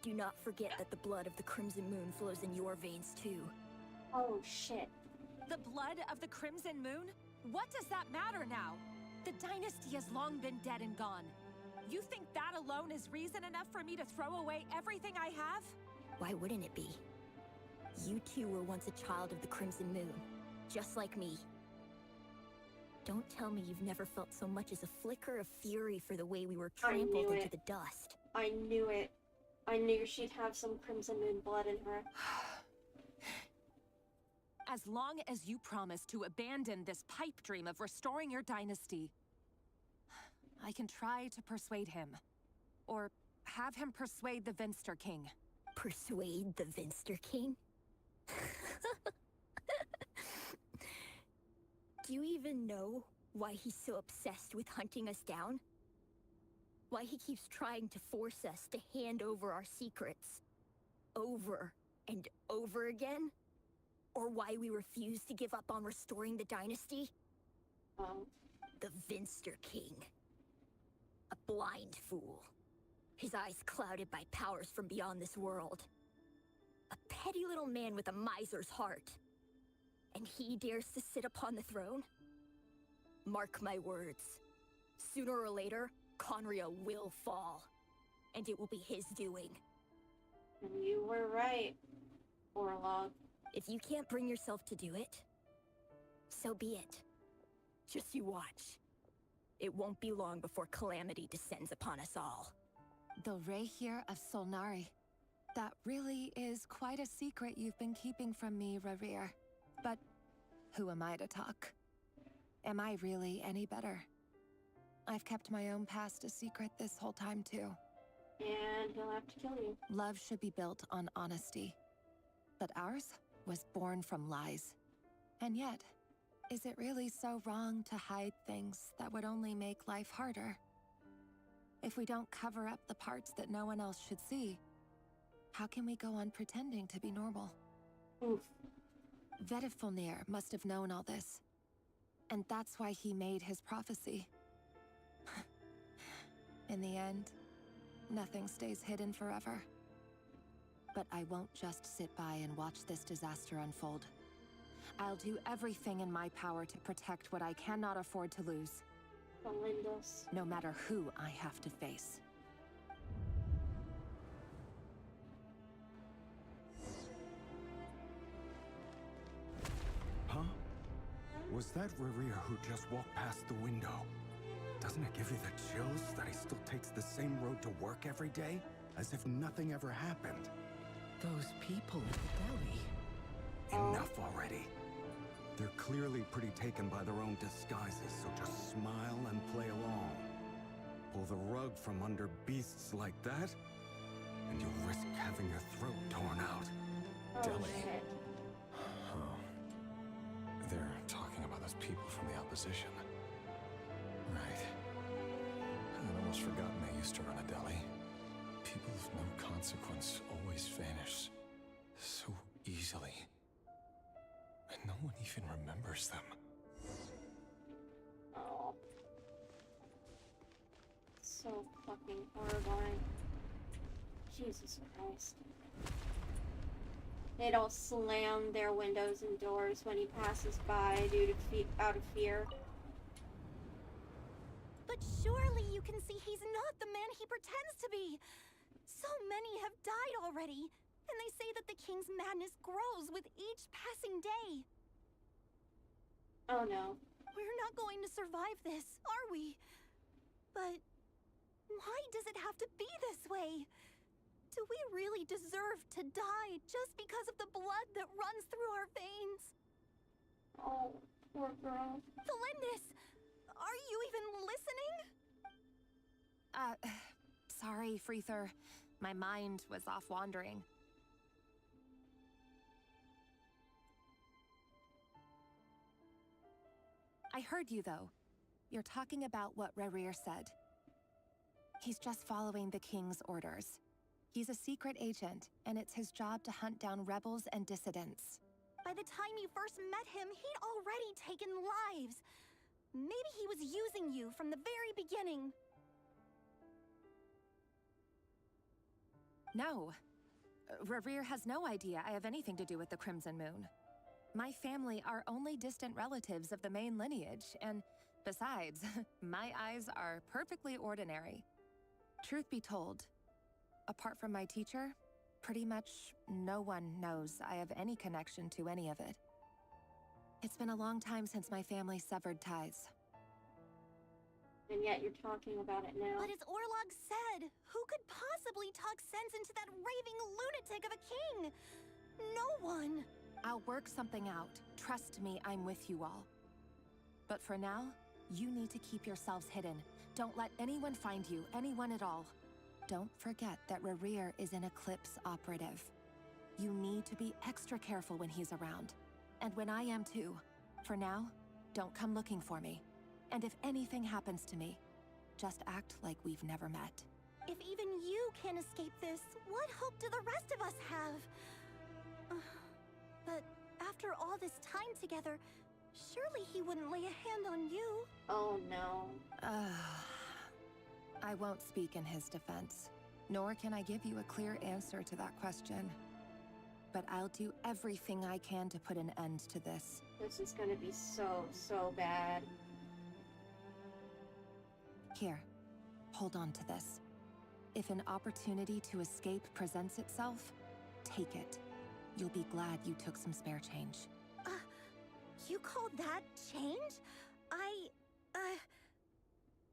Do not forget that the blood of the Crimson Moon flows in your veins too.
Oh shit.
The blood of the Crimson Moon? What does that matter now? The dynasty has long been dead and gone. You think that alone is reason enough for me to throw away everything I have?
Why wouldn't it be? You two were once a child of the Crimson Moon, just like me. Don't tell me you've never felt so much as a flicker of fury for the way we were trampled into the dust.
I knew it. I knew she'd have some Crimson Moon blood in her.
As long as you promise to abandon this pipe dream of restoring your dynasty, I can try to persuade him. Or have him persuade the Vinster King.
Persuade the Vinster King? Do you even know why he's so obsessed with hunting us down? Why he keeps trying to force us to hand over our secrets? Over and over again? Or why we refuse to give up on restoring the dynasty? The Vinster King. A blind fool. His eyes clouded by powers from beyond this world. A petty little man with a miser's heart. And he dares to sit upon the throne? Mark my words.
Sooner or later, Conria will fall. And it will be his doing.
And you were right, Orlog.
If you can't bring yourself to do it, so be it. Just you watch. It won't be long before calamity descends upon us all.
The Rerir of Solnari. That really is quite a secret you've been keeping from me, Rerir. But who am I to talk? Am I really any better? I've kept my own past a secret this whole time, too.
And he'll have to kill you.
Love should be built on honesty. But ours was born from lies. And yet, is it really so wrong to hide things that would only make life harder? If we don't cover up the parts that no one else should see, how can we go on pretending to be normal?
Oof.
Vedifulnir must have known all this. And that's why he made his prophecy. In the end, nothing stays hidden forever. But I won't just sit by and watch this disaster unfold. I'll do everything in my power to protect what I cannot afford to lose.
Belinda's.
No matter who I have to face.
Huh? Was that Rerir who just walked past the window? Doesn't it give you the chills that he still takes the same road to work every day? As if nothing ever happened.
Those people at the deli.
Enough already. They're clearly pretty taken by their own disguises, so just smile and play along. Pull the rug from under beasts like that, and you'll risk having your throat torn out.
Deli. Oh. They're talking about those people from the opposition. Right. I'd almost forgotten they used to run a deli. People of no consequence always vanish so easily. And no one even remembers them.
Oh. So fucking horrifying. Jesus Christ. They'd all slam their windows and doors when he passes by due to out of fear.
But surely you can see he's not the man he pretends to be. So many have died already, and they say that the king's madness grows with each passing day.
Oh no.
We're not going to survive this, are we? But why does it have to be this way? Do we really deserve to die just because of the blood that runs through our veins?
Oh, poor girl.
Felindis, are you even listening?
Sorry, Freether. My mind was off wandering. I heard you, though. You're talking about what Rerir said. He's just following the king's orders. He's a secret agent, and it's his job to hunt down rebels and dissidents.
By the time you first met him, he'd already taken lives. Maybe he was using you from the very beginning.
No. Rerir has no idea I have anything to do with the Crimson Moon. My family are only distant relatives of the main lineage, and besides, my eyes are perfectly ordinary. Truth be told, apart from my teacher, pretty much no one knows I have any connection to any of it. It's been a long time since my family severed ties.
And yet you're talking about it now.
But as Orlog said, who could possibly talk sense into that raving lunatic of a king? No one.
I'll work something out. Trust me, I'm with you all. But for now, you need to keep yourselves hidden. Don't let anyone find you, anyone at all. Don't forget that Rerir is an Eclipse operative. You need to be extra careful when he's around. And when I am too. For now, don't come looking for me. And if anything happens to me, just act like we've never met.
If even you can't escape this, what hope do the rest of us have? But after all this time together, surely he wouldn't lay a hand on you.
Oh no.
I won't speak in his defense, nor can I give you a clear answer to that question. But I'll do everything I can to put an end to this.
This is gonna be so bad.
Here, hold on to this. If an opportunity to escape presents itself, take it. You'll be glad you took some spare change.
You call that change?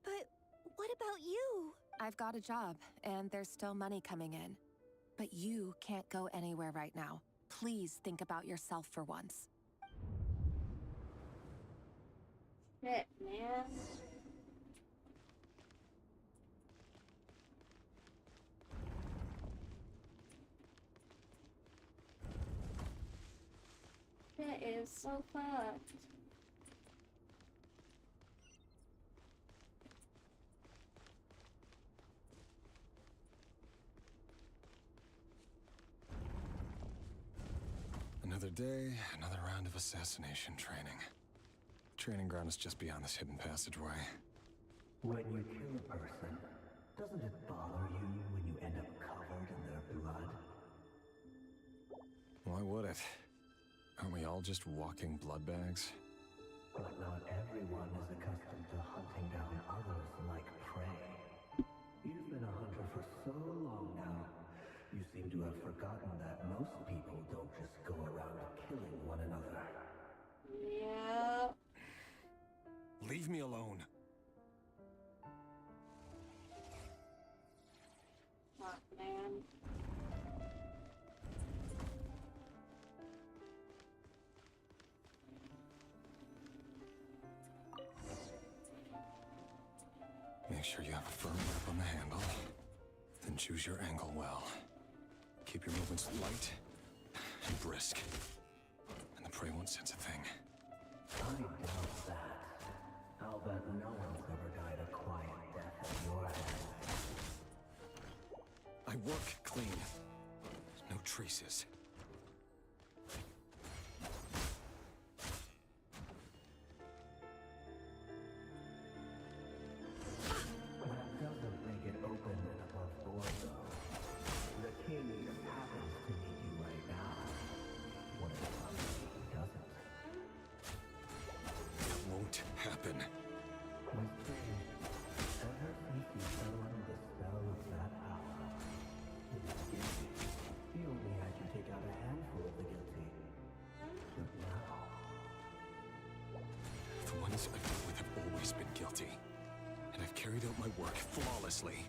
But what about you?
I've got a job, and there's still money coming in. But you can't go anywhere right now. Please think about yourself for once.
Shit, man. That is so fucked.
Another day, another round of assassination training. Training ground is just beyond this hidden passageway.
When you kill a person, doesn't it bother you when you end up covered in their blood?
Why would it? Aren't we all just walking blood bags?
But not everyone is accustomed to hunting down others like prey. You've been a hunter for so long now, you seem to have forgotten that most people don't just go around killing one another.
Yeah.
Leave me alone.
Fuck, man.
Make sure you have a firm grip on the handle. Then choose your angle well. Keep your movements light and brisk. And the prey won't sense a thing.
I doubt that. I'll bet no one's ever died a quiet death at your hands.
I work clean. No traces.
That doesn't make it open and above board, though. The king just happens to need you right now. What if he doesn't?
That won't happen.
My friend, ever since you fell under the spell of that power, it was guilty. He only had you take out a handful of the guilty. But now...
The ones I've dealt with have always been guilty. And I've carried out my work flawlessly.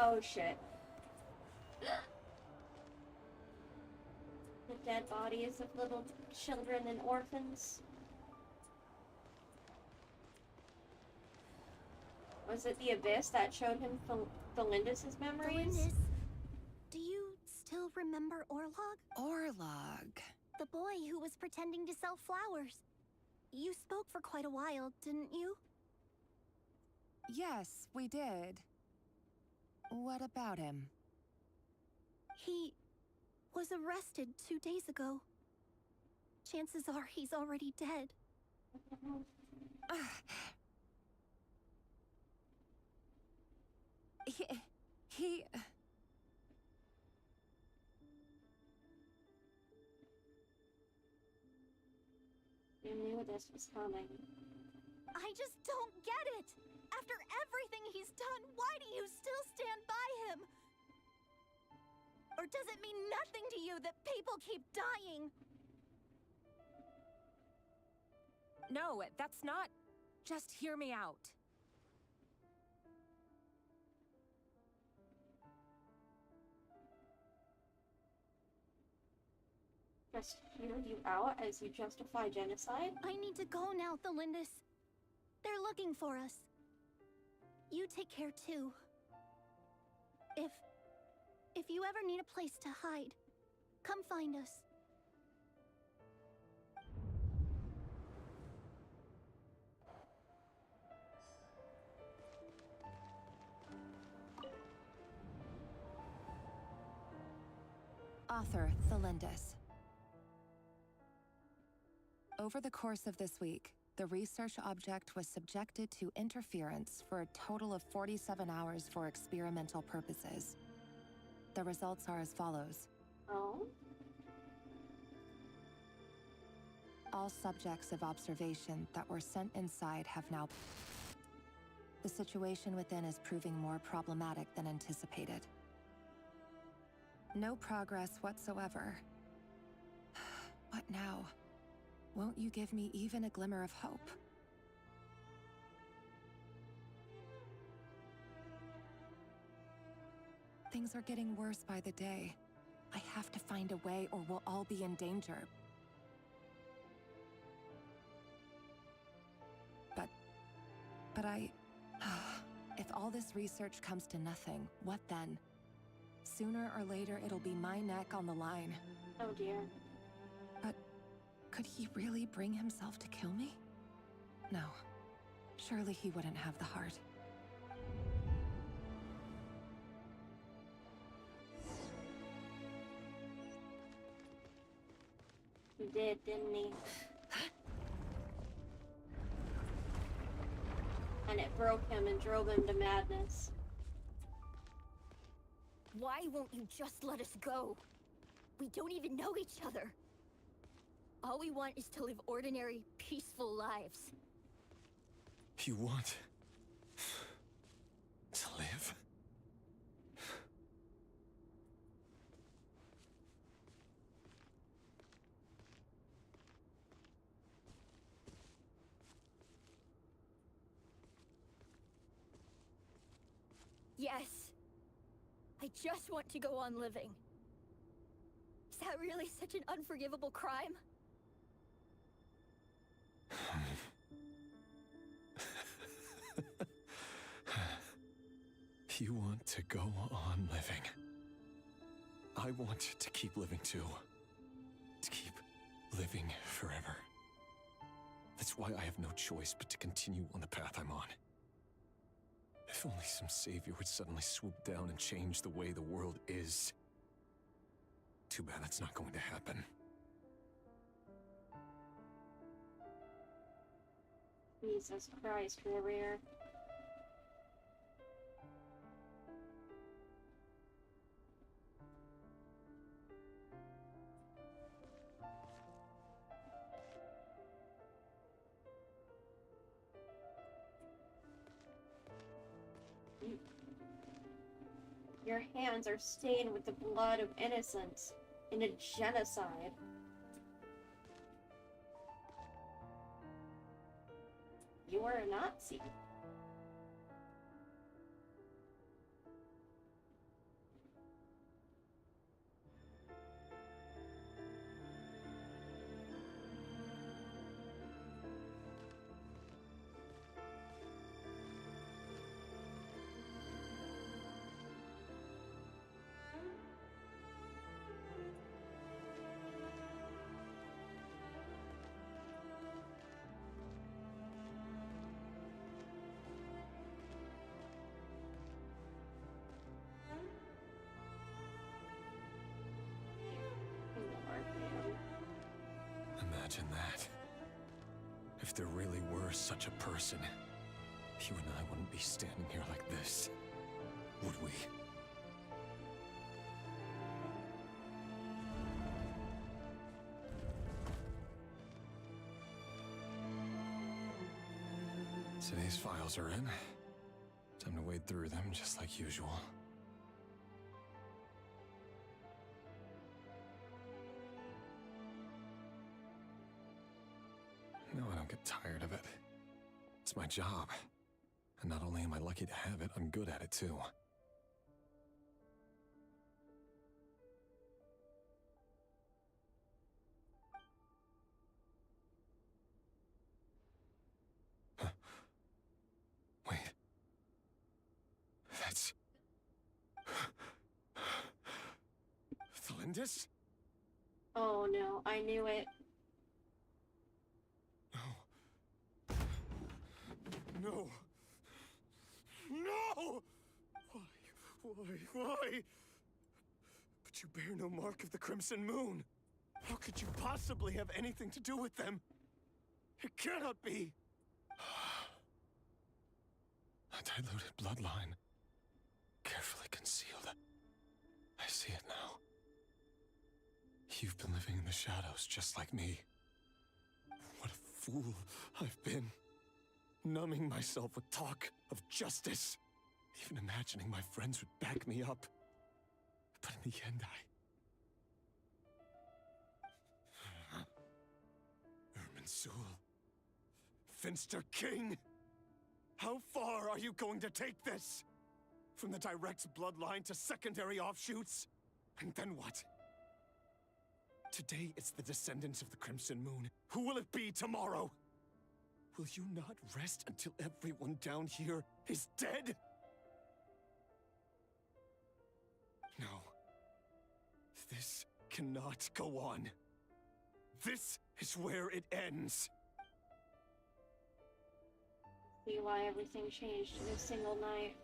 Oh shit. The dead bodies of little children and orphans. Was it the Abyss that showed him Felindis' memories?
Felindis, do you still remember Orlog?
Orlog.
The boy who was pretending to sell flowers. You spoke for quite a while, didn't you?
Yes, we did. What about him?
He was arrested 2 days ago. Chances are he's already dead.
He...
You knew this was coming.
I just don't get it! After everything he's done, why do you still stand by him? Or does it mean nothing to you that people keep dying?
No, that's not... Just hear me out.
Just hear you out as you justify genocide?
I need to go now, Felindis. They're looking for us. You take care too. If you ever need a place to hide, come find us.
Author Thelindis. Over the course of this week, the research object was subjected to interference for a total of 47 hours for experimental purposes. The results are as follows.
Oh?
All subjects of observation that were sent inside have now... The situation within is proving more problematic than anticipated. No progress whatsoever. What now? Won't you give me even a glimmer of hope? Things are getting worse by the day. I have to find a way or we'll all be in danger. But if all this research comes to nothing, what then? Sooner or later, it'll be my neck on the line.
Oh dear.
But could he really bring himself to kill me? No. Surely he wouldn't have the heart.
He did, didn't he? And it broke him and drove him to madness.
Why won't you just let us go? We don't even know each other. All we want is to live ordinary, peaceful lives.
You want to live?
Yes. I just want to go on living. Is that really such an unforgivable crime?
You want to go on living. I want to keep living too. To keep living forever. That's why I have no choice but to continue on the path I'm on. If only some savior would suddenly swoop down and change the way the world is. Too bad that's not going to happen.
Jesus Christ, Rerir. Your hands are stained with the blood of innocents in a genocide. You are a Nazi.
Imagine that. If there really were such a person, you and I wouldn't be standing here like this, would we? Today's files are in. Time to wade through them just like usual. No, I don't get tired of it. It's my job. And not only am I lucky to have it, I'm good at it too. Huh. Wait. That's... Thelindis?
Oh no, I knew it.
No! No! Why? But
You bear no mark of the Crimson Moon. How could you possibly have anything to do with them? It cannot be! A diluted bloodline. Carefully concealed. I see it now. You've been living in the shadows just like me. What a fool I've been. Numbing myself with talk of justice. Even imagining my friends would back me up. But in the end, Irminsul. Finster King! How far are you going to take this? From the direct bloodline to secondary offshoots? And then what? Today it's the descendants of the Crimson Moon. Who will it be tomorrow? Will you not rest until everyone down here is dead? No. This cannot go on. This is where it ends.
See why everything changed in a single night.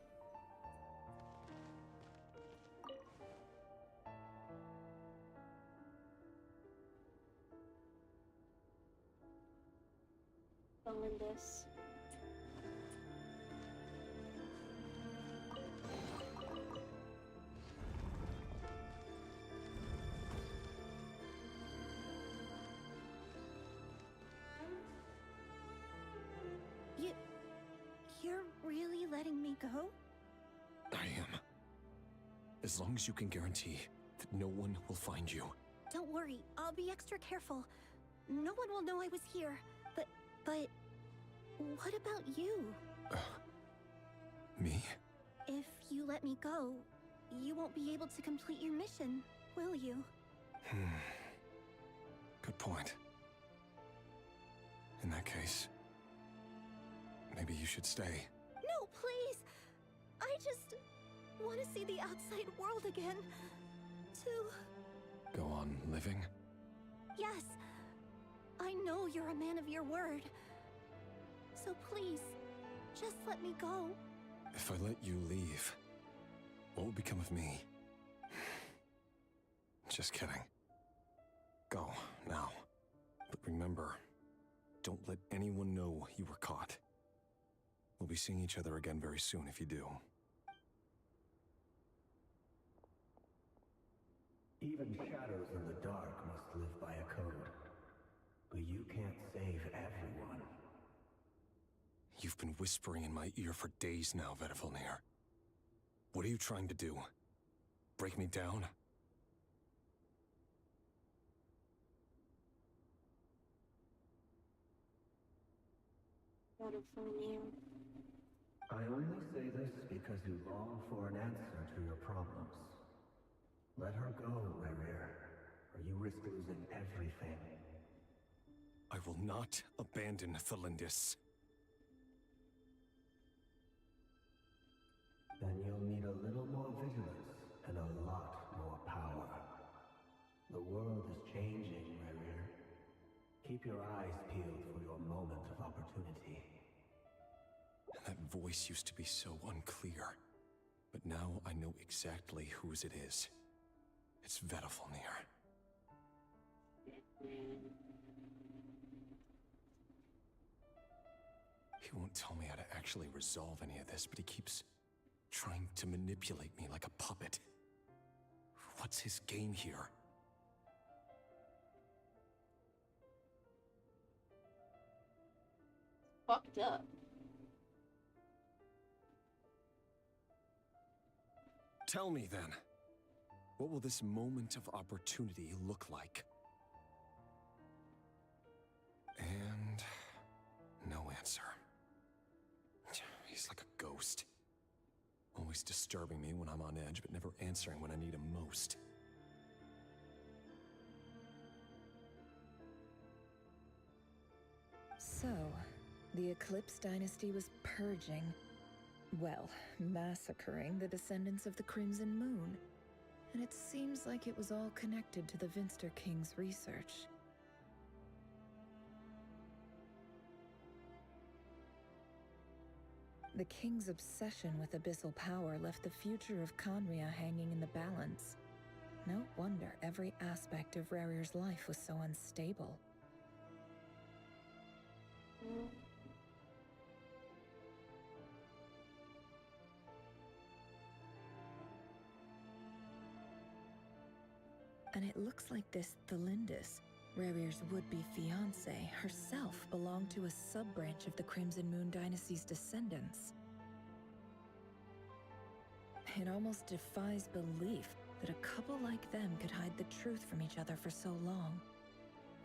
Belinda's.
You're really letting me go?
I am. As long as you can guarantee that no one will find you.
Don't worry, I'll be extra careful. No one will know I was here. But what about you?
Me?
If you let me go, you won't be able to complete your mission, will you?
Good point. In that case, maybe you should stay.
No, please! I just want to see the outside world again. To...
Go on living?
Yes. I know you're a man of your word. So please, just let me go.
If I let you leave, what will become of me? Just kidding. Go, now. But remember, don't let anyone know you were caught. We'll be seeing each other again very soon if you do.
Even shadows in the dark must live by a code. But you can't save everyone.
You've been whispering in my ear for days now, Vedifilnir. What are you trying to do? Break me down?
Vedifilnir.
I only say this because you long for an answer to your problems. Let her go, Rerir, or you risk losing everything.
I will not abandon Thelindis.
Then you'll need a little more vigilance and a lot more power. The world is changing, Rerir. Keep your eyes peeled for your moment of opportunity.
That voice used to be so unclear. But now I know exactly whose it is. It's Vedifilnir. He won't tell me how to actually resolve any of this, but he keeps trying to manipulate me like a puppet. What's his game here?
Fucked up.
Tell me then, what will this moment of opportunity look like? And no answer. He's like a ghost. Always disturbing me when I'm on edge, but never answering when I need him most.
So, the Eclipse dynasty was purging, well, massacring the descendants of the Crimson Moon. And it seems like it was all connected to the Vinster King's research. The King's obsession with abyssal power left the future of Khaenri'ah hanging in the balance. No wonder every aspect of Rerir's life was so unstable. And it looks like this Thalindis, Rerir's would-be fiancée, herself belonged to a sub-branch of the Crimson Moon Dynasty's descendants. It almost defies belief that a couple like them could hide the truth from each other for so long.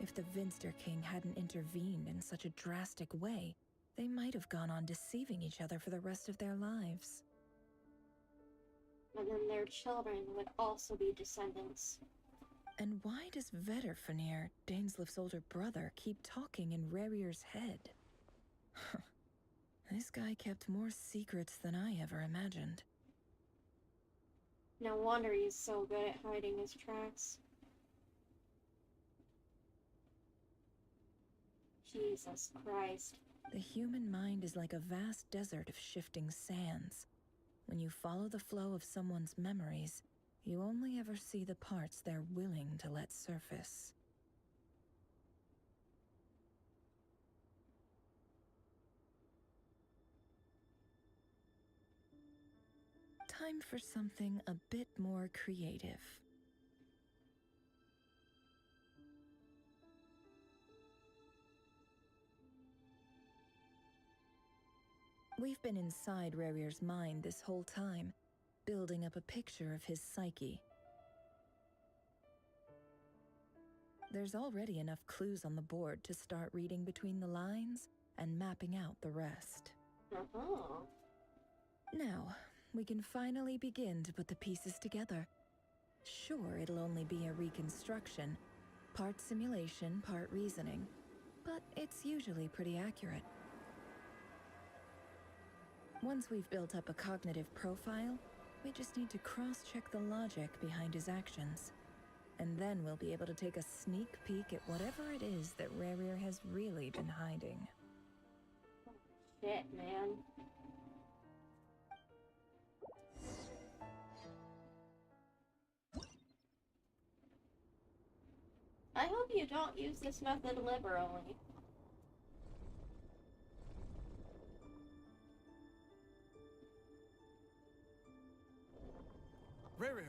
If the Vinster King hadn't intervened in such a drastic way, they might have gone on deceiving each other for the rest of their lives.
And then their children would also be descendants.
And why does Vedderfanir, Daneslif's older brother, keep talking in Rerir's head? This guy kept more secrets than I ever imagined.
No wonder he's so good at hiding his tracks. Jesus Christ.
The human mind is like a vast desert of shifting sands. When you follow the flow of someone's memories, you only ever see the parts they're willing to let surface. Time for something a bit more creative. We've been inside Rerir's mind this whole time, building up a picture of his psyche. There's already enough clues on the board to start reading between the lines and mapping out the rest. Now, we can finally begin to put the pieces together. Sure, it'll only be a reconstruction, part simulation, part reasoning, but it's usually pretty accurate. Once we've built up a cognitive profile, we just need to cross-check the logic behind his actions. And then we'll be able to take a sneak peek at whatever it is that Rerir has really been hiding.
Shit, man. I hope you don't use this method liberally.
Rerir,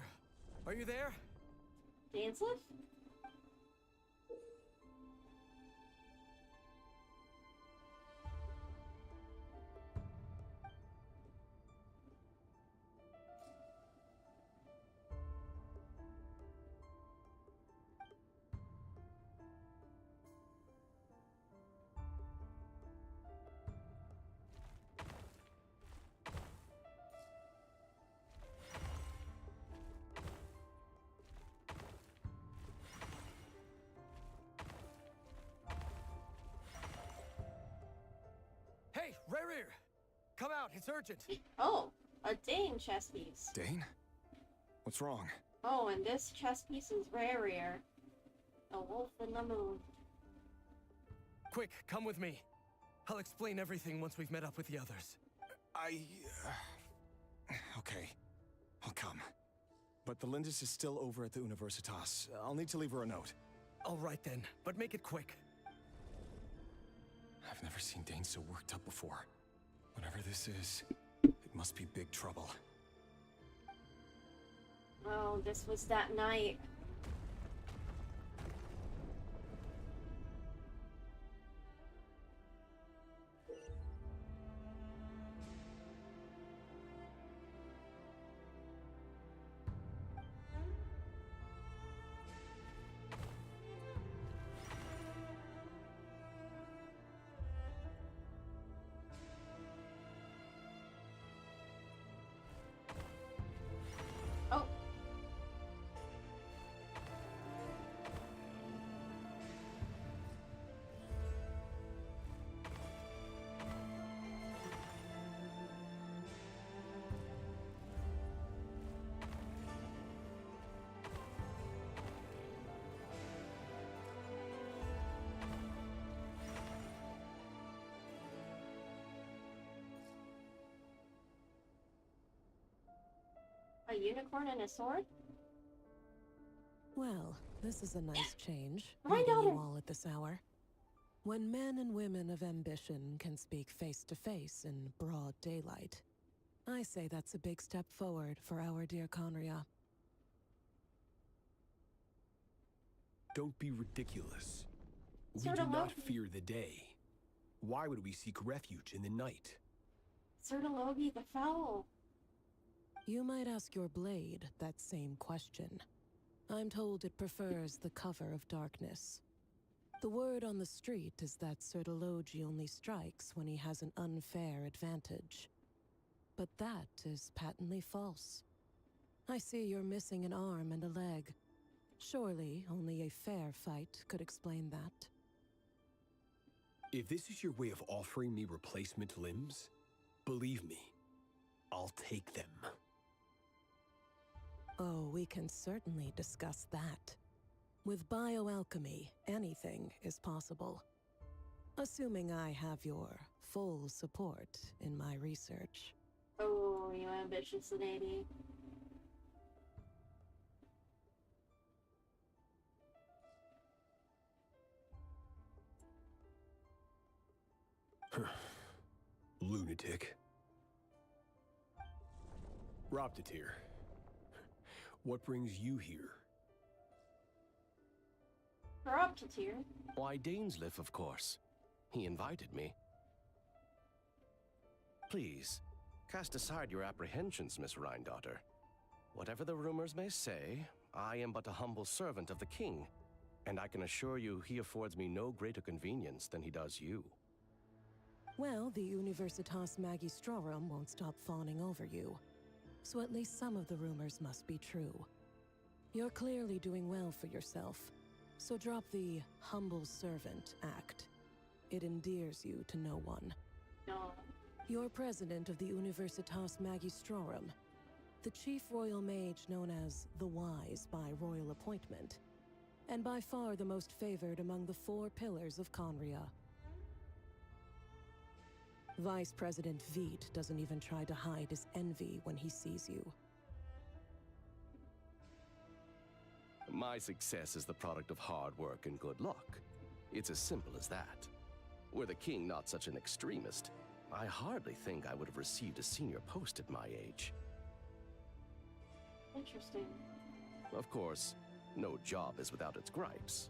are you there?
Daneslif?
Hey, Rerir! Come out, it's urgent!
Oh, a Dane chess piece.
Dane? What's wrong?
Oh, and this chess piece is Rerir. A wolf in the moon.
Quick, come with me. I'll explain everything once we've met up with the others.
Okay. I'll come. But the Lindis is still over at the Universitas. I'll need to leave her a note.
All right then, but make it quick.
I've never seen Dane so worked up before. Whatever this is, it must be big trouble.
Oh, this was that night. Oh. A unicorn and a sword?
Well, this is a nice change,
My
meeting
daughter.
you all at this hour. When men and women of ambition can speak face to face in broad daylight, I say that's a big step forward for our dear Conria.
Don't be ridiculous. We
Sort
do
of
not
Loki.
fear the day. Why would we seek refuge in the night?
Sir Logi the Foul.
You might ask your blade that same question. I'm told it prefers the cover of darkness. The word on the street is that Sertologi only strikes when he has an unfair advantage. But that is patently false. I see you're missing an arm and a leg. Surely only a fair fight could explain that.
If this is your way of offering me replacement limbs, believe me, I'll take them.
Oh, we can certainly discuss that. With bioalchemy, anything is possible. Assuming I have your full support in my research.
Oh, you ambitious lady.
Lunatic. Roptatir, what brings you here?
Roptatir?
Why, Dainsleif, of course. He invited me. Please, cast aside your apprehensions, Miss Rhindaughter. Whatever the rumors may say, I am but a humble servant of the king, and I can assure you he affords me no greater convenience than he does you.
Well, the Universitas Magistrorum won't stop fawning over you. So at least some of the rumors must be true. You're clearly doing well for yourself. So drop the humble servant act. It endears you to no one.
No.
You're president of the Universitas Magistrorum, the chief royal mage known as the Wise by royal appointment, and by far the most favored among the 4 pillars of Conria. Vice President Veet doesn't even try to hide his envy when he sees you.
My success is the product of hard work and good luck. It's as simple as that. Were the king not such an extremist, I hardly think I would have received a senior post at my age.
Interesting.
Of course, no job is without its gripes.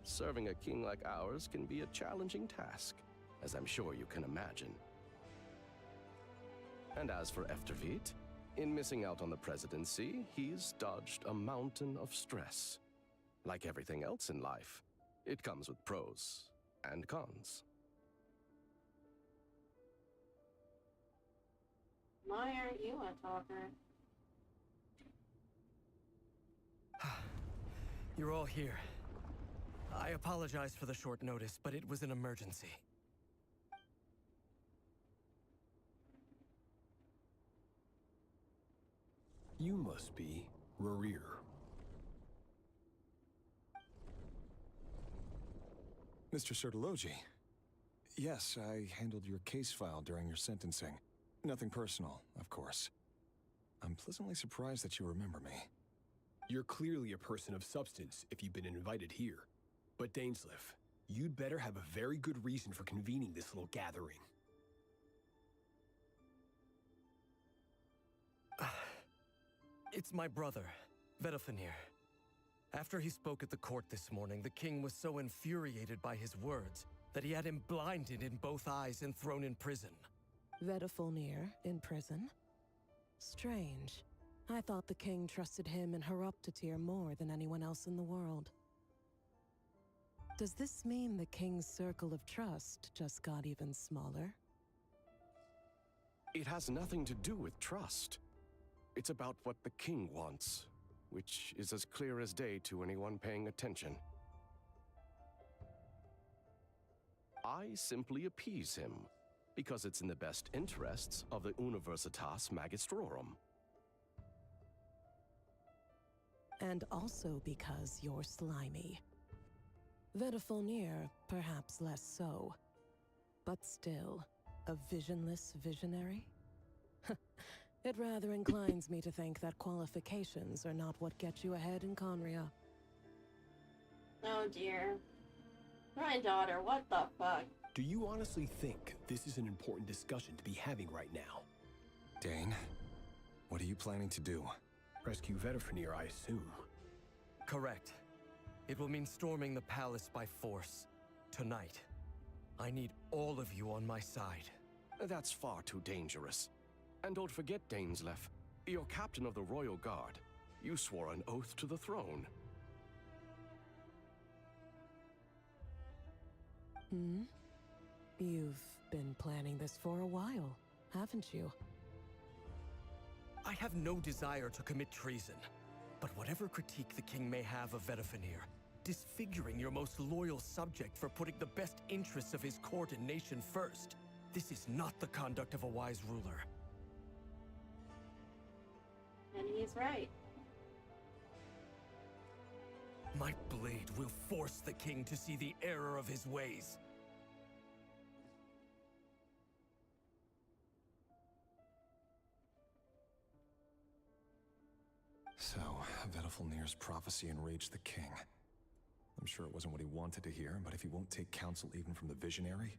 Serving a king like ours can be a challenging task, as I'm sure you can imagine. And as for Eftervit, in missing out on the presidency, he's dodged a mountain of stress. Like everything else in life, it comes with pros and cons.
Why aren't you a talker?
You're all here. I apologize for the short notice, but it was an emergency.
You must be Rerir. Mr. Sertologi. Yes, I handled your case file during your sentencing. Nothing personal, of course. I'm pleasantly surprised that you remember me. You're clearly a person of substance if you've been invited here. But Dainsleif, you'd better have a very good reason for convening this little gathering.
It's my brother, Vedalfinir. After he spoke at the court this morning, the king was so infuriated by his words that he had him blinded in both eyes and thrown in prison.
Vedalfinir in prison? Strange. I thought the king trusted him and Roptatir more than anyone else in the world. Does this mean the king's circle of trust just got even smaller?
It has nothing to do with trust. It's about what the king wants, which is as clear as day to anyone paying attention. I simply appease him, because it's in the best interests of the Universitas Magistrorum.
And also because you're slimy. Vedalfinir, perhaps less so. But still, a visionless visionary? It rather inclines me to think that qualifications are not what get you ahead in Conria.
Oh dear. Granddaughter, what the fuck?
Do you honestly think this is an important discussion to be having right now?
Dane, what are you planning to do?
Rescue Vedifenir, I assume.
Correct. It will mean storming the palace by force. Tonight. I need all of you on my side.
That's far too dangerous. And don't forget, Dainsleif, you're captain of the Royal Guard. You swore an oath to the throne.
Hmm? You've been planning this for a while, haven't you?
I have no desire to commit treason. But whatever critique the king may have of Vedifenir, disfiguring your most loyal subject for putting the best interests of his court and nation first, this is not the conduct of a wise ruler.
And he's right.
My blade will force the king to see the error of his ways.
So, Vedifenir's prophecy enraged the king. I'm sure it wasn't what he wanted to hear, but if he won't take counsel even from the visionary,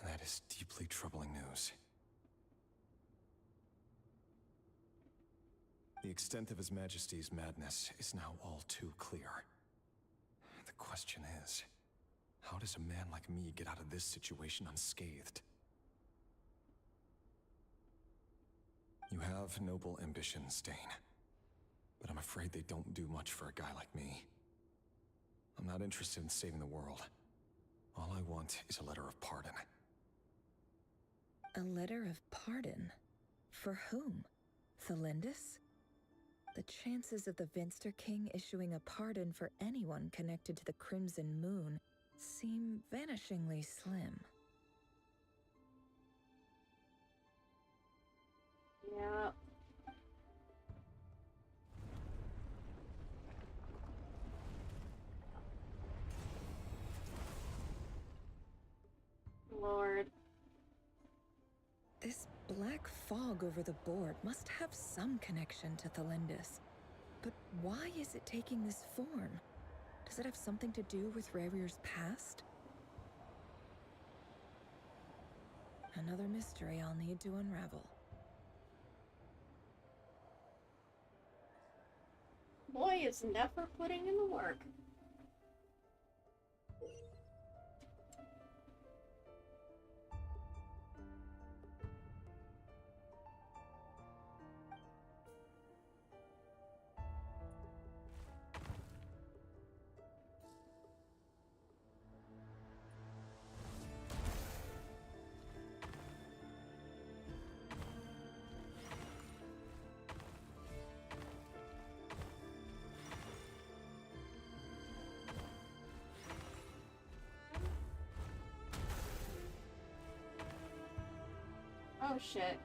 that is deeply troubling news. The extent of His Majesty's madness is now all too clear. The question is, how does a man like me get out of this situation unscathed? You have noble ambitions, Dane. But I'm afraid they don't do much for a guy like me. I'm not interested in saving the world. All I want is a letter of pardon.
A letter of pardon? For whom? Thelindis? The chances of the Vinster King issuing a pardon for anyone connected to the Crimson Moon seem vanishingly slim.
Yeah. Lord.
This black fog over the board must have some connection to Thelindis. But why is it taking this form? Does it have something to do with Rerir's past? Another mystery I'll need to unravel.
Boy is never putting in the work. Oh shit.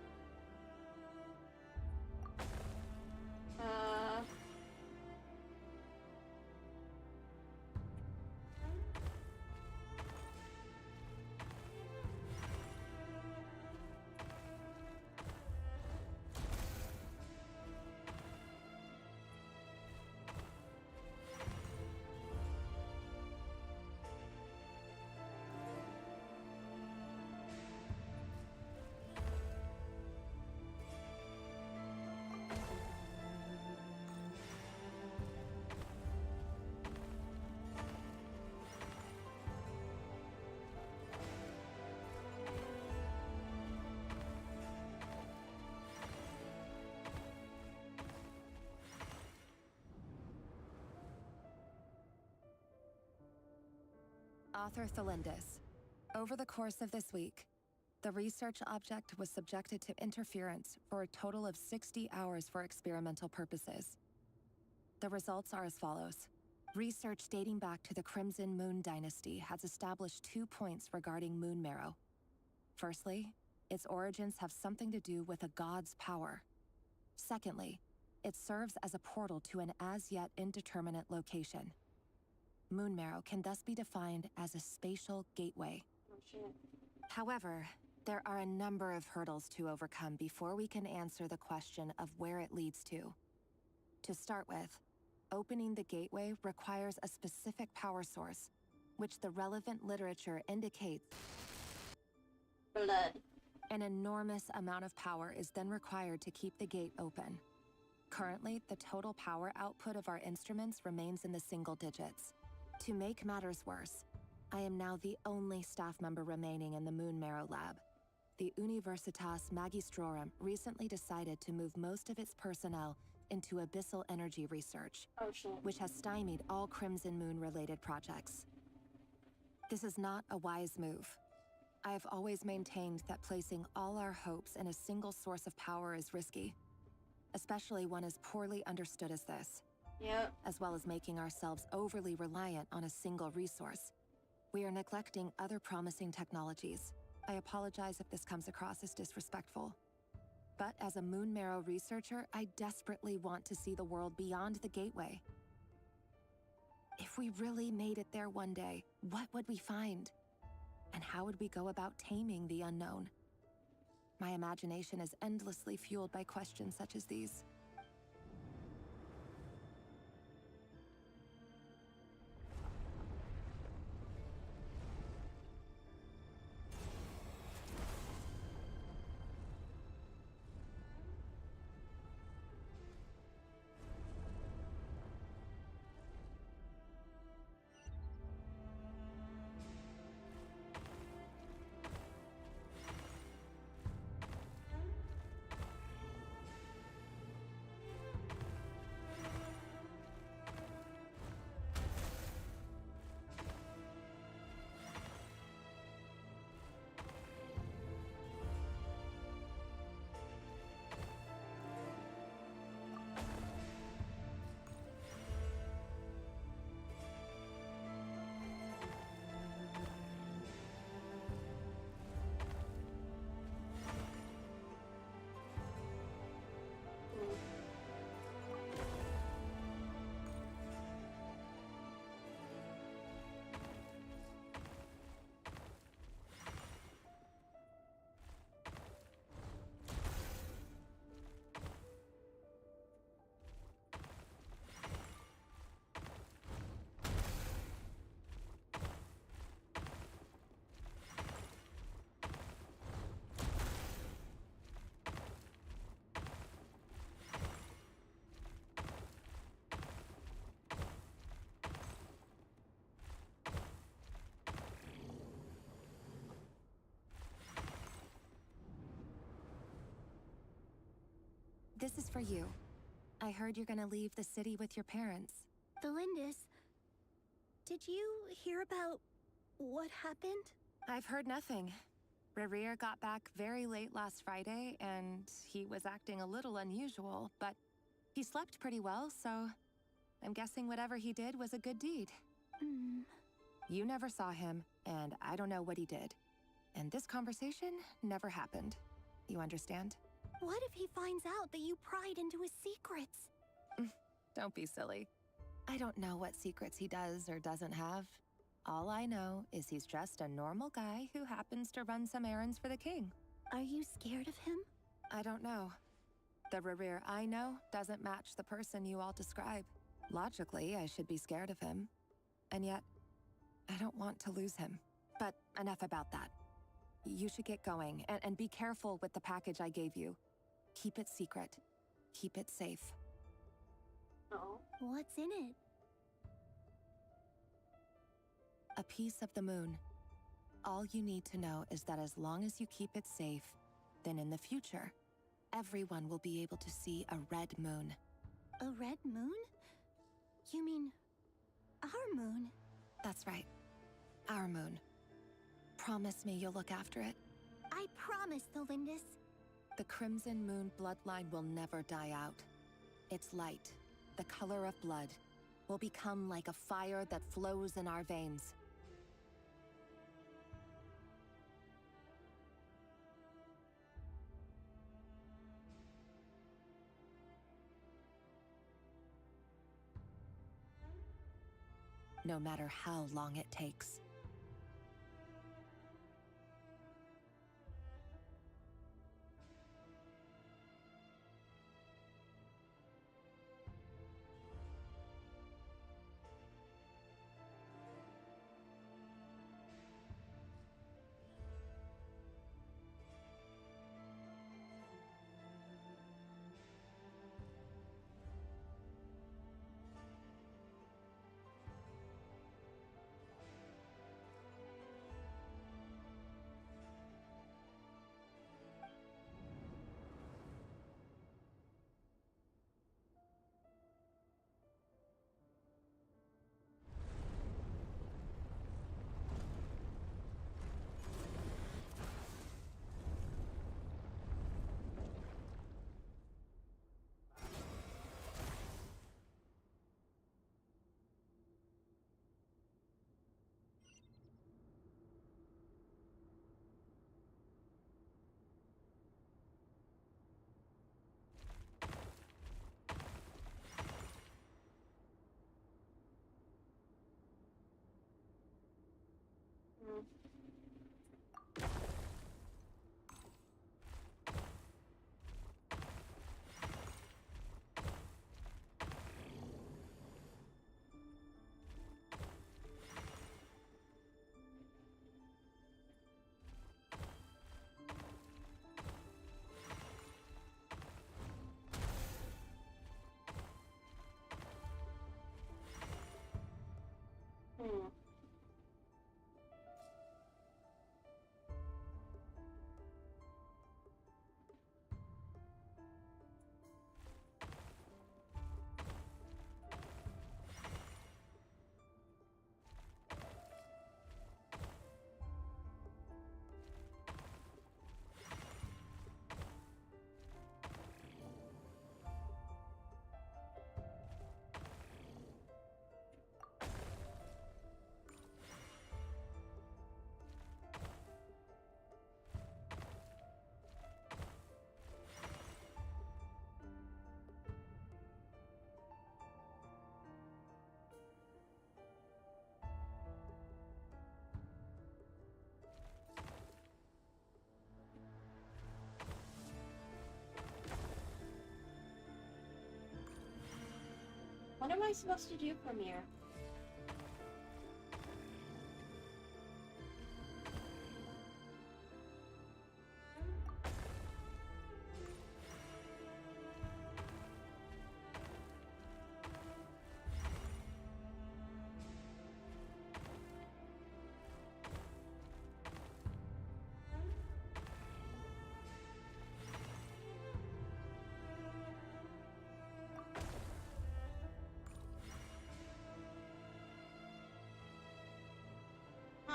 Author Thelindis. Over the course of this week, the research object was subjected to interference for a total of 60 hours for experimental purposes. The results are as follows. Research dating back to the Crimson Moon Dynasty has established 2 points regarding moon marrow. Firstly, its origins have something to do with a god's power. Secondly, it serves as a portal to an as-yet indeterminate location. Moon marrow can thus be defined as a spatial gateway.
Oh shit.
However, there are a number of hurdles to overcome before we can answer the question of where it leads to. To start with, opening the gateway requires a specific power source, which the relevant literature indicates.
Blood.
An enormous amount of power is then required to keep the gate open. Currently, the total power output of our instruments remains in the single digits. To make matters worse, I am now the only staff member remaining in the Moon Marrow lab. The Universitas Magistrorum recently decided to move most of its personnel into abyssal energy research, which has stymied all Crimson Moon-related projects. This is not a wise move. I have always maintained that placing all our hopes in a single source of power is risky, especially one as poorly understood as this.
Yep.
As well as making ourselves overly reliant on a single resource. We are neglecting other promising technologies. I apologize if this comes across as disrespectful. But as a Moon Marrow researcher, I desperately want to see the world beyond the gateway. If we really made it there one day, what would we find? And how would we go about taming the unknown? My imagination is endlessly fueled by questions such as these. This is for you. I heard you're gonna leave the city with your parents.
The Lindis. Did you hear about what happened?
I've heard nothing. Rerir got back very late last Friday, and he was acting a little unusual, but he slept pretty well, so I'm guessing whatever he did was a good deed. You never saw him, and I don't know what he did. And this conversation never happened. You understand?
What if he finds out that you pried into his secrets?
Don't be silly. I don't know what secrets he does or doesn't have. All I know is he's just a normal guy who happens to run some errands for the king.
Are you scared of him?
I don't know. The Rerir I know doesn't match the person you all describe. Logically, I should be scared of him. And yet, I don't want to lose him. But enough about that. You should get going, and be careful with the package I gave you. Keep it secret. Keep it safe.
Oh.
What's in it?
A piece of the moon. All you need to know is that as long as you keep it safe, then in the future, everyone will be able to see a red moon.
A red moon? You mean our moon?
That's right. Our moon. Promise me you'll look after it.
I promise, the Lindis.
The Crimson Moon bloodline will never die out. Its light, the color of blood, will become like a fire that flows in our veins. No matter how long it takes.
Hmm. What am I supposed to do from here?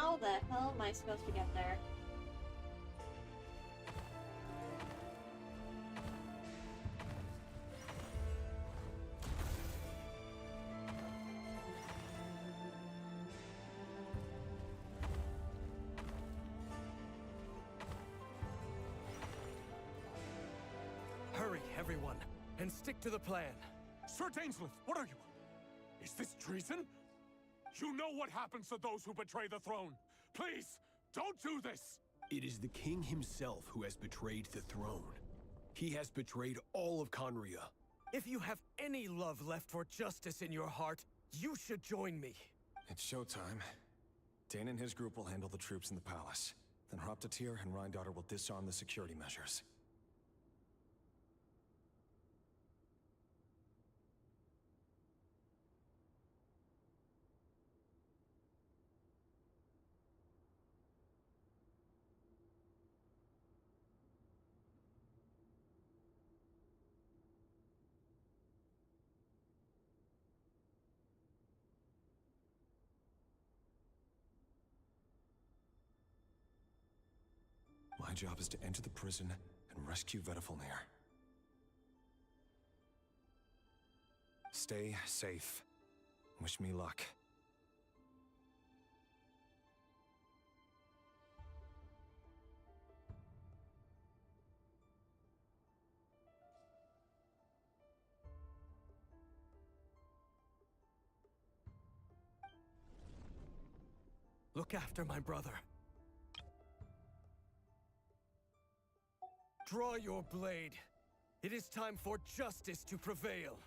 How the hell am I supposed to get there?
Hurry, everyone, and stick to the plan.
Sir Dainsleif, what are you? Is this treason? You know what happens to those who betray the throne. Please, don't do this!
It is the king himself who has betrayed the throne. He has betrayed all of Conria.
If you have any love left for justice in your heart, you should join me.
It's showtime. Dane and his group will handle the troops in the palace. Then Hraptatir and Rhindaughter will disarm the security measures. My job is to enter the prison and rescue Vedifalnir. Stay safe. Wish me luck.
Look after my brother. Draw your blade. It is time for justice to prevail.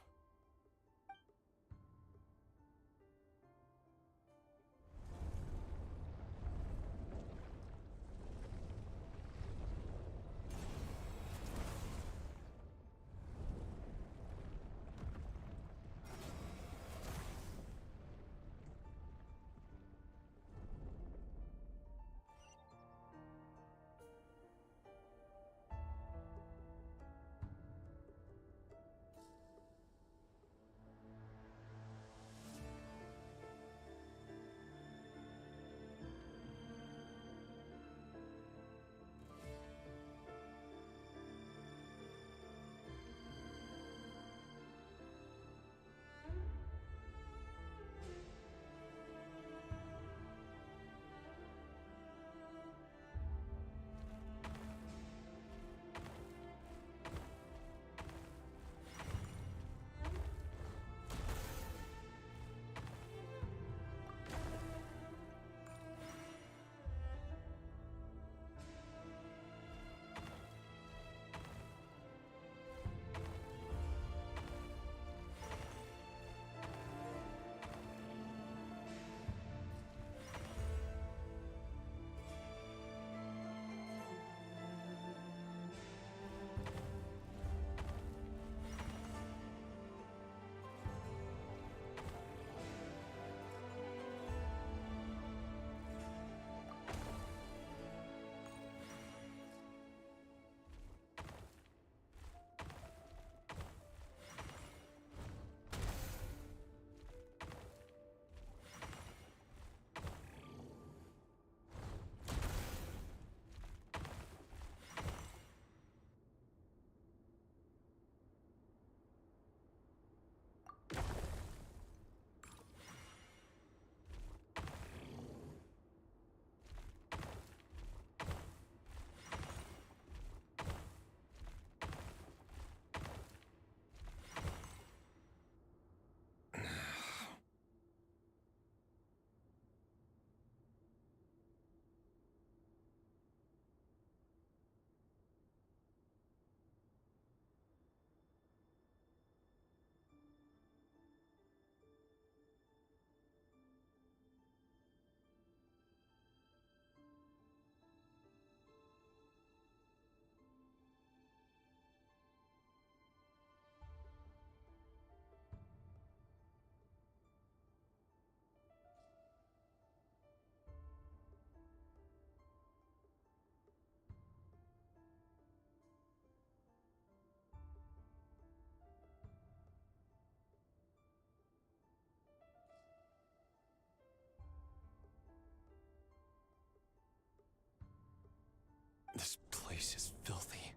This place is filthy.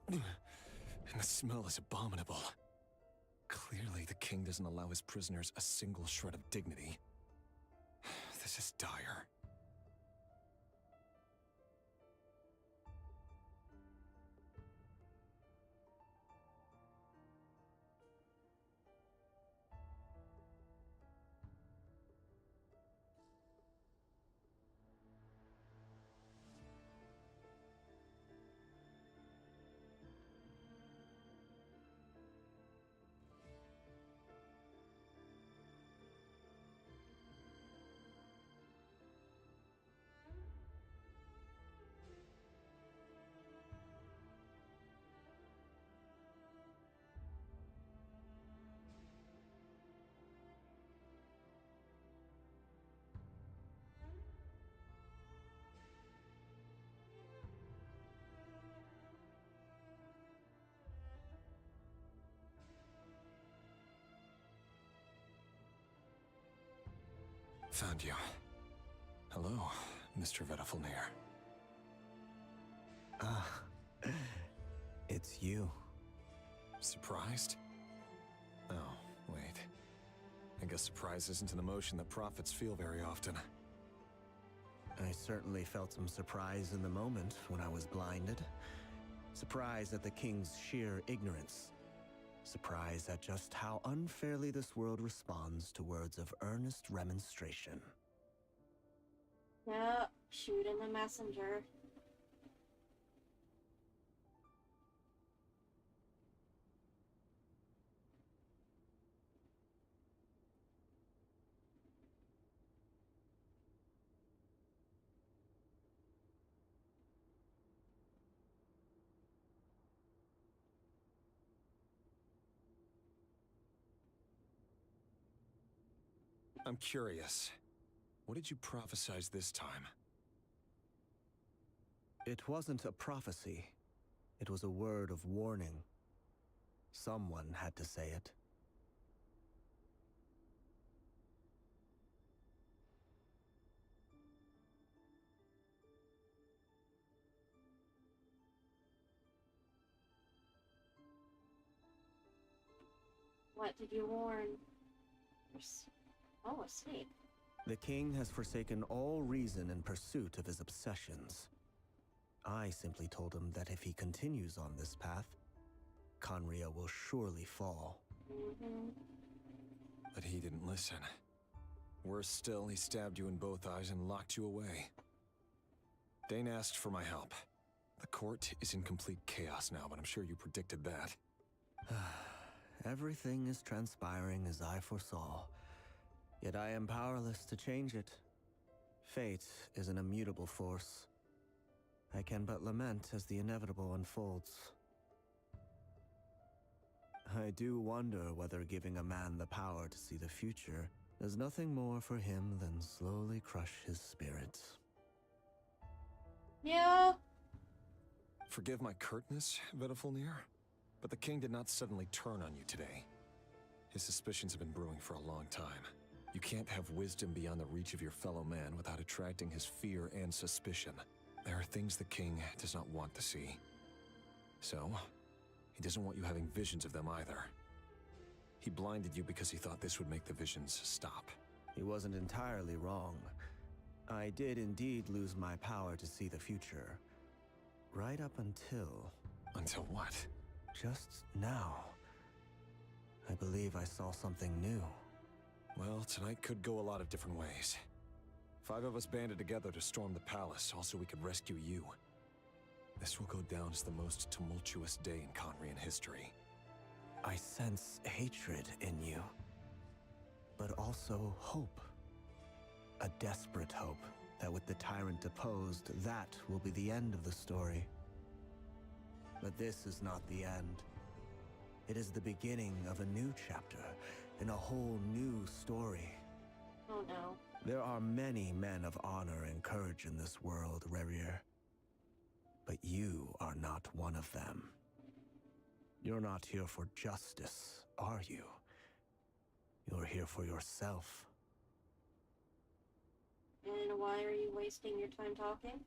And the smell is abominable. Clearly, the king doesn't allow his prisoners a single shred of dignity. This is dire. Found you. Hello, Mr. Vedafilnir.
Ah, it's you.
Surprised? Oh, wait. I guess surprise isn't an emotion that prophets feel very often.
I certainly felt some surprise in the moment when I was blinded. Surprise at the king's sheer ignorance. Surprise at just how unfairly this world responds to words of earnest remonstration.
Yeah, shoot in the messenger.
I'm curious. What did you prophesize this time?
It wasn't a prophecy. It was a word of warning. Someone had to say it.
What did you warn? Oh, a snake.
The king has forsaken all reason in pursuit of his obsessions. I simply told him that if he continues on this path, Khaenri'ah will surely fall.
But he didn't listen. Worse still, he stabbed you in both eyes and locked you away. Dane asked for my help. The court is in complete chaos now, but I'm sure you predicted that.
Everything is transpiring as I foresaw. Yet I am powerless to change it. Fate is an immutable force. I can but lament as the inevitable unfolds. I do wonder whether giving a man the power to see the future does nothing more for him than slowly crush his spirit.
Yeah.
Forgive my curtness, Vedafilnir, but the king did not suddenly turn on you today. His suspicions have been brewing for a long time. You can't have wisdom beyond the reach of your fellow man without attracting his fear and suspicion. There are things the king does not want to see. So, he doesn't want you having visions of them either. He blinded you because he thought this would make the visions stop.
He wasn't entirely wrong. I did indeed lose my power to see the future. Right up until...
Until what?
Just now. I believe I saw something new.
Well, tonight could go a lot of different ways. 5 of us banded together to storm the palace, also we could rescue you. This will go down as the most tumultuous day in Khaenri'ah history.
I sense hatred in you, but also hope. A desperate hope that with the tyrant deposed, that will be the end of the story. But this is not the end. It is the beginning of a new chapter, in a whole new story.
Oh no.
There are many men of honor and courage in this world, Rerir. But you are not one of them. You're not here for justice, are you? You're here for yourself.
And why are you wasting your time talking?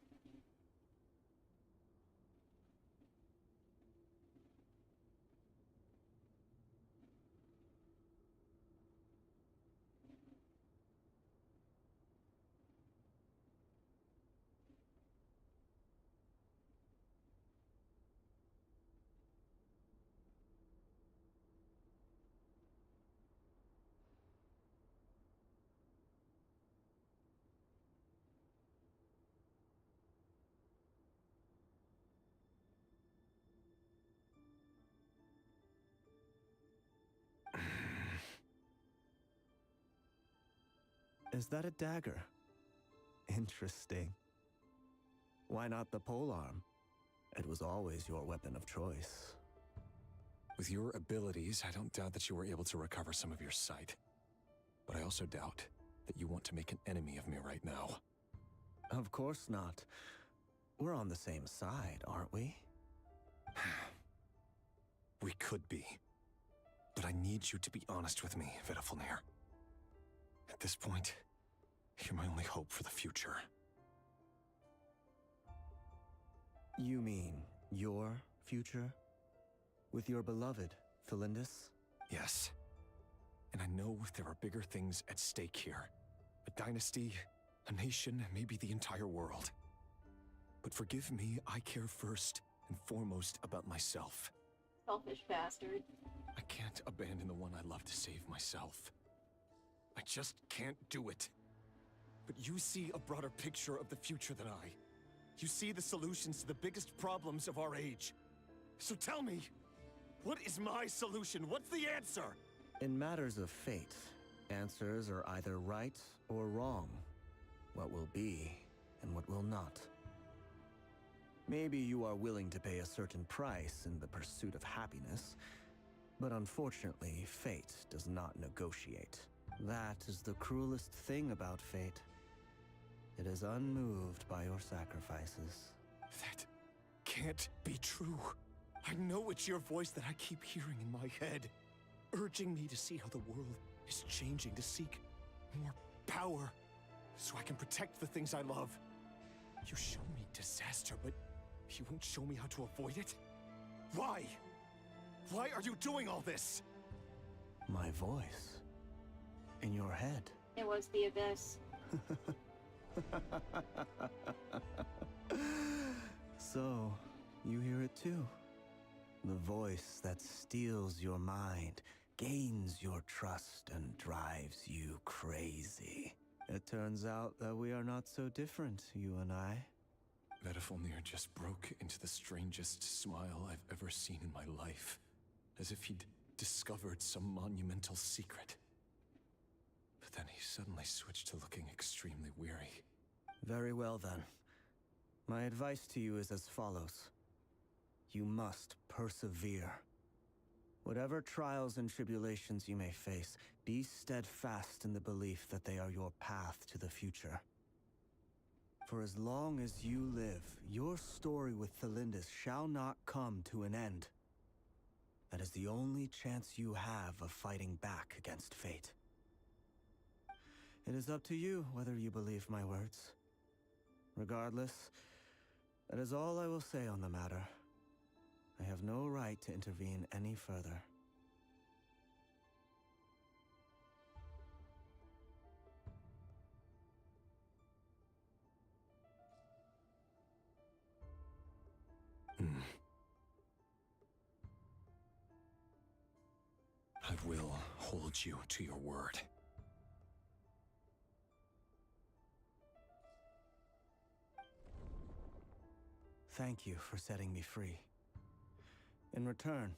Is that a dagger? Interesting. Why not the polearm? It was always your weapon of choice.
With your abilities, I don't doubt that you were able to recover some of your sight. But I also doubt that you want to make an enemy of me right now.
Of course not. We're on the same side, aren't we?
We could be. But I need you to be honest with me, Vedafalnir. At this point, you're my only hope for the future.
You mean your future? With your beloved, Felindis?
Yes. And I know there are bigger things at stake here. A dynasty, a nation, maybe the entire world. But forgive me, I care first and foremost about myself.
Selfish bastard.
I can't abandon the one I love to save myself. I just can't do it. But you see a broader picture of the future than I. You see the solutions to the biggest problems of our age. So tell me, what is my solution? What's the answer?
In matters of fate, answers are either right or wrong. What will be and what will not. Maybe you are willing to pay a certain price in the pursuit of happiness, but unfortunately, fate does not negotiate. That is the cruelest thing about fate. It is unmoved by your sacrifices.
That can't be true. I know it's your voice that I keep hearing in my head, urging me to see how the world is changing, to seek more power, so I can protect the things I love. You show me disaster, but you won't show me how to avoid it? Why? Why are you doing all this?
My voice. In your head.
It was the abyss.
So, you hear it too? The voice that steals your mind, gains your trust, and drives you crazy. It turns out that we are not so different, you and I.
Vedafalnir just broke into the strangest smile I've ever seen in my life, as if he'd discovered some monumental secret. But then he suddenly switched to looking extremely weary.
Very well then. My advice to you is as follows. You must persevere. Whatever trials and tribulations you may face, be steadfast in the belief that they are your path to the future. For as long as you live, your story with Felindis shall not come to an end. That is the only chance you have of fighting back against fate. It is up to you whether you believe my words. Regardless, that is all I will say on the matter. I have no right to intervene any further.
I will hold you to your word.
Thank you for setting me free. In return,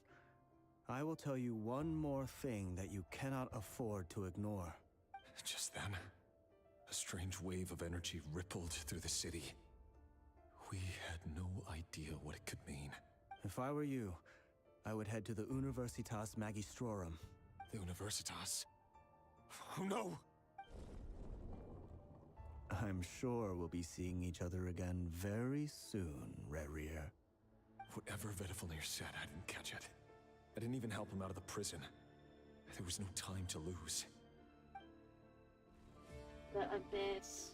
I will tell you one more thing that you cannot afford to ignore.
Just then, a strange wave of energy rippled through the city. We had no idea what it could mean.
If I were you, I would head to the Universitas Magistrorum.
The Universitas? Oh no!
I'm sure we'll be seeing each other again very soon, Rerir.
Whatever Vedafalnir said, I didn't catch it. I didn't even help him out of the prison. There was no time to lose.
The abyss.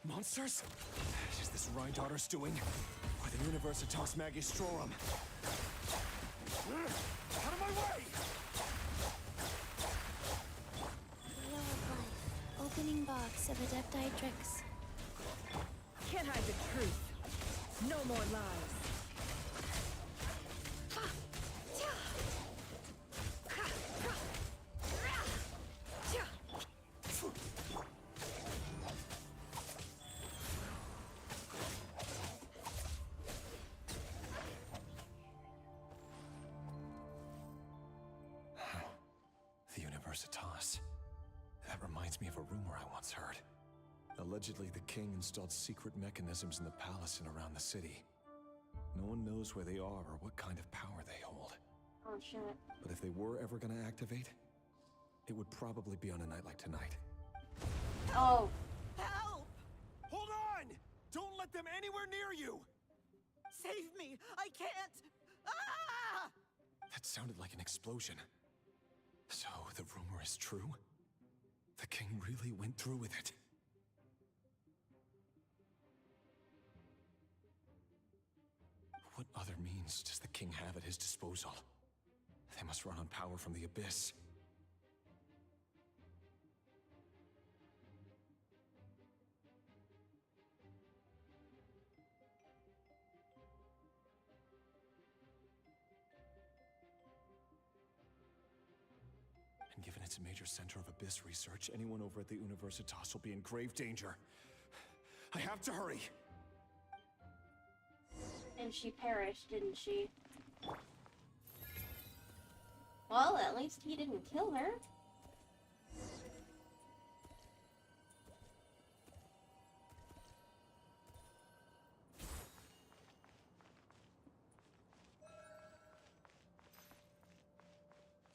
Monsters? Is this Rhindaughter's doing? Or the Universitas Magistrorum? Out of my way!
Lower part. Opening box of Adepti tricks.
Can't hide the truth. No more lies.
Universitas. That reminds me of a rumor I once heard. Allegedly, the king installed secret mechanisms in the palace and around the city. No one knows where they are or what kind of power they hold.
Oh shit.
But if they were ever gonna activate, it would probably be on a night like tonight.
Oh.
Help! Hold on! Don't let them anywhere near you! Save me! I can't! Ah!
That sounded like an explosion. So, the rumor is true? The king really went through with it. What other means does the king have at his disposal? They must run on power from the abyss. And given it's a major center of abyss research, anyone over at the Universitas will be in grave danger. I have to hurry!
And she perished, didn't she? Well, at least he didn't kill her.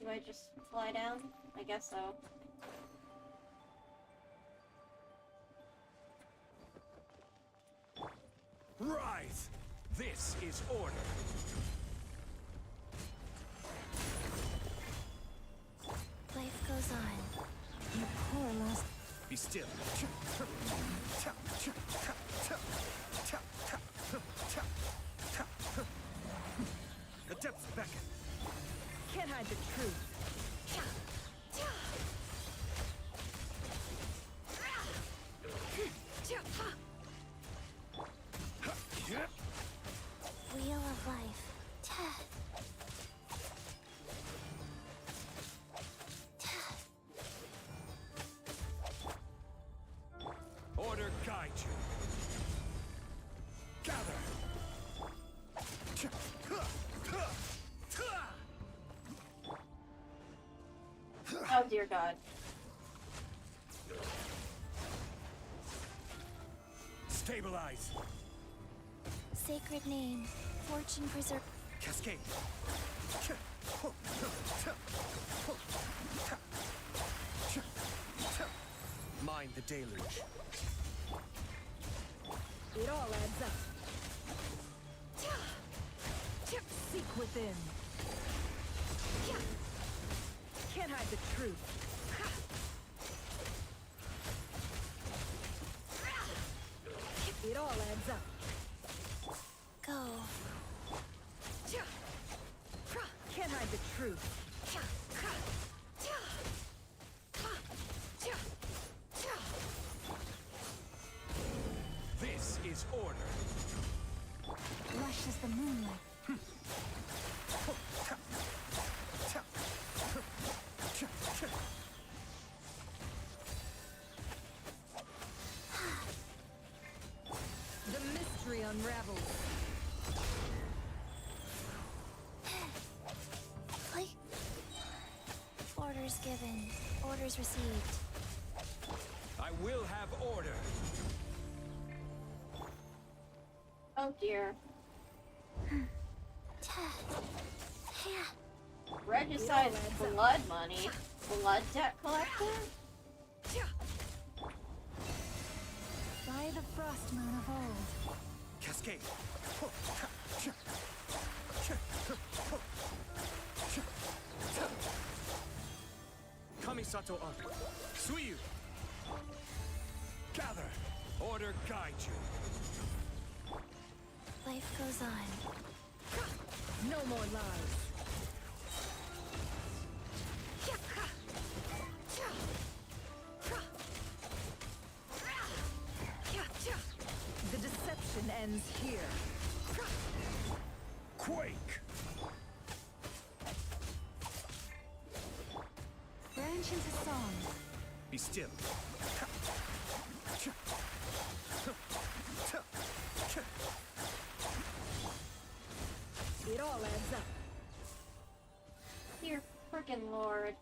Do I just fly down? I guess so.
Rise! This is order!
Life goes on.
You poor lost.
Be still.
The depths beckon.
Can't hide the truth.
Wheel of life.
Order guide you. Gather.
Oh dear God.
Stabilize.
Sacred name. Fortune preserve.
Cascade. Mind the deluge.
It all adds up. Seek within. Can't hide the truth. It all adds up.
Go.
Can't hide the truth.
This is order.
Lush as the moonlight.
The mystery unravels.
Like. Orders given. Orders received.
I will have order.
Oh dear. Regicide's blood money. Blood debt collector?
By the frost moon of old.
Cascade. Kamisato on. Suiyu.
Gather. Order guide you.
Life goes on.
No more lies. The deception ends here.
Quake!
Branch into song.
Be still.
It all adds up.
Dear frickin' lord.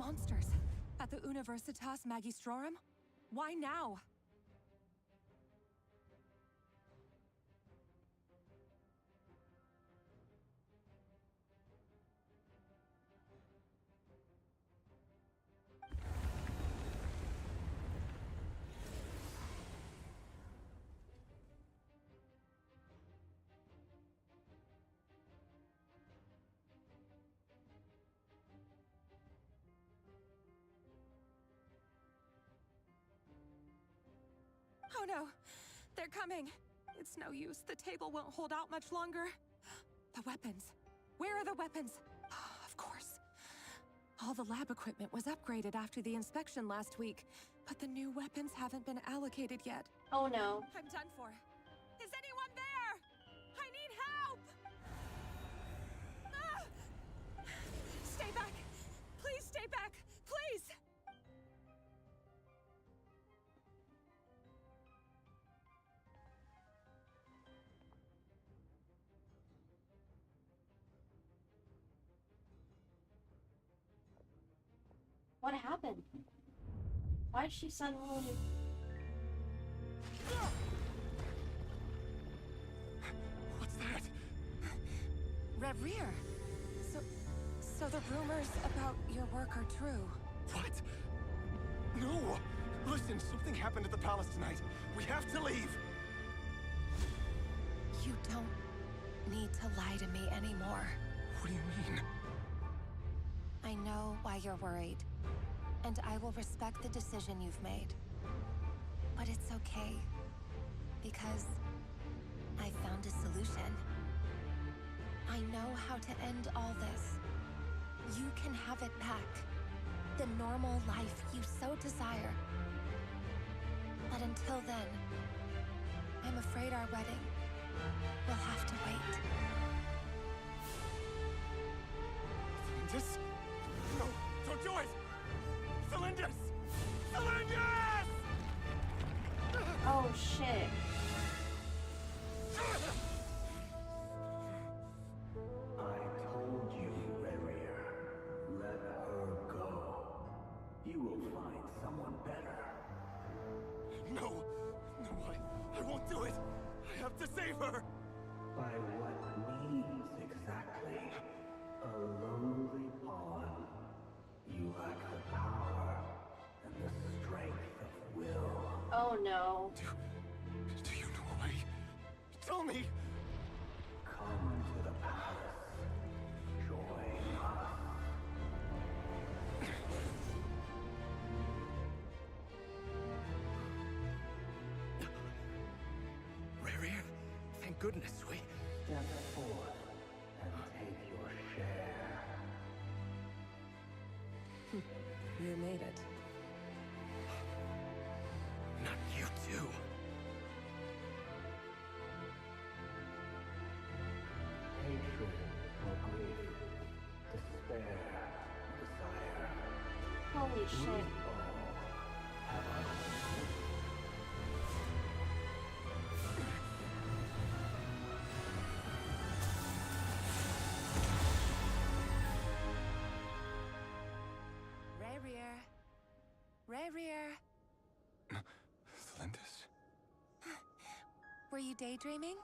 Monsters! At the Universitas Magistrorum? Why now? Oh no! They're coming! It's no use. The table won't hold out much longer. The weapons. Where are the weapons? Of course. All the lab equipment was upgraded after the inspection last week, but the new weapons haven't been allocated yet.
Oh no.
I'm done for. Is anyone there? I need help! Ah! Stay back! Please stay back! Please!
What happened? Why'd she suddenly...
What's that?
Rerir! So the rumors about your work are true.
What? No! Listen, something happened at the palace tonight. We have to leave!
You don't need to lie to me anymore.
What do you mean?
I know why you're worried, and I will respect the decision you've made. But it's okay, because I found a solution. I know how to end all this. You can have it back. The normal life you so desire. But until then, I'm afraid our wedding will have to wait.
This? No, don't do it! Cylinders! Cylinders!
Oh shit.
I told you, Rerir. Let her go. You will find someone better.
No! No, I won't do it! I have to save her!
By what means exactly? A lowly pawn. You lack the power and the strength of will.
Oh no.
Do you know a way? Tell me!
Come to the palace. Join us.
Rerir, thank goodness we...
Step forth and take your share.
You made it.
Not you too.
Hatred or grief, despair, desire.
Holy shit.
Rerir. Rerir.
Lindis?
Were you daydreaming?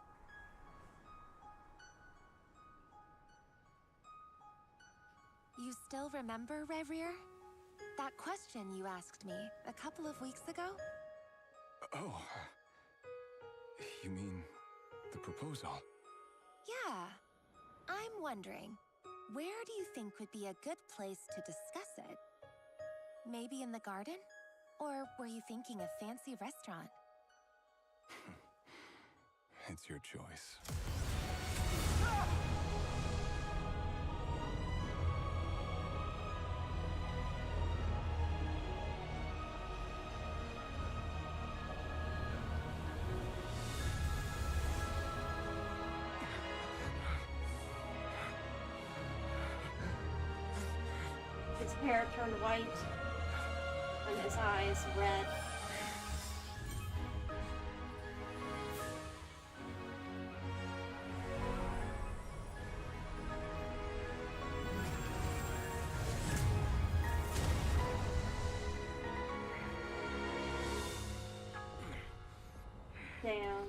You still remember, Rerir? That question you asked me a couple of weeks ago?
Oh. You mean the proposal?
Yeah. I'm wondering, where do you think would be a good place to discuss it? Maybe in the garden? Or were you thinking a fancy restaurant?
It's your choice.
His hair turned white and his eyes red. Damn.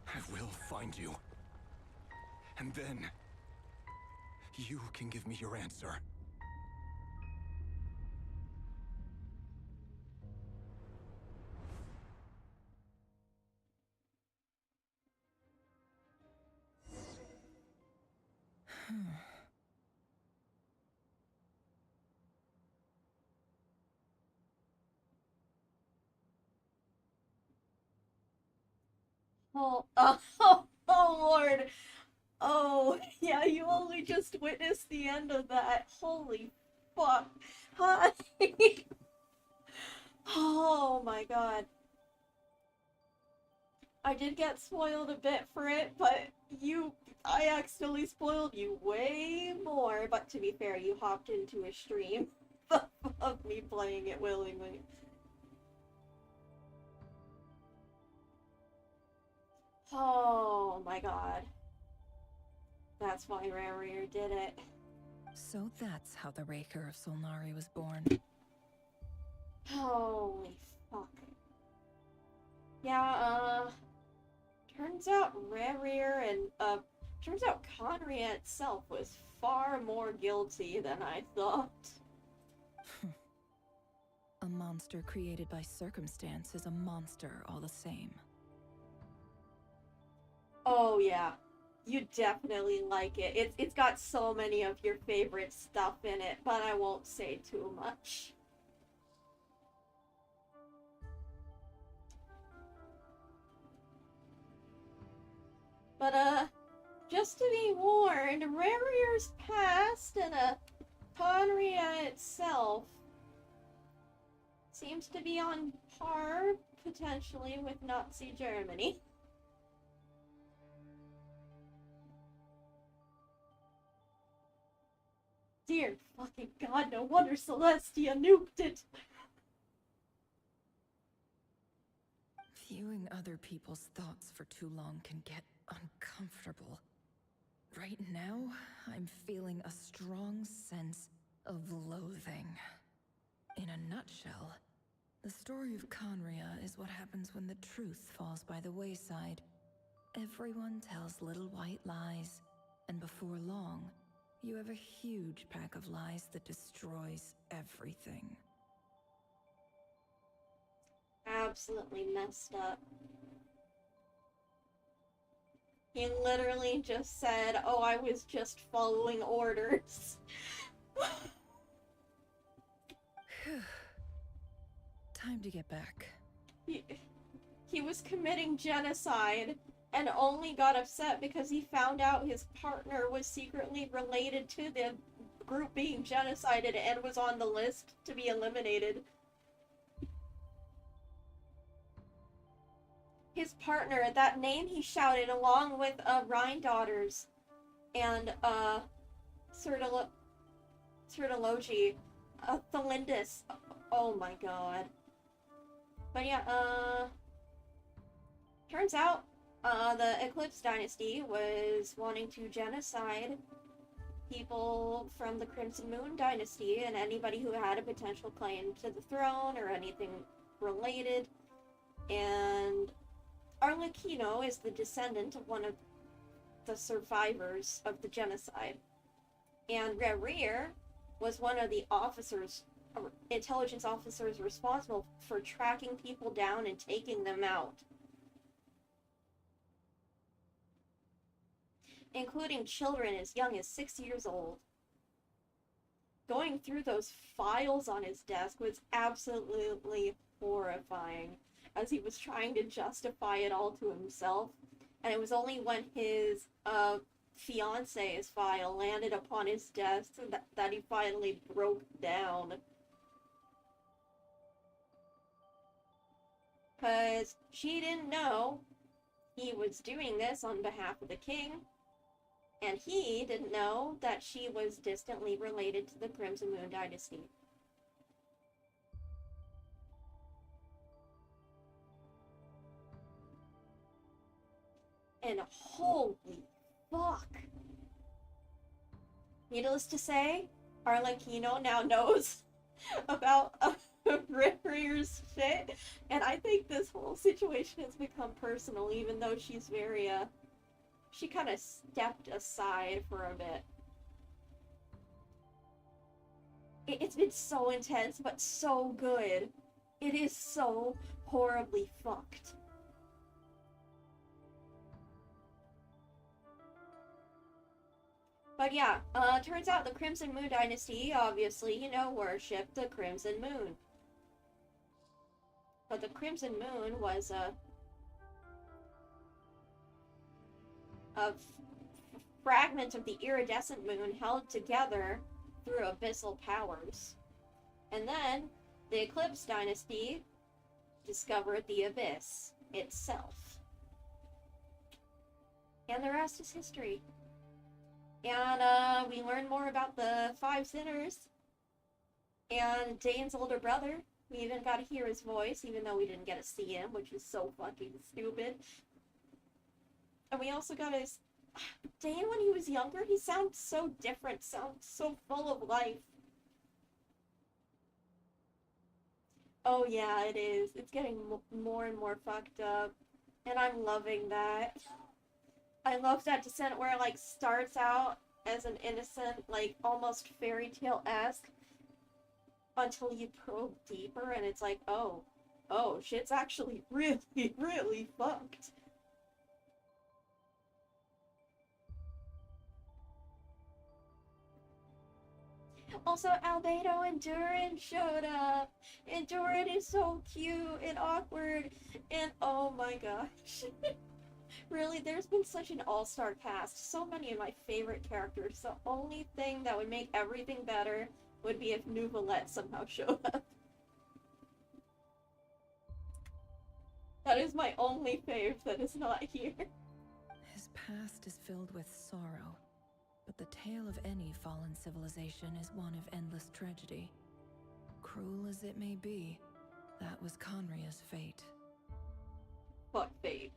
I will find you. And then you can give me your answer.
Oh, Lord. Oh, yeah, you only just witnessed the end of that. Holy fuck. Hi. Oh my god. I did get spoiled a bit for it, but I accidentally spoiled you way more. But to be fair, you hopped into a stream of me playing it willingly. Oh my god. That's why Rerir did it.
So that's how the Raker of Solnari was born.
Holy fuck. Yeah, turns out Rerir and, turns out Conria itself was far more guilty than I thought.
A monster created by circumstance is a monster all the same.
Oh yeah, you definitely like it. It's got so many of your favorite stuff in it, but I won't say too much. But, just to be warned, Rerir's past and, Conria itself seems to be on par, potentially, with Nazi Germany. Dear fucking god, no wonder Celestia nuked it!
Viewing other people's thoughts for too long can get uncomfortable. Right now, I'm feeling a strong sense of loathing. In a nutshell, the story of Conria is what happens when the truth falls by the wayside. Everyone tells little white lies, and before long, you have a huge pack of lies that destroys everything.
Absolutely messed up. He literally just said, oh, I was just following orders.
Time to get back.
He was committing genocide and only got upset because he found out his partner was secretly related to the group being genocided and was on the list to be eliminated. His partner, that name he shouted along with Rhine daughters and Sertologi, Thelindis. Oh my god. But yeah, turns out the Eclipse Dynasty was wanting to genocide people from the Crimson Moon Dynasty and anybody who had a potential claim to the throne or anything related. And Arlecchino is the descendant of one of the survivors of the genocide. And Rerir was one of the officers, intelligence officers responsible for tracking people down and taking them out. Including children as young as 6 years old. Going through those files on his desk was absolutely horrifying, as he was trying to justify it all to himself. And it was only when his fiance's file landed upon his desk that he finally broke down. Because she didn't know he was doing this on behalf of the king, and he didn't know that she was distantly related to the Crimson Moon Dynasty. And holy fuck. Needless to say, Arlecchino now knows about Rerir's shit, and I think this whole situation has become personal, even though she's very, she kind of stepped aside for a bit. It's been so intense, but so good. It is so horribly fucked. But yeah, turns out the Crimson Moon Dynasty, obviously, you know, worshipped the Crimson Moon. But the Crimson Moon was a fragment of the iridescent moon held together through abyssal powers. And then, the Eclipse Dynasty discovered the Abyss itself. And the rest is history. And, we learn more about the Five Sinners. And Dane's older brother. We even got to hear his voice, even though we didn't get to see him, which is so fucking stupid. And we also got his... Dane, when he was younger, he sounds so different, sounds so full of life. Oh yeah, it is. It's getting more and more fucked up. And I'm loving that. I love that descent where it, like, starts out as an innocent, like, almost fairy tale-esque, until you probe deeper and it's like, oh, shit's actually really, really fucked. Also, Albedo and Durin showed up, and Durin is so cute and awkward, and oh my gosh. Really, there's been such an all-star cast. So many of my favorite characters. The only thing that would make everything better would be if Nouvelette somehow showed up. That is my only fave that is not here.
His past is filled with sorrow, but the tale of any fallen civilization is one of endless tragedy. Cruel as it may be, that was Conria's fate.
Fuck fate.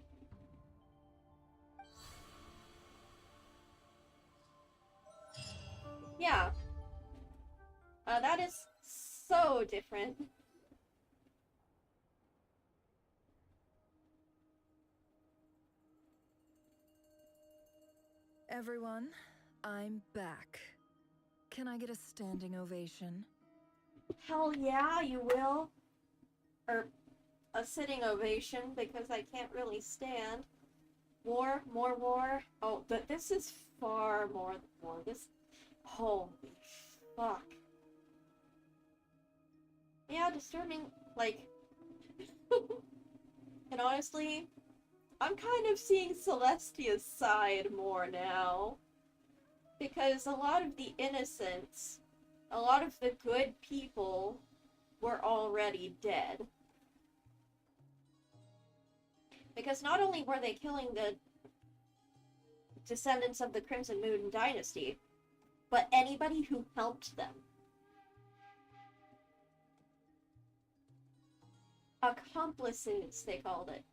Yeah. That is so different.
Everyone, I'm back. Can I get a standing ovation?
Hell yeah, you will. Or a sitting ovation, because I can't really stand. War, more war. Oh, this is far more than war. This, holy fuck. Yeah, disturbing, like... And honestly, I'm kind of seeing Celestia's side more now. Because a lot of the innocents, a lot of the good people, were already dead. Because not only were they killing the descendants of the Crimson Moon Dynasty, but anybody who helped them. Accomplices, they called it.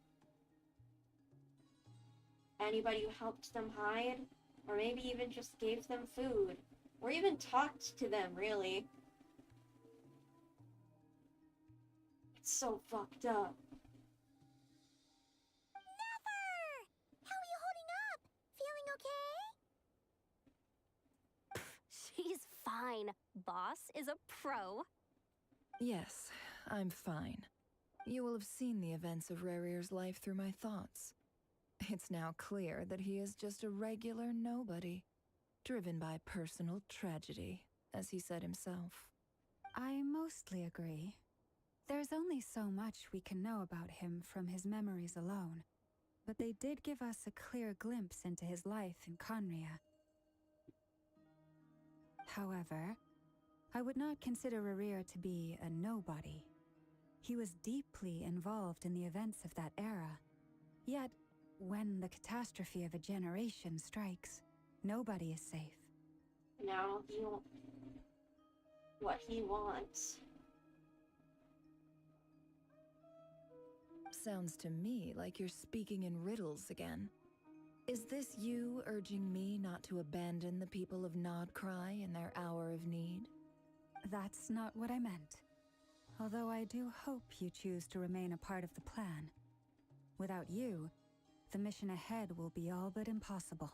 Anybody who helped them hide, or maybe even just gave them food, or even talked to them, really. It's so fucked up.
Never! How are you holding up? Feeling okay?
She's fine. Boss is a pro.
Yes, I'm fine. You will have seen the events of Rerir's life through my thoughts. It's now clear that he is just a regular nobody, driven by personal tragedy, as he said himself.
I mostly agree. There's only so much we can know about him from his memories alone, but they did give us a clear glimpse into his life in Conria. However, I would not consider Rerir to be a nobody. He was deeply involved in the events of that era. Yet, when the catastrophe of a generation strikes, nobody is safe.
Now, what he wants.
Sounds to me like you're speaking in riddles again. Is this you urging me not to abandon the people of Nod Krai in their hour of need?
That's not what I meant. Although I do hope you choose to remain a part of the plan. Without you, the mission ahead will be all but impossible.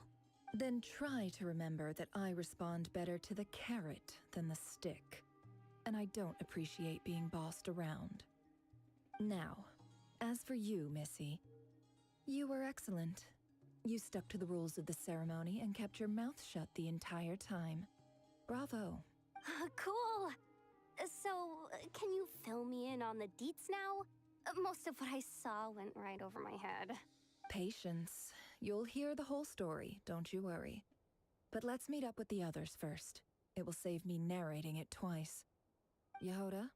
Then try to remember that I respond better to the carrot than the stick. And I don't appreciate being bossed around. Now, as for you, Missy, you were excellent. You stuck to the rules of the ceremony and kept your mouth shut the entire time. Bravo.
Cool. So, can you fill me in on the deets now? Most of what I saw went right over my head.
Patience. You'll hear the whole story, don't you worry. But let's meet up with the others first. It will save me narrating it twice. Yehoda?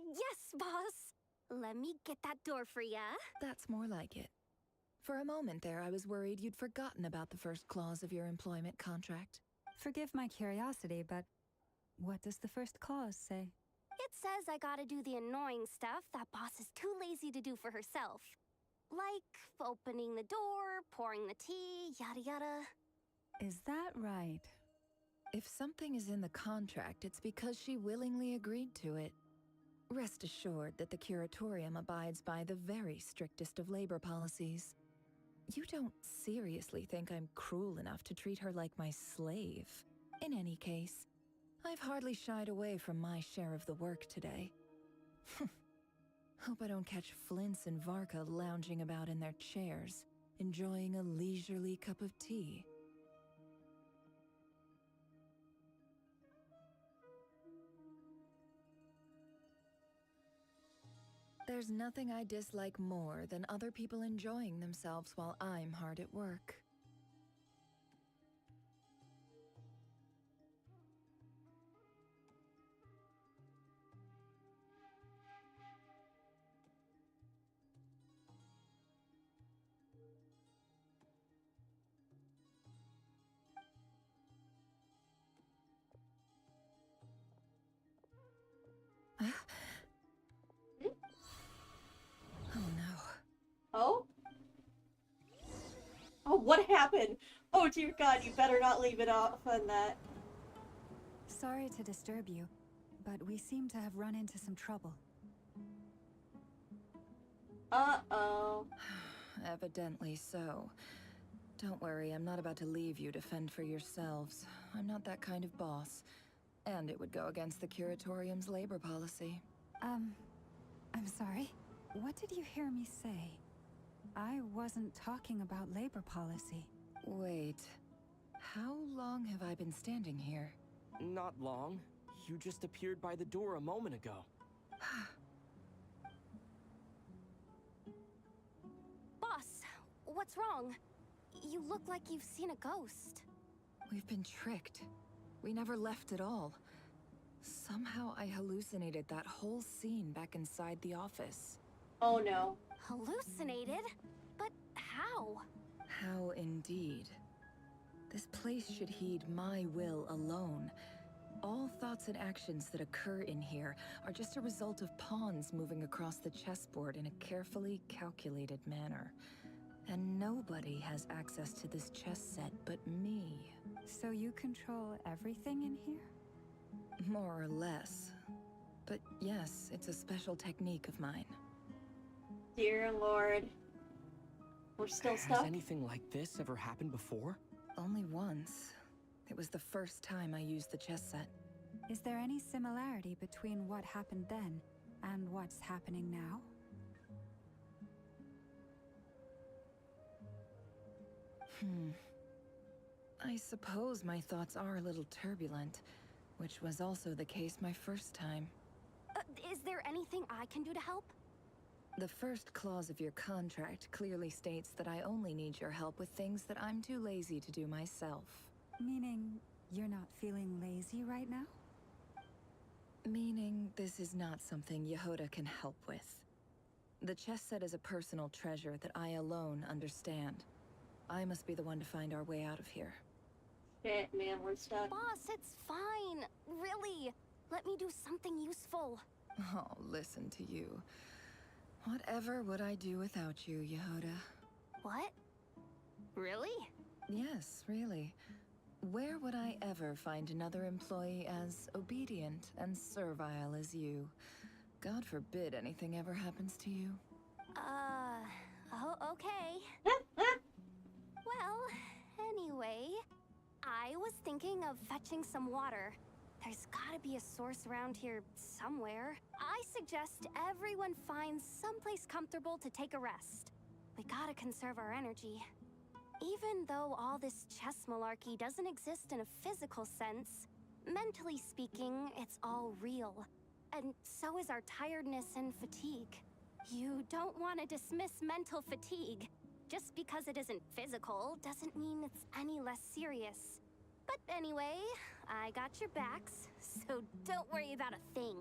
Yes, boss! Let me get that door for ya.
That's more like it. For a moment there, I was worried you'd forgotten about the first clause of your employment contract.
Forgive my curiosity, but what does the first clause say?
It says I gotta do the annoying stuff that boss is too lazy to do for herself. Like opening the door, pouring the tea, yada yada.
Is that right?
If something is in the contract, it's because she willingly agreed to it. Rest assured that the curatorium abides by the very strictest of labor policies. You don't seriously think I'm cruel enough to treat her like my slave? In any case, I've hardly shied away from my share of the work today. Hope I don't catch Flintz and Varka lounging about in their chairs, enjoying a leisurely cup of tea. There's nothing I dislike more than other people enjoying themselves while I'm hard at work. Oh no.
Oh? Oh, what happened? Oh dear God, you better not leave it off on that.
Sorry to disturb you, but we seem to have run into some trouble.
Uh-oh.
Evidently so. Don't worry, I'm not about to leave you to fend for yourselves. I'm not that kind of boss. And it would go against the curatorium's labor policy.
I'm sorry. What did you hear me say? I wasn't talking about labor policy.
Wait. How long have I been standing here?
Not long. You just appeared by the door a moment ago.
Boss, what's wrong? You look like you've seen a ghost.
We've been tricked. We never left at all. Somehow I hallucinated that whole scene back inside the office.
Oh no.
Hallucinated? But how?
How indeed. This place should heed my will alone. All thoughts and actions that occur in here are just a result of pawns moving across the chessboard in a carefully calculated manner. And nobody has access to this chess set but me.
So you control everything in here?
More or less. But yes, it's a special technique of mine.
Dear Lord. We're still stuck?
Has anything like this ever happened before?
Only once. It was the first time I used the chess set.
Is there any similarity between what happened then and what's happening now?
I suppose my thoughts are a little turbulent, which was also the case my first time.
Is there anything I can do to help?
The first clause of your contract clearly states that I only need your help with things that I'm too lazy to do myself.
Meaning, you're not feeling lazy right now?
Meaning, this is not something Yehoda can help with. The chess set is a personal treasure that I alone understand. I must be the one to find our way out of here.
Shit, man, we're stuck.
Boss, it's fine. Really. Let me do something useful.
Oh, listen to you. Whatever would I do without you, Yehoda?
What? Really?
Yes, really. Where would I ever find another employee as obedient and servile as you? God forbid anything ever happens to you.
Oh, okay. Well, anyway, I was thinking of fetching some water. There's gotta be a source around here somewhere. I suggest everyone finds someplace comfortable to take a rest. We gotta conserve our energy. Even though all this chess malarkey doesn't exist in a physical sense, mentally speaking, it's all real. And so is our tiredness and fatigue. You don't want to dismiss mental fatigue. Just because it isn't physical doesn't mean it's any less serious. But anyway, I got your backs, so don't worry about a thing.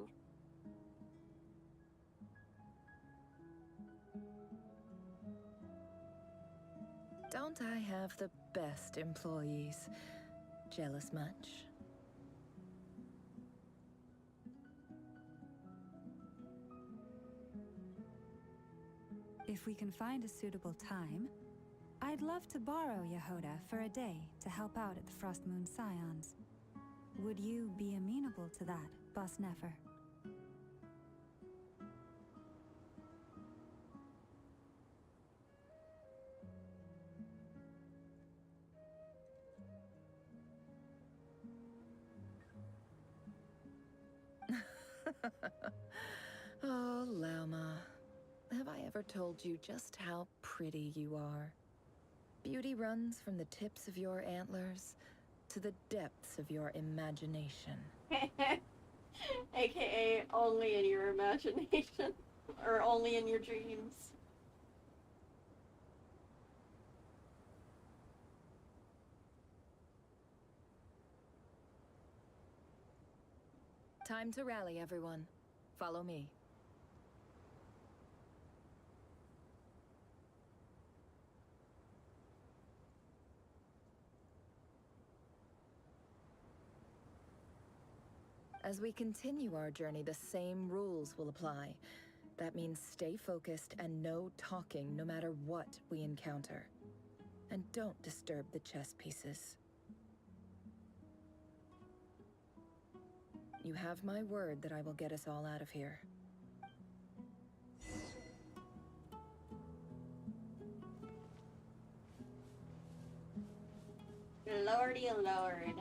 Don't I have the best employees? Jealous much?
If we can find a suitable time, I'd love to borrow Yehoda for a day to help out at the Frost Moon Scions. Would you be amenable to that, Boss Nefer?
Oh, Lauma. Have I ever told you just how pretty you are? Beauty runs from the tips of your antlers to the depths of your imagination.
AKA only in your imagination. Or only in your dreams.
Time to rally, everyone. Follow me. As we continue our journey, the same rules will apply. That means stay focused and no talking no matter what we encounter. And don't disturb the chess pieces. You have my word that I will get us all out of here.
Lordy lord.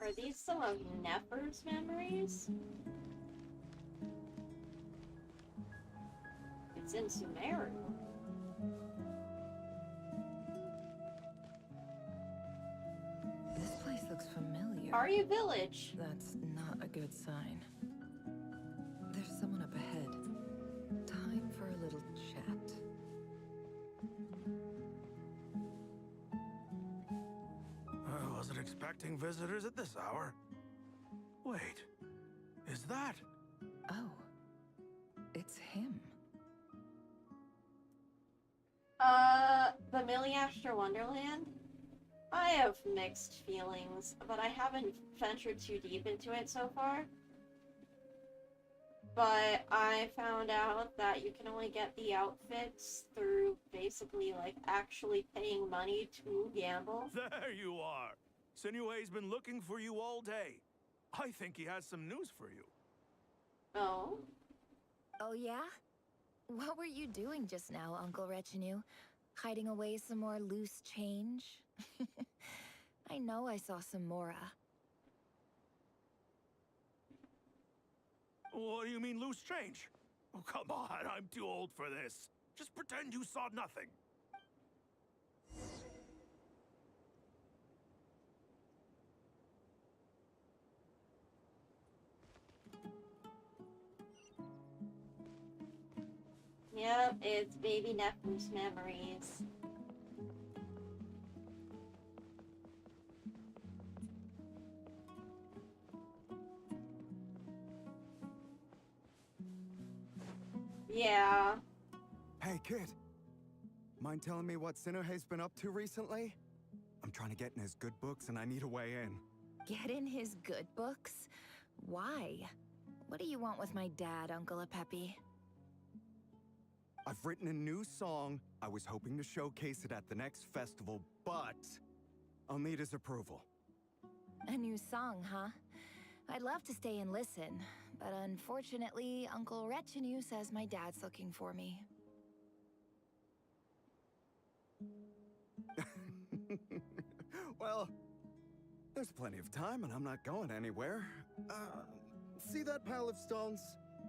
Are these some of Nefer's memories? It's in Sumeru.
This place looks familiar.
Arya Village.
That's not a good sign. There's someone up ahead. Time for a little chat.
I wasn't expecting visitors at this hour. Wait, is that?
Oh, it's him.
The Milliaster Wonderland? I have mixed feelings, but I haven't ventured too deep into it so far. But I found out that you can only get the outfits through basically, like, actually paying money to gamble.
There you are. Sinue's been looking for you all day. I think he has some news for you.
Oh?
Oh yeah? What were you doing just now, Uncle Retinue? Hiding away some more loose change? I know I saw some Mora.
What do you mean, loose change? Oh, come on, I'm too old for this. Just pretend you saw nothing.
Yep, it's baby Nefer's memories. Yeah.
Hey, kid. Mind telling me what Sinnohe's been up to recently? I'm trying to get in his good books and I need a way in.
Get in his good books? Why? What do you want with my dad, Uncle Apepi?
I've written a new song. I was hoping to showcase it at the next festival, but I'll need his approval.
A new song, huh? I'd love to stay and listen, but unfortunately, Uncle Retinue says my dad's looking for me.
Well, there's plenty of time and I'm not going anywhere. See that pile of stones?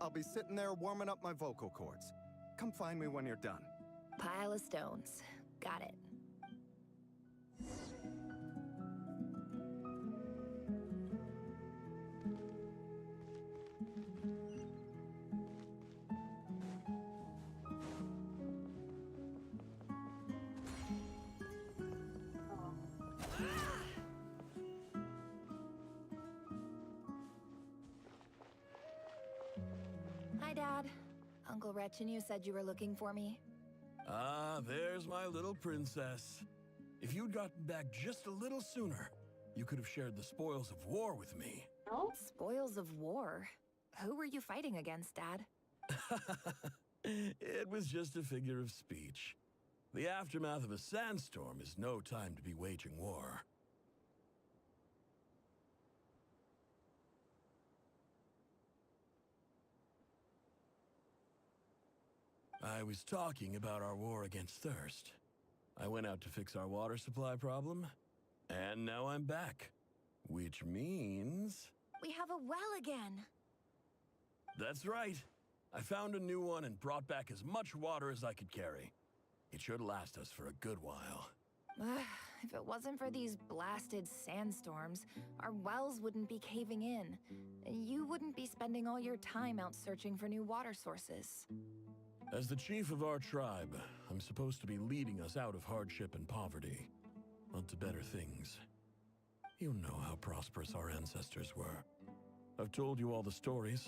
I'll be sitting there warming up my vocal cords. Come find me when you're done.
Pile of stones. Got it. Hi, Dad. Uncle Retinue said you were looking for me.
Ah, there's my little princess. If you'd gotten back just a little sooner, you could have shared the spoils of war with me.
Oh? Spoils of war? Who were you fighting against, Dad?
It was just a figure of speech. The aftermath of a sandstorm is no time to be waging war. I was talking about our war against thirst. I went out to fix our water supply problem, and now I'm back. Which means...
We have a well again.
That's right. I found a new one and brought back as much water as I could carry. It should last us for a good while.
If it wasn't for these blasted sandstorms, our wells wouldn't be caving in. You wouldn't be spending all your time out searching for new water sources.
As the chief of our tribe, I'm supposed to be leading us out of hardship and poverty, onto better things. You know how prosperous our ancestors were. I've told you all the stories.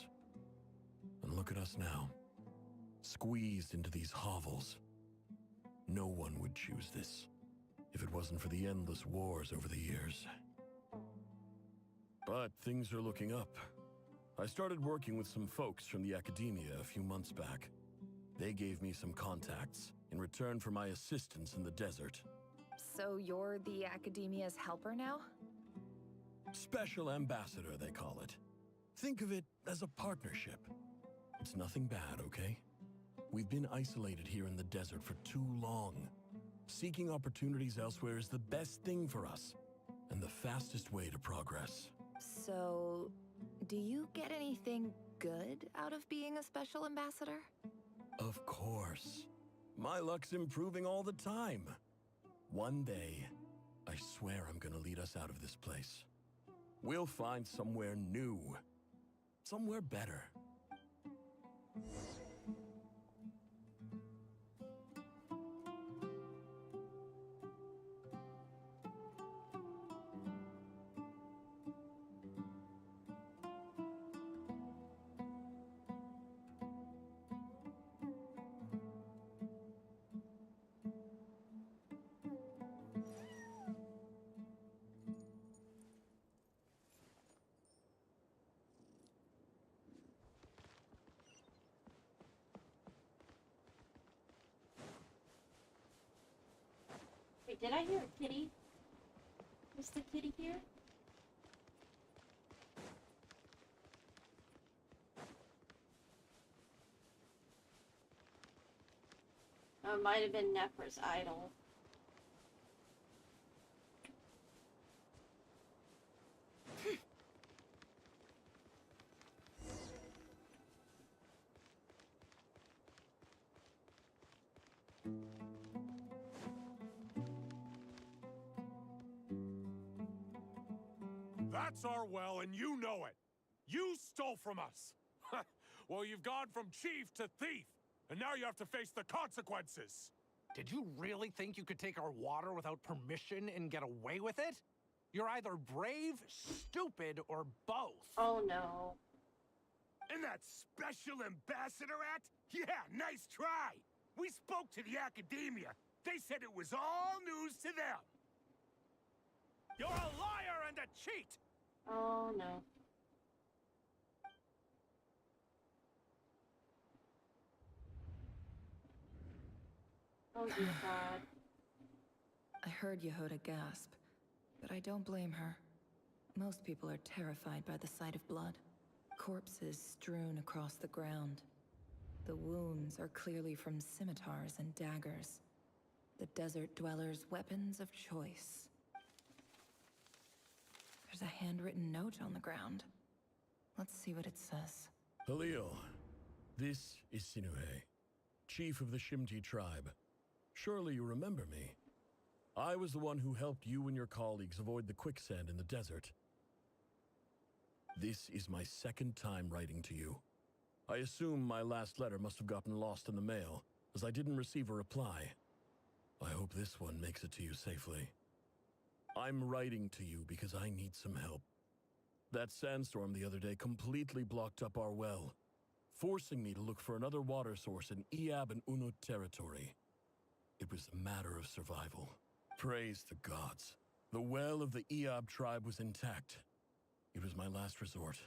And look at us now, squeezed into these hovels. No one would choose this, if it wasn't for the endless wars over the years. But things are looking up. I started working with some folks from the academia a few months back. They gave me some contacts in return for my assistance in the desert.
So you're the academia's helper now?
Special ambassador, they call it. Think of it as a partnership. It's nothing bad, okay? We've been isolated here in the desert for too long. Seeking opportunities elsewhere is the best thing for us, and the fastest way to progress.
So, do you get anything good out of being a special ambassador?
Of course. My luck's improving all the time. One day, I swear I'm gonna lead us out of this place. We'll find somewhere new. Somewhere better.
Wait, did I hear a kitty? Was the kitty here? Oh, it might have been Nefer's idol.
That's our well, and you know it. You stole from us. Well, you've gone from chief to thief, and now you have to face the consequences.
Did you really think you could take our water without permission and get away with it? You're either brave, stupid, or both.
Oh no.
And that special ambassador act? Yeah, nice try! We spoke to the academia. They said it was all news to them. You're a liar and a cheat!
Oh no. Oh dear God.
I heard Yehuda gasp, but I don't blame her. Most people are terrified by the sight of blood. Corpses strewn across the ground. The wounds are clearly from scimitars and daggers. The desert dwellers' weapons of choice. There's a handwritten note on the ground. Let's see what it says.
Halil, this is Sinuhe, chief of the Shimti tribe. Surely you remember me. I was the one who helped you and your colleagues avoid the quicksand in the desert. This is my second time writing to you. I assume my last letter must have gotten lost in the mail, as I didn't receive a reply. I hope this one makes it to you safely. I'm writing to you because I need some help. That sandstorm the other day completely blocked up our well, forcing me to look for another water source in Iab and Unut territory. It was a matter of survival. Praise the gods. The well of the Iab tribe was intact. It was my last resort.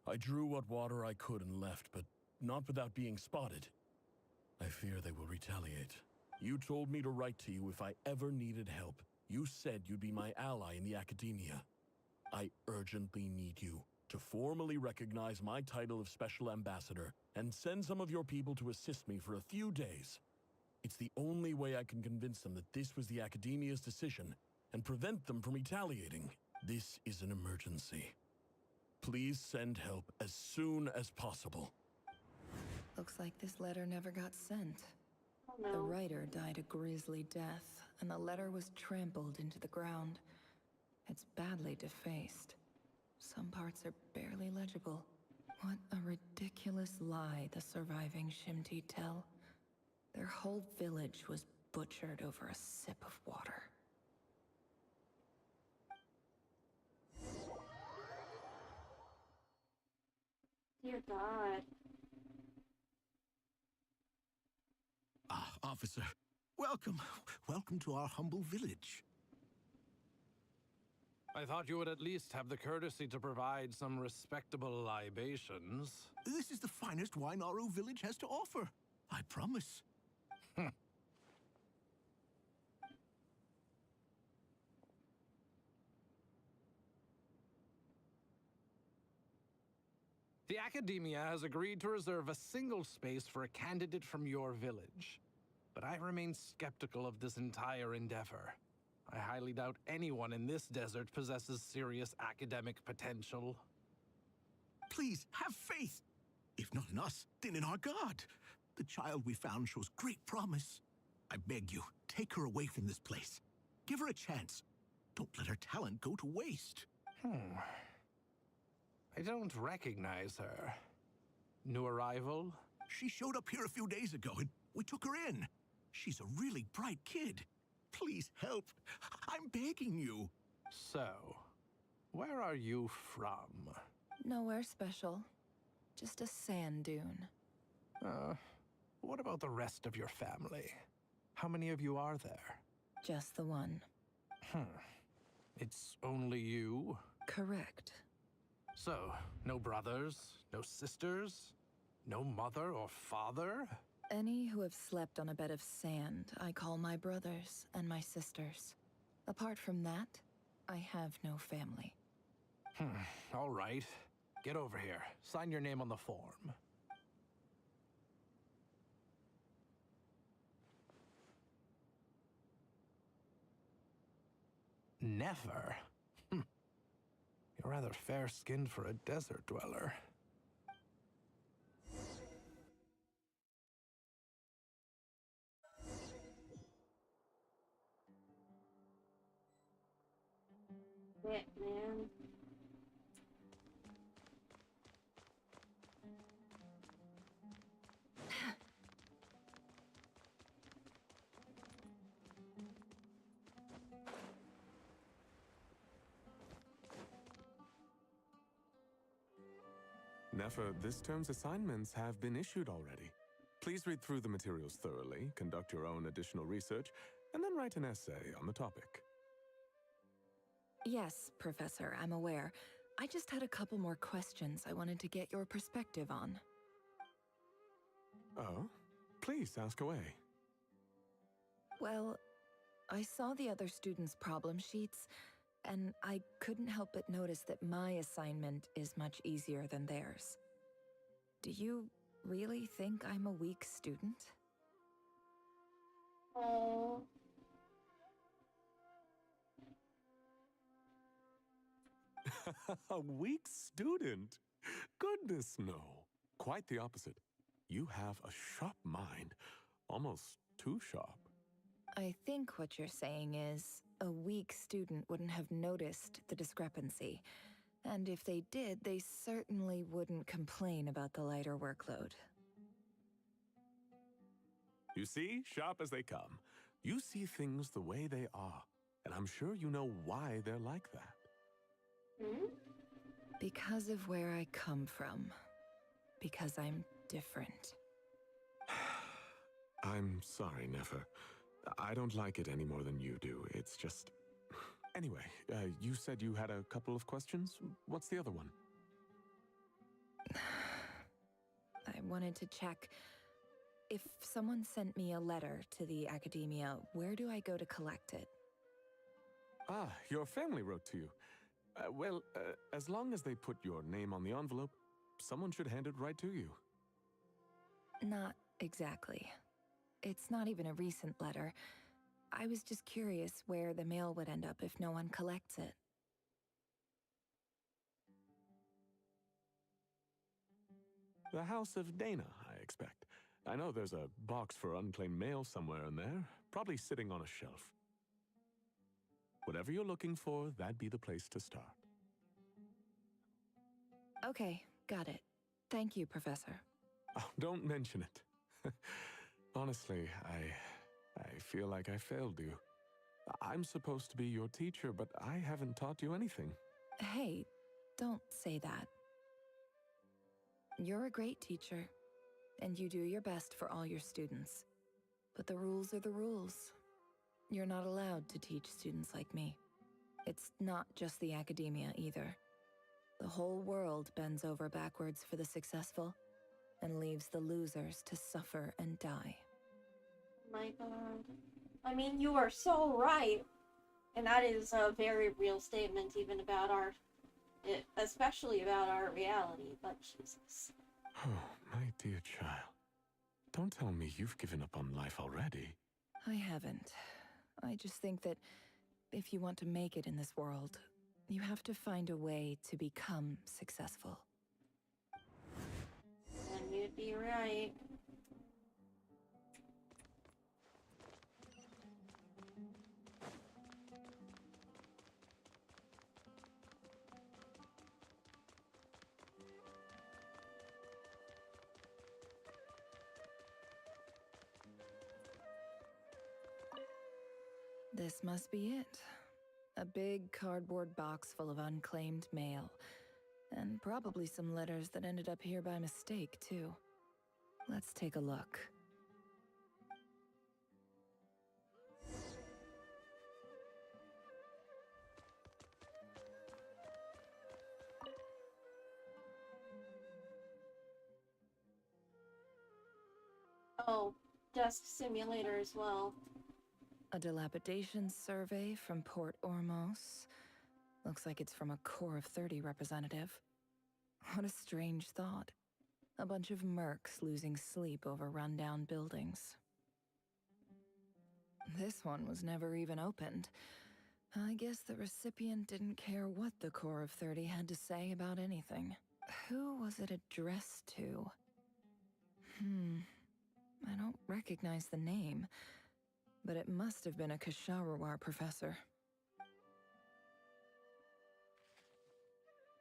I drew what water I could and left, but not without being spotted. I fear they will retaliate. You told me to write to you if I ever needed help. You said you'd be my ally in the academia. I urgently need you to formally recognize my title of Special Ambassador and send some of your people to assist me for a few days. It's the only way I can convince them that this was the academia's decision and prevent them from retaliating. This is an emergency. Please send help as soon as possible.
Looks like this letter never got sent.
Oh, no.
The writer died a grisly death, and the letter was trampled into the ground. It's badly defaced. Some parts are barely legible. What a ridiculous lie the surviving Shimti tell. Their whole village was butchered over a sip of water.
Dear God.
Ah, officer. Welcome. Welcome to our humble village.
I thought you would at least have the courtesy to provide some respectable libations.
This is the finest wine Aru village has to offer. I promise.
The Academia has agreed to reserve a single space for a candidate from your village. But I remain skeptical of this entire endeavor. I highly doubt anyone in this desert possesses serious academic potential.
Please, have faith. If not in us, then in our God. The child we found shows great promise. I beg you, take her away from this place. Give her a chance. Don't let her talent go to waste.
I don't recognize her. New arrival?
She showed up here a few days ago, and we took her in. She's a really bright kid. Please help. I'm begging you.
So, where are you from?
Nowhere special. Just a sand dune.
What about the rest of your family? How many of you are there?
Just the one.
It's only you?
Correct.
So, no brothers, no sisters, no mother or father?
Any who have slept on a bed of sand, I call my brothers and my sisters. Apart from that, I have no family.
All right. Get over here. Sign your name on the form. Never? You're rather fair-skinned for a desert dweller.
Shit, man.
Nefer, this term's assignments have been issued already. Please read through the materials thoroughly, conduct your own additional research, and then write an essay on the topic.
Yes, Professor, I'm aware. I just had a couple more questions I wanted to get your perspective on.
Oh? Please ask away.
Well, I saw the other students' problem sheets, and I couldn't help but notice that my assignment is much easier than theirs. Do you really think I'm a weak student?
Oh.
A weak student? Goodness, no. Quite the opposite. You have a sharp mind. Almost too sharp.
I think what you're saying is, a weak student wouldn't have noticed the discrepancy. And if they did, they certainly wouldn't complain about the lighter workload.
You see, sharp as they come. You see things the way they are. And I'm sure you know why they're like that.
Hmm?
Because of where I come from. Because I'm different.
I'm sorry, Nefer. I don't like it any more than you do. It's just... Anyway, you said you had a couple of questions. What's the other one?
I wanted to check. If someone sent me a letter to the academia, where do I go to collect it?
Ah, your family wrote to you. Well, as long as they put your name on the envelope, someone should hand it right to you.
Not exactly. It's not even a recent letter. I was just curious where the mail would end up if no one collects it.
The House of Dana, I expect. I know there's a box for unclaimed mail somewhere in there, probably sitting on a shelf. Whatever you're looking for, that'd be the place to start.
Okay, got it. Thank you, Professor.
Oh, don't mention it. Honestly, I feel like I failed you. I'm supposed to be your teacher, but I haven't taught you anything.
Hey, don't say that. You're a great teacher, and you do your best for all your students. But the rules are the rules. You're not allowed to teach students like me. It's not just the academia either. The whole world bends over backwards for the successful, and leaves the losers to suffer and die.
My God. I mean, you are so right. And that is a very real statement, even about especially about our reality, but Jesus.
Oh, my dear child. Don't tell me you've given up on life already.
I haven't. I just think that if you want to make it in this world, you have to find a way to become successful.
And you'd be right.
This must be it. A big cardboard box full of unclaimed mail. And probably some letters that ended up here by mistake, too. Let's take a look.
Oh, desk simulator as well.
A dilapidation survey from Port Ormos. Looks like it's from a Core of 30 representative. What a strange thought. A bunch of mercs losing sleep over rundown buildings. This one was never even opened. I guess the recipient didn't care what the Core of 30 had to say about anything. Who was it addressed to? I don't recognize the name, but it must have been a Kasharawar professor.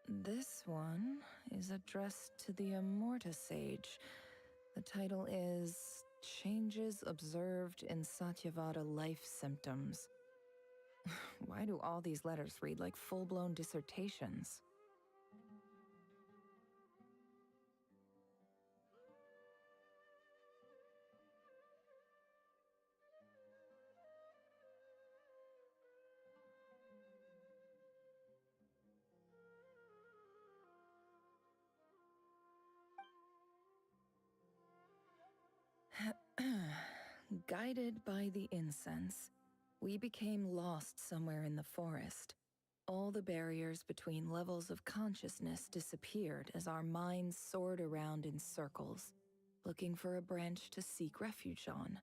This one is addressed to the Immorta Sage. The title is Changes Observed in Satyavada Life Symptoms. Why do all these letters read like full-blown dissertations? Guided by the incense, we became lost somewhere in the forest. All the barriers between levels of consciousness disappeared as our minds soared around in circles, looking for a branch to seek refuge on.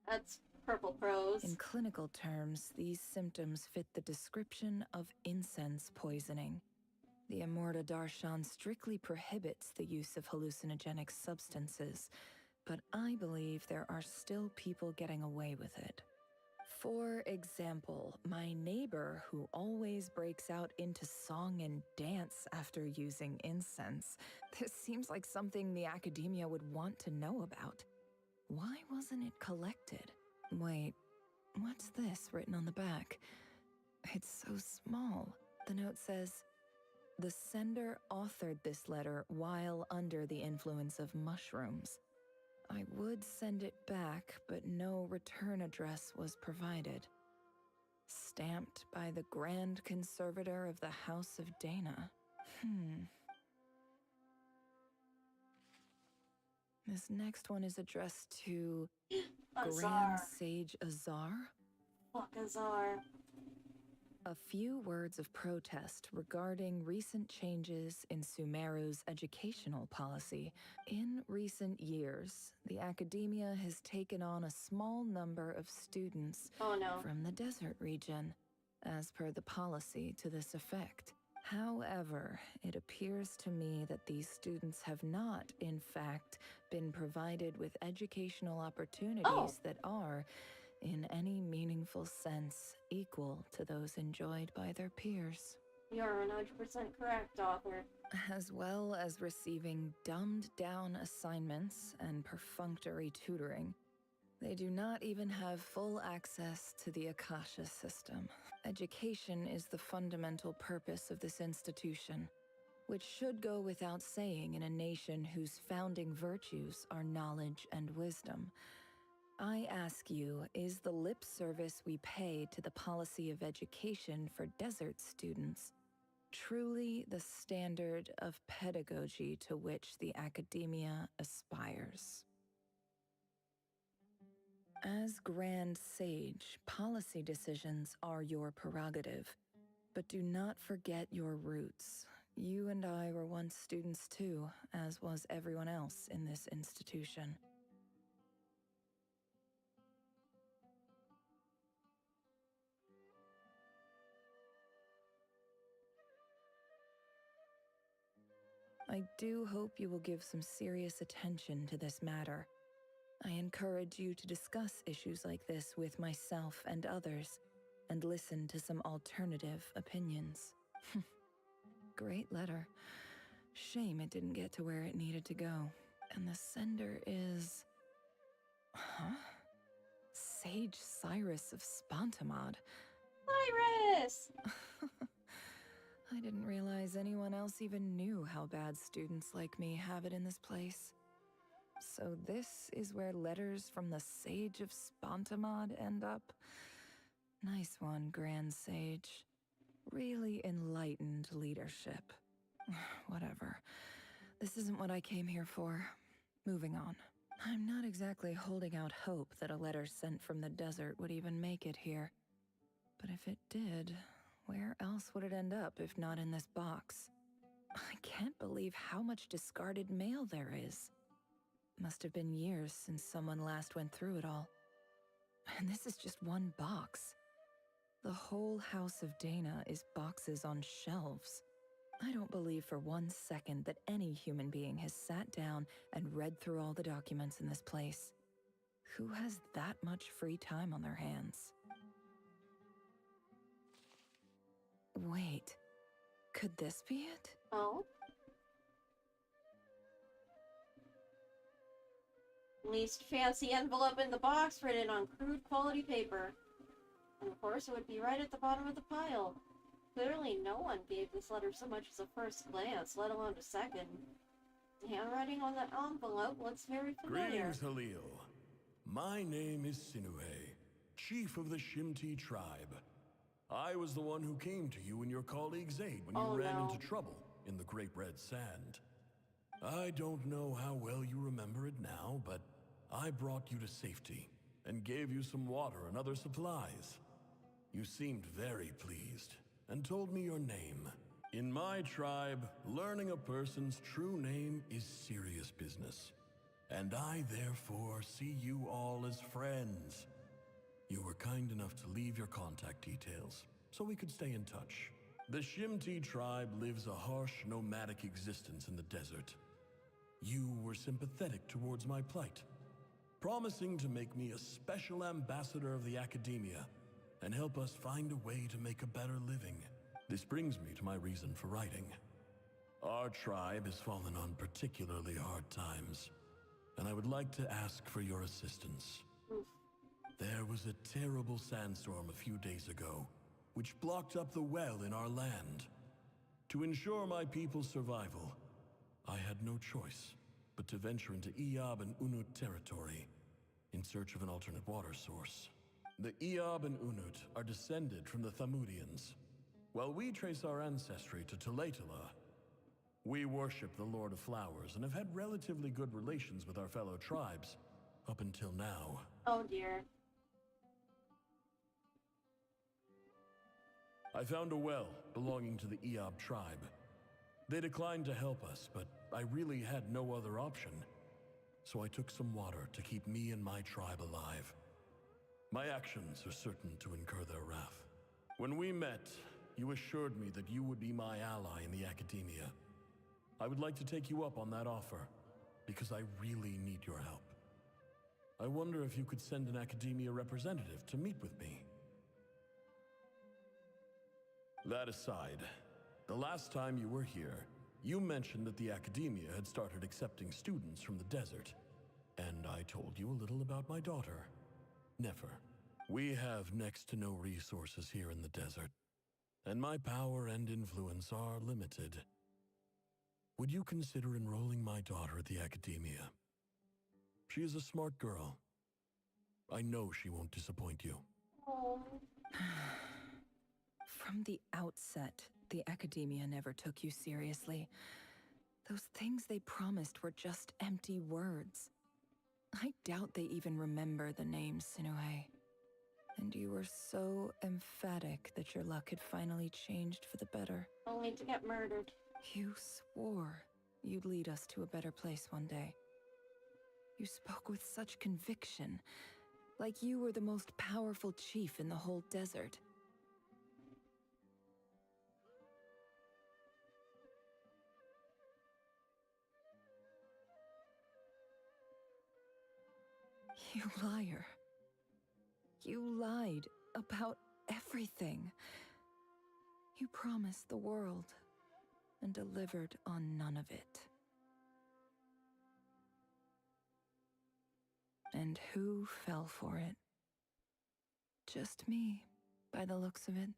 That's purple prose.
In clinical terms, these symptoms fit the description of incense poisoning. The Amurta Darshan strictly prohibits the use of hallucinogenic substances, but I believe there are still people getting away with it. For example, my neighbor who always breaks out into song and dance after using incense. This seems like something the academia would want to know about. Why wasn't it collected? Wait, what's this written on the back? It's so small. The note says, "The sender authored this letter while under the influence of mushrooms. I would send it back, but no return address was provided. Stamped by the Grand Conservator of the House of Dana." This next one is addressed to Grand Sage Azar?
Fuck Azar.
A few words of protest regarding recent changes in Sumeru's educational policy. In recent years, the academia has taken on a small number of students from the desert region, as per the policy to this effect. However, it appears to me that these students have not, in fact, been provided with educational opportunities that are, in any meaningful sense, equal to those enjoyed by their peers.
You're 100% correct, author.
As well as receiving dumbed-down assignments and perfunctory tutoring, they do not even have full access to the Akasha system. Education is the fundamental purpose of this institution, which should go without saying in a nation whose founding virtues are knowledge and wisdom. I ask you, is the lip service we pay to the policy of education for desert students truly the standard of pedagogy to which the academia aspires? As Grand Sage, policy decisions are your prerogative, but do not forget your roots. You and I were once students too, as was everyone else in this institution. I do hope you will give some serious attention to this matter. I encourage you to discuss issues like this with myself and others, and listen to some alternative opinions. Great letter. Shame it didn't get to where it needed to go. And the sender is... Huh? Sage Cyrus of Spontamod.
Cyrus!
I didn't realize anyone else even knew how bad students like me have it in this place. So this is where letters from the Sage of Spontamod end up? Nice one, Grand Sage. Really enlightened leadership. Whatever. This isn't what I came here for. Moving on. I'm not exactly holding out hope that a letter sent from the desert would even make it here. But if it did, where else would it end up if not in this box? I can't believe how much discarded mail there is. Must have been years since someone last went through it all. And this is just one box. The whole House of Dana is boxes on shelves. I don't believe for 1 second that any human being has sat down and read through all the documents in this place. Who has that much free time on their hands? Wait, could this be it?
Oh? Least fancy envelope in the box, written on crude quality paper. And of course it would be right at the bottom of the pile. Clearly no one gave this letter so much as a first glance, let alone a second. The handwriting on the envelope looks very familiar.
Greetings, Halil. My name is Sinuhe, chief of the Shimti tribe. I was the one who came to you and your colleague's aid when you ran into trouble in the Great Red Sand. I don't know how well you remember it now, but I brought you to safety and gave you some water and other supplies. You seemed very pleased and told me your name. In my tribe, learning a person's true name is serious business, and I therefore see you all as friends. You were kind enough to leave your contact details so we could stay in touch. The Shimti tribe lives a harsh, nomadic existence in the desert. You were sympathetic towards my plight, promising to make me a special ambassador of the academia and help us find a way to make a better living. This brings me to my reason for writing. Our tribe has fallen on particularly hard times, and I would like to ask for your assistance. There was a terrible sandstorm a few days ago, which blocked up the well in our land. To ensure my people's survival, I had no choice but to venture into Eob and Unut territory in search of an alternate water source. The Eob and Unut are descended from the Thamudians, while we trace our ancestry to Tulatala. We worship the Lord of Flowers and have had relatively good relations with our fellow tribes up until now.
Oh dear.
I found a well belonging to the Eob tribe. They declined to help us, but I really had no other option. So I took some water to keep me and my tribe alive. My actions are certain to incur their wrath. When we met, you assured me that you would be my ally in the academia. I would like to take you up on that offer, because I really need your help. I wonder if you could send an academia representative to meet with me. That aside, the last time you were here, you mentioned that the academia had started accepting students from the desert, and I told you a little about my daughter, Nefer. We have next to no resources here in the desert, and my power and influence are limited. Would you consider enrolling my daughter at the academia? She is a smart girl. I know she won't disappoint you.
From the outset, the academia never took you seriously. Those things they promised were just empty words. I doubt they even remember the name Sinuhe. And you were so emphatic that your luck had finally changed for the better.
Only to get murdered.
You swore you'd lead us to a better place one day. You spoke with such conviction, like you were the most powerful chief in the whole desert. You liar. You lied about everything. You promised the world and delivered on none of it. And who fell for it? Just me, by the looks of it.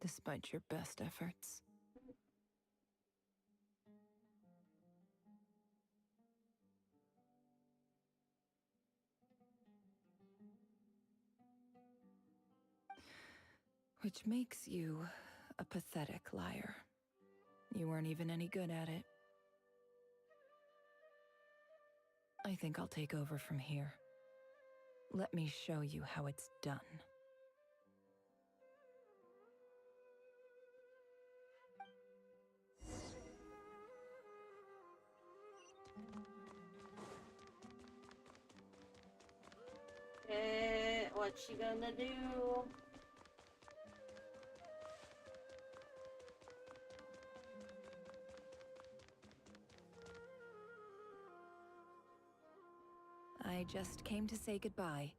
Despite your best efforts. Which makes you a pathetic liar. You weren't even any good at it. I think I'll take over from here. Let me show you how it's done.
What's she gonna do?
I just came to say goodbye.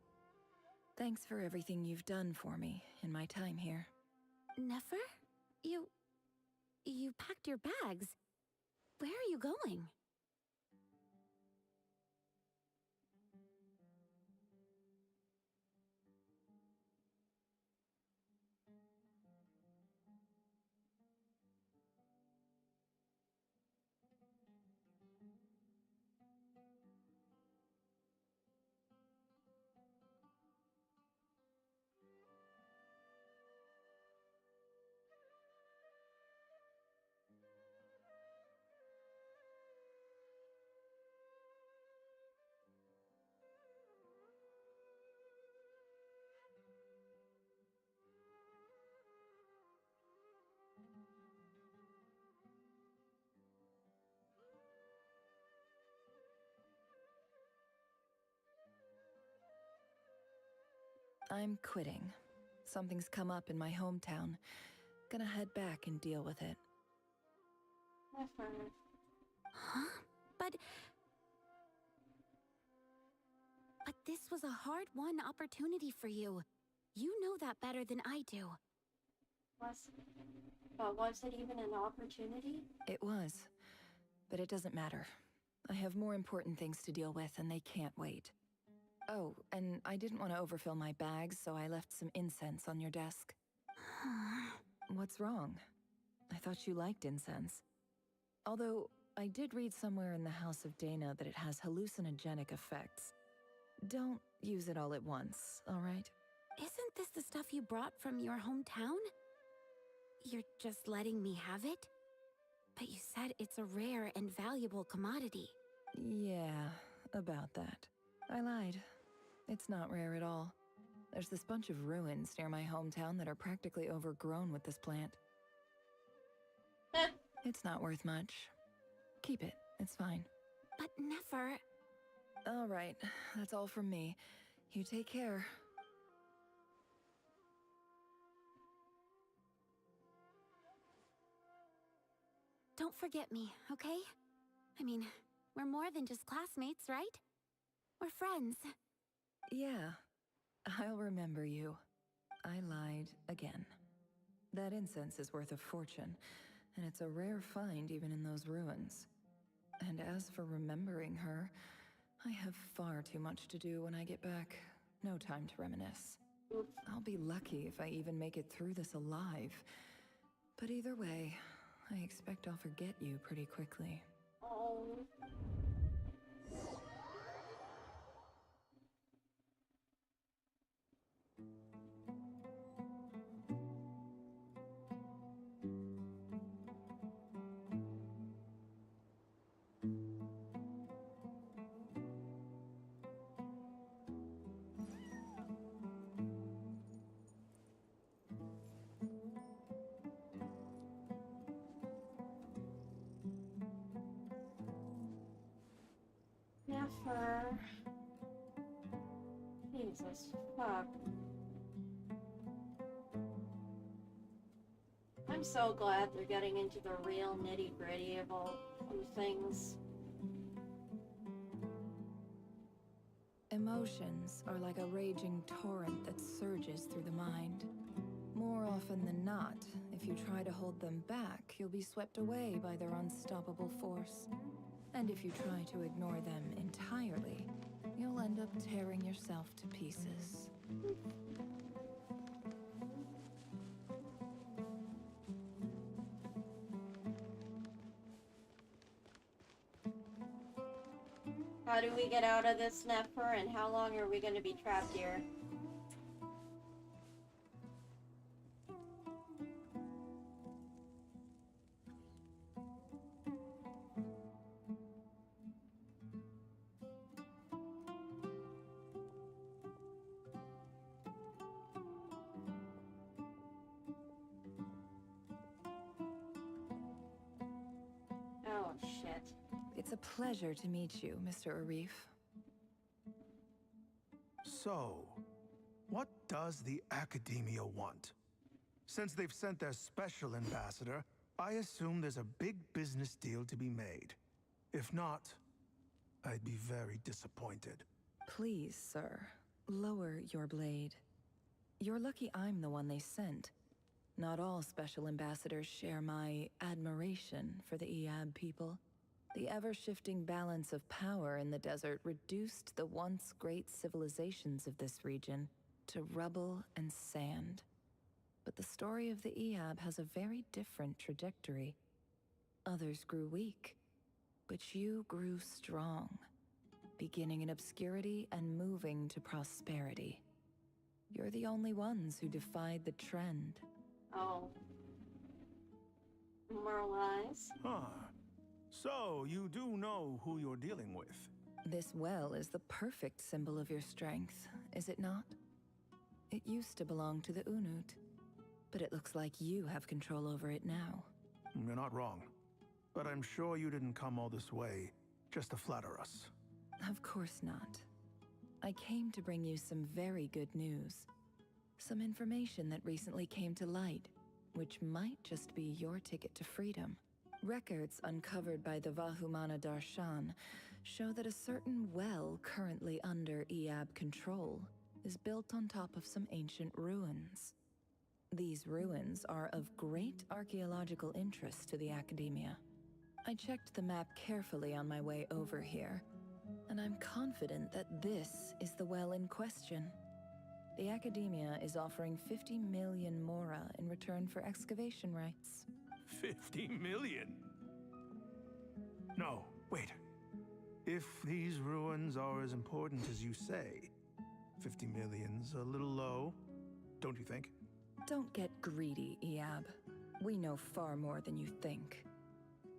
Thanks for everything you've done for me in my time here.
Nefer? You packed your bags. Where are you going?
I'm quitting. Something's come up in my hometown. Gonna head back and deal with it.
Huh? But this was a hard-won opportunity for you. You know that better than I do.
Was it even an opportunity?
It was. But it doesn't matter. I have more important things to deal with, and they can't wait. Oh, and I didn't want to overfill my bags, so I left some incense on your desk. What's wrong? I thought you liked incense. Although, I did read somewhere in the House of Dana that it has hallucinogenic effects. Don't use it all at once, all right?
Isn't this the stuff you brought from your hometown? You're just letting me have it? But you said it's a rare and valuable commodity.
Yeah, about that. I lied. It's not rare at all. There's this bunch of ruins near my hometown that are practically overgrown with this plant. It's not worth much. Keep it. It's fine.
But never.
All right. That's all from me. You take care.
Don't forget me, okay? I mean, we're more than just classmates, right? We're friends.
Yeah. I'll remember you. I lied again. That incense is worth a fortune, and it's a rare find even in those ruins. And as for remembering her, I have far too much to do when I get back. No time to reminisce. I'll be lucky if I even make it through this alive. But either way, I expect I'll forget you pretty quickly.
Oh. Never. Jesus fuck. I'm so glad they're getting into the real nitty-gritty of all things.
Emotions are like a raging torrent that surges through the mind. More often than not, if you try to hold them back, you'll be swept away by their unstoppable force. And if you try to ignore them entirely, you'll end up tearing yourself to pieces.
How do we get out of this, Nefer, and how long are we going to be trapped here? Oh, shit.
It's a pleasure to meet you, Mr. Arif.
So, what does the Academia want? Since they've sent their special ambassador, I assume there's a big business deal to be made. If not, I'd be very disappointed.
Please, sir, lower your blade. You're lucky I'm the one they sent. Not all special ambassadors share my admiration for the Eab people. The ever-shifting balance of power in the desert reduced the once great civilizations of this region to rubble and sand. But the story of the Eab has a very different trajectory. Others grew weak, but you grew strong, beginning in obscurity and moving to prosperity. You're the only ones who defied the trend.
Oh. More lies?
Huh. So, you do know who you're dealing with?
This well is the perfect symbol of your strength, is it not? It used to belong to the Unut, but it looks like you have control over it now.
You're not wrong. But I'm sure you didn't come all this way just to flatter us.
Of course not. I came to bring you some very good news. Some information that recently came to light, which might just be your ticket to freedom. Records uncovered by the Vahumana Darshan show that a certain well currently under Eab control is built on top of some ancient ruins. These ruins are of great archaeological interest to the Academia. I checked the map carefully on my way over here, and I'm confident that this is the well in question. The Academia is offering 50 million mora in return for excavation rights.
50 million? No, wait. If these ruins are as important as you say, 50 million's a little low, don't you think?
Don't get greedy, Eab. We know far more than you think.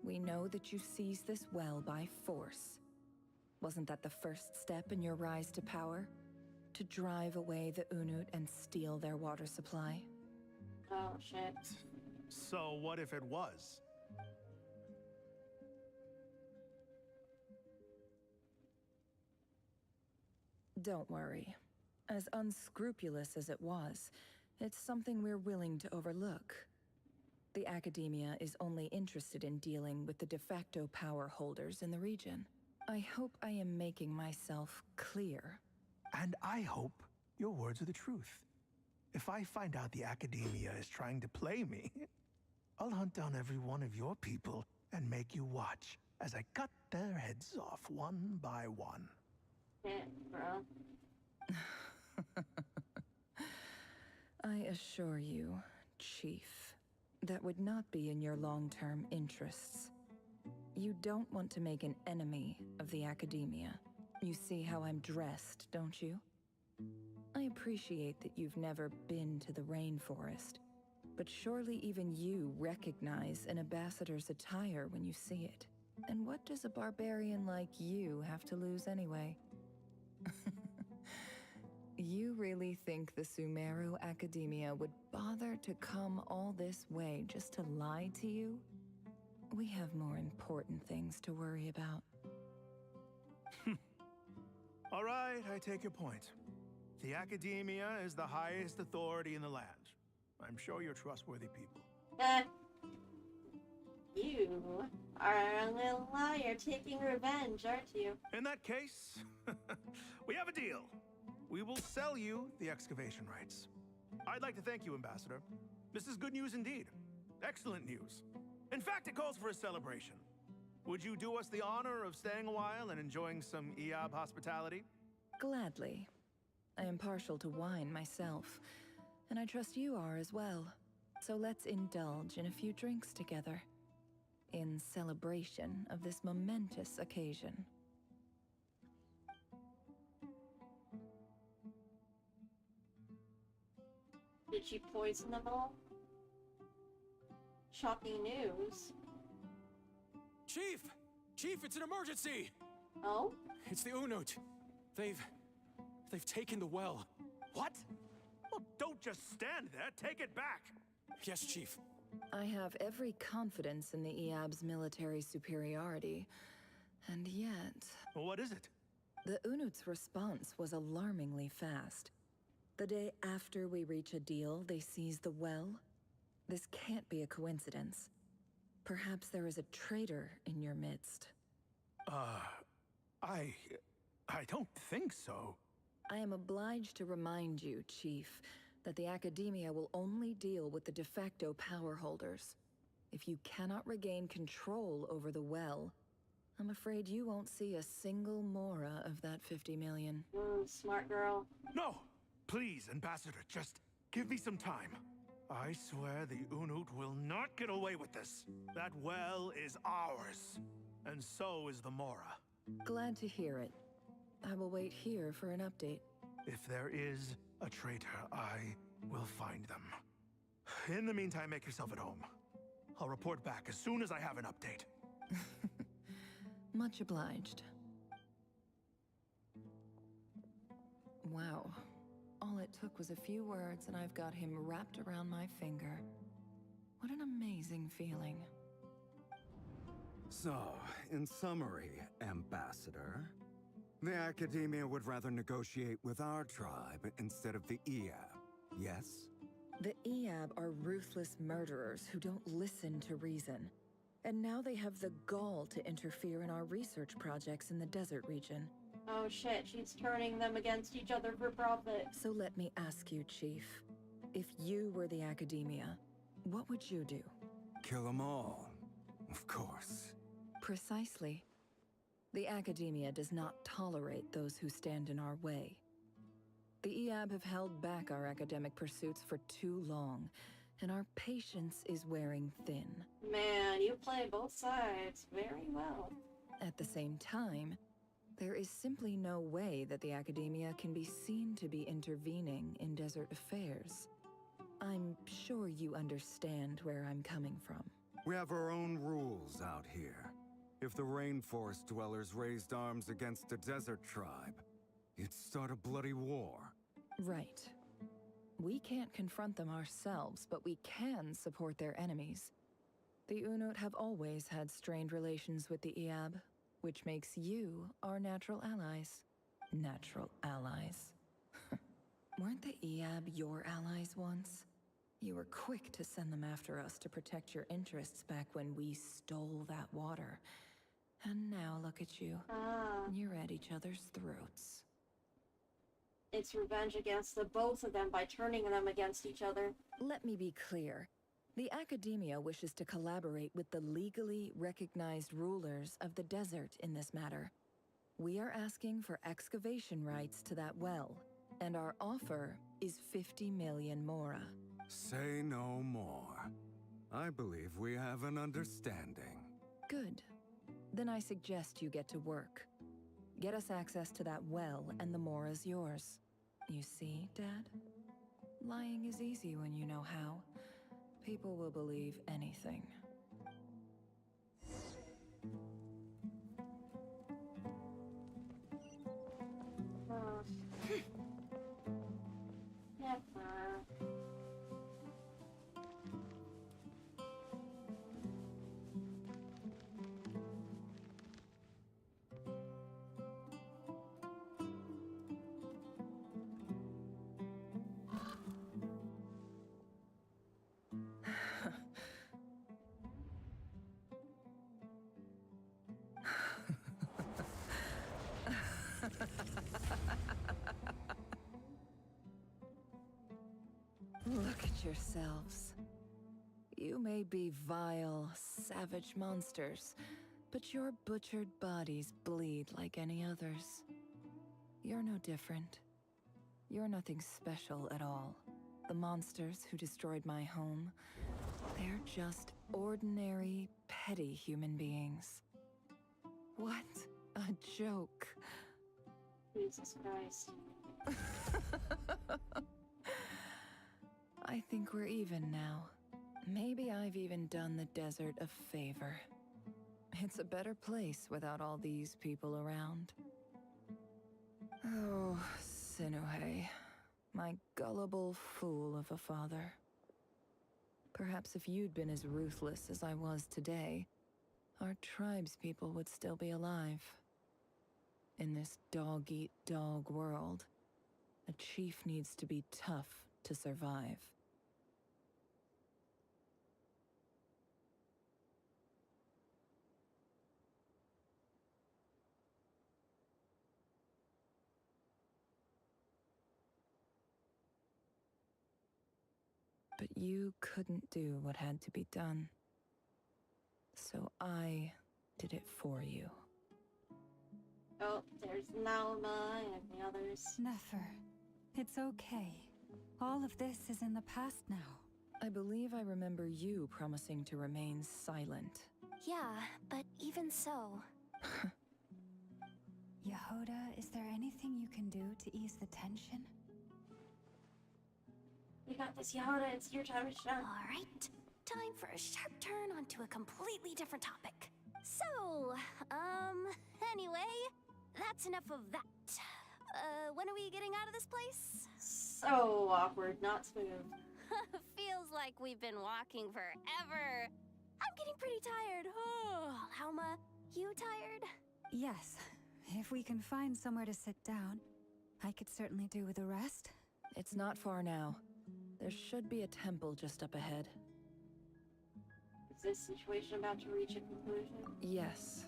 We know that you seized this well by force. Wasn't that the first step in your rise to power? To drive away the Unut and steal their water supply?
Oh, shit.
So what if it was?
Don't worry. As unscrupulous as it was, it's something we're willing to overlook. The Academia is only interested in dealing with the de facto power holders in the region. I hope I am making myself clear.
And I hope your words are the truth. If I find out the Academia is trying to play me, I'll hunt down every one of your people and make you watch as I cut their heads off one by one.
Yeah, bro.
I assure you, Chief, that would not be in your long-term interests. You don't want to make an enemy of the Academia. You see how I'm dressed, don't you? I appreciate that you've never been to the rainforest, but surely even you recognize an ambassador's attire when you see it. And what does a barbarian like you have to lose anyway? You really think the Sumeru Academia would bother to come all this way just to lie to you? We have more important things to worry about.
All right, I take your point. The Academia is the highest authority in the land. I'm sure you're trustworthy people.
You are a little liar taking revenge, aren't you?
In that case, we have a deal. We will sell you the excavation rights. I'd like to thank you, Ambassador. This is good news indeed. Excellent news. In fact, it calls for a celebration. Would you do us the honor of staying a while and enjoying some Eab hospitality?
Gladly. I am partial to wine myself, and I trust you are as well. So let's indulge in a few drinks together, in celebration of this momentous occasion.
Did she poison them all? Shocking news.
Chief! Chief, it's an emergency!
Oh?
It's the Unut. They've taken the well.
What? Well, don't just stand there. Take it back.
Yes, Chief.
I have every confidence in the Eab's military superiority, and yet...
What is it?
The Unut's response was alarmingly fast. The day after we reach a deal, they seize the well. This can't be a coincidence. Perhaps there is a traitor in your midst.
I don't think so.
I am obliged to remind you, Chief, that the Academia will only deal with the de facto power holders. If you cannot regain control over the well, I'm afraid you won't see a single mora of that 50 million.
Smart girl.
No! Please, Ambassador, just give me some time. I swear the Unut will not get away with this. That well is ours, and so is the mora.
Glad to hear it. I will wait here for an update.
If there is a traitor, I will find them. In the meantime, make yourself at home. I'll report back as soon as I have an update.
Much obliged. Wow. All it took was a few words and I've got him wrapped around my finger. What an amazing feeling.
So, in summary, Ambassador, the Academia would rather negotiate with our tribe instead of the Eab. Yes?
The Eab are ruthless murderers who don't listen to reason. And now they have the gall to interfere in our research projects in the desert region.
Oh shit, she's turning them against each other for profit.
So let me ask you, Chief. If you were the Academia, what would you do?
Kill them all. Of course.
Precisely. The Academia does not tolerate those who stand in our way. The Eab have held back our academic pursuits for too long, and our patience is wearing thin.
Man, you play both sides very well.
At the same time, there is simply no way that the Academia can be seen to be intervening in desert affairs. I'm sure you understand where I'm coming from.
We have our own rules out here. If the rainforest dwellers raised arms against a desert tribe, you'd start a bloody war.
Right. We can't confront them ourselves, but we can support their enemies. The Unut have always had strained relations with the Eab, which makes you our natural allies. Natural allies. Weren't the Eab your allies once? You were quick to send them after us to protect your interests back when we stole that water. And now look at you. You're at each other's throats.
It's revenge against the both of them by turning them against each other.
Let me be clear. The Academia wishes to collaborate with the legally recognized rulers of the desert in this matter. We are asking for excavation rights to that well, and our offer is 50 million mora.
Say no more. I believe we have an understanding.
Good. Then I suggest you get to work. Get us access to that well, and the mora's yours. You see, Dad? Lying is easy when you know how. People will believe anything. Look at yourselves. You may be vile, savage monsters, but your butchered bodies bleed like any others. You're no different. You're nothing special at all. The monsters who destroyed my home, they're just ordinary, petty human beings. What a joke.
Jesus Christ.
I think we're even now. Maybe I've even done the desert a favor. It's a better place without all these people around. Oh, Sinuhe, my gullible fool of a father. Perhaps if you'd been as ruthless as I was today, our tribespeople would still be alive. In this dog-eat-dog world, a chief needs to be tough to survive. But you couldn't do what had to be done. So I did it for you.
Oh, there's Nauma and the others.
Nefer, it's okay. All of this is in the past now.
I believe I remember you promising to remain silent.
Yeah, but even so...
Yehoda, is there anything you can do to ease the tension?
You got this, Yehoda. It's your time to shine.
All right. Time for a sharp turn onto a completely different topic. So, anyway, that's enough of that. When are we getting out of this place?
So awkward, not smooth.
Feels like we've been walking forever. I'm getting pretty tired. Oh, Alma, you tired?
Yes. If we can find somewhere to sit down, I could certainly do with a rest.
It's not far now. There should be a temple just up ahead.
Is this situation about to reach a conclusion?
Yes.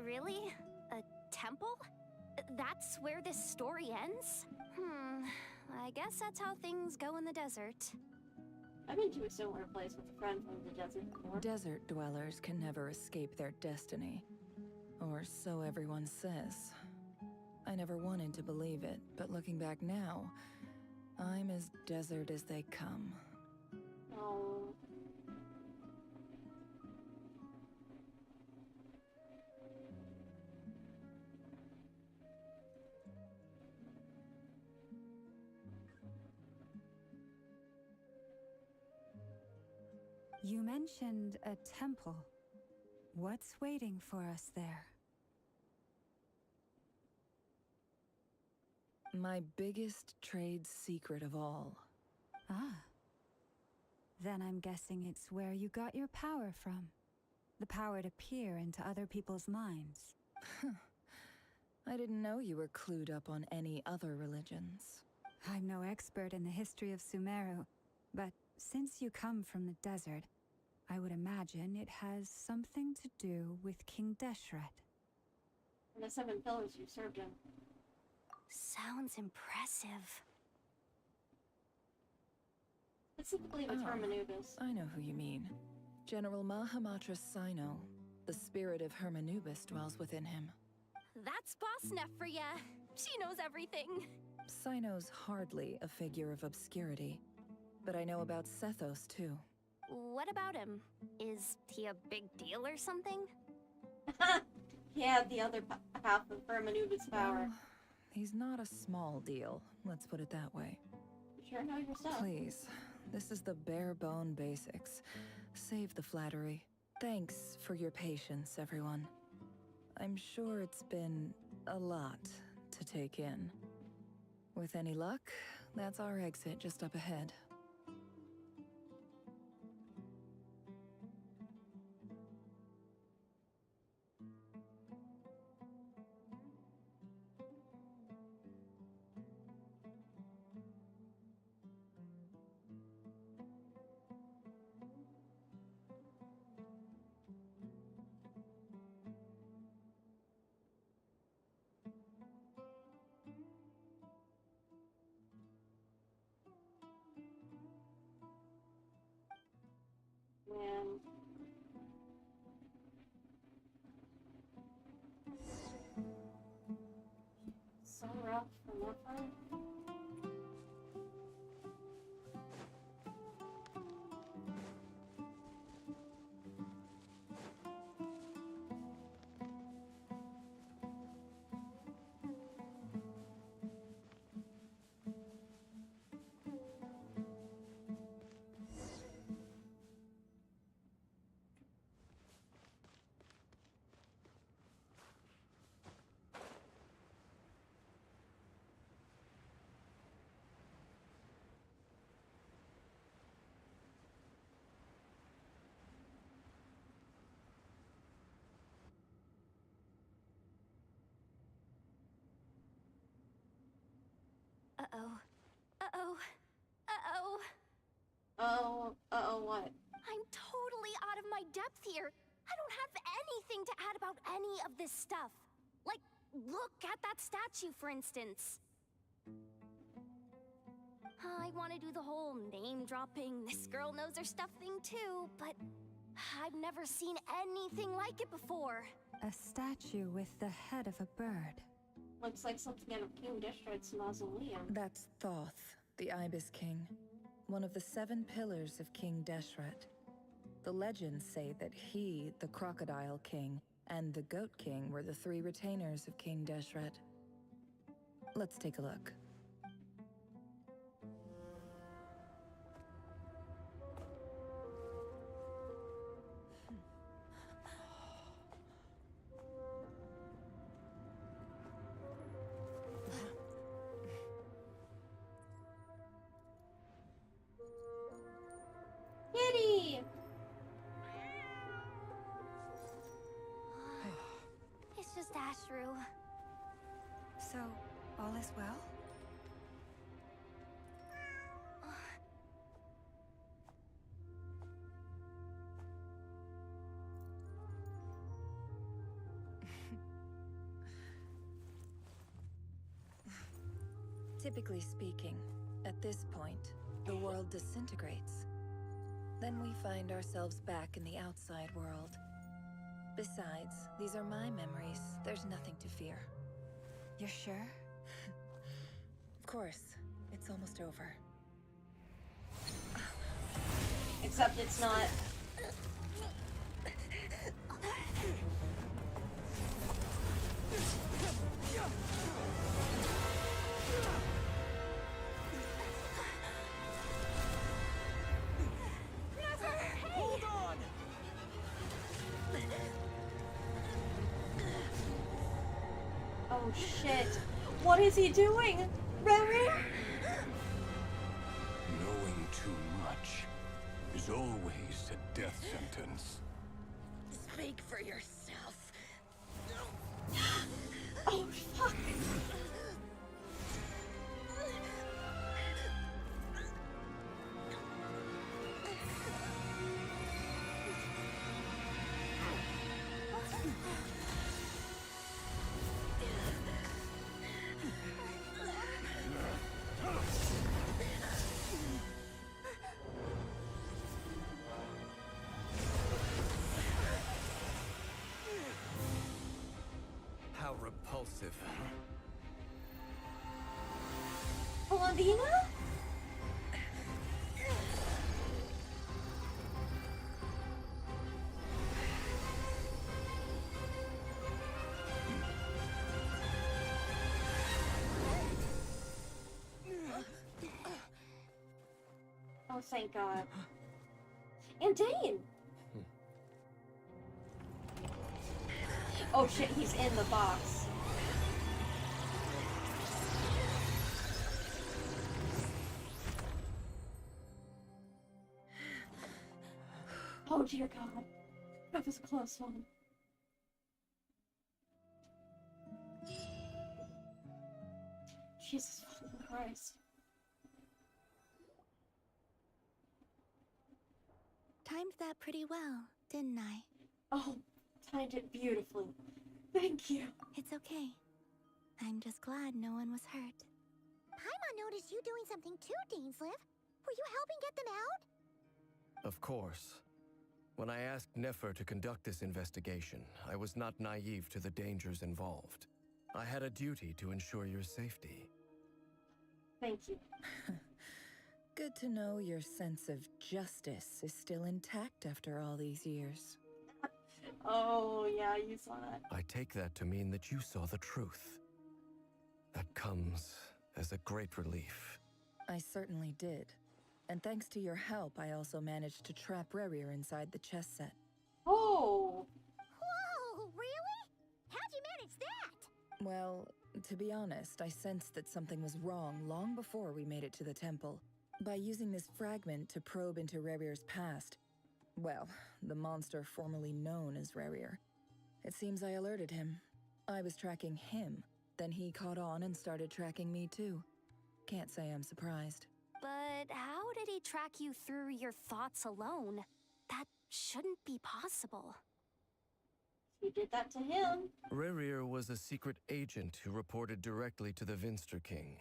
Really? A temple? That's where this story ends? I guess that's how things go in the desert.
I've been to a similar place with a friend from the desert before.
Desert dwellers can never escape their destiny. Or so everyone says. I never wanted to believe it, but looking back now, I'm as desert as they come.
Oh.
You mentioned a temple. What's waiting for us there?
My biggest trade secret of all.
Ah. Then I'm guessing it's where you got your power from. The power to peer into other people's minds.
I didn't know you were clued up on any other religions.
I'm no expert in the history of Sumeru, but since you come from the desert, I would imagine it has something to do with King Deshret.
And the 7 pillars you served him.
Sounds impressive.
Specifically with Hermanubis.
I know who you mean. General Mahamatra Sino. The spirit of Hermanubis dwells within him.
That's Boss Neff for ya. She knows everything.
Sino's hardly a figure of obscurity. But I know about Sethos, too.
What about him? Is he a big deal or something?
Yeah, the other half of Hermanubis' power.
Well, he's not a small deal, let's put it that way.
You sure know your stuff.
Please, this is the bare-bone basics. Save the flattery. Thanks for your patience, everyone. I'm sure it's been a lot to take in. With any luck, that's our exit just up ahead.
Man. So rough from that part.
Uh-oh. Uh-oh. Uh-oh.
Uh-oh what?
I'm totally out of my depth here. I don't have anything to add about any of this stuff. Like, look at that statue, for instance. I want to do the whole name-dropping, this girl knows her stuff thing too, but I've never seen anything like it before.
A statue with the head of a bird.
Looks like something out of King Deshret's mausoleum.
That's Thoth, the Ibis King. One of the 7 pillars of King Deshret. The legends say that he, the Crocodile King, and the Goat King were the 3 retainers of King Deshret. Let's take a look.
Kitty!
It's just Ashru.
So, all is well?
Typically speaking, at this point, the world disintegrates. Then we find ourselves back in the outside world. Besides, these are my memories. There's nothing to fear.
You're sure?
Of course. It's almost over.
Except it's not.
Hold on!
Oh shit. What is he doing? Rerir?
Knowing too much is always a death sentence.
Speak for yourself.
Oh fuck.
How repulsive.
Blondina? Oh, thank God. And Dane! Oh shit, he's in the box. Oh dear God. That was a close one. Jesus fucking Christ.
Timed that pretty well, didn't I?
Oh, timed it beautifully. Thank you.
It's okay. I'm just glad no one was hurt. Paimon noticed you doing something too, Dainsleif. Were you helping get them out?
Of course. When I asked Nefer to conduct this investigation, I was not naive to the dangers involved. I had a duty to ensure your safety.
Thank you.
Good to know your sense of justice is still intact after all these years.
Oh, yeah, you saw that.
I take that to mean that you saw the truth. That comes as a great relief.
I certainly did. And thanks to your help, I also managed to trap Rerir inside the chess set.
Oh!
Whoa, really? How'd you manage that?
Well, to be honest, I sensed that something was wrong long before we made it to the temple. By using this fragment to probe into Rerir's past, well, the monster formerly known as Rerir. It seems I alerted him. I was tracking him, then he caught on and started tracking me too. Can't say I'm surprised.
But how did he track you through your thoughts alone? That shouldn't be possible.
You did that to him.
Rerir was a secret agent who reported directly to the Vinster King.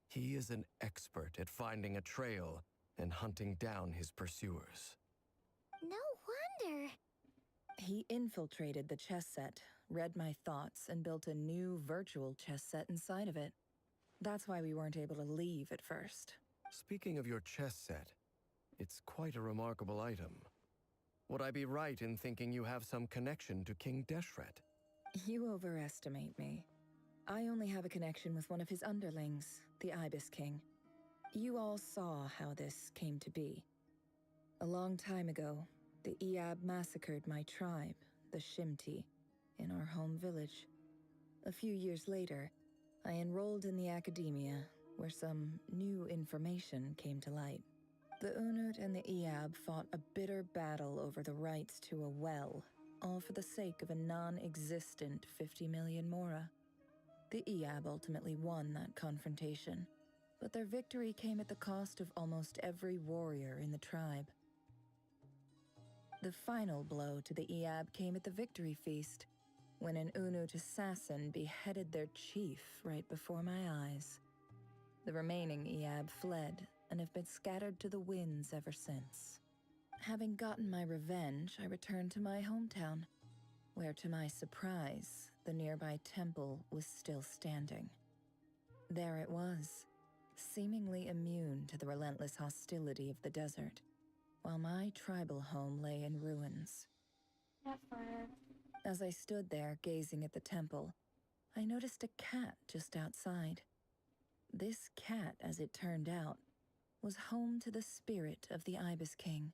He is an expert at finding a trail and hunting down his pursuers.
No wonder.
He infiltrated the chess set, read my thoughts, and built a new virtual chess set inside of it. That's why we weren't able to leave at first.
Speaking of your chess set, it's quite a remarkable item. Would I be right in thinking you have some connection to King Deshret?
You overestimate me. I only have a connection with one of his underlings, the Ibis King. You all saw how this came to be. A long time ago, the Eab massacred my tribe, the Shimti, in our home village. A few years later, I enrolled in the academia, where some new information came to light. The Unut and the Eab fought a bitter battle over the rights to a well, all for the sake of a non-existent 50 million mora. The Eab ultimately won that confrontation, but their victory came at the cost of almost every warrior in the tribe. The final blow to the Eab came at the victory feast, when an Unut assassin beheaded their chief right before my eyes. The remaining Eab fled and have been scattered to the winds ever since. Having gotten my revenge, I returned to my hometown, where to my surprise, the nearby temple was still standing. There it was, seemingly immune to the relentless hostility of the desert, while my tribal home lay in ruins.
Never.
As I stood there gazing at the temple, I noticed a cat just outside. This cat, as it turned out, was home to the spirit of the Ibis King.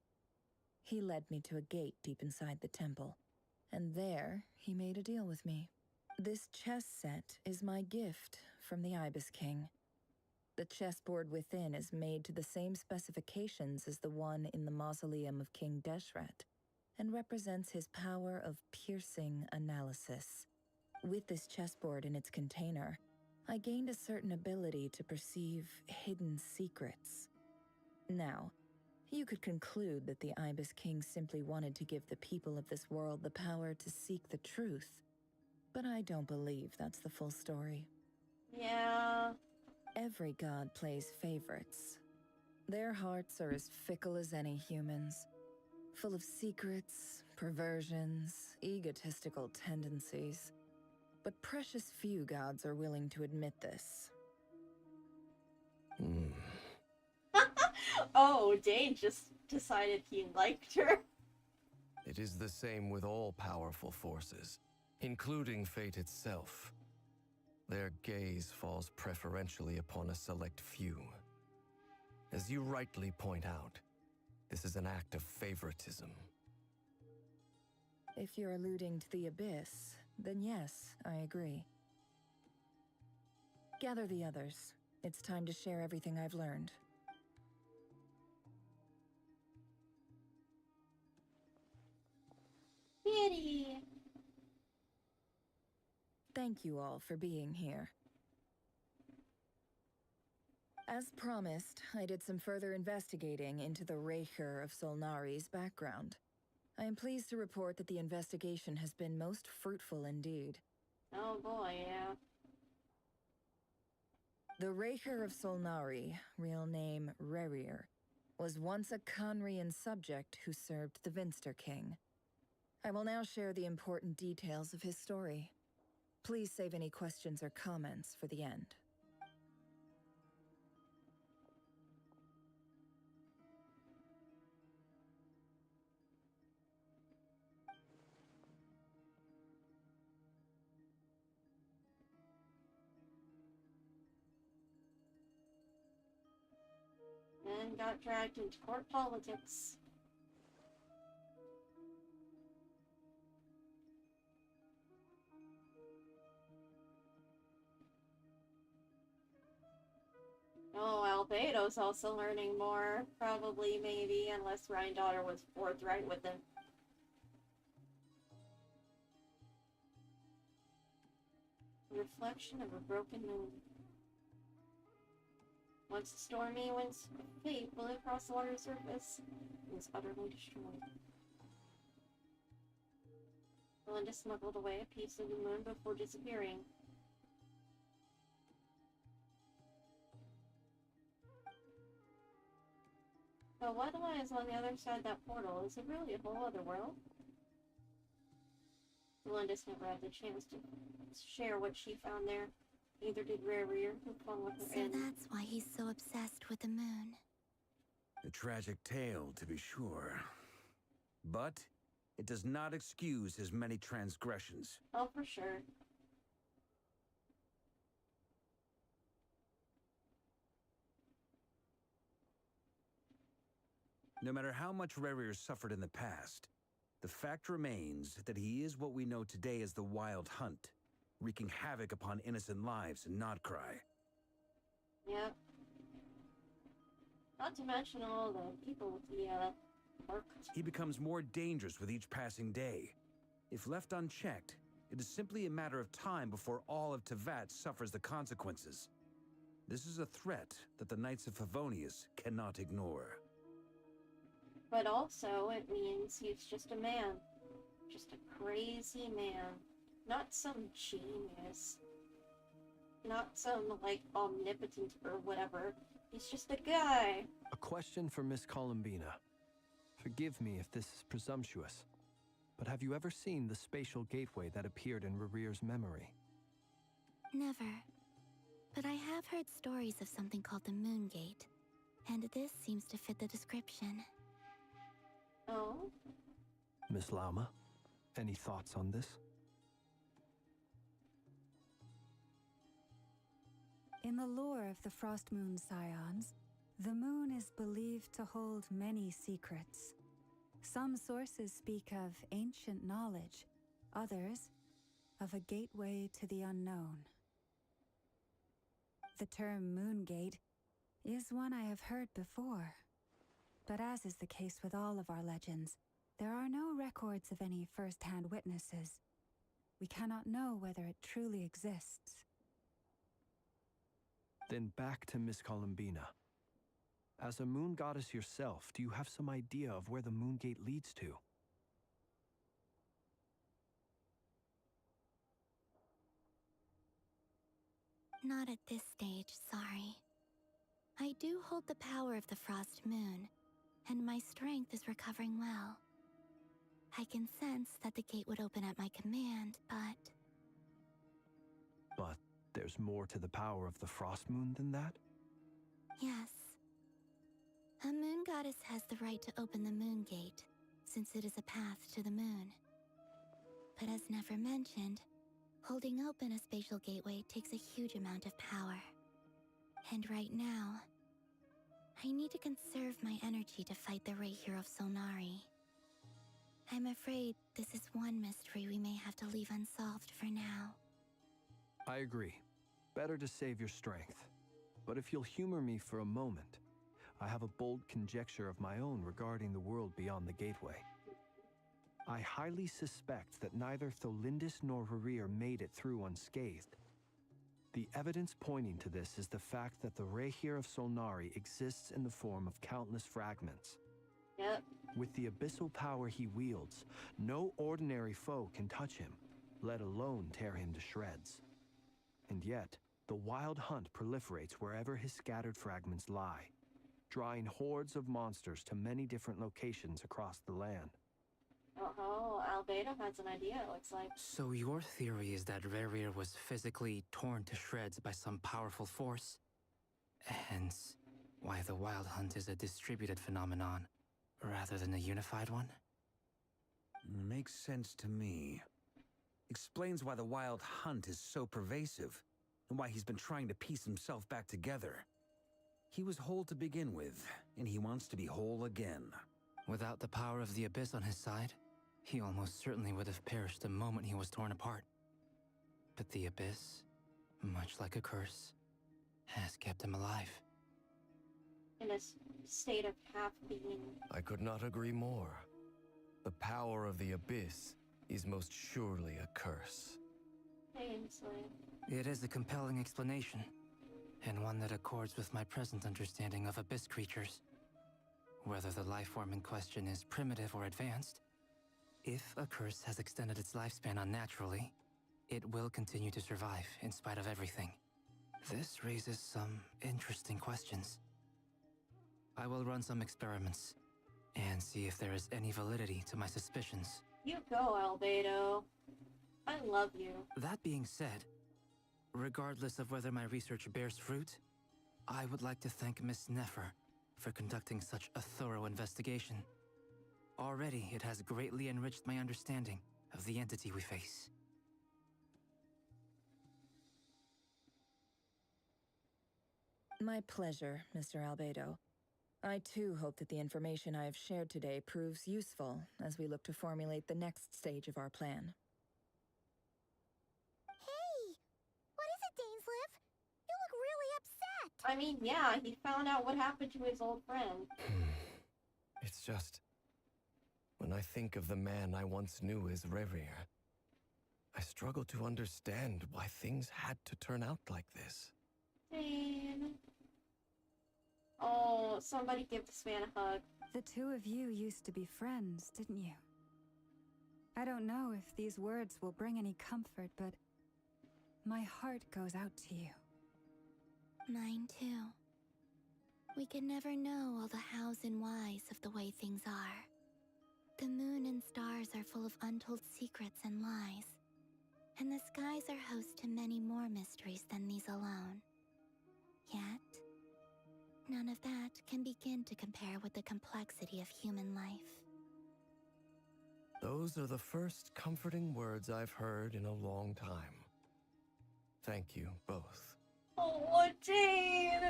He led me to a gate deep inside the temple, and there he made a deal with me. This chess set is my gift from the Ibis King. The chessboard within is made to the same specifications as the one in the mausoleum of King Deshret, and represents his power of piercing analysis. With this chessboard in its container, I gained a certain ability to perceive hidden secrets. Now, you could conclude that the Ibis King simply wanted to give the people of this world the power to seek the truth, but I don't believe that's the full story.
Yeah.
Every god plays favorites. Their hearts are as fickle as any human's, full of secrets, perversions, egotistical tendencies. But precious few gods are willing to admit this.
Oh, Dane just decided he liked her.
It is the same with all powerful forces, including fate itself. Their gaze falls preferentially upon a select few. As you rightly point out, this is an act of favoritism.
If you're alluding to the Abyss, then yes, I agree. Gather the others. It's time to share everything I've learned.
Kitty!
Thank you all for being here. As promised, I did some further investigating into the Rerir of Solnari's background. I am pleased to report that the investigation has been most fruitful indeed.
Oh boy, yeah.
The Rerir of Solnari, real name Rerir, was once a Khanrian subject who served the Vinster King. I will now share the important details of his story. Please save any questions or comments for the end.
And got dragged into court politics. Oh, Albedo's also learning more. Probably, maybe, unless Rhine-Daughter was forthright with him. Reflection of a broken moon. Once the stormy winds of fate blew across the water's surface, it was utterly destroyed. Melinda smuggled away a piece of the moon before disappearing. But what lies on the other side of that portal? Is it really a whole other world? Melinda's never had the chance to share what she found there. Neither did Rerir, who clung with her
So
in.
that's why he's so obsessed with the moon.
A tragic tale, to be sure. But it does not excuse his many transgressions.
Oh, for sure.
No matter how much Rerir suffered in the past, the fact remains that he is what we know today as the Wild Hunt, wreaking havoc upon innocent lives in Nod Krai.
Yep. Not to mention all the people he, worked.
He becomes more dangerous with each passing day. If left unchecked, it is simply a matter of time before all of Tevat suffers the consequences. This is a threat that the Knights of Favonius cannot ignore.
But also, it means he's just a man. Just a crazy man. Not some genius. Not some, like, omnipotent or whatever. He's just a guy.
A question for Miss Columbina. Forgive me if this is presumptuous, but have you ever seen the spatial gateway that appeared in Rerir's memory?
Never. But I have heard stories of something called the Moon Gate, and this seems to fit the description.
Oh?
Miss Lauma, any thoughts on this?
In the lore of the Frost Moon Scions, the moon is believed to hold many secrets. Some sources speak of ancient knowledge, others of a gateway to the unknown. The term Moon Gate is one I have heard before, but as is the case with all of our legends, there are no records of any first-hand witnesses. We cannot know whether it truly exists.
Then back to Miss Columbina. As a moon goddess yourself, do you have some idea of where the Moon Gate leads to?
Not at this stage, sorry. I do hold the power of the Frost Moon, and my strength is recovering well. I can sense that the gate would open at my command, but...
But there's more to the power of the Frost Moon than that?
Yes. A moon goddess has the right to open the Moon Gate, since it is a path to the moon. But as Nefer mentioned, holding open a spatial gateway takes a huge amount of power. And right now, I need to conserve my energy to fight the Rerir of Solnari. I'm afraid this is one mystery we may have to leave unsolved for now.
I agree. Better to save your strength. But if you'll humor me for a moment, I have a bold conjecture of my own regarding the world beyond the gateway. I highly suspect that neither Tholindis nor Rerir made it through unscathed. The evidence pointing to this is the fact that the Rerir of Solnari exists in the form of countless fragments.
Yep.
With the abyssal power he wields, no ordinary foe can touch him, let alone tear him to shreds. And yet, the wild hunt proliferates wherever his scattered fragments lie, drawing hordes of monsters to many different locations across the land.
Oh, Albedo has an idea, it looks like.
So your theory is that Rerir was physically torn to shreds by some powerful force? Hence, why the Wild Hunt is a distributed phenomenon, rather than a unified one?
Makes sense to me. Explains why the Wild Hunt is so pervasive, and why he's been trying to piece himself back together. He was whole to begin with, and he wants to be whole again.
Without the power of the Abyss on his side, he almost certainly would have perished the moment he was torn apart. But the Abyss, much like a curse, has kept him alive.
In a state of half-being.
I could not agree more. The power of the Abyss is most surely a curse.
Ainsley.
It is a compelling explanation, and one that accords with my present understanding of Abyss creatures. Whether the life form in question is primitive or advanced, if a curse has extended its lifespan unnaturally, it will continue to survive in spite of everything. This raises some interesting questions. I will run some experiments and see if there is any validity to my suspicions.
You go, Albedo. I love you.
That being said, regardless of whether my research bears fruit, I would like to thank Miss Nefer for conducting such a thorough investigation. Already, it has greatly enriched my understanding of the entity we face.
My pleasure, Mr. Albedo. I too hope that the information I have shared today proves useful as we look to formulate the next stage of our plan.
Hey! What is it, Dainsleif? You look really upset!
I mean, yeah, he found out what happened to his old friend.
It's just... when I think of the man I once knew as Rerir, I struggle to understand why things had to turn out like this.
Dane. Oh, somebody give this man a hug.
The two of you used to be friends, didn't you? I don't know if these words will bring any comfort, but my heart goes out to you.
Mine too. We can never know all the hows and whys of the way things are. The moon and stars are full of untold secrets and lies. And the skies are host to many more mysteries than these alone. Yet, none of that can begin to compare with the complexity of human life.
Those are the first comforting words I've heard in a long time. Thank you both.
Oh, Jane!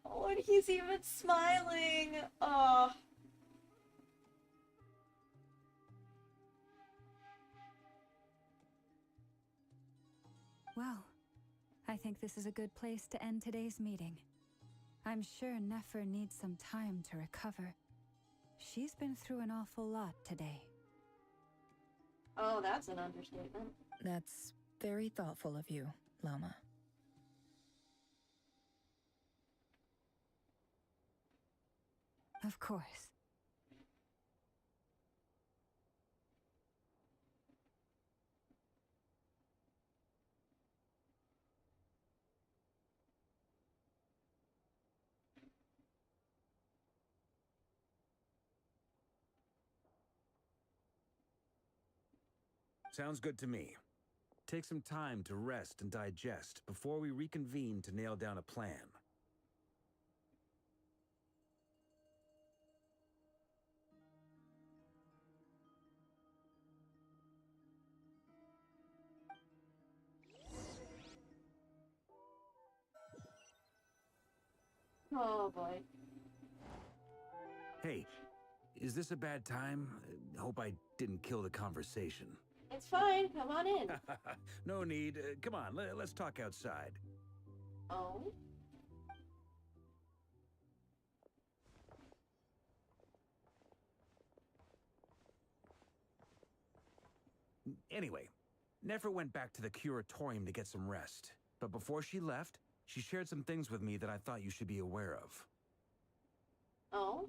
Oh, and he's even smiling! Oh.
Well, I think this is a good place to end today's meeting. I'm sure Nefer needs some time to recover. She's been through an awful lot today.
Oh, that's an understatement.
That's very thoughtful of you, Lama.
Of course.
Sounds good to me. Take some time to rest and digest before we reconvene to nail down a plan.
Oh boy.
Hey, is this a bad time? Hope I didn't kill the conversation.
It's fine, come on in.
No need. Come on, let's talk outside.
Oh?
Anyway, Nefer went back to the curatorium to get some rest. But before she left, she shared some things with me that I thought you should be aware of.
Oh?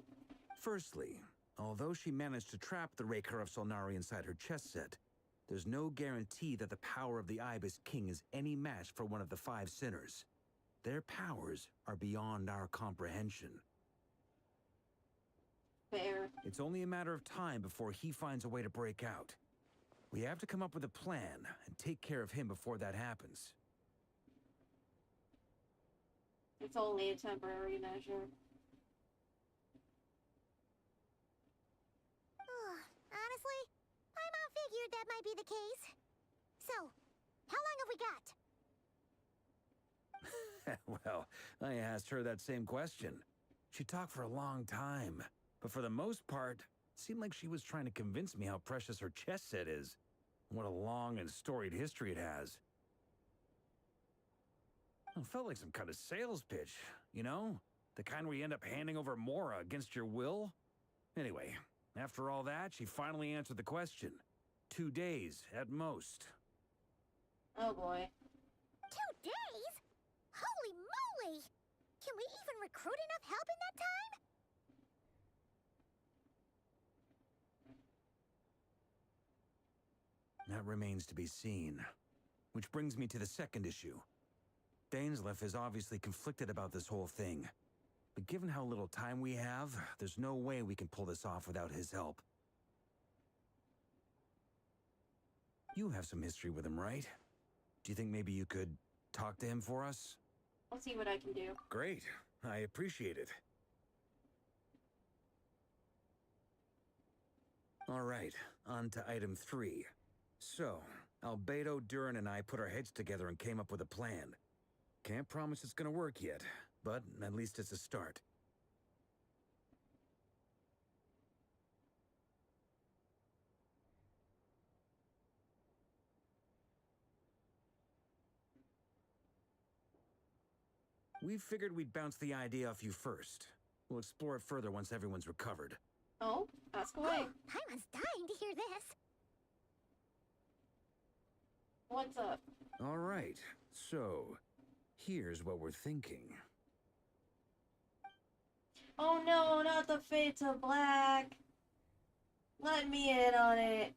Firstly, although she managed to trap the Rerir of Solnari inside her chess set, there's no guarantee that the power of the Ibis King is any match for one of the 5 sinners. Their powers are beyond our comprehension.
Fair.
It's only a matter of time before he finds a way to break out. We have to come up with a plan and take care of him before that happens.
It's only a temporary measure.
Honestly, my mom figured that might be the case. So, how long have we got?
Well, I asked her that same question. She talked for a long time, but for the most part, it seemed like she was trying to convince me how precious her chess set is. What a long and storied history it has. It felt like some kind of sales pitch, you know? The kind where you end up handing over Mora against your will? Anyway, after all that, she finally answered the question. 2 days, at most.
Oh boy.
2 days? Holy moly! Can we even recruit enough help in that time?
That remains to be seen. Which brings me to the second issue. Dainsleif is obviously conflicted about this whole thing. But given how little time we have, there's no way we can pull this off without his help. You have some history with him, right? Do you think maybe you could talk to him for us?
I'll see what I can do.
Great. I appreciate it. All right, on to item 3. So, Albedo, Durin, and I put our heads together and came up with a plan. Can't promise it's gonna work yet, but at least it's a start. We figured we'd bounce the idea off you first. We'll explore it further once everyone's recovered.
Oh, ask away.
Paimon's dying to hear this.
What's up?
All right, so here's what we're thinking.
Oh no, not the Fates of Black. Let me in on it.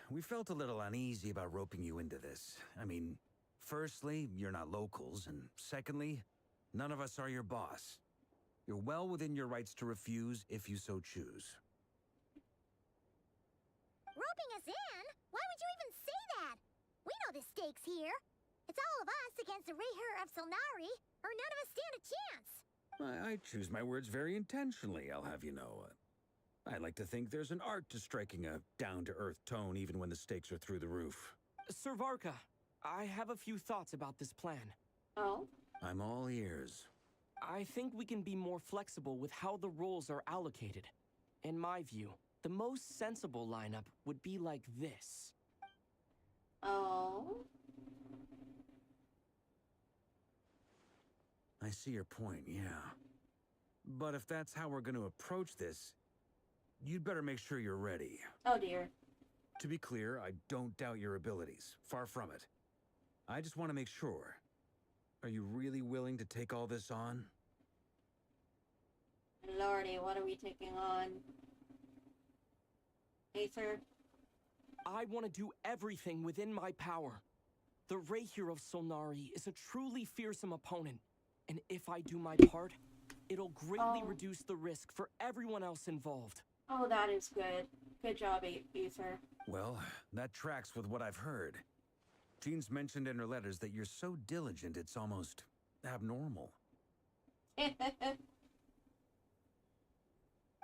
we felt a little uneasy about roping you into this. I mean, firstly, you're not locals, and secondly, none of us are your boss. You're well within your rights to refuse if you so choose.
Roping us in? Why would you even say that? We know the stakes here. It's all of us against the Rerir of Solnari, or none of us stand a chance.
I choose my words very intentionally, I'll have you know. I like to think there's an art to striking a down-to-earth tone even when the stakes are through the roof.
Sir Varka, I have a few thoughts about this plan.
Oh?
I'm all ears.
I think we can be more flexible with how the roles are allocated. In my view, the most sensible lineup would be like this.
Oh?
I see your point, yeah. But if that's how we're going to approach this, you'd better make sure you're ready.
Oh dear.
To be clear, I don't doubt your abilities. Far from it. I just want to make sure. Are you really willing to take all this on?
Lordy, what are we taking on? Aether?
I want to do everything within my power. The Rerir of Solnari is a truly fearsome opponent, and if I do my part, it'll greatly reduce the risk for everyone else involved.
Oh, that is good. Good job, Aether.
Well, that tracks with what I've heard. Jean's mentioned in her letters that you're so diligent it's almost abnormal.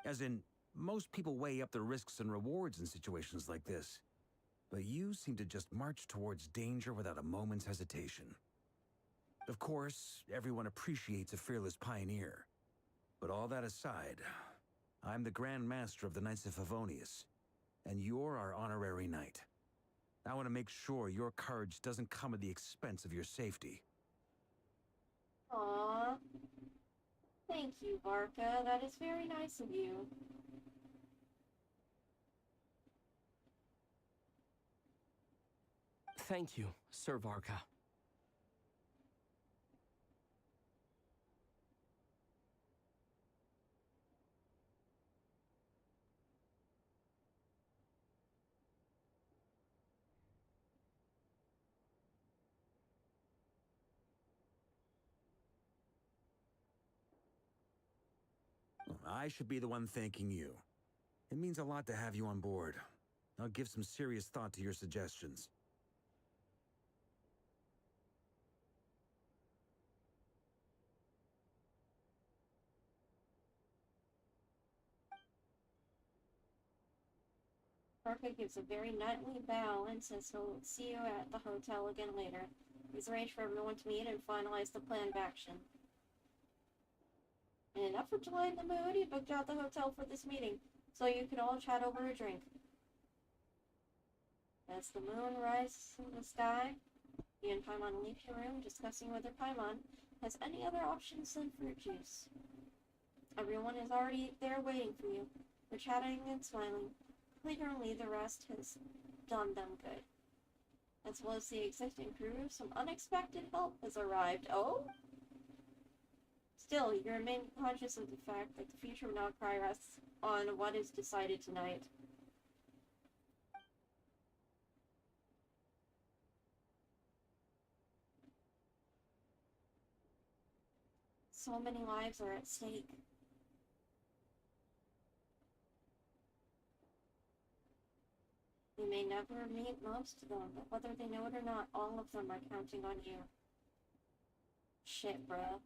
As in, most people weigh up the risks and rewards in situations like this. But you seem to just march towards danger without a moment's hesitation. Of course, everyone appreciates a fearless pioneer. But all that aside, I'm the Grand Master of the Knights of Favonius, and you're our honorary knight. I want to make sure your courage doesn't come at the expense of your safety.
Aww. Thank you, Varka. That is very nice of you.
Thank you, Sir Varka.
I should be the one thanking you. It means a lot to have you on board. I'll give some serious thought to your suggestions.
Varka gives a very knightly bow and says he'll see you at the hotel again later. He's arranged for everyone to meet and finalize the plan of action. In an effort to lighten the mood, he booked out the hotel for this meeting, so you could all chat over a drink. As the moon rises in the sky, he and Paimon leave your room, discussing whether Paimon has any other options than fruit juice. Everyone is already there waiting for you. They're chatting and smiling. Clearly the rest has done them good. As well as the existing crew, some unexpected help has arrived. Oh? Still, you remain conscious of the fact that the future of Nod Krai rests on what is decided tonight. So many lives are at stake. You may never meet most of them, but whether they know it or not, all of them are counting on you. Shit, bruh.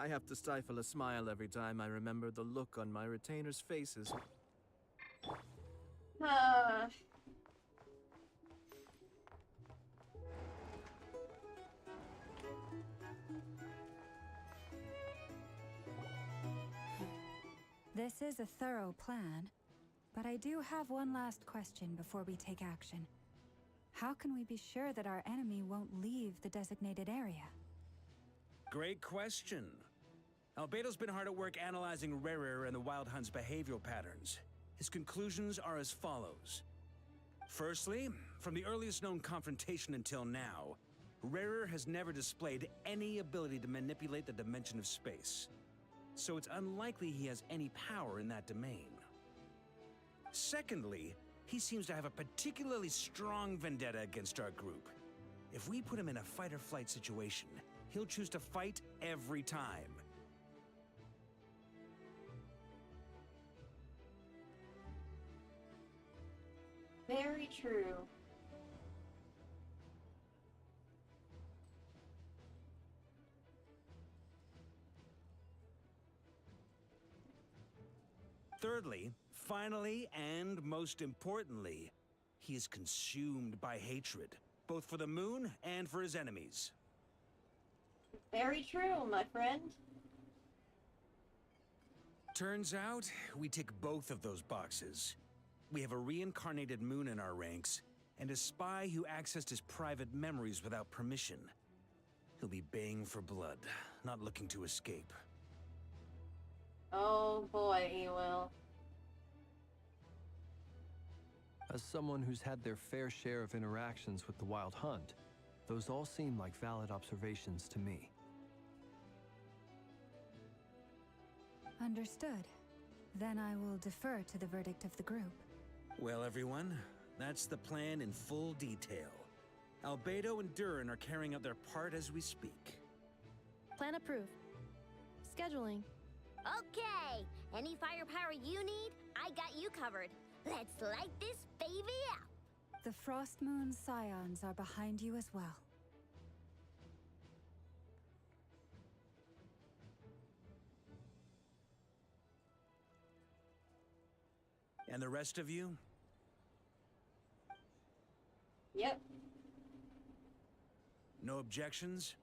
I have to stifle a smile every time I remember the look on my retainers' faces.
This is a thorough plan, but I do have one last question before we take action. How can we be sure that our enemy won't leave the designated area?
Great question. Albedo's been hard at work analyzing Rerir and the Wild Hunt's behavioral patterns. His conclusions are as follows. Firstly, from the earliest known confrontation until now, Rerir has never displayed any ability to manipulate the dimension of space. So it's unlikely he has any power in that domain. Secondly, he seems to have a particularly strong vendetta against our group. If we put him in a fight-or-flight situation, he'll choose to fight every time.
Very true.
Thirdly, finally, and most importantly, he is consumed by hatred, both for the moon and for his enemies.
Very true, my friend.
Turns out, we tick both of those boxes. We have a reincarnated moon in our ranks, and a spy who accessed his private memories without permission. He'll be baying for blood, not looking to escape.
Oh boy, he will.
As someone who's had their fair share of interactions with the Wild Hunt, those all seem like valid observations to me.
Understood. Then I will defer to the verdict of the group.
Well, everyone, that's the plan in full detail. Albedo and Durin are carrying out their part as we speak.
Plan approved. Scheduling.
Okay, any firepower you need, I got you covered. Let's light this baby up.
The Frost Moon Scions are behind you as well.
And the rest of you?
Yep.
No objections?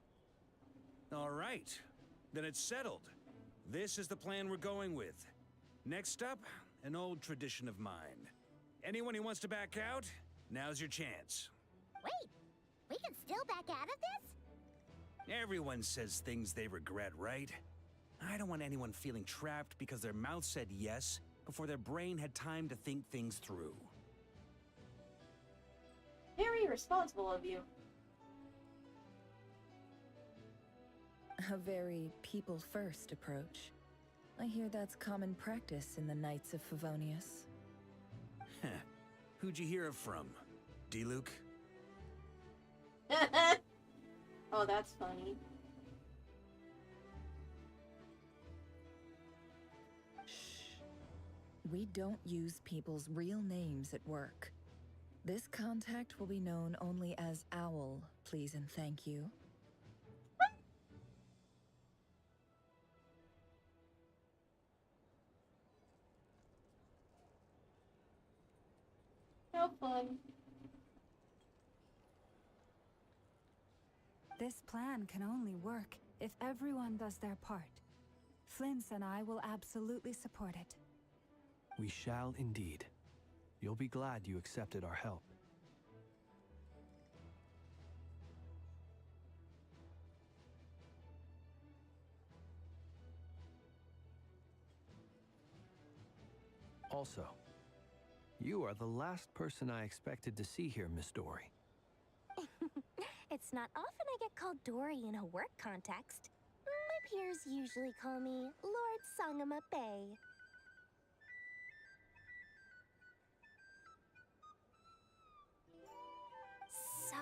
All right, then it's settled. This is the plan we're going with. Next up, an old tradition of mine. Anyone who wants to back out, now's your chance.
Wait, we can still back out of this?
Everyone says things they regret, right? I don't want anyone feeling trapped because their mouth said yes before their brain had time to think things through.
Very responsible of you.
A very people-first approach. I hear that's common practice in the Knights of Favonius.
Who'd you hear it from? D-Luke?
Oh, that's funny.
We don't use people's real names at work. This contact will be known only as Owl, please and thank you.
How fun.
This plan can only work if everyone does their part. Flint's and I will absolutely support it.
We shall indeed. You'll be glad you accepted our help. Also, you are the last person I expected to see here, Miss Dory.
It's not often I get called Dory in a work context. My peers usually call me Lord Sangama Bay. So,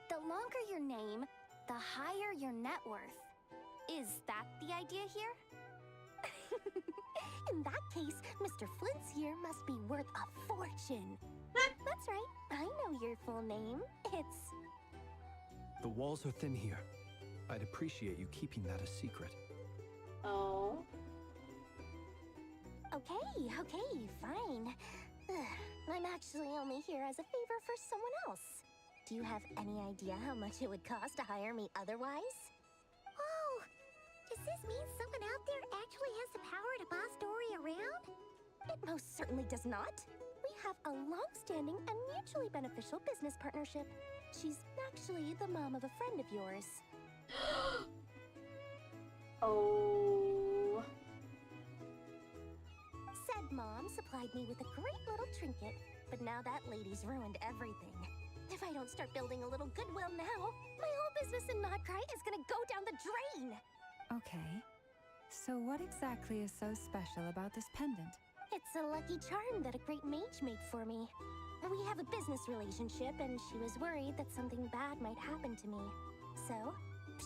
the longer your name, the higher your net worth. Is that the idea here? In that case, Mr. Flint's here must be worth a fortune. That's right, I know your full name. It's...
The walls are thin here. I'd appreciate you keeping that a secret.
Oh.
Okay, fine. I'm actually only here as a favor for someone else. Do you have any idea how much it would cost to hire me otherwise? Oh, does this
this mean someone out there actually has the power to boss Dory around?
It most certainly does not. We have a long-standing and mutually beneficial business partnership. She's actually the mom of a friend of yours.
Oh.
Said mom supplied me with a great little trinket, but now that lady's ruined everything. If I don't start building a little goodwill now, my whole business in Nod Krai is gonna go down the drain!
Okay. So what exactly is so special about this pendant?
It's a lucky charm that a great mage made for me. We have a business relationship, and she was worried that something bad might happen to me. So,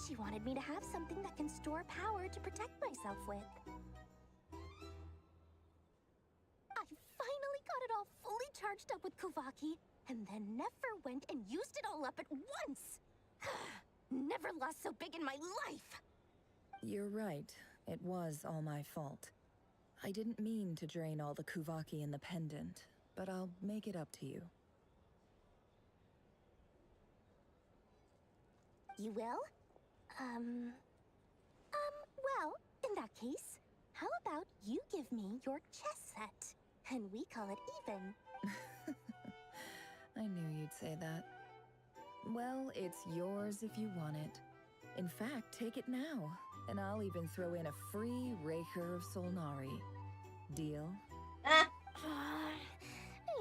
she wanted me to have something that can store power to protect myself with. I finally got it all fully charged up with Kuvaki, and then never went and used it all up at once! Never lost so big in my life!
You're right. It was all my fault. I didn't mean to drain all the Kuvaki in the pendant, but I'll make it up to you.
You will? Well, in that case, how about you give me your chess set? And we call it even.
I knew you'd say that. Well, it's yours if you want it. In fact, take it now, and I'll even throw in a free Rerir of Solnari. Deal?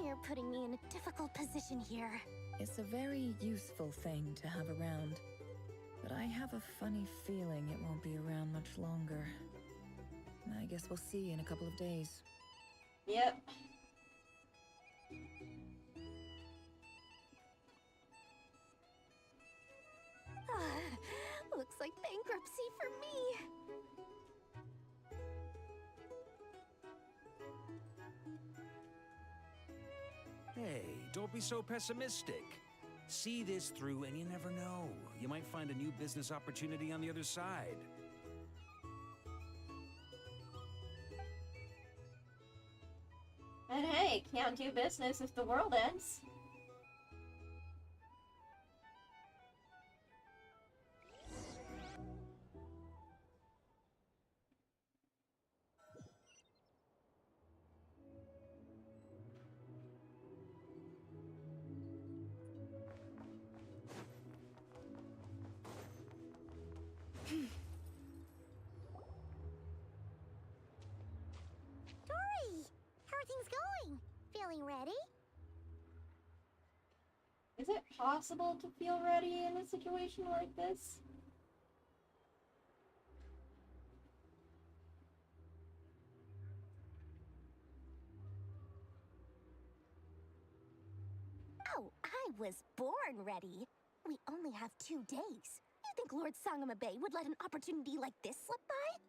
You're putting me in a difficult position here.
It's a very useful thing to have around, but I have a funny feeling it won't be around much longer. I guess we'll see in a couple of days.
Yep.
Looks like bankruptcy for me.
Hey, don't be so pessimistic. See this through and you never know. You might find a new business opportunity on the other side.
And hey, can't do business if the world ends.
Dory! How are things going? Feeling ready?
Is it possible to feel ready in a situation like this?
Oh, I was born ready. We only have 2 days. You think Lord Sangama Bay would let an opportunity like this slip by?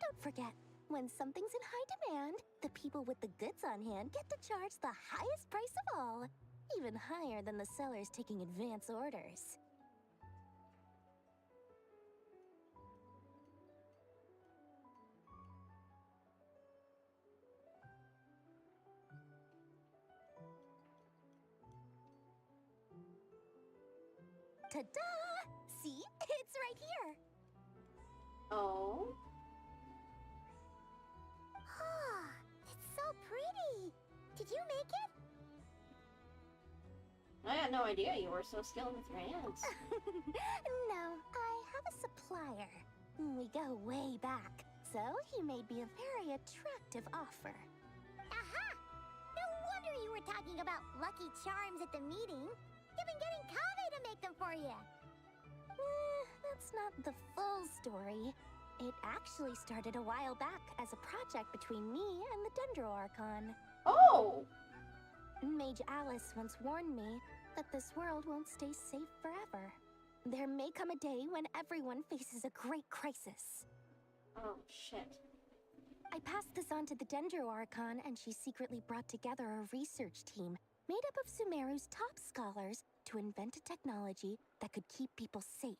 Don't forget, when something's in high demand, the people with the goods on hand get to charge the highest price of all. Even higher than the sellers taking advance orders. Ta-da! See? It's right here!
Oh?
It's so pretty! Did you make it?
I had no idea you were so skilled with your hands.
No, I have a supplier. We go way back, so he made me a very attractive offer.
Aha! No wonder you were talking about lucky charms at the meeting. You've been getting Kaveh to make them for you.
That's not the full story. It actually started a while back as a project between me and the Dendro Archon.
Oh!
Mage Alice once warned me that this world won't stay safe forever. There may come a day when everyone faces a great crisis.
Oh, shit.
I passed this on to the Dendro Archon, and she secretly brought together a research team made up of Sumeru's top scholars to invent a technology that could keep people safe.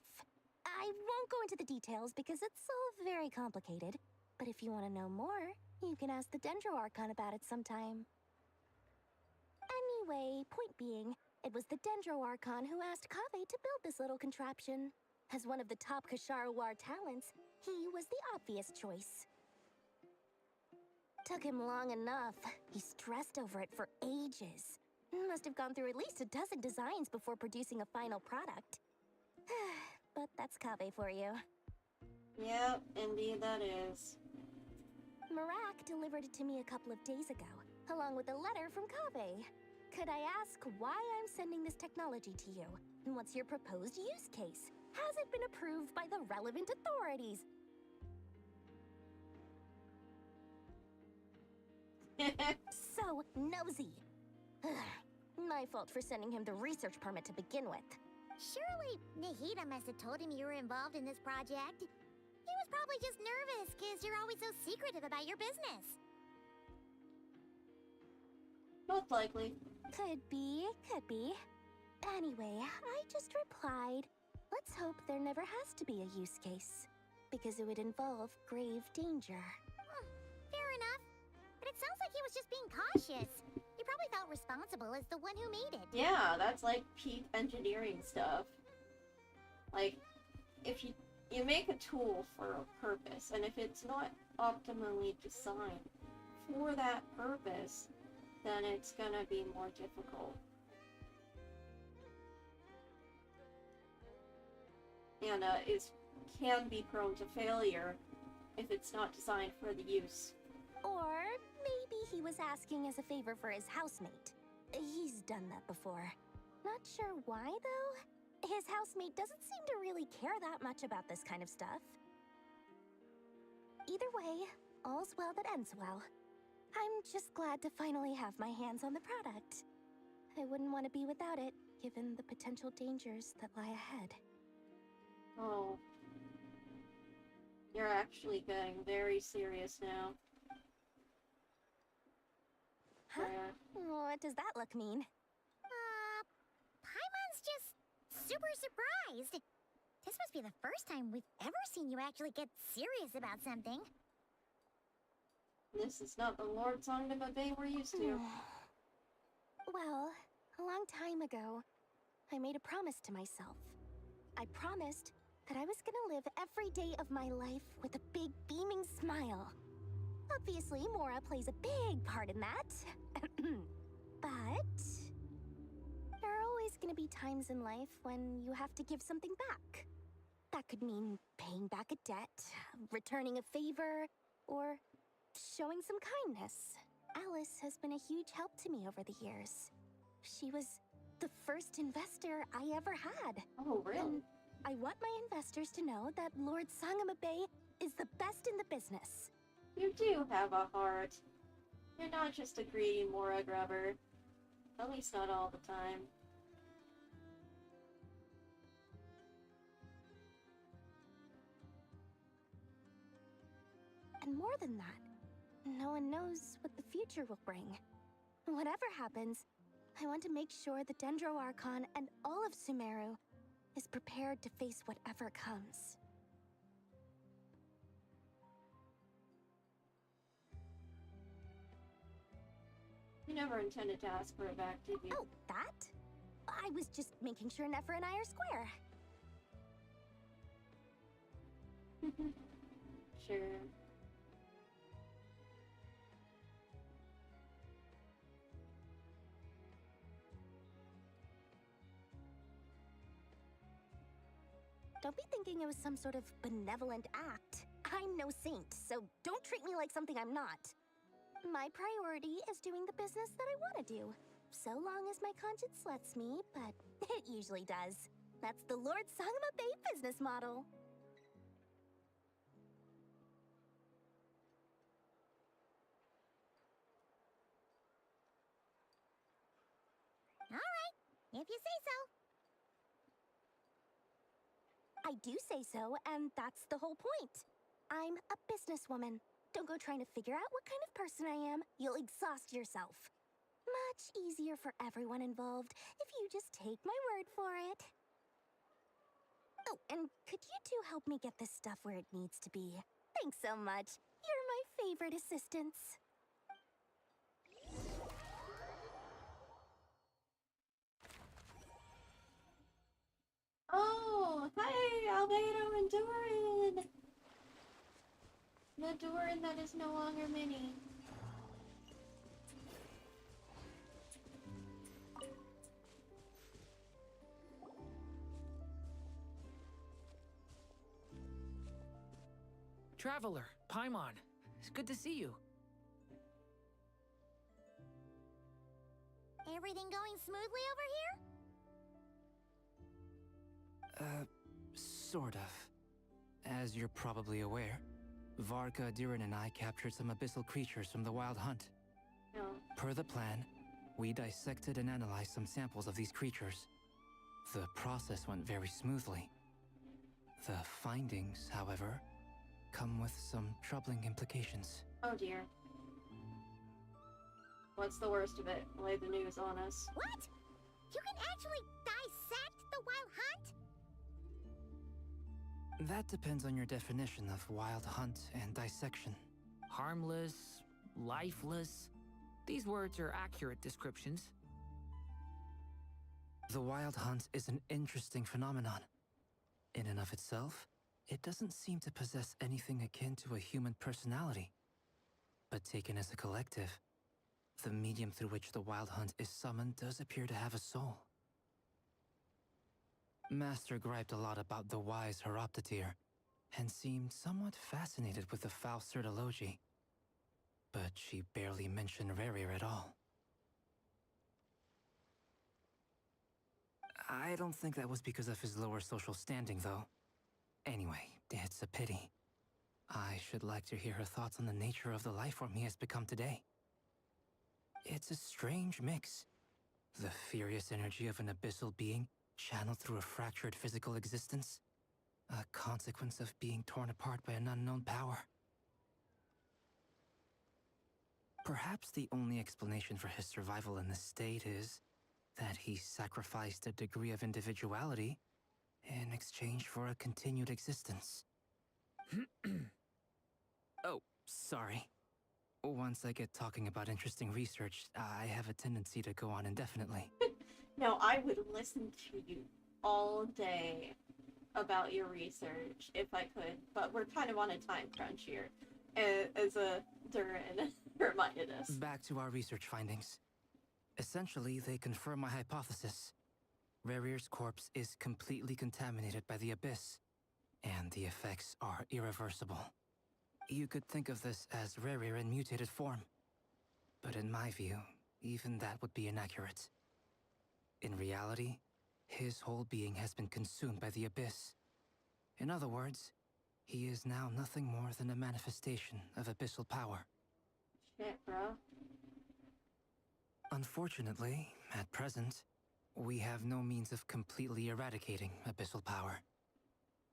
I won't go into the details because it's all very complicated, but if you want to know more, you can ask the Dendro Archon about it sometime. Anyway, point being, it was the Dendro Archon who asked Kaveh to build this little contraption. As one of the top Kashara War talents, he was the obvious choice. Took him long enough. He stressed over it for ages. Must have gone through at least a dozen designs before producing a final product. But that's Kaveh for you.
Yep, indeed that is.
Marak delivered it to me a couple of days ago, along with a letter from Kaveh. Could I ask why I'm sending this technology to you? And what's your proposed use case? Has it been approved by the relevant authorities? So nosy. My fault for sending him the research permit to begin with.
Surely, Nahida must have told him you were involved in this project. He was probably just nervous because you're always so secretive about your business.
Most likely.
Could be, could be. Anyway, I just replied, let's hope there never has to be a use case, because it would involve grave danger.
Fair enough. But it sounds like he was just being cautious. He probably felt responsible as the one who made it.
Yeah, that's like peak engineering stuff. Like, if you make a tool for a purpose, and if it's not optimally designed for that purpose, then it's gonna be more difficult. And can be prone to failure if it's not designed for the use.
Or maybe he was asking as a favor for his housemate. He's done that before. Not sure why, though. His housemate doesn't seem to really care that much about this kind of stuff. Either way, all's well that ends well. I'm just glad to finally have my hands on the product. I wouldn't want to be without it, given the potential dangers that lie ahead.
Oh. You're actually getting very serious now.
Huh? What does that look mean?
Paimon's just super surprised. This must be the first time we've ever seen you actually get serious about something.
This is not the Lord Song of a Bay we're used to.
Well, a long time ago, I made a promise to myself. I promised that I was gonna live every day of my life with a big beaming smile. Obviously, Mora plays a big part in that. But there are always gonna be times in life when you have to give something back. That could mean paying back a debt, returning a favor, or showing some kindness. Alice has been a huge help to me over the years. She was the first investor I ever had.
Oh, really?
And I want my investors to know that Lord Sangama Bay is the best in the business.
You do have a heart. You're not just a greedy Mora grubber. At least not all the time.
And more than that, no one knows what the future will bring. Whatever happens, I want to make sure the Dendro Archon and all of Sumeru is prepared to face whatever comes.
You never intended to ask for it back, did you?
Oh, that? I was just making sure Nefer and I are square.
Sure.
Don't be thinking it was some sort of benevolent act. I'm no saint, so don't treat me like something I'm not. My priority is doing the business that I want to do, so long as my conscience lets me, but it usually does. That's the Lord Sangama Bay business model.
All right, if you say so.
I do say so, and that's the whole point. I'm a businesswoman. Don't go trying to figure out what kind of person I am. You'll exhaust yourself. Much easier for everyone involved if you just take my word for it. Oh, and could you two help me get this stuff where it needs to be? Thanks so much. You're my favorite assistants.
Oh, hey, Doran that is no longer mini.
Traveler, Paimon, it's good to see you.
Everything going smoothly over here?
Sort of. As you're probably aware, Varka, Durin, and I captured some abyssal creatures from the Wild Hunt.
No.
Per the plan, we dissected and analyzed some samples of these creatures. The process went very smoothly. The findings, however, come with some troubling implications.
Oh dear. What's the worst of it? Lay the news on us.
What? You can actually dissect the Wild Hunt?
That depends on your definition of Wild Hunt and dissection.
Harmless, lifeless. These words are accurate descriptions.
The Wild Hunt is an interesting phenomenon. In and of itself, it doesn't seem to possess anything akin to a human personality. But taken as a collective, the medium through which the Wild Hunt is summoned does appear to have a soul. Master griped a lot about the wise Horoptatyr, and seemed somewhat fascinated with the foul Certology. But she barely mentioned Rerir at all. I don't think that was because of his lower social standing, though. Anyway, it's a pity. I should like to hear her thoughts on the nature of the lifeform he has become today. It's a strange mix. The furious energy of an abyssal being channeled through a fractured physical existence. A consequence of being torn apart by an unknown power. Perhaps the only explanation for his survival in this state is that he sacrificed a degree of individuality in exchange for a continued existence. Oh, sorry. Once I get talking about interesting research, I have a tendency to go on indefinitely.
No, I would listen to you all day about your research if I could, but we're kind of on a time crunch here, as Durin reminded us.
Back to our research findings. Essentially, they confirm my hypothesis. Rerir's corpse is completely contaminated by the Abyss, and the effects are irreversible. You could think of this as Rerir in mutated form. But in my view, even that would be inaccurate. In reality, his whole being has been consumed by the Abyss. In other words, he is now nothing more than a manifestation of abyssal power.
Shit, bro.
Unfortunately, at present, we have no means of completely eradicating abyssal power.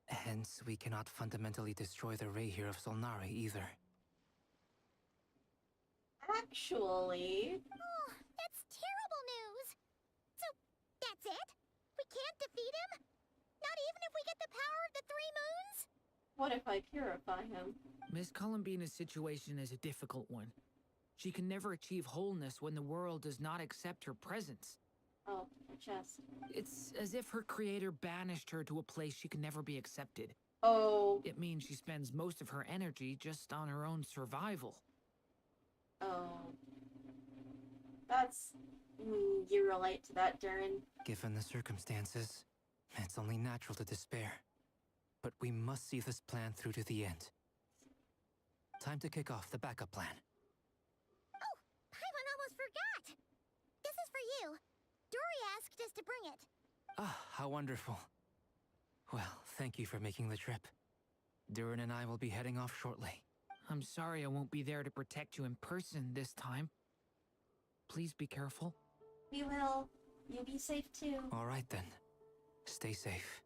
Hence, we cannot fundamentally destroy the Rerir of Solnari either.
Actually...
Oh, that's terrible news! So, that's it? We can't defeat him? Not even if we get the power of the Three Moons?
What if I purify him?
Miss Columbina's situation is a difficult one. She can never achieve wholeness when the world does not accept her presence.
Oh, my chest.
It's as if her creator banished her to a place she can never be accepted.
Oh.
It means she spends most of her energy just on her own survival.
Oh. That's... you relate to that, Durin.
Given the circumstances, it's only natural to despair. But we must see this plan through to the end. Time to kick off the backup plan.
Oh, Paimon almost forgot! This is for you. Dory asked us to bring it.
Ah, how wonderful. Well, thank you for making the trip. Durin and I will be heading off shortly.
I'm sorry I won't be there to protect you in person this time. Please be careful.
We will. You be safe too.
All right then. Stay safe.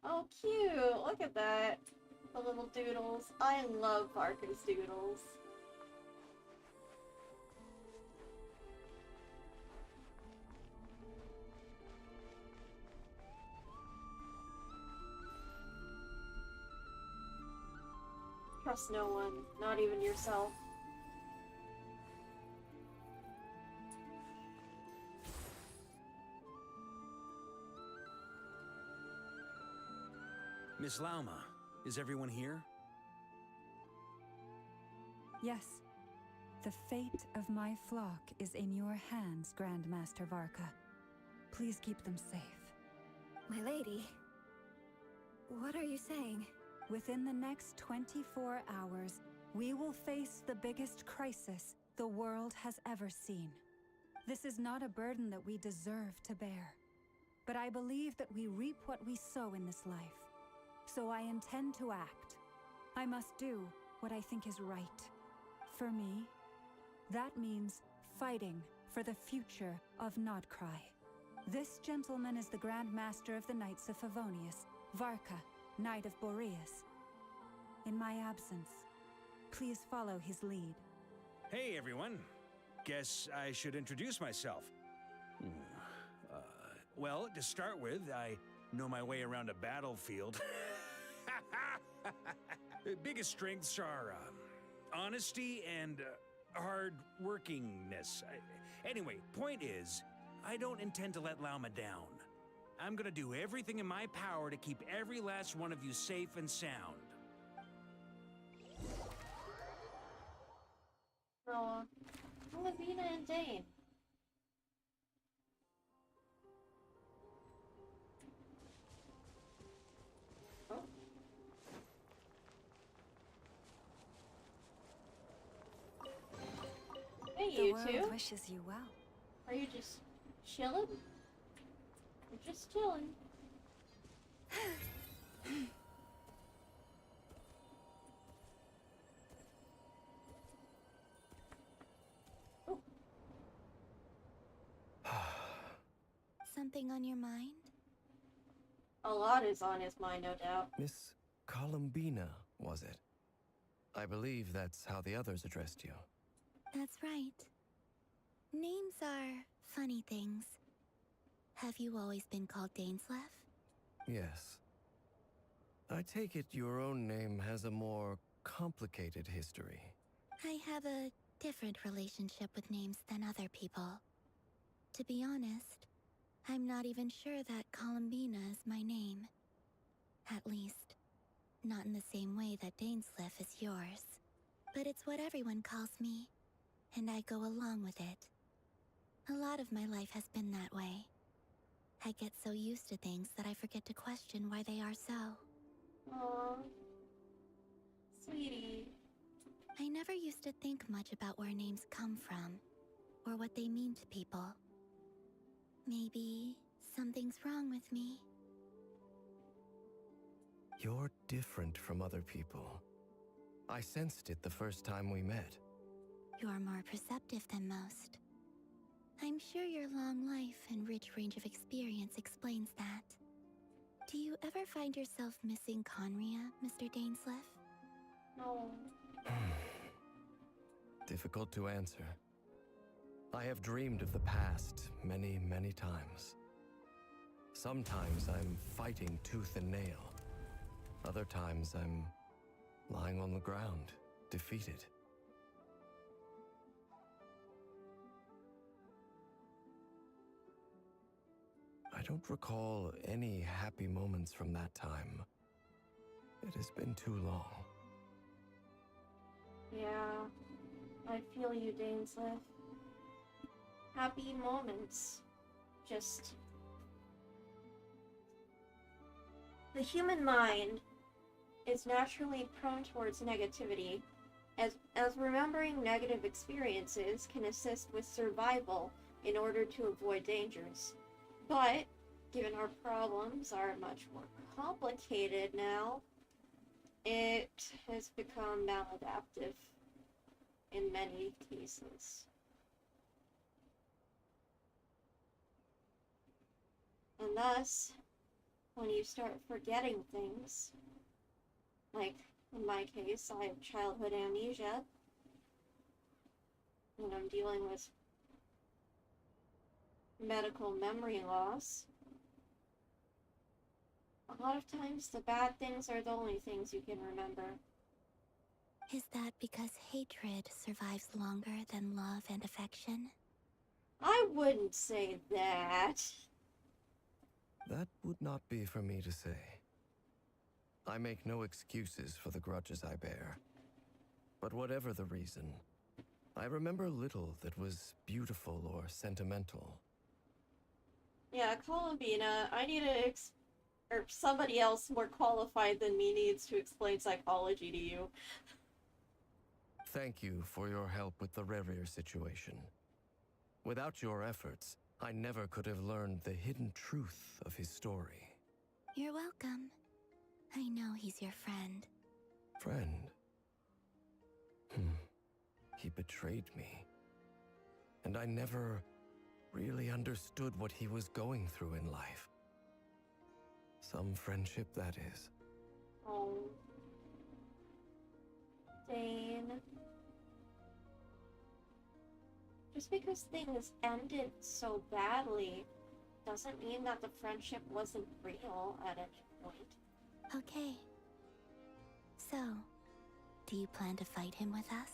Oh, cute. Look at that. The little doodles. I love Barker's doodles. Trust no one, not even yourself.
Miss Lauma, is everyone here?
Yes. The fate of my flock is in your hands, Grand Master Varka. Please keep them safe.
My lady, what are you saying?
Within the next 24 hours, we will face the biggest crisis the world has ever seen. This is not a burden that we deserve to bear, but I believe that we reap what we sow in this life. So I intend to act. I must do what I think is right. For me, that means fighting for the future of Nod Krai. This gentleman is the Grand Master of the Knights of Favonius, Varka, Knight of Boreas. In my absence, please follow his lead.
Hey, everyone. Guess I should introduce myself. Well, to start with, I know my way around a battlefield. Biggest strengths are honesty and hard-workingness. Anyway, point is, I don't intend to let Lauma down. I'm gonna do everything in my power to keep every last one of you safe and sound.
Oh, Levina and Dane. Oh. Hey,
The
you
world
two.
wishes you well.
Are you just chilling? You're just chilling.
Something on your mind?
A lot is on his mind, no doubt.
Miss Columbina, was it? I believe that's how the others addressed you.
That's right. Names are funny things. Have you always been called Dainslev?
Yes. I take it your own name has a more complicated history.
I have a different relationship with names than other people. To be honest, I'm not even sure that Columbina is my name. At least, not in the same way that Dainslev is yours. But it's what everyone calls me, and I go along with it. A lot of my life has been that way. I get so used to things that I forget to question why they are so.
Aww. Sweetie.
I never used to think much about where names come from, or what they mean to people. Maybe something's wrong with me.
You're different from other people. I sensed it the first time we met.
You're more perceptive than most. I'm sure your long life and rich range of experience explains that. Do you ever find yourself missing Conria, Mr. Dainslev?
No.
Difficult to answer. I have dreamed of the past many, many times. Sometimes I'm fighting tooth and nail. Other times I'm lying on the ground, defeated. I don't recall any happy moments from that time. It has been too long.
Yeah, I feel you, Dainslev. Happy moments. Just... The human mind is naturally prone towards negativity, as remembering negative experiences can assist with survival in order to avoid dangers. But, given our problems are much more complicated now, it has become maladaptive in many cases. And thus, when you start forgetting things, like in my case, I have childhood amnesia, and I'm dealing with medical memory loss. A lot of times, the bad things are the only things you can remember.
Is that because hatred survives longer than love and affection?
I wouldn't say that.
That would not be for me to say. I make no excuses for the grudges I bear. But whatever the reason, I remember little that was beautiful or sentimental.
Yeah, Columbina, I need or somebody else more qualified than me needs to explain psychology to you.
Thank you for your help with the Rerir situation. Without your efforts, I never could have learned the hidden truth of his story.
You're welcome. I know he's your friend.
Friend? He betrayed me. And I never really understood what he was going through in life. Some friendship, that is.
Oh. Dane. Just because things ended so badly doesn't mean that the friendship wasn't real at any point.
Okay. So, do you plan to fight him with us?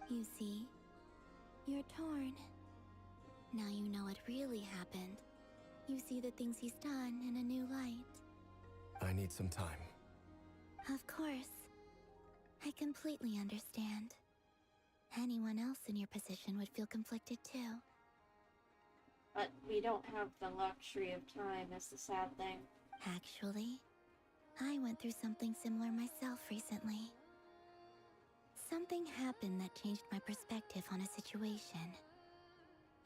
You see, you're torn. Now you know what really happened. You see the things he's done in a new light.
I need some time.
Of course. I completely understand. Anyone else in your position would feel conflicted too.
But we don't have the luxury of time, is the sad thing.
Actually, I went through something similar myself recently. Something happened that changed my perspective on a situation.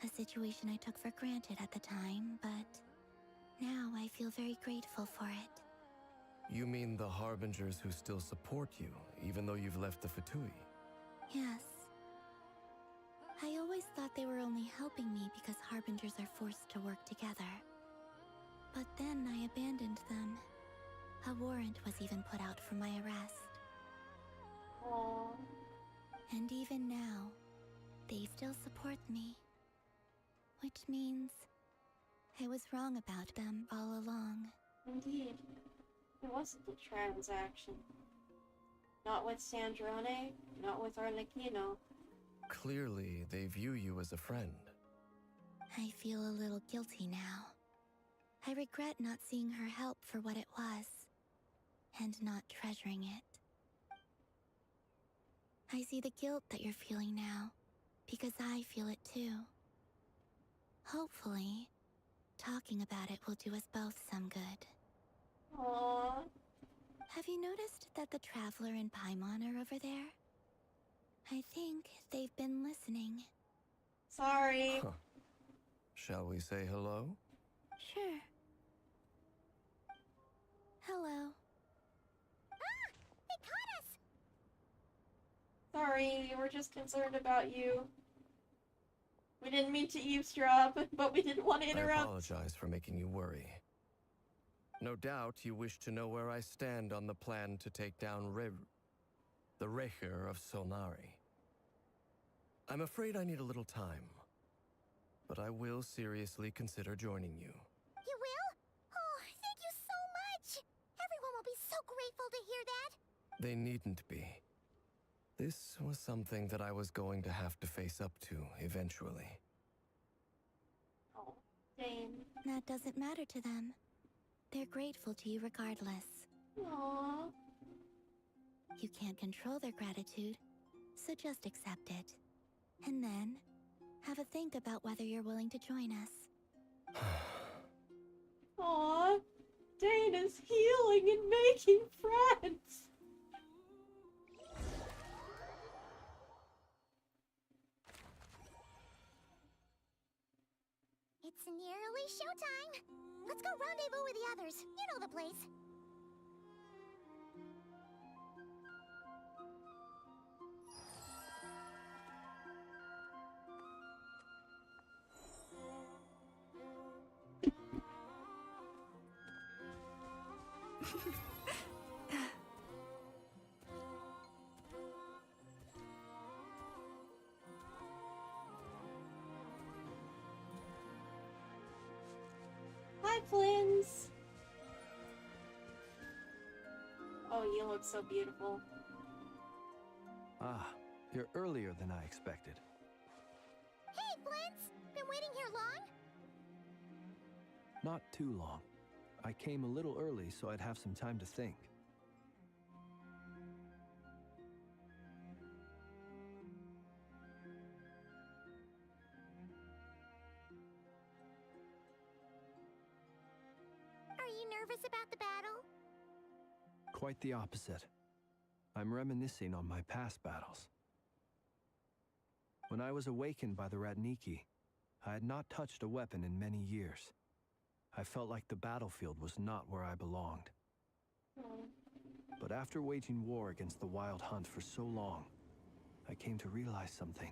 A situation I took for granted at the time, but now I feel very grateful for it.
You mean the Harbingers who still support you, even though you've left the Fatui?
Yes. I always thought they were only helping me because Harbingers are forced to work together. But then I abandoned them. A warrant was even put out for my arrest.
Aww.
And even now, they still support me. Which means I was wrong about them all along.
Indeed. It wasn't a transaction. Not with Sandrone, not with Arlecchino.
Clearly, they view you as a friend.
I feel a little guilty now. I regret not seeing her help for what it was, and not treasuring it. I see the guilt that you're feeling now, because I feel it too. Hopefully, talking about it will do us both some good.
Aww.
Have you noticed that the Traveler and Paimon are over there? I think they've been listening.
Sorry.
Huh. Shall we say hello?
Sure. Hello.
Ah! They caught us!
Sorry, we're just concerned about you. We didn't mean to eavesdrop, but we didn't want to interrupt.
I apologize for making you worry. No doubt you wish to know where I stand on the plan to take down the Rerir of Solnari. I'm afraid I need a little time, but I will seriously consider joining you.
You will? Oh, thank you so much! Everyone will be so grateful to hear that!
They needn't be. This was something that I was going to have to face up to eventually.
Oh, Dane.
That doesn't matter to them. They're grateful to you regardless.
Aww.
You can't control their gratitude, so just accept it. And then, have a think about whether you're willing to join us.
Aww. Dane is healing and making friends.
It's nearly showtime! Let's go rendezvous with the others. You know the place.
Hi, Flins. Oh, you look so beautiful.
Ah, you're earlier than I expected.
Hey, Flint's! Been waiting here long?
Not too long. I came a little early so I'd have some time to think.
Are you nervous about the battle?
Quite the opposite. I'm reminiscing on my past battles. When I was awakened by the Ratniki, I had not touched a weapon in many years. I felt like the battlefield was not where I belonged. But after waging war against the Wild Hunt for so long, I came to realize something.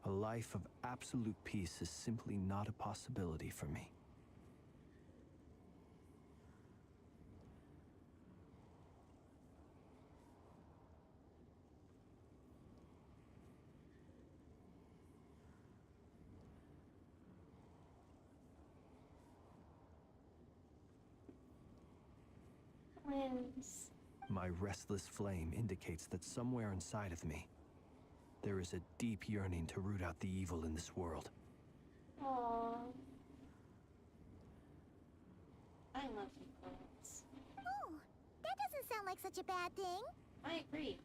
A life of absolute peace is simply not a possibility for me.
Twins.
My restless flame indicates that somewhere inside of me, there is a deep yearning to root out the evil in this world.
Aww. I love you, twins.
Oh, that doesn't sound like such a bad thing.
I agree.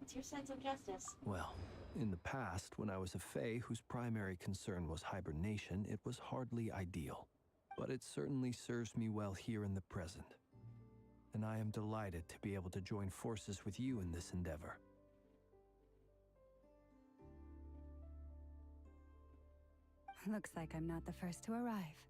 It's your sense of justice.
Well, in the past, when I was a Fae whose primary concern was hibernation, it was hardly ideal. But it certainly serves me well here in the present. And I am delighted to be able to join forces with you in this endeavor.
Looks like I'm not the first to arrive.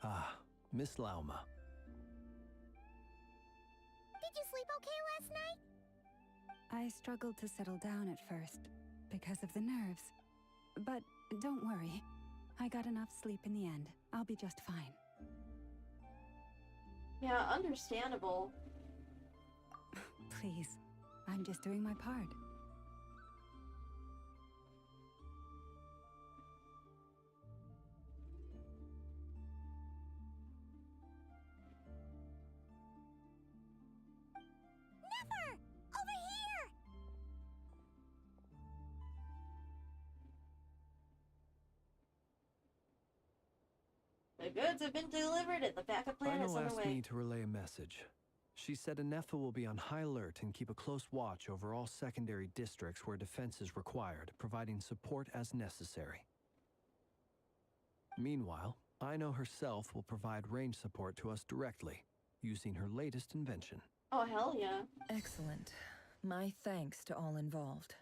Ah, Miss Lauma.
Did you sleep okay last night?
I struggled to settle down at first because of the nerves. But don't worry. I got enough sleep in the end. I'll be just fine.
Yeah, understandable.
Please, I'm just doing my part.
Never! Over here!
The goods have been delivered and the backup plan is
Ino
on the
asked
way.
me to relay a message. She said Anefa will be on high alert and keep a close watch over all secondary districts where defense is required, providing support as necessary. Meanwhile, Ino herself will provide range support to us directly, using her latest invention.
Oh, hell yeah.
Excellent. My thanks to all involved.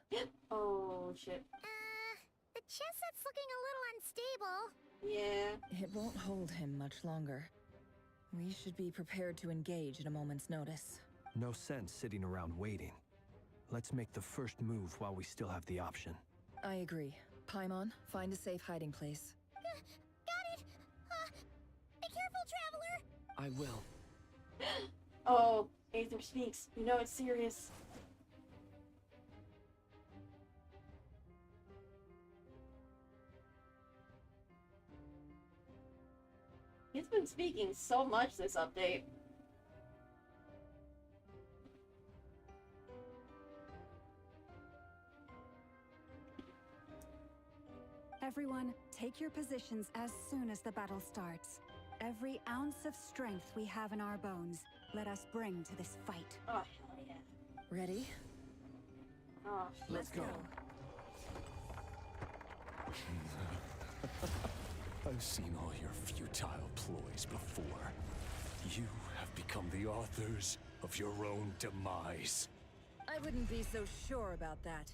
Oh, shit.
The chess set's looking a little unstable.
Yeah.
It won't hold him much longer. We should be prepared to engage at a moment's notice.
No sense sitting around waiting. Let's make the first move while we still have the option.
I agree. Paimon, find a safe hiding place.
Got it! Be careful, traveler!
I will.
Oh, Aether speaks. You know it's serious. He's been speaking so much this update.
Everyone, take your positions as soon as the battle starts. Every ounce of strength we have in our bones, let us bring to this fight.
Oh, hell yeah.
Ready?
Oh,
Let's go.
I've seen all your futile ploys before. You have become the authors of your own demise.
I wouldn't be so sure about that.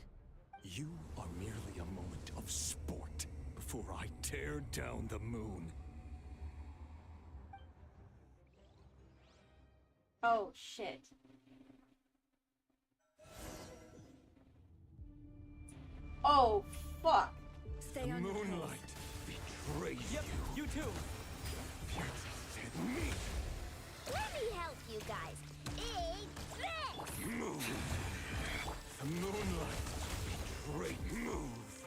You are merely a moment of sport before I tear down the moon.
Oh, shit. Oh, fuck.
Stay on your toes.
Moonlight betrayed
Yep, you too.
Me.
Let me help you guys. Eat this!
Move. The moonlight betrayed. Move.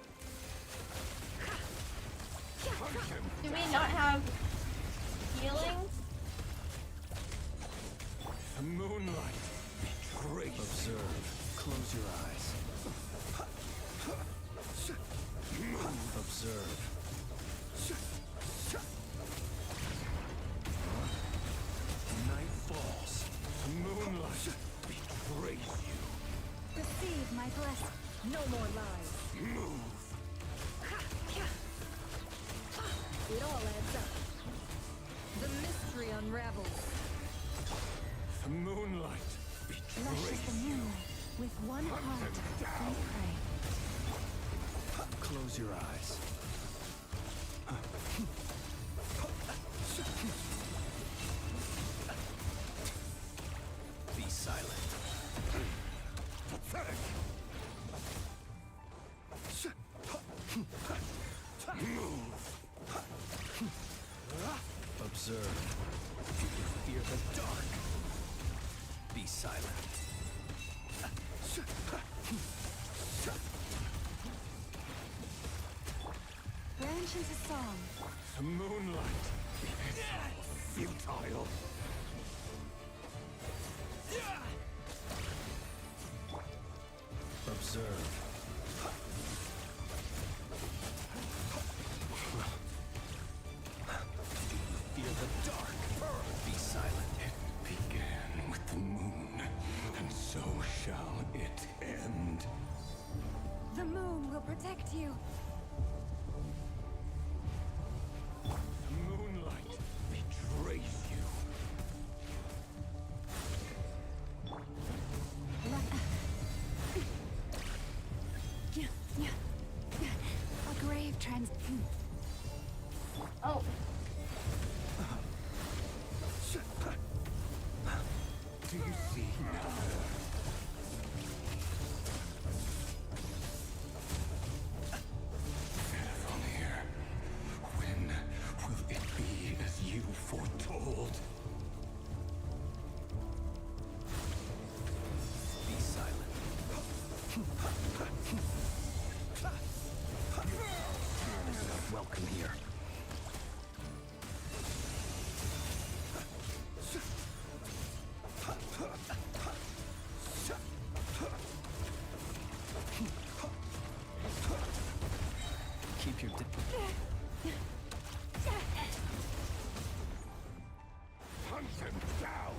Punch him.
Do we not have healing?
Receive my blessing.
No more lies.
Move.
It all adds up. The mystery unravels.
The moonlight
Lush as the moonlight. With one heart, we pray.
Close your eyes. Be silent.
Pathetic. Move.
Observe. Fear the dark. Be silent.
Branch into song.
The moonlight.
Futile.
Observe. Fear the dark. Be silent.
It began with the moon, and so shall it end.
The moon will protect you.
The moonlight betrays you.
A grave trans.
Oh.
Do you see now? Rerir, when will it be as you foretold?
Be silent. Is not welcome here. Keep your
Hunt him down.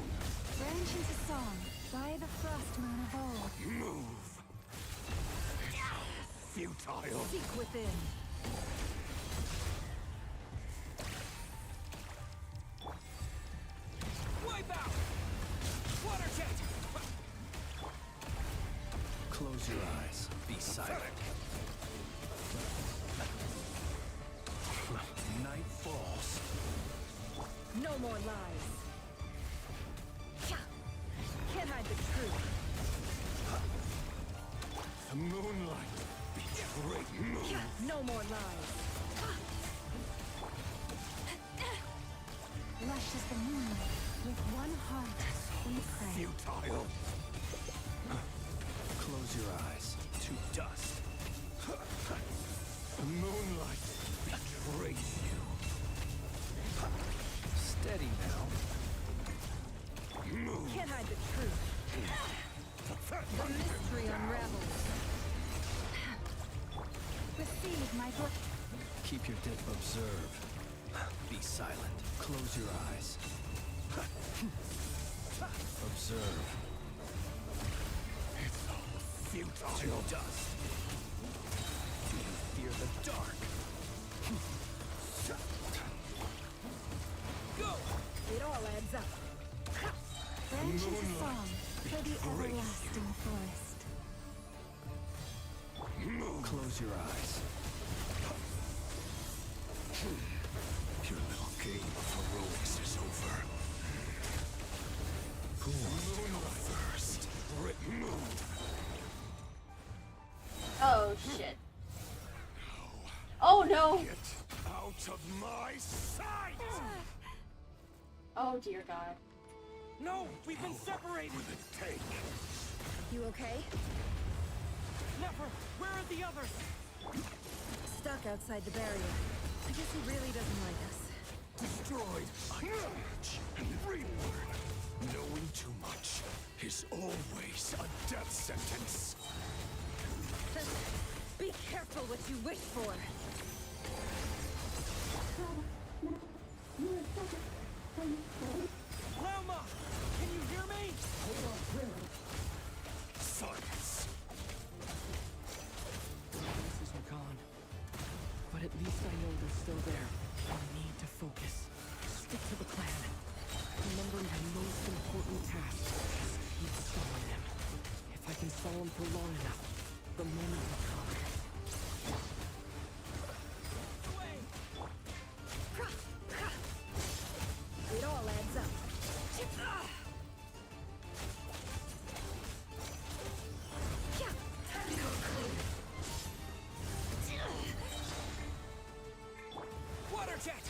Branch into song. By the frost moon of old.
Move. Futile.
Seek within.
Wipe out! Water jet!
Close your eyes. Be silent. Night falls.
No more lies. Can't hide the truth.
The moonlight betrays you.
No more lies.
Lush as the moonlight. With one heart, we pray.
Futile.
Close your eyes. To dust.
The moonlight betrays you.
Steady now.
Move.
Can't hide the truth. The mystery unravels.
Receive my blessing.
Keep your dip. Observe. Be silent. Close your eyes. Observe.
It's all futile.
To dust. Do you fear the dark?
Go! It all adds up.
Branch into song. For the everlasting forest.
Close your eyes.
Your little game of heroics is over. Who wants to go first? Move.
Oh shit. Oh no.
Get out of my sight!
Oh dear God.
No, we've been separated.
Will it take?
You okay?
Never. Where are the others?
Stuck outside the barrier. I guess he really doesn't like us.
Destroyed. I teach and relearn. Knowing too much is always a death sentence.
Be careful what you wish for.
Lauma! Can you hear me?
Silence.
still there. I need to focus. Stick to the plan. Remember my most important task. Just keep stalling them. If I can stall them for long enough, the moment will come.
It all adds up.
Water jet!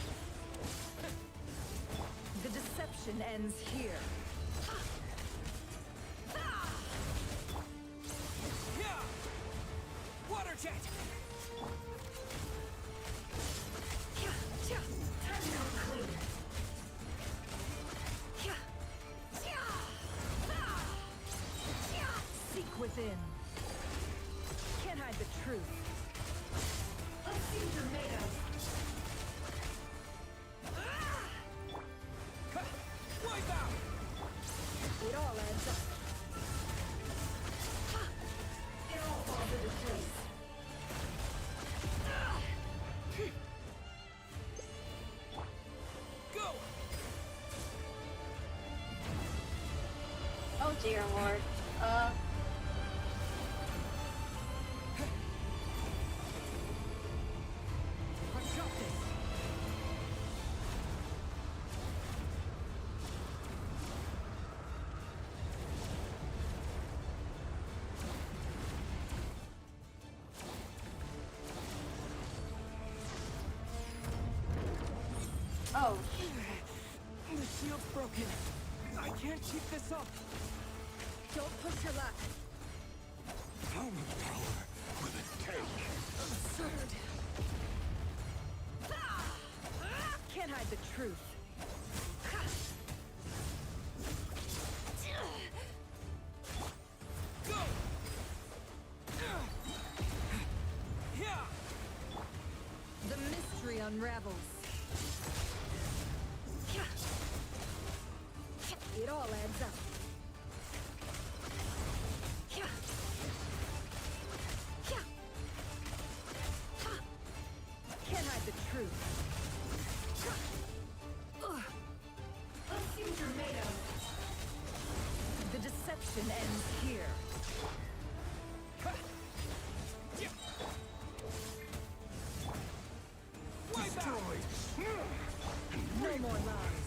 The deception ends here.
Water jet!
Seek within. Can't hide the truth. Let's see what you're made of.
Wipe out!
It all adds up. It all falls into place.
Go!
Oh dear lord.
I've got this.
Oh.
The shield's broken. I can't keep this up.
Don't push your luck.
How much power will it take?
Absurd. Can't hide the truth.
Go!
The mystery unravels. It all adds up. Can't hide the truth. Let's see what you're made of. The deception ends here.
Destroyed!
No more lies.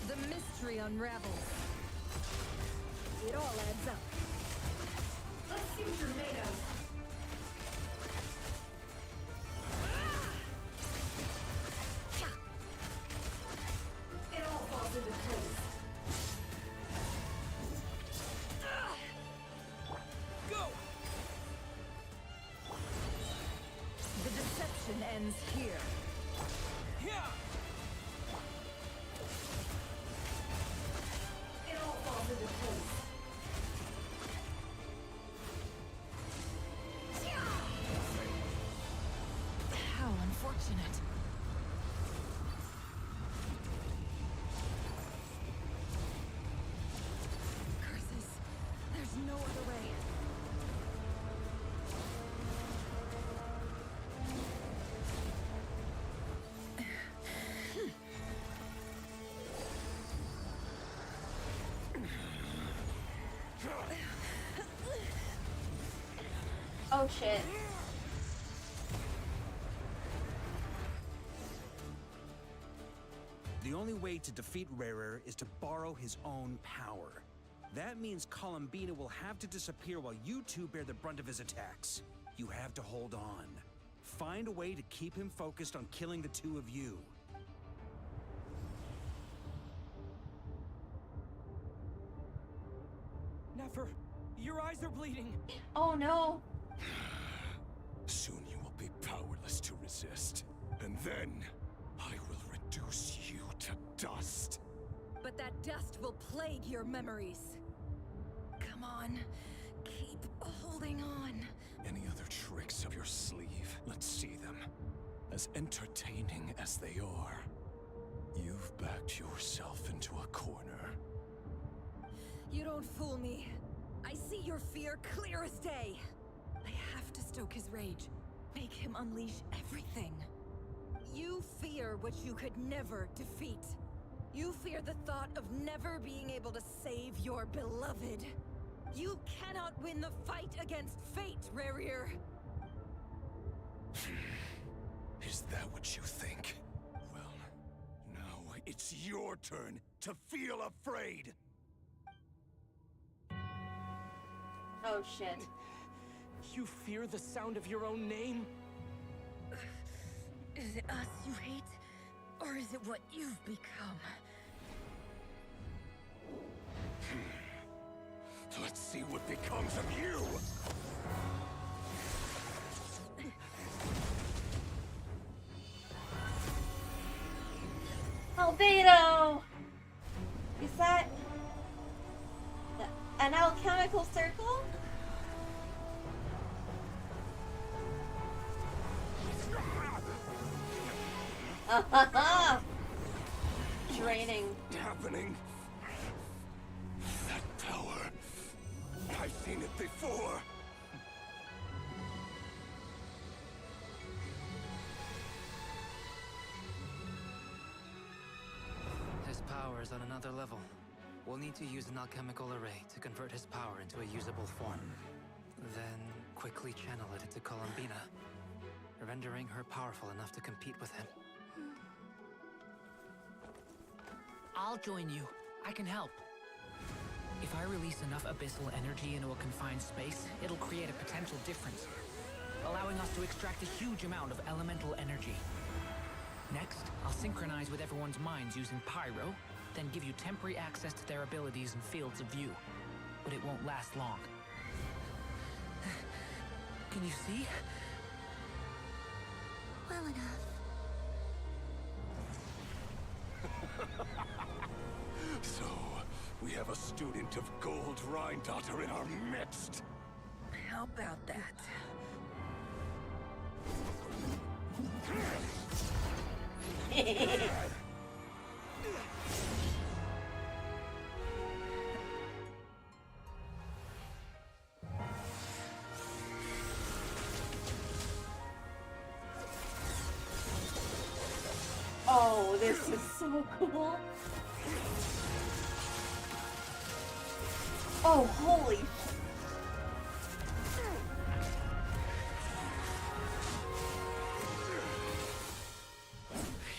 The mystery unravels. It all adds up. Let's see what you're made of. It all falls into place.
Go!
The deception ends here. It all falls into place. How unfortunate. Curses. There's no other way.
Oh shit.
The only way to defeat Rerir is to borrow his own power. That means Columbina will have to disappear while you two bear the brunt of his attacks. You have to hold on. Find a way to keep him focused on killing the two of you.
Nefer, your eyes are bleeding.
Oh no.
Soon you will be powerless to resist. And then, I will reduce you to dust.
But that dust will plague your memories. Come on. Keep holding on.
Any other tricks up your sleeve? Let's see them. As entertaining as they are. You've backed yourself into a corner.
You don't fool me. I see your fear clear as day. I have to stoke his rage. Make him unleash everything. You fear what you could never defeat. You fear the thought of never being able to save your beloved. You cannot win the fight against fate, Rerir.
Is that what you think? Well, now it's your turn to feel afraid.
Oh shit.
You fear the sound of your own name?
Is it us you hate? Or is it what you've become?
Let's see what becomes of you!
Albedo! Is that an alchemical circle? Draining.
Happening. That power. I've seen it before.
His power is on another level. We'll need to use an alchemical array to convert his power into a usable form. Then quickly channel it into Columbina, rendering her powerful enough to compete with him.
I'll join you. I can help. If I release enough abyssal energy into a confined space, it'll create a potential difference, allowing us to extract a huge amount of elemental energy. Next, I'll synchronize with everyone's minds using pyro, then give you temporary access to their abilities and fields of view. But it won't last long. Can you see?
Well enough.
So, we have a student of Gold Rheindotter in our midst.
How about that?
Oh, this is so cool. Oh, holy.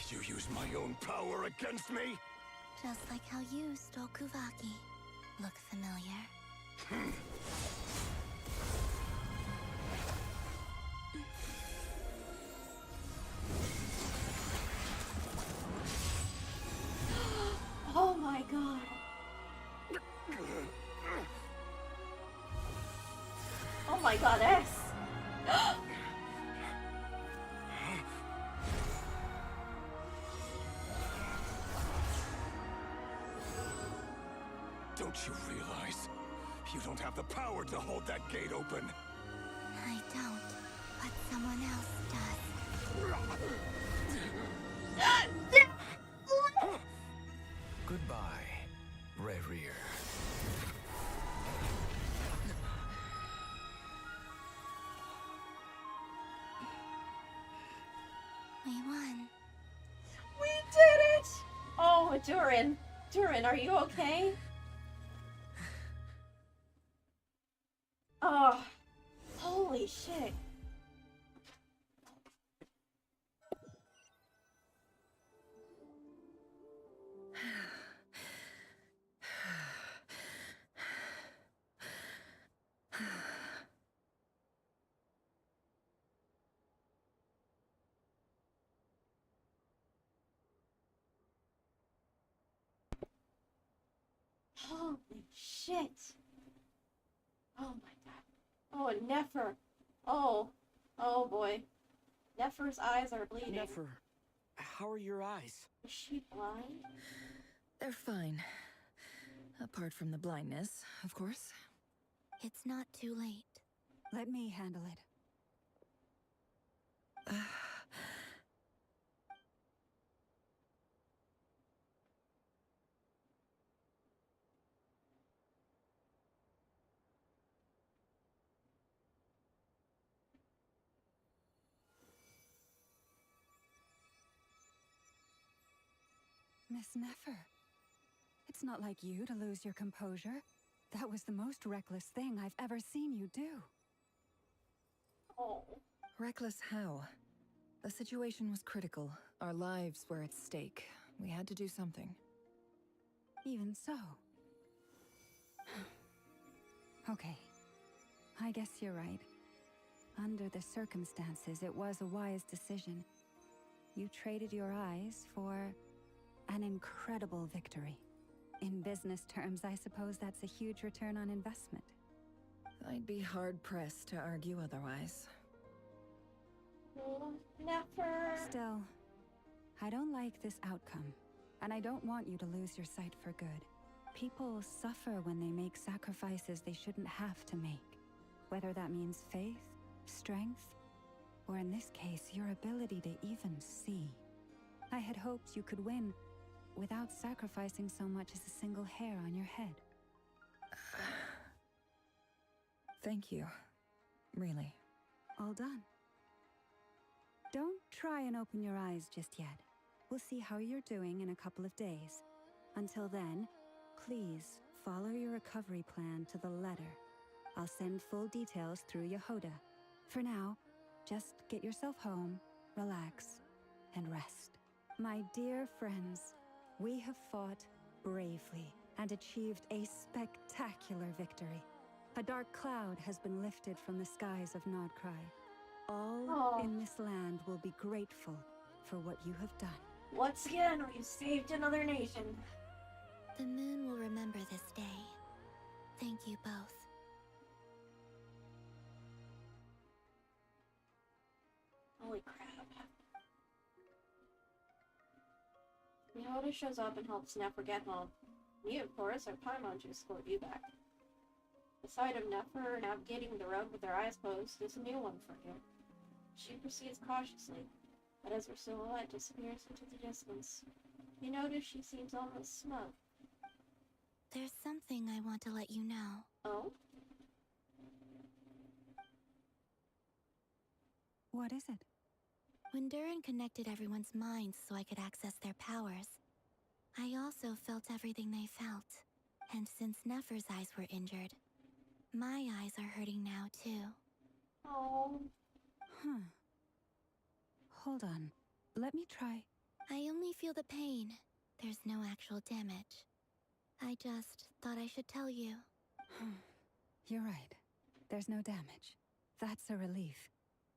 You use my own power against me?
Just like how you stole Kuvaki. Look familiar?
Oh my god. Oh my god, S.
Don't you realize? You don't have the power to hold that gate open.
I don't, but someone else does.
Goodbye, Rerir.
We won.
We did it! Oh, Durin. Durin, are you okay? Oh, holy shit. Holy shit. Oh my god. Oh, and Nefer. Oh. Oh boy. Nefer's eyes are bleeding.
Nefer, how are your eyes?
Is she blind?
They're fine. Apart from the blindness, of course.
It's not too late.
Let me handle it. Miss Nefer. It's not like you to lose your composure. That was the most reckless thing I've ever seen you do.
Oh.
Reckless how? The situation was critical. Our lives were at stake. We had to do something.
Even so. Okay. I guess you're right. Under the circumstances, it was a wise decision. You traded your eyes for an incredible victory. In business terms, I suppose that's a huge return on investment.
I'd be hard-pressed to argue otherwise.
Never.
Still, I don't like this outcome, and I don't want you to lose your sight for good. People suffer when they make sacrifices they shouldn't have to make. Whether that means faith, strength, or in this case, your ability to even see. I had hoped you could win without sacrificing so much as a single hair on your head.
Thank you. Really.
All done. Don't try and open your eyes just yet. We'll see how you're doing in a couple of days. Until then, please follow your recovery plan to the letter. I'll send full details through Yehoda. For now, just get yourself home, relax, and rest. My dear friends, we have fought bravely and achieved a spectacular victory. A dark cloud has been lifted from the skies of Nod Krai. All in this land will be grateful for what you have done.
Once again, we've saved another nation.
The moon will remember this day. Thank you both.
Holy crap. Yehoda shows up and helps Nefer get home. You, of course, are Paimon to escort you back. The sight of Nefer navigating the road with her eyes closed is a new one for you. She proceeds cautiously, but as her silhouette disappears into the distance, you notice she seems almost smug.
There's something I want to let you know.
Oh?
What is it?
When Durin connected everyone's minds so I could access their powers, I also felt everything they felt. And since Nefer's eyes were injured, my eyes are hurting now too.
Oh.
Huh. Hold on. Let me try.
I only feel the pain. There's no actual damage. I just thought I should tell you.
You're right. There's no damage. That's a relief.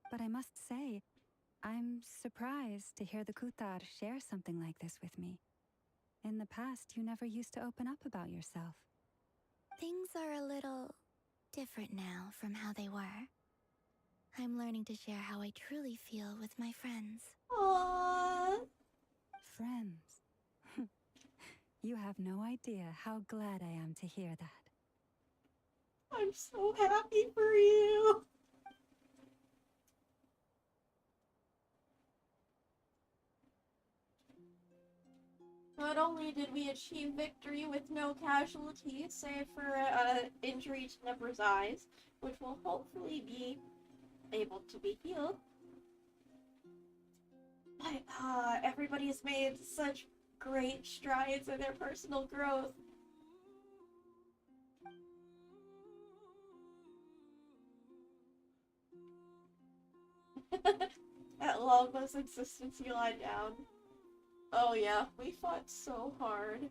But I must say, I'm surprised to hear the Kuthar share something like this with me. In the past, you never used to open up about yourself.
Things are a little different now from how they were. I'm learning to share how I truly feel with my friends.
Aww.
Friends. You have no idea how glad I am to hear that.
I'm so happy for you. Not only did we achieve victory with no casualties, save for injury to Nefer's eyes, which will hopefully be able to be healed, but everybody has made such great strides in their personal growth. At Longbo's insistence, you lie down. Oh yeah, we fought so hard.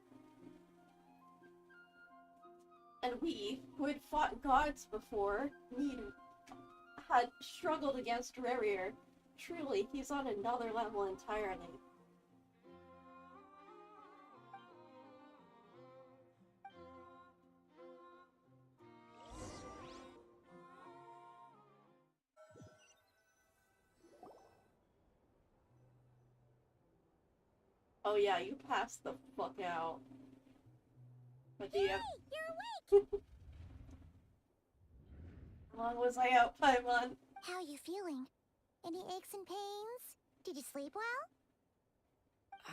And we, who had fought gods before, had struggled against Rerir. Truly, he's on another level entirely. Oh yeah, you passed the fuck out. But do you have...
You're awake!
How long was I out, Paimon?
How you feeling? Any aches and pains? Did you sleep well?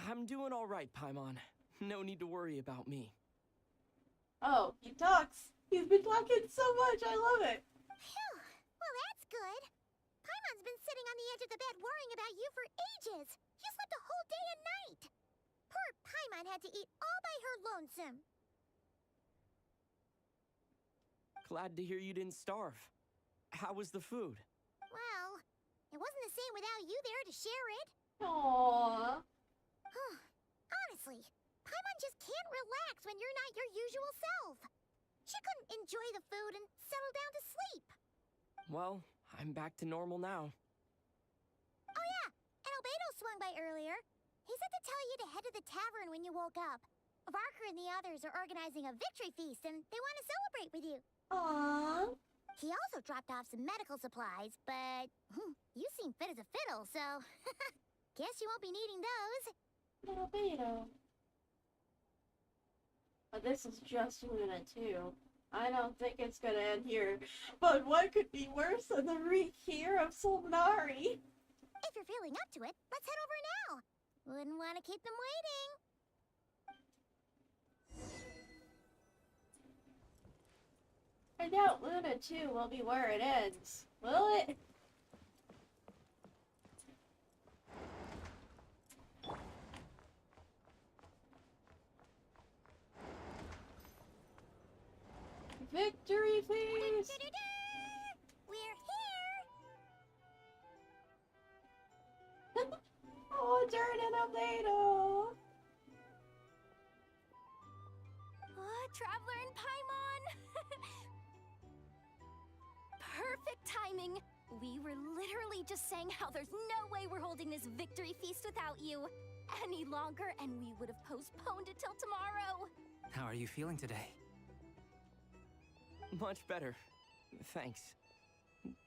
I'm doing alright, Paimon. No need to worry about me.
Oh, he talks. He's been talking so much, I love it.
Phew, well that's good. Paimon's been sitting on the edge of the bed worrying about you for ages. You slept a whole day and night. Poor Paimon had to eat all by her lonesome.
Glad to hear you didn't starve. How was the food?
Well, it wasn't the same without you there to share it.
Aww.
Honestly, Paimon just can't relax when you're not your usual self. She couldn't enjoy the food and settle down to sleep.
Well, I'm back to normal now.
Oh yeah, and Albedo swung by earlier. He said to tell you to head to the tavern when you woke up. Varker and the others are organizing a victory feast and they want to celebrate with you.
Aww.
He also dropped off some medical supplies, but you seem fit as a fiddle, so guess you won't be needing those.
Albedo. But this is just Luna 2. I don't think it's gonna end here. But what could be worse than the Rerir of Solnari?
If you're feeling up to it, let's head over now. Wouldn't want to keep them waiting.
I doubt Luna 2 will be where it ends. Will it? Victory feast!
We're here!
Oh, Dirt and Albedo!
Oh, Traveler and Paimon! Perfect timing! We were literally just saying how there's no way we're holding this victory feast without you any longer, and we would have postponed it till tomorrow.
How are you feeling today?
Much better. Thanks.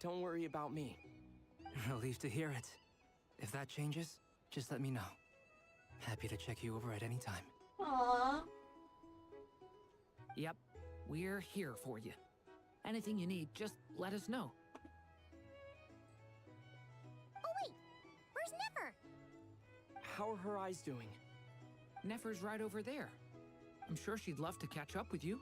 Don't worry about me.
Relieved to hear it. If that changes, just let me know. Happy to check you over at any time.
Aww.
Yep, we're here for you. Anything you need, just let us know.
Oh wait, where's Nefer?
How are her eyes doing?
Nefer's right over there. I'm sure she'd love to catch up with you.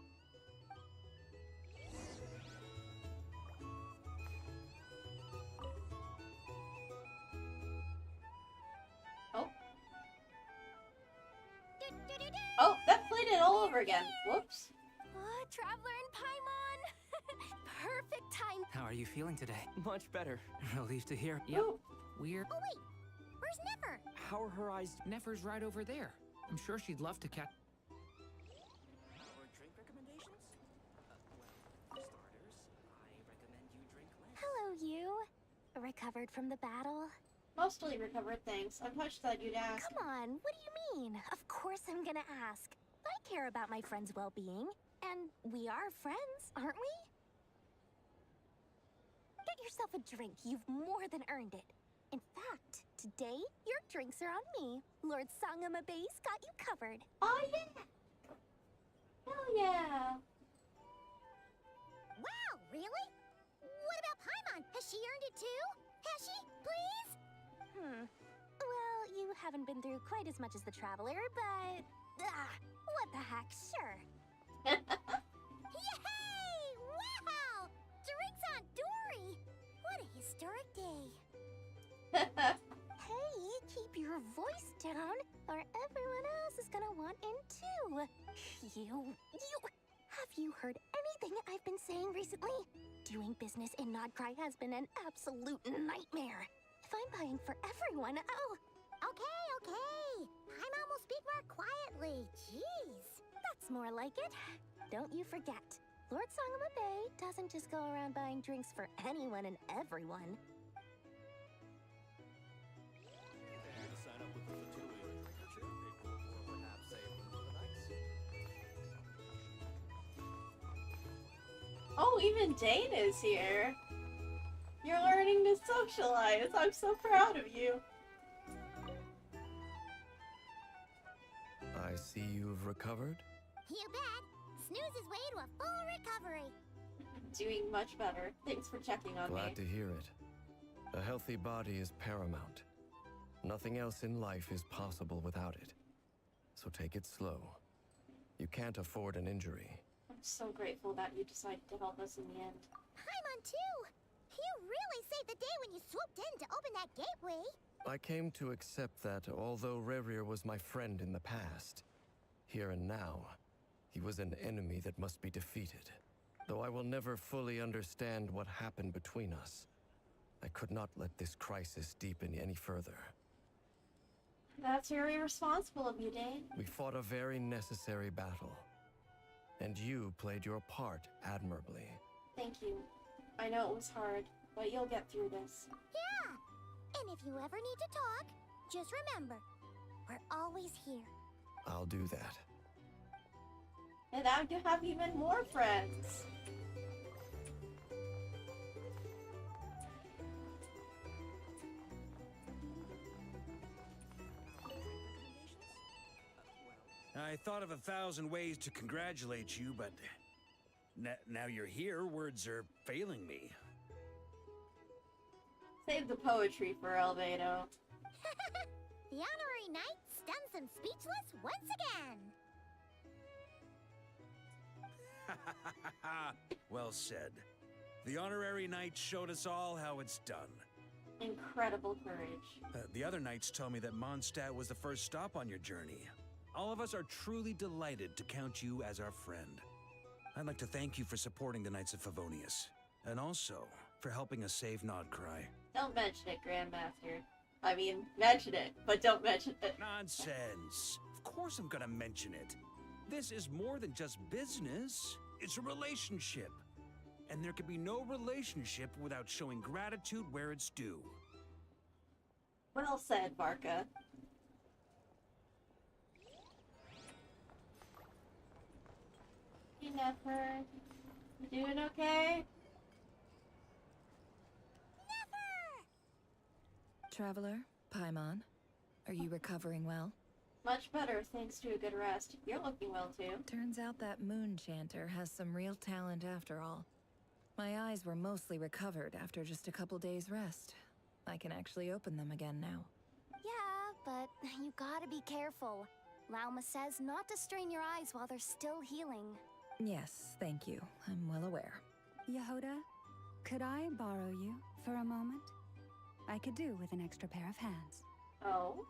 Oh, that played it all over again. Whoops.
Oh, Traveler and Paimon! Perfect time.
How are you feeling today?
Much better.
Relieved to hear.
Yep, we're...
Oh wait, where's Nefer?
How are her eyes?
Nefer's right over there. I'm sure she'd love to catch...
Our drink recommendations? For starters, I recommend you drink less.
Hello, you. Recovered from the battle?
Mostly recovered, thanks. I'm touched that you'd ask.
Come on, what do you mean? Of course I'm gonna ask. I care about my friend's well-being. And we are friends, aren't we? Get yourself a drink. You've more than earned it. In fact, today, your drinks are on me. Lord Sangamabe's got you covered.
Oh, yeah! Hell yeah!
Wow, really? What about Paimon? Has she earned it too? Has she? Please?
Well, you haven't been through quite as much as the Traveler, but... what the heck, sure.
Yay! Wow! Drinks on Dory! What a historic day.
Hey, keep your voice down, or everyone else is gonna want in too. Have you heard anything I've been saying recently? Doing business in Nod Krai has been an absolute nightmare. If I'm buying for everyone, oh...
Okay. Paimon will speak more quietly. Jeez.
That's more like it. Don't you forget, Lord Sangamabe doesn't just go around buying drinks for anyone and everyone.
Sign up with the Fatui or perhaps a for the nights.
Oh, even Dane is here. You're learning to socialize. I'm so proud of you.
I see you've recovered.
You bet. Snooze's way to a full recovery.
Doing much better. Thanks for checking on
Glad
me.
to hear it. A healthy body is paramount. Nothing else in life is possible without it. So take it slow. You can't afford an injury.
I'm so grateful that you decided to help us in the end.
Paimon too. You really saved the day when you swooped in to open that gateway.
I came to accept that although Rerir was my friend in the past, here and now, he was an enemy that must be defeated. Though I will never fully understand what happened between us, I could not let this crisis deepen any further.
That's very responsible of you, Dane.
We fought a very necessary battle, and you played your part admirably.
Thank you. I know it was hard, but you'll get through this.
Yeah! And if you ever need to talk, just remember, we're always here.
I'll do that.
And now you have even more friends.
I thought of 1,000 ways to congratulate you, but now you're here, words are failing me.
Save the poetry for Albedo.
The honorary knight stuns them speechless once again.
Well said. The honorary knight showed us all how it's done.
Incredible courage.
The other knights told me that Mondstadt was the first stop on your journey. All of us are truly delighted to count you as our friend. I'd like to thank you for supporting the Knights of Favonius, and also for helping us save Nod Krai.
Don't mention it, Grandmaster. I mean, mention it, but don't mention it.
Nonsense. Of course I'm gonna mention it. This is more than just business. It's a relationship. And there can be no relationship without showing gratitude where it's due.
Well said, Barca. Hey, Nefer. You doing okay?
Traveler, Paimon, are you recovering well?
Much better, thanks to a good rest. You're looking well, too.
Turns out that moon chanter has some real talent after all. My eyes were mostly recovered after just a couple days' rest. I can actually open them again now.
Yeah, but you gotta be careful. Lauma says not to strain your eyes while they're still healing.
Yes, thank you. I'm well aware.
Yehoda, could I borrow you for a moment? I could do with an extra pair of hands.
Oh?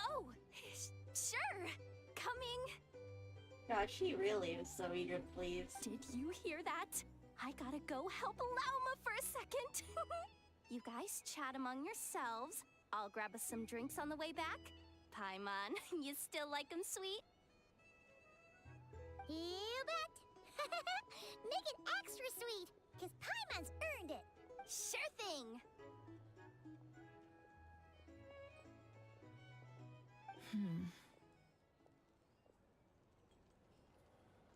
Oh, sure. Coming.
God, she really is so eager to please.
Did you hear that? I gotta go help Lauma for a second. You guys chat among yourselves. I'll grab us some drinks on the way back. Paimon, you still like 'em sweet?
You bet. Make it extra sweet, because Paimon's earned it.
Sure thing.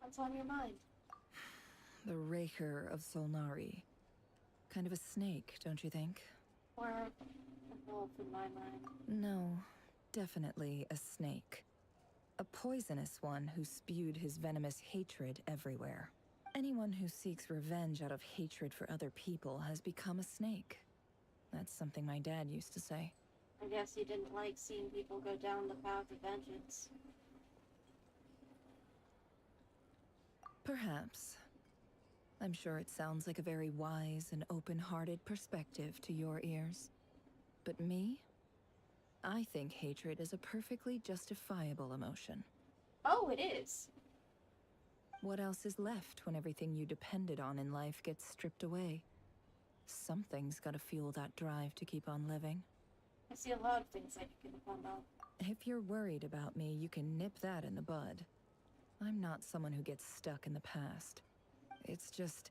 What's on your mind?
The Rerir of Solnari. Kind of a snake, don't you think?
Or a wolf in my mind.
No, definitely a snake. A poisonous one who spewed his venomous hatred everywhere. Anyone who seeks revenge out of hatred for other people has become a snake. That's something my dad used to say.
I guess you didn't like seeing people go down the path of vengeance.
Perhaps. I'm sure it sounds like a very wise and open-hearted perspective to your ears. But me? I think hatred is a perfectly justifiable emotion.
Oh, it is.
What else is left when everything you depended on in life gets stripped away? Something's gotta fuel that drive to keep on living.
I see a lot of things I could depend on.
If you're worried about me, you can nip that in the bud. I'm not someone who gets stuck in the past. It's just...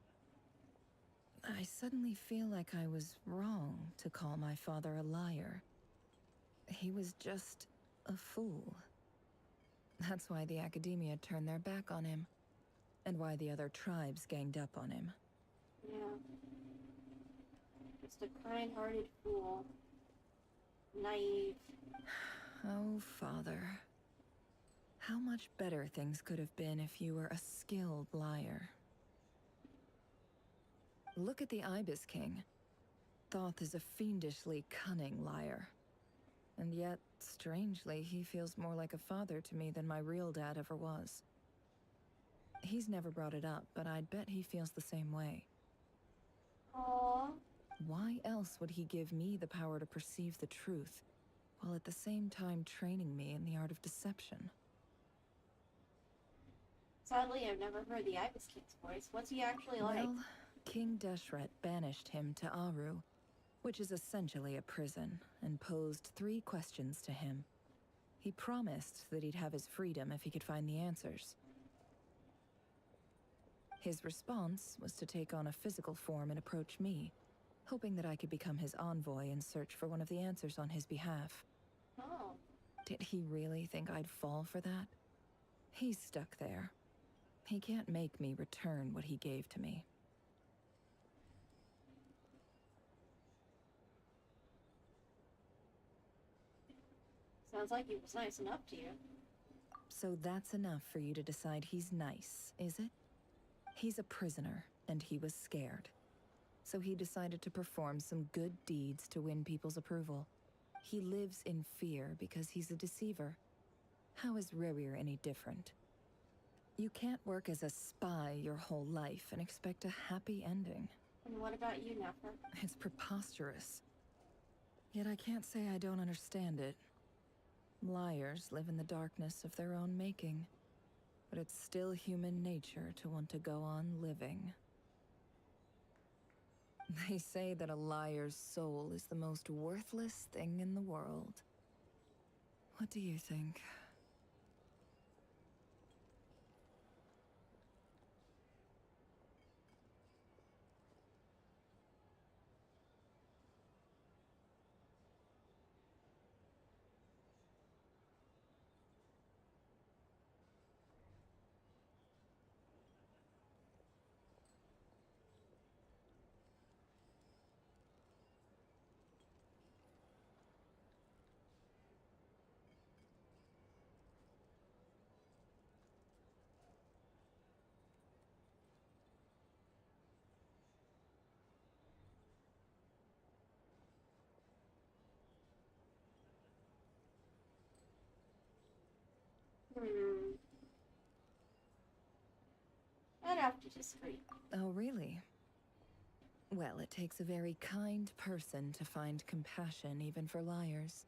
I suddenly feel like I was wrong to call my father a liar. He was just a fool. That's why the Academia turned their back on him. And why the other tribes ganged up on him.
Yeah. Just a kind-hearted fool. Naive.
Oh, Father. How much better things could have been if you were a skilled liar. Look at the Ibis King. Thoth is a fiendishly cunning liar. And yet, strangely, he feels more like a father to me than my real dad ever was. He's never brought it up, but I'd bet he feels the same way.
Aww.
Why else would he give me the power to perceive the truth, while at the same time training me in the art of deception?
Sadly, I've never heard the Ibis King's voice. What's he actually like?
Well, King Deshret banished him to Aru, which is essentially a prison, and posed 3 questions to him. He promised that he'd have his freedom if he could find the answers. His response was to take on a physical form and approach me, hoping that I could become his envoy and search for one of the answers on his behalf.
Oh.
Did he really think I'd fall for that? He's stuck there. He can't make me return what he gave to me.
Sounds like he was nice enough to you.
So that's enough for you to decide he's nice, is it? He's a prisoner, and he was scared. So he decided to perform some good deeds to win people's approval. He lives in fear because he's a deceiver. How is Rerir any different? You can't work as a spy your whole life and expect a happy ending.
And what about you, Nefer?
It's preposterous. Yet I can't say I don't understand it. Liars live in the darkness of their own making, but it's still human nature to want to go on living. They say that a liar's soul is the most worthless thing in the world. What do you think?
I'd have to disagree.
Oh, really? Well, it takes a very kind person to find compassion even for liars.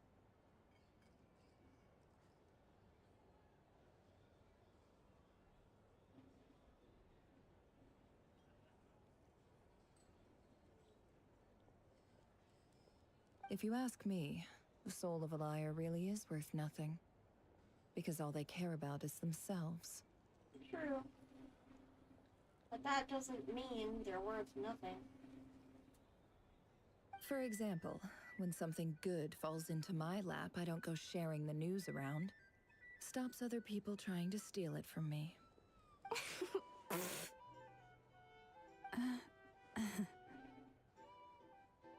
If you ask me, the soul of a liar really is worth nothing. Because all they care about is themselves.
True. But that doesn't mean they're worth nothing.
For example, when something good falls into my lap, I don't go sharing the news around. Stops other people trying to steal it from me.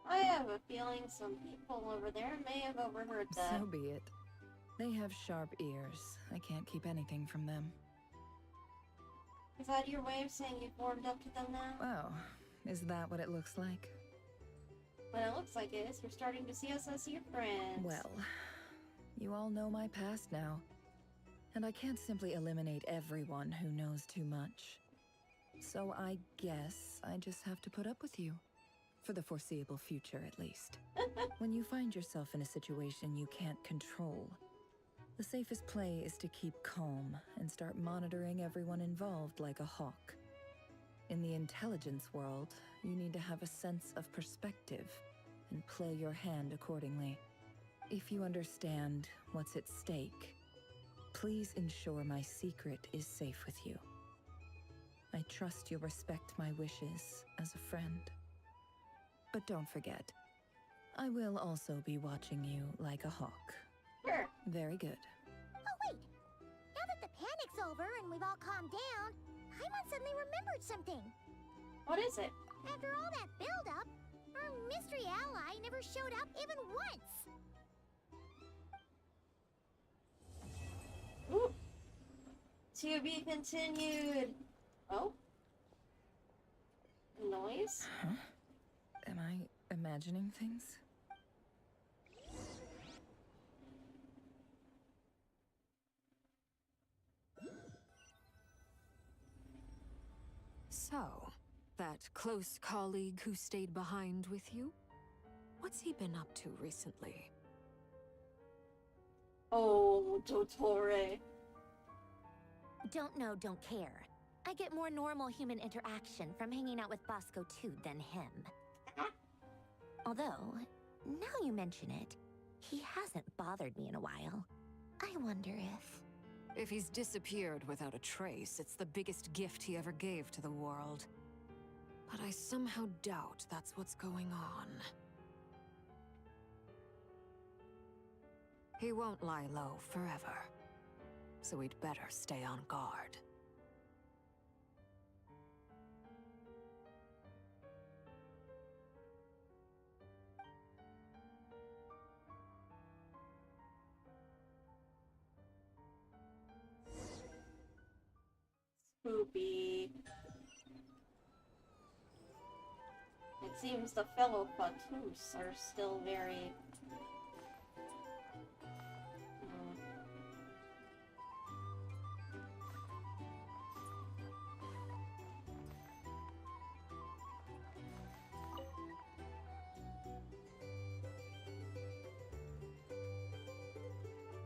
I have a feeling some people over there may have overheard that.
So be it. They have sharp ears. I can't keep anything from them.
Is that your way of saying you've warmed up to them now?
Oh, is that what it looks like?
What it looks like is you're starting to see us as your friends.
Well, you all know my past now. And I can't simply eliminate everyone who knows too much. So I guess I just have to put up with you. For the foreseeable future, at least. When you find yourself in a situation you can't control, the safest play is to keep calm and start monitoring everyone involved like a hawk. In the intelligence world, you need to have a sense of perspective and play your hand accordingly. If you understand what's at stake, please ensure my secret is safe with you. I trust you'll respect my wishes as a friend. But don't forget, I will also be watching you like a hawk.
Sure.
Very good.
Oh, wait! Now that the panic's over and we've all calmed down, Paimon suddenly remembered something.
What is it?
After all that build-up, our mystery ally never showed up even once.
Ooh. To be continued. Oh? Noise?
Huh? Am I imagining things?
So, That close colleague who stayed behind with you? What's he been up to recently?
Oh, Dottore.
Don't know, don't care. I get more normal human interaction from hanging out with Bosco too than him. Although, now you mention it, he hasn't bothered me in a while. I wonder if...
If he's disappeared without a trace, it's the biggest gift he ever gave to the world. But I somehow doubt that's what's going on. He won't lie low forever. So we'd better stay on guard.
Spoopy. It seems the fellow Fatus are still very...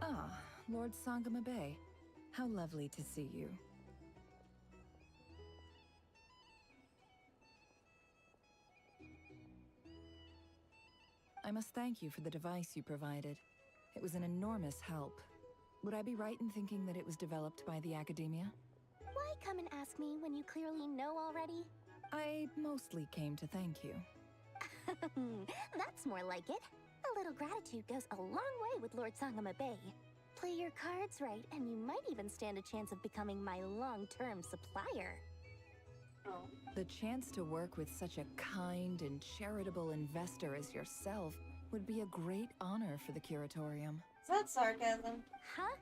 Ah, Lord Sangama Bay. How lovely to see you. I must thank you for the device you provided. It was an enormous help. Would I be right in thinking that it was developed by the Academia?
Why come and ask me when you clearly know already?
I mostly came to thank you.
That's more like it. A little gratitude goes a long way with Lord Sangama Bay. Play your cards right, and you might even stand a chance of becoming my long-term supplier.
Oh.
The chance to work with such a kind and charitable investor as yourself would be a great honor for the Curatorium.
Is that sarcasm?
Huh?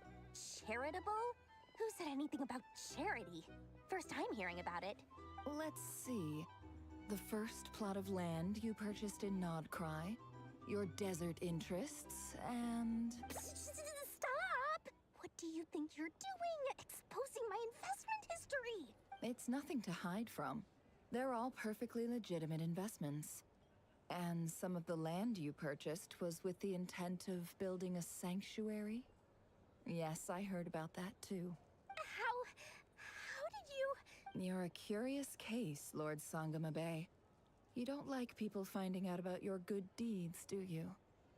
Charitable? Who said anything about charity? First time hearing about it.
Let's see. The first plot of land you purchased in Nod Krai, your desert interests, and...
Stop! What do you think you're doing? Exposing my investment history!
It's nothing to hide from. They're all perfectly legitimate investments. And some of the land you purchased was with the intent of building a sanctuary? Yes, I heard about that too.
How did you...
You're a curious case, Lord Sangama Bay. You don't like people finding out about your good deeds, do you?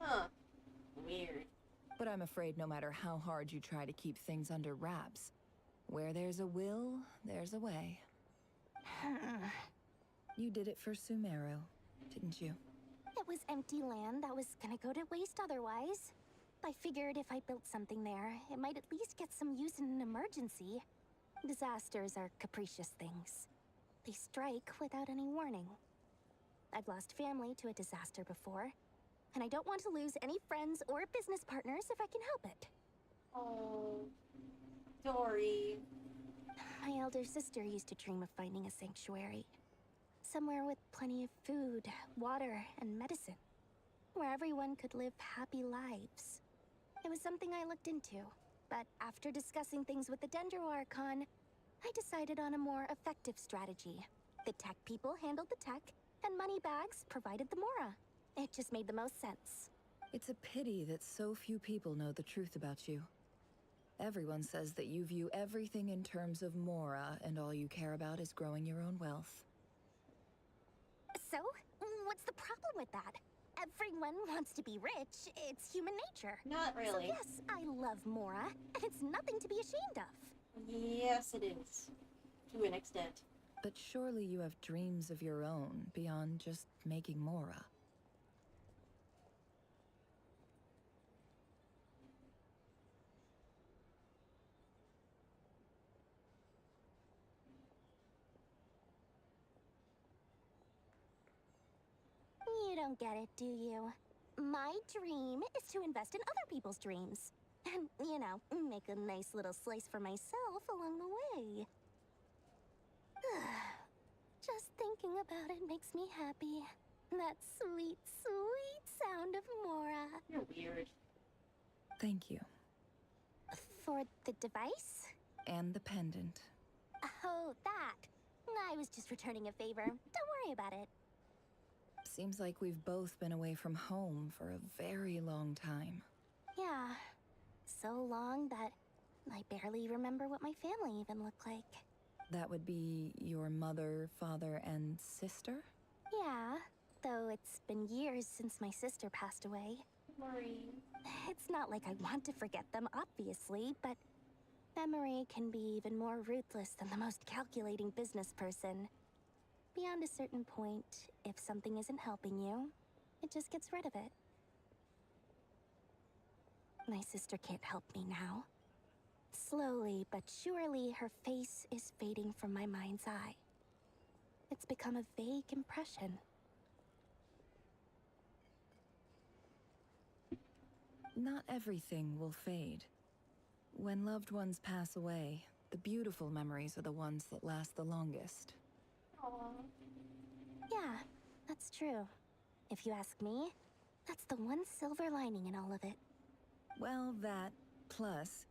Huh. Weird.
But I'm afraid no matter how hard you try to keep things under wraps, where there's a will, there's a way. You did it for Sumeru, didn't you?
It was empty land that was gonna go to waste otherwise. I figured if I built something there, it might at least get some use in an emergency. Disasters are capricious things. They strike without any warning. I've lost family to a disaster before, and I don't want to lose any friends or business partners if I can help it.
Oh, Dory.
My elder sister used to dream of finding a sanctuary. Somewhere with plenty of food, water, and medicine. Where everyone could live happy lives. It was something I looked into, but after discussing things with the Dendro Archon, I decided on a more effective strategy. The tech people handled the tech, and Moneybags provided the Mora. It just made the most sense.
It's a pity that so few people know the truth about you. Everyone says that you view everything in terms of Mora, and all you care about is growing your own wealth.
So, what's the problem with that? Everyone wants to be rich. It's human nature.
Not really.
So yes, I love Mora, and it's nothing to be ashamed of.
Yes, it is. To an extent.
But surely you have dreams of your own beyond just making Mora.
You don't get it, do you? My dream is to invest in other people's dreams. And, you know, make a nice little slice for myself along the way. Just thinking about it makes me happy. That sweet, sweet sound of Mora.
You're weird.
Thank you.
For the device?
And the pendant.
Oh, that. I was just returning a favor. Don't worry about it.
Seems like we've both been away from home for a very long time.
Yeah. So long that I barely remember what my family even looked like.
That would be your mother, father, and sister?
Yeah, though it's been years since my sister passed away.
Maureen.
It's not like I want to forget them, obviously, but memory can be even more ruthless than the most calculating business person. Beyond a certain point, if something isn't helping you, it just gets rid of it. My sister can't help me now. Slowly but surely, her face is fading from my mind's eye. It's become a vague impression.
Not everything will fade. When loved ones pass away, the beautiful memories are the ones that last the longest.
Aww.
Yeah, that's true. If you ask me, that's the one silver lining in all of it.
Well, that, plus,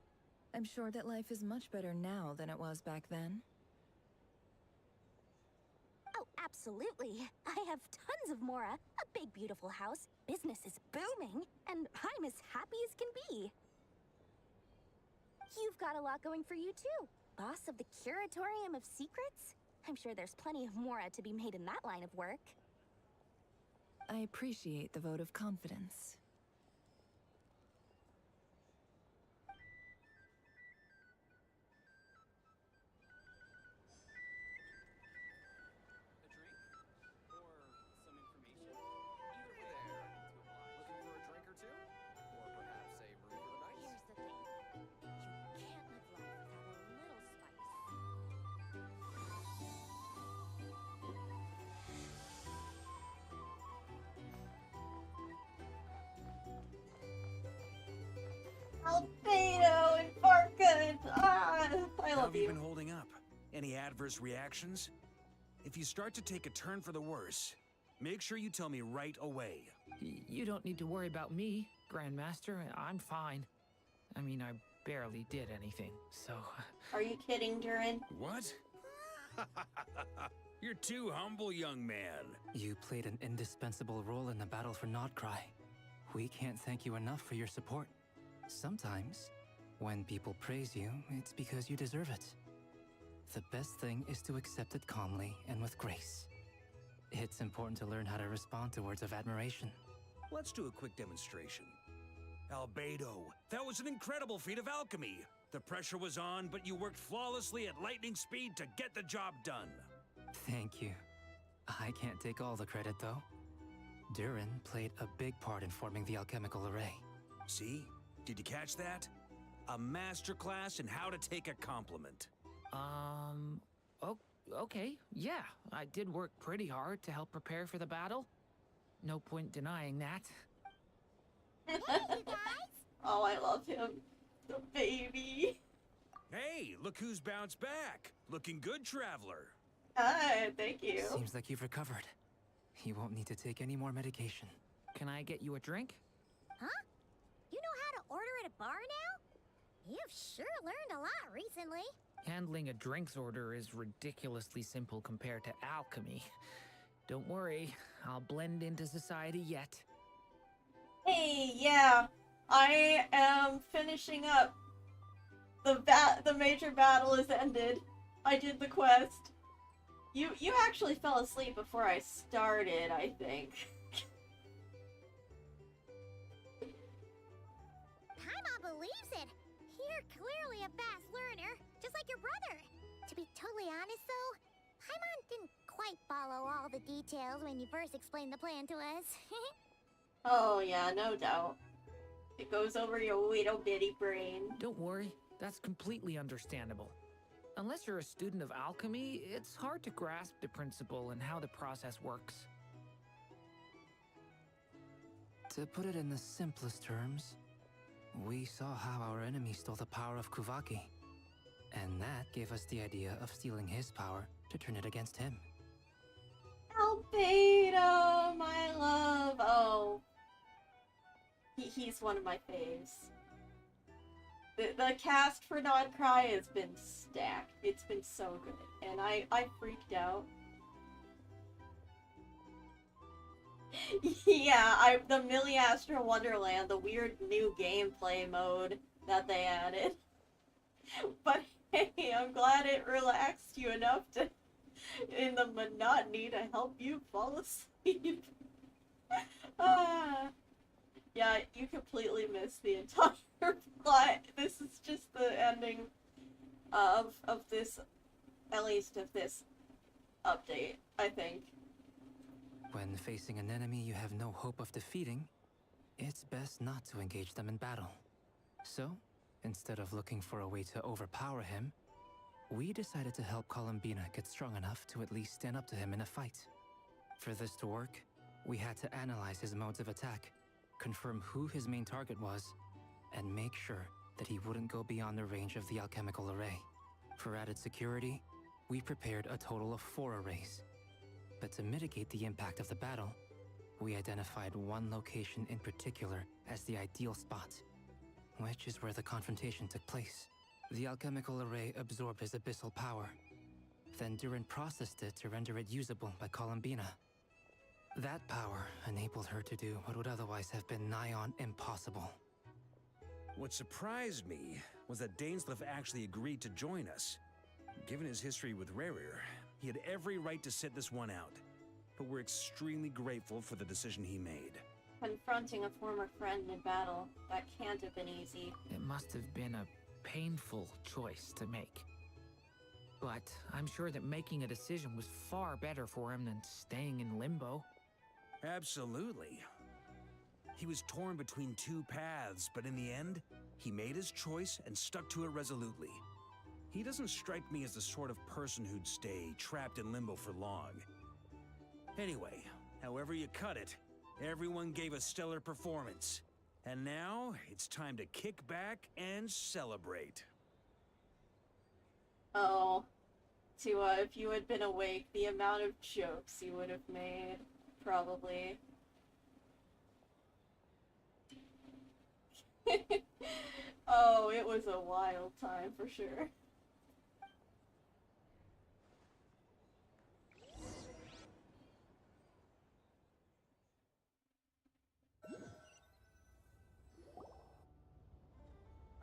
I'm sure that life is much better now than it was back then.
Oh, absolutely. I have tons of Mora, a big beautiful house, business is booming, and I'm as happy as can be. You've got a lot going for you too. Boss of the Curatorium of Secrets? I'm sure there's plenty of Mora to be made in that line of work.
I appreciate the vote of confidence.
A drink? Or some information? Either way, I'm ready to oblige. Looking for a drink or two? Or perhaps a room for the night?
Here's the thing. You can't live life without a little spice.
Albedo and Barca. Ah, I
How
love
have you
you.
been holding up? Any adverse reactions? If you start to take a turn for the worse, make sure you tell me right away.
You don't need to worry about me, Grandmaster. I'm fine. I mean, I barely did anything, so...
Are you kidding, Durin?
What? You're too humble, young man.
You played an indispensable role in the battle for Nod Krai. We can't thank you enough for your support. Sometimes, when people praise you, it's because you deserve it. The best thing is to accept it calmly and with grace. It's important to learn how to respond to words of admiration.
Let's do a quick demonstration. Albedo, that was an incredible feat of alchemy. The pressure was on, but you worked flawlessly at lightning speed to get the job done.
Thank you. I can't take all the credit, though. Durin played a big part in forming the alchemical array.
See? Did you catch that? A masterclass in how to take a compliment.
Okay, yeah. I did work pretty hard to help prepare for the battle. No point denying that.
Hey, you guys!
Oh, I love him. The baby.
Hey, look who's bounced back. Looking good, traveler.
Hi, thank you.
Seems like you've recovered. You won't need to take any more medication.
Can I get you a drink?
Huh? You know how to order at a bar now? You've sure learned a lot recently.
Handling a drinks order is ridiculously simple compared to alchemy. Don't worry, I'll blend into society yet.
Hey, yeah. I am finishing up. The major battle is ended. I did the quest. You actually fell asleep before I started, I think.
Paimon believes it. You're clearly a fast learner, just like your brother. To be totally honest, though, Paimon didn't quite follow all the details when you first explained the plan to us.
Oh yeah, no doubt. It goes over your little bitty brain.
Don't worry, that's completely understandable. Unless you're a student of alchemy, it's hard to grasp the principle and how the process works.
To put it in the simplest terms, we saw how our enemy stole the power of Kuvaki. And that gave us the idea of stealing his power to turn it against him.
Albedo, my love. Oh. He's one of my faves. The cast for Nod Krai has been stacked. It's been so good. And I freaked out. Yeah, the Milliastra Wonderland, the weird new gameplay mode that they added. But hey, I'm glad it relaxed you enough to, in the monotony, to help you fall asleep. Yeah, you completely missed the entire plot. This is just the ending of this, at least of this update, I think.
When facing an enemy you have no hope of defeating, it's best not to engage them in battle. So, instead of looking for a way to overpower him, we decided to help Columbina get strong enough to at least stand up to him in a fight. For this to work, we had to analyze his modes of attack, confirm who his main target was, and make sure that he wouldn't go beyond the range of the alchemical array. For added security, we prepared a total of 4 arrays. But to mitigate the impact of the battle, we identified one location in particular as the ideal spot, which is where the confrontation took place. The alchemical array absorbed his abyssal power. Then Durin processed it to render it usable by Columbina. That power enabled her to do what would otherwise have been nigh on impossible.
What surprised me was that Dainsleif actually agreed to join us. Given his history with Rerir, he had every right to sit this one out. But we're extremely grateful for the decision he made.
Confronting a former friend in battle, that can't have been easy.
It must have been a painful choice to make. But I'm sure that making a decision was far better for him than staying in limbo.
Absolutely. He was torn between 2 paths, but in the end, he made his choice and stuck to it resolutely. He doesn't strike me as the sort of person who'd stay trapped in limbo for long. Anyway, however you cut it, everyone gave a stellar performance. And now, it's time to kick back and celebrate.
Oh, Tua, if you had been awake, the amount of jokes you would have made, probably. Oh, it was a wild time for sure.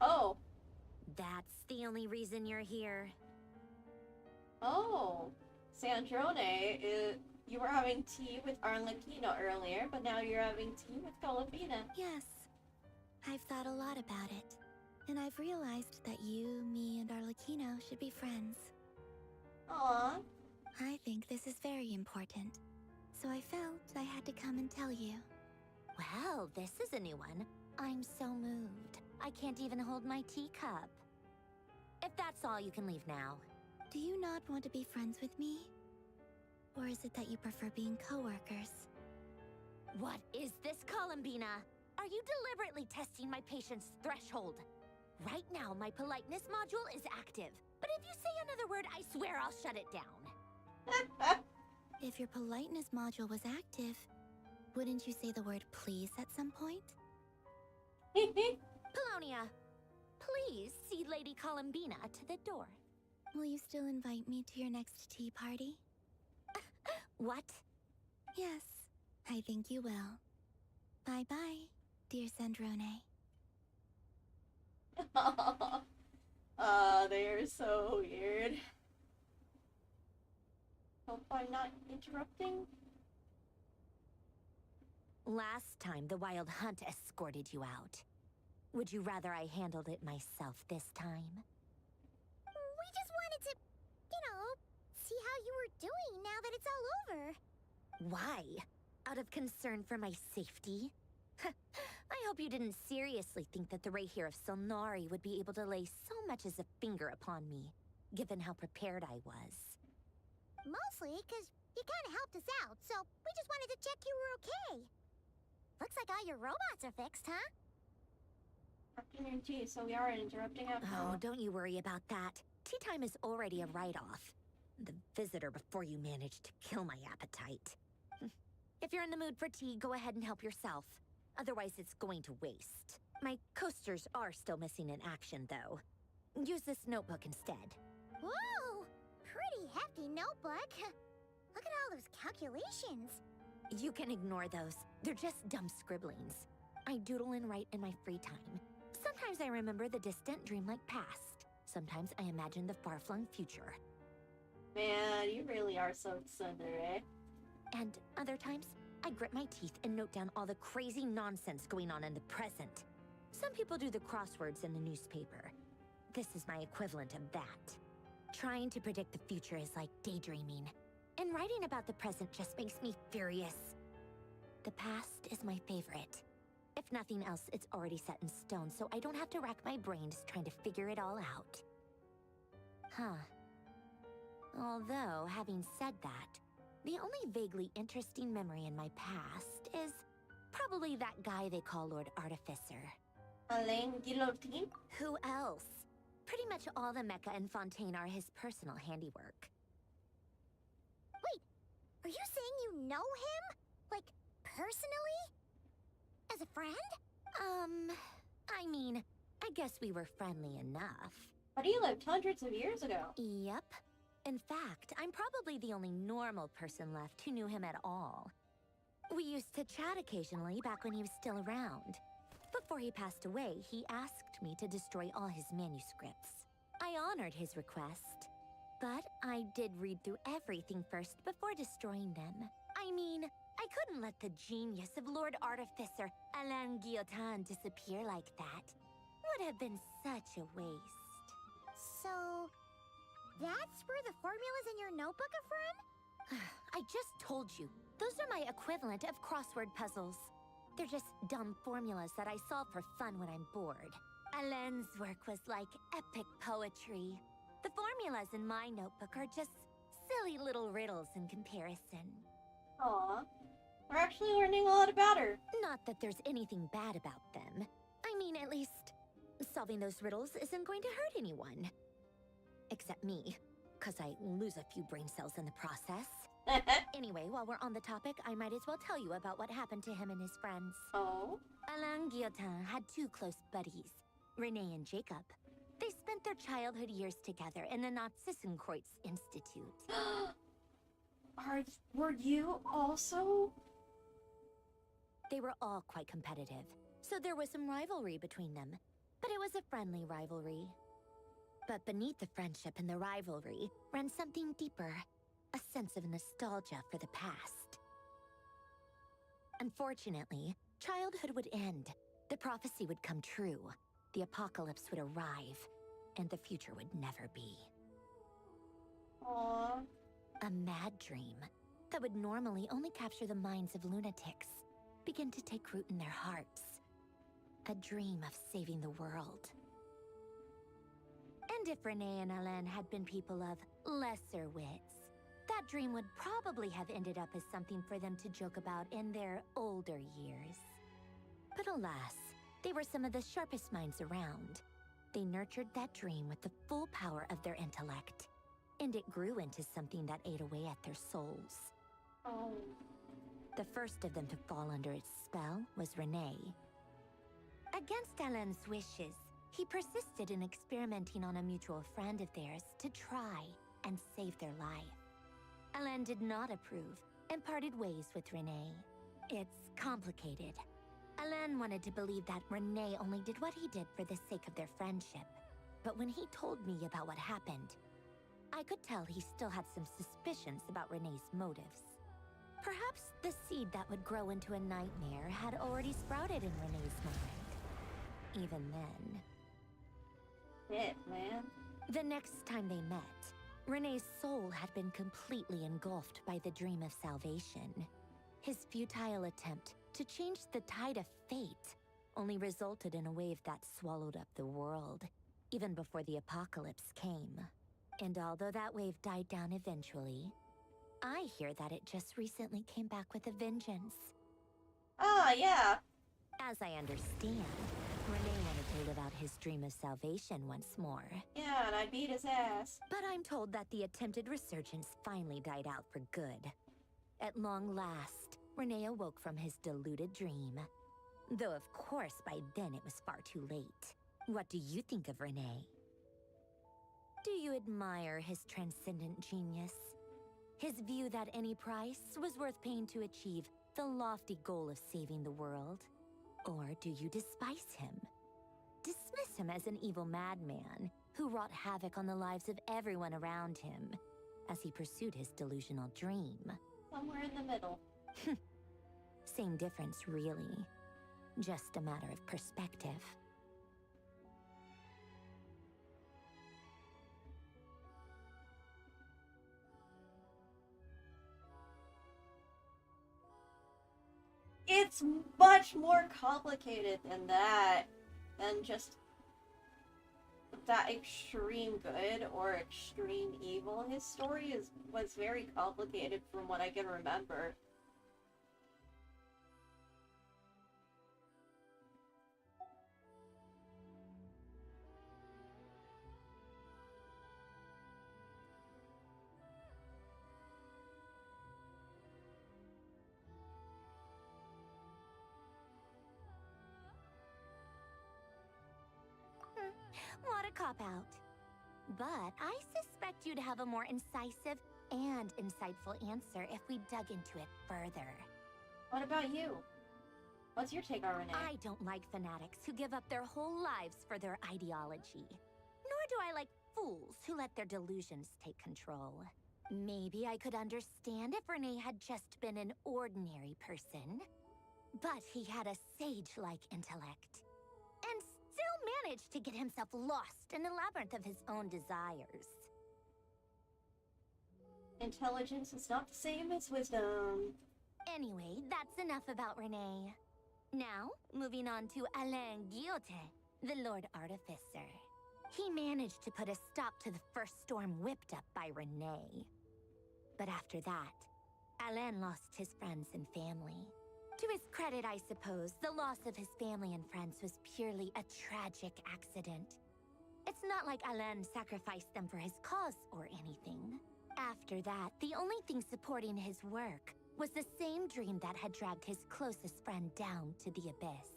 Oh.
That's the only reason you're here.
Oh. Sandrone, you were having tea with Arlecchino earlier, but now you're having tea with Columbina.
Yes. I've thought a lot about it. And I've realized that you, me, and Arlecchino should be friends.
Aww.
I think this is very important. So I felt I had to come and tell you. Well, this is a new one. I'm so moved. I can't even hold my teacup. If that's all, you can leave now. Do you not want to be friends with me? Or is it that you prefer being co-workers? What is this, Columbina? Are you deliberately testing my patience threshold? Right now, my politeness module is active. But if you say another word, I swear I'll shut it down. If your politeness module was active, wouldn't you say the word please at some point? Polonia, please see Lady Columbina to the door. Will you still invite me to your next tea party? What? Yes, I think you will. Bye-bye, dear Sandrone.
They are so weird. Hope I'm not interrupting.
Last time, the Wild Hunt escorted you out. Would you rather I handled it myself this time? We just wanted to, see how you were doing now that it's all over. Why? Out of concern for my safety? I hope you didn't seriously think that the Rerir of Solnari would be able to lay so much as a finger upon me, given how prepared I was. Mostly because you kind of helped us out, so we just wanted to check you were okay. Looks like all your robots are fixed, huh?
Afternoon tea, so we are interrupting after all.
Oh, don't you worry about that. Tea time is already a write-off. The visitor before you managed to kill my appetite. If you're in the mood for tea, go ahead and help yourself. Otherwise, it's going to waste.
My coasters are still missing in action, though. Use this notebook instead.
Whoa! Pretty hefty notebook. Look at all those calculations.
You can ignore those. They're just dumb scribblings. I doodle and write in my free time. Sometimes I remember the distant dreamlike past. Sometimes I imagine the far-flung future.
Man, you really are so tsundere.
And other times, I grit my teeth and note down all the crazy nonsense going on in the present. Some people do the crosswords in the newspaper. This is my equivalent of that. Trying to predict the future is like daydreaming. And writing about the present just makes me furious. The past is my favorite. If nothing else, it's already set in stone, so I don't have to rack my brains trying to figure it all out. Huh. Although, having said that, the only vaguely interesting memory in my past is probably that guy they call Lord Artificer.
Alain Guillotine?
Who else? Pretty much all the mecha and Fontaine are his personal handiwork.
Wait, are you saying you know him? Like, personally? As a friend?
I mean, I guess we were friendly enough.
But he lived hundreds of years ago.
Yep. In fact, I'm probably the only normal person left who knew him at all. We used to chat occasionally back when he was still around. Before he passed away, he asked me to destroy all his manuscripts. I honored his request, but I did read through everything first before destroying them. I mean, I couldn't let the genius of Lord Artificer Alain Guillotin disappear like that. Would have been such a waste.
So, that's where the formulas in your notebook are from?
I just told you. Those are my equivalent of crossword puzzles. They're just dumb formulas that I solve for fun when I'm bored. Alain's work was like epic poetry. The formulas in my notebook are just silly little riddles in comparison.
Aw. We're actually learning a lot about her.
Not that there's anything bad about them. I mean, at least, solving those riddles isn't going to hurt anyone. Except me, because I lose a few brain cells in the process. Anyway, while we're on the topic, I might as well tell you about what happened to him and his friends.
Oh?
Alain Guillotin had two close buddies, Renee and Jacob. They spent their childhood years together in the Narzissenkreuz Institute.
Were you also?
They were all quite competitive, so there was some rivalry between them. But it was a friendly rivalry. But beneath the friendship and the rivalry ran something deeper, a sense of nostalgia for the past. Unfortunately, childhood would end, the prophecy would come true, the apocalypse would arrive, and the future would never be.
Aww.
A mad dream that would normally only capture the minds of lunatics begin to take root in their hearts. A dream of saving the world. And if Renee and Alain had been people of lesser wits, that dream would probably have ended up as something for them to joke about in their older years. But alas, they were some of the sharpest minds around. They nurtured that dream with the full power of their intellect, and it grew into something that ate away at their souls.
Oh.
The first of them to fall under its spell was Renee. Against Alain's wishes, he persisted in experimenting on a mutual friend of theirs to try and save their life. Alain did not approve and parted ways with Renee. It's complicated. Alain wanted to believe that Renee only did what he did for the sake of their friendship. But when he told me about what happened, I could tell he still had some suspicions about Renee's motives. Perhaps the seed that would grow into a nightmare had already sprouted in Renee's mind. Even then.
Shit, man.
The next time they met, Renee's soul had been completely engulfed by the dream of salvation. His futile attempt to change the tide of fate only resulted in a wave that swallowed up the world, even before the apocalypse came. And although that wave died down eventually, I hear that it just recently came back with a vengeance.
Ah, yeah.
As I understand, Renee wanted to live out his dream of salvation once more.
Yeah, and I beat his ass.
But I'm told that the attempted resurgence finally died out for good. At long last, Renee awoke from his deluded dream. Though, of course, by then it was far too late. What do you think of Renee? Do you admire his transcendent genius? His view that any price was worth paying to achieve the lofty goal of saving the world? Or do you despise him? Dismiss him as an evil madman who wrought havoc on the lives of everyone around him as he pursued his delusional dream?
Somewhere in the middle.
Same difference, really. Just a matter of perspective.
It's much more complicated than that. Than just that extreme good or extreme evil. His story was very complicated from what I can remember.
What a cop-out. But I suspect you'd have a more incisive and insightful answer if we dug into it further.
What about you? What's your take on Renee?
I don't like fanatics who give up their whole lives for their ideology. Nor do I like fools who let their delusions take control. Maybe I could understand if Renee had just been an ordinary person. But he had a sage-like intellect. And still managed to get himself lost in the labyrinth of his own desires.
Intelligence is not the same as wisdom.
Anyway, that's enough about Renee. Now, moving on to Alain Guillotin, the Lord Artificer. He managed to put a stop to the first storm whipped up by Renee. But after that, Alain lost his friends and family. To his credit, I suppose, the loss of his family and friends was purely a tragic accident. It's not like Alain sacrificed them for his cause or anything. After that, the only thing supporting his work was the same dream that had dragged his closest friend down to the abyss.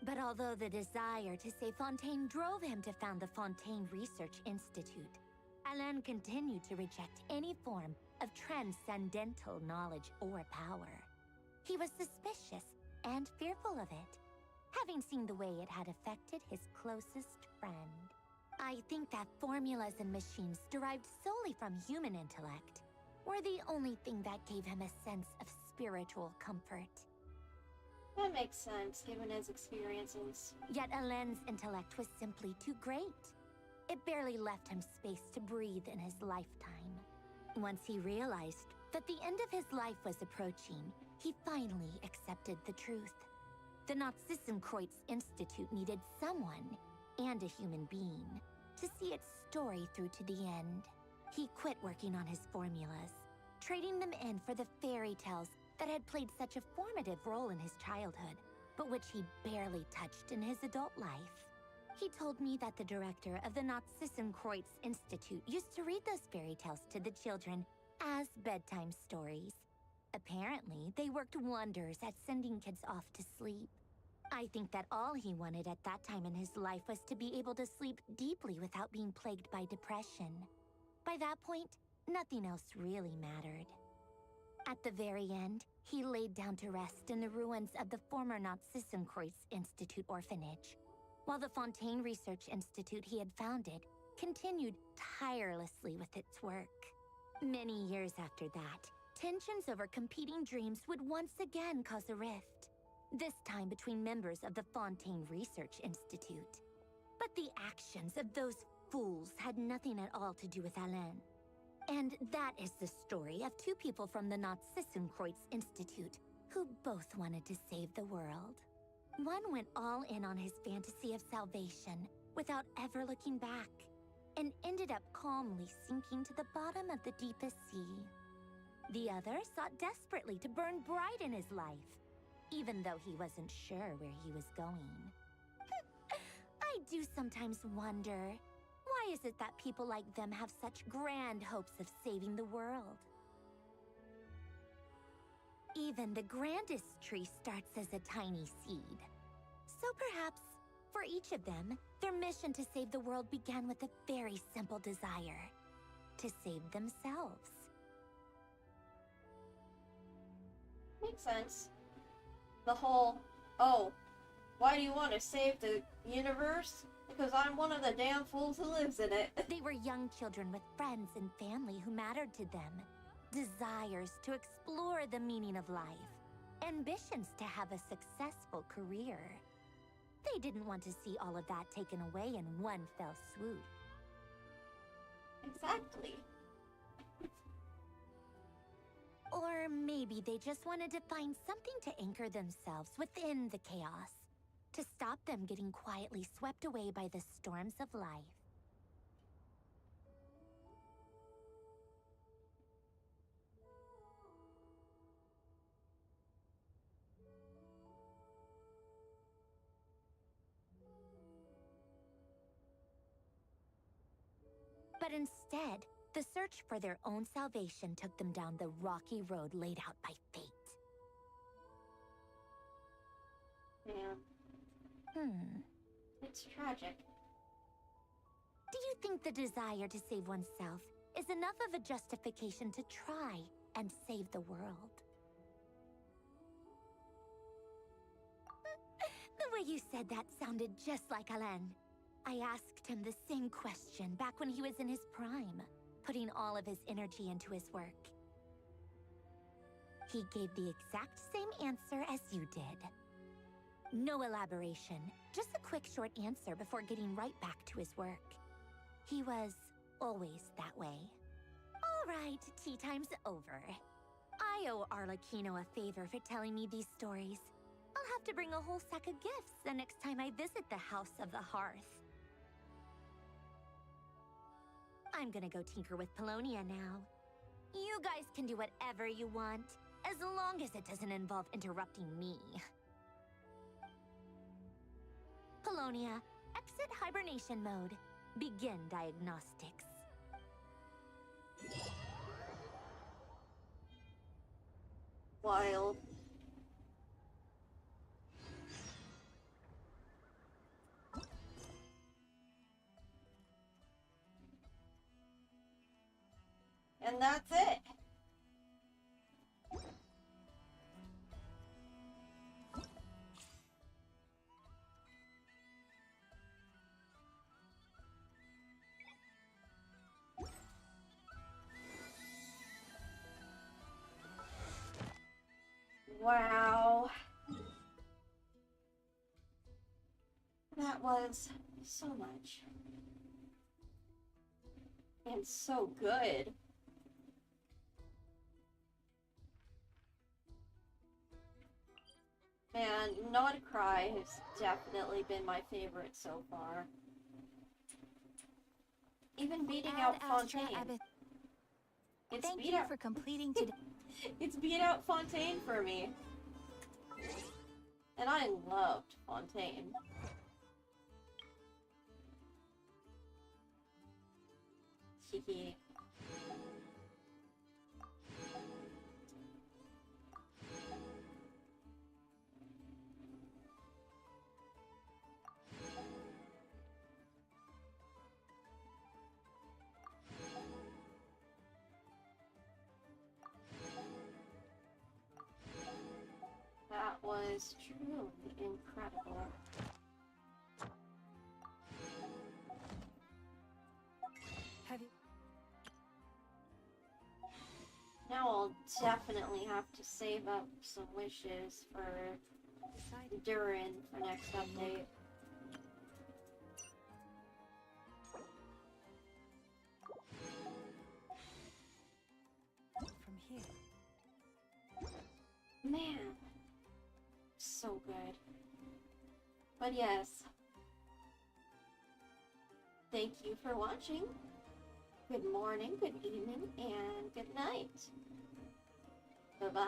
But although the desire to save Fontaine drove him to found the Fontaine Research Institute, Alain continued to reject any form of transcendental knowledge or power. He was suspicious and fearful of it, having seen the way it had affected his closest friend. I think that formulas and machines derived solely from human intellect were the only thing that gave him a sense of spiritual comfort.
That makes sense, given his experiences.
Yet Alain's intellect was simply too great. It barely left him space to breathe in his lifetime. Once he realized that the end of his life was approaching, he finally accepted the truth. The Nazissenkreuz Institute needed someone, and a human being, to see its story through to the end. He quit working on his formulas, trading them in for the fairy tales that had played such a formative role in his childhood, but which he barely touched in his adult life. He told me that the director of the Nazissenkreuz Institute used to read those fairy tales to the children as bedtime stories. Apparently, they worked wonders at sending kids off to sleep. I think that all he wanted at that time in his life was to be able to sleep deeply without being plagued by depression. By that point, nothing else really mattered. At the very end, he laid down to rest in the ruins of the former Nazissenkreuz Institute orphanage, while the Fontaine Research Institute he had founded continued tirelessly with its work. Many years after that, tensions over competing dreams would once again cause a rift, this time between members of the Fontaine Research Institute. But the actions of those fools had nothing at all to do with Alain. And that is the story of two people from the Nazissenkreuz Institute who both wanted to save the world. One went all in on his fantasy of salvation without ever looking back, and ended up calmly sinking to the bottom of the deepest sea. The other sought desperately to burn bright in his life, even though he wasn't sure where he was going. I do sometimes wonder, why is it that people like them have such grand hopes of saving the world? Even the grandest tree starts as a tiny seed. So perhaps, for each of them, their mission to save the world began with a very simple desire. To save themselves.
Makes sense. The whole, oh, why do you want to save the universe? Because I'm one of the damn fools who lives in it.
They were young children with friends and family who mattered to them. Desires to explore the meaning of life. Ambitions to have a successful career. They didn't want to see all of that taken away in one fell swoop.
Exactly.
Or maybe they just wanted to find something to anchor themselves within the chaos. To stop them getting quietly swept away by the storms of life. But instead, the search for their own salvation took them down the rocky road laid out by fate.
Man. It's tragic.
Do you think the desire to save oneself is enough of a justification to try and save the world? The way you said that sounded just like Alain. I asked him the same question back when he was in his prime, putting all of his energy into his work. He gave the exact same answer as you did. No elaboration, just a quick short answer before getting right back to his work. He was always that way. All right, tea time's over. I owe Arlecchino a favor for telling me these stories. I'll have to bring a whole sack of gifts the next time I visit the House of the Hearth. I'm gonna go tinker with Polonia now. You guys can do whatever you want, as long as it doesn't involve interrupting me. Polonia, exit hibernation mode. Begin diagnostics.
Wild. And that's it. Wow. That was so much. And so good. And Nod Krai has definitely been my favorite so far. Even beating out Fontaine.
Thank you for completing today.
It's beat out Fontaine for me. And I loved Fontaine. Cheeky. That was truly incredible. Now I'll definitely have to save up some wishes for Durin for next update.
From here.
Man, so good. But yes, thank you for watching. Good morning, good evening, and good night. Bye-bye.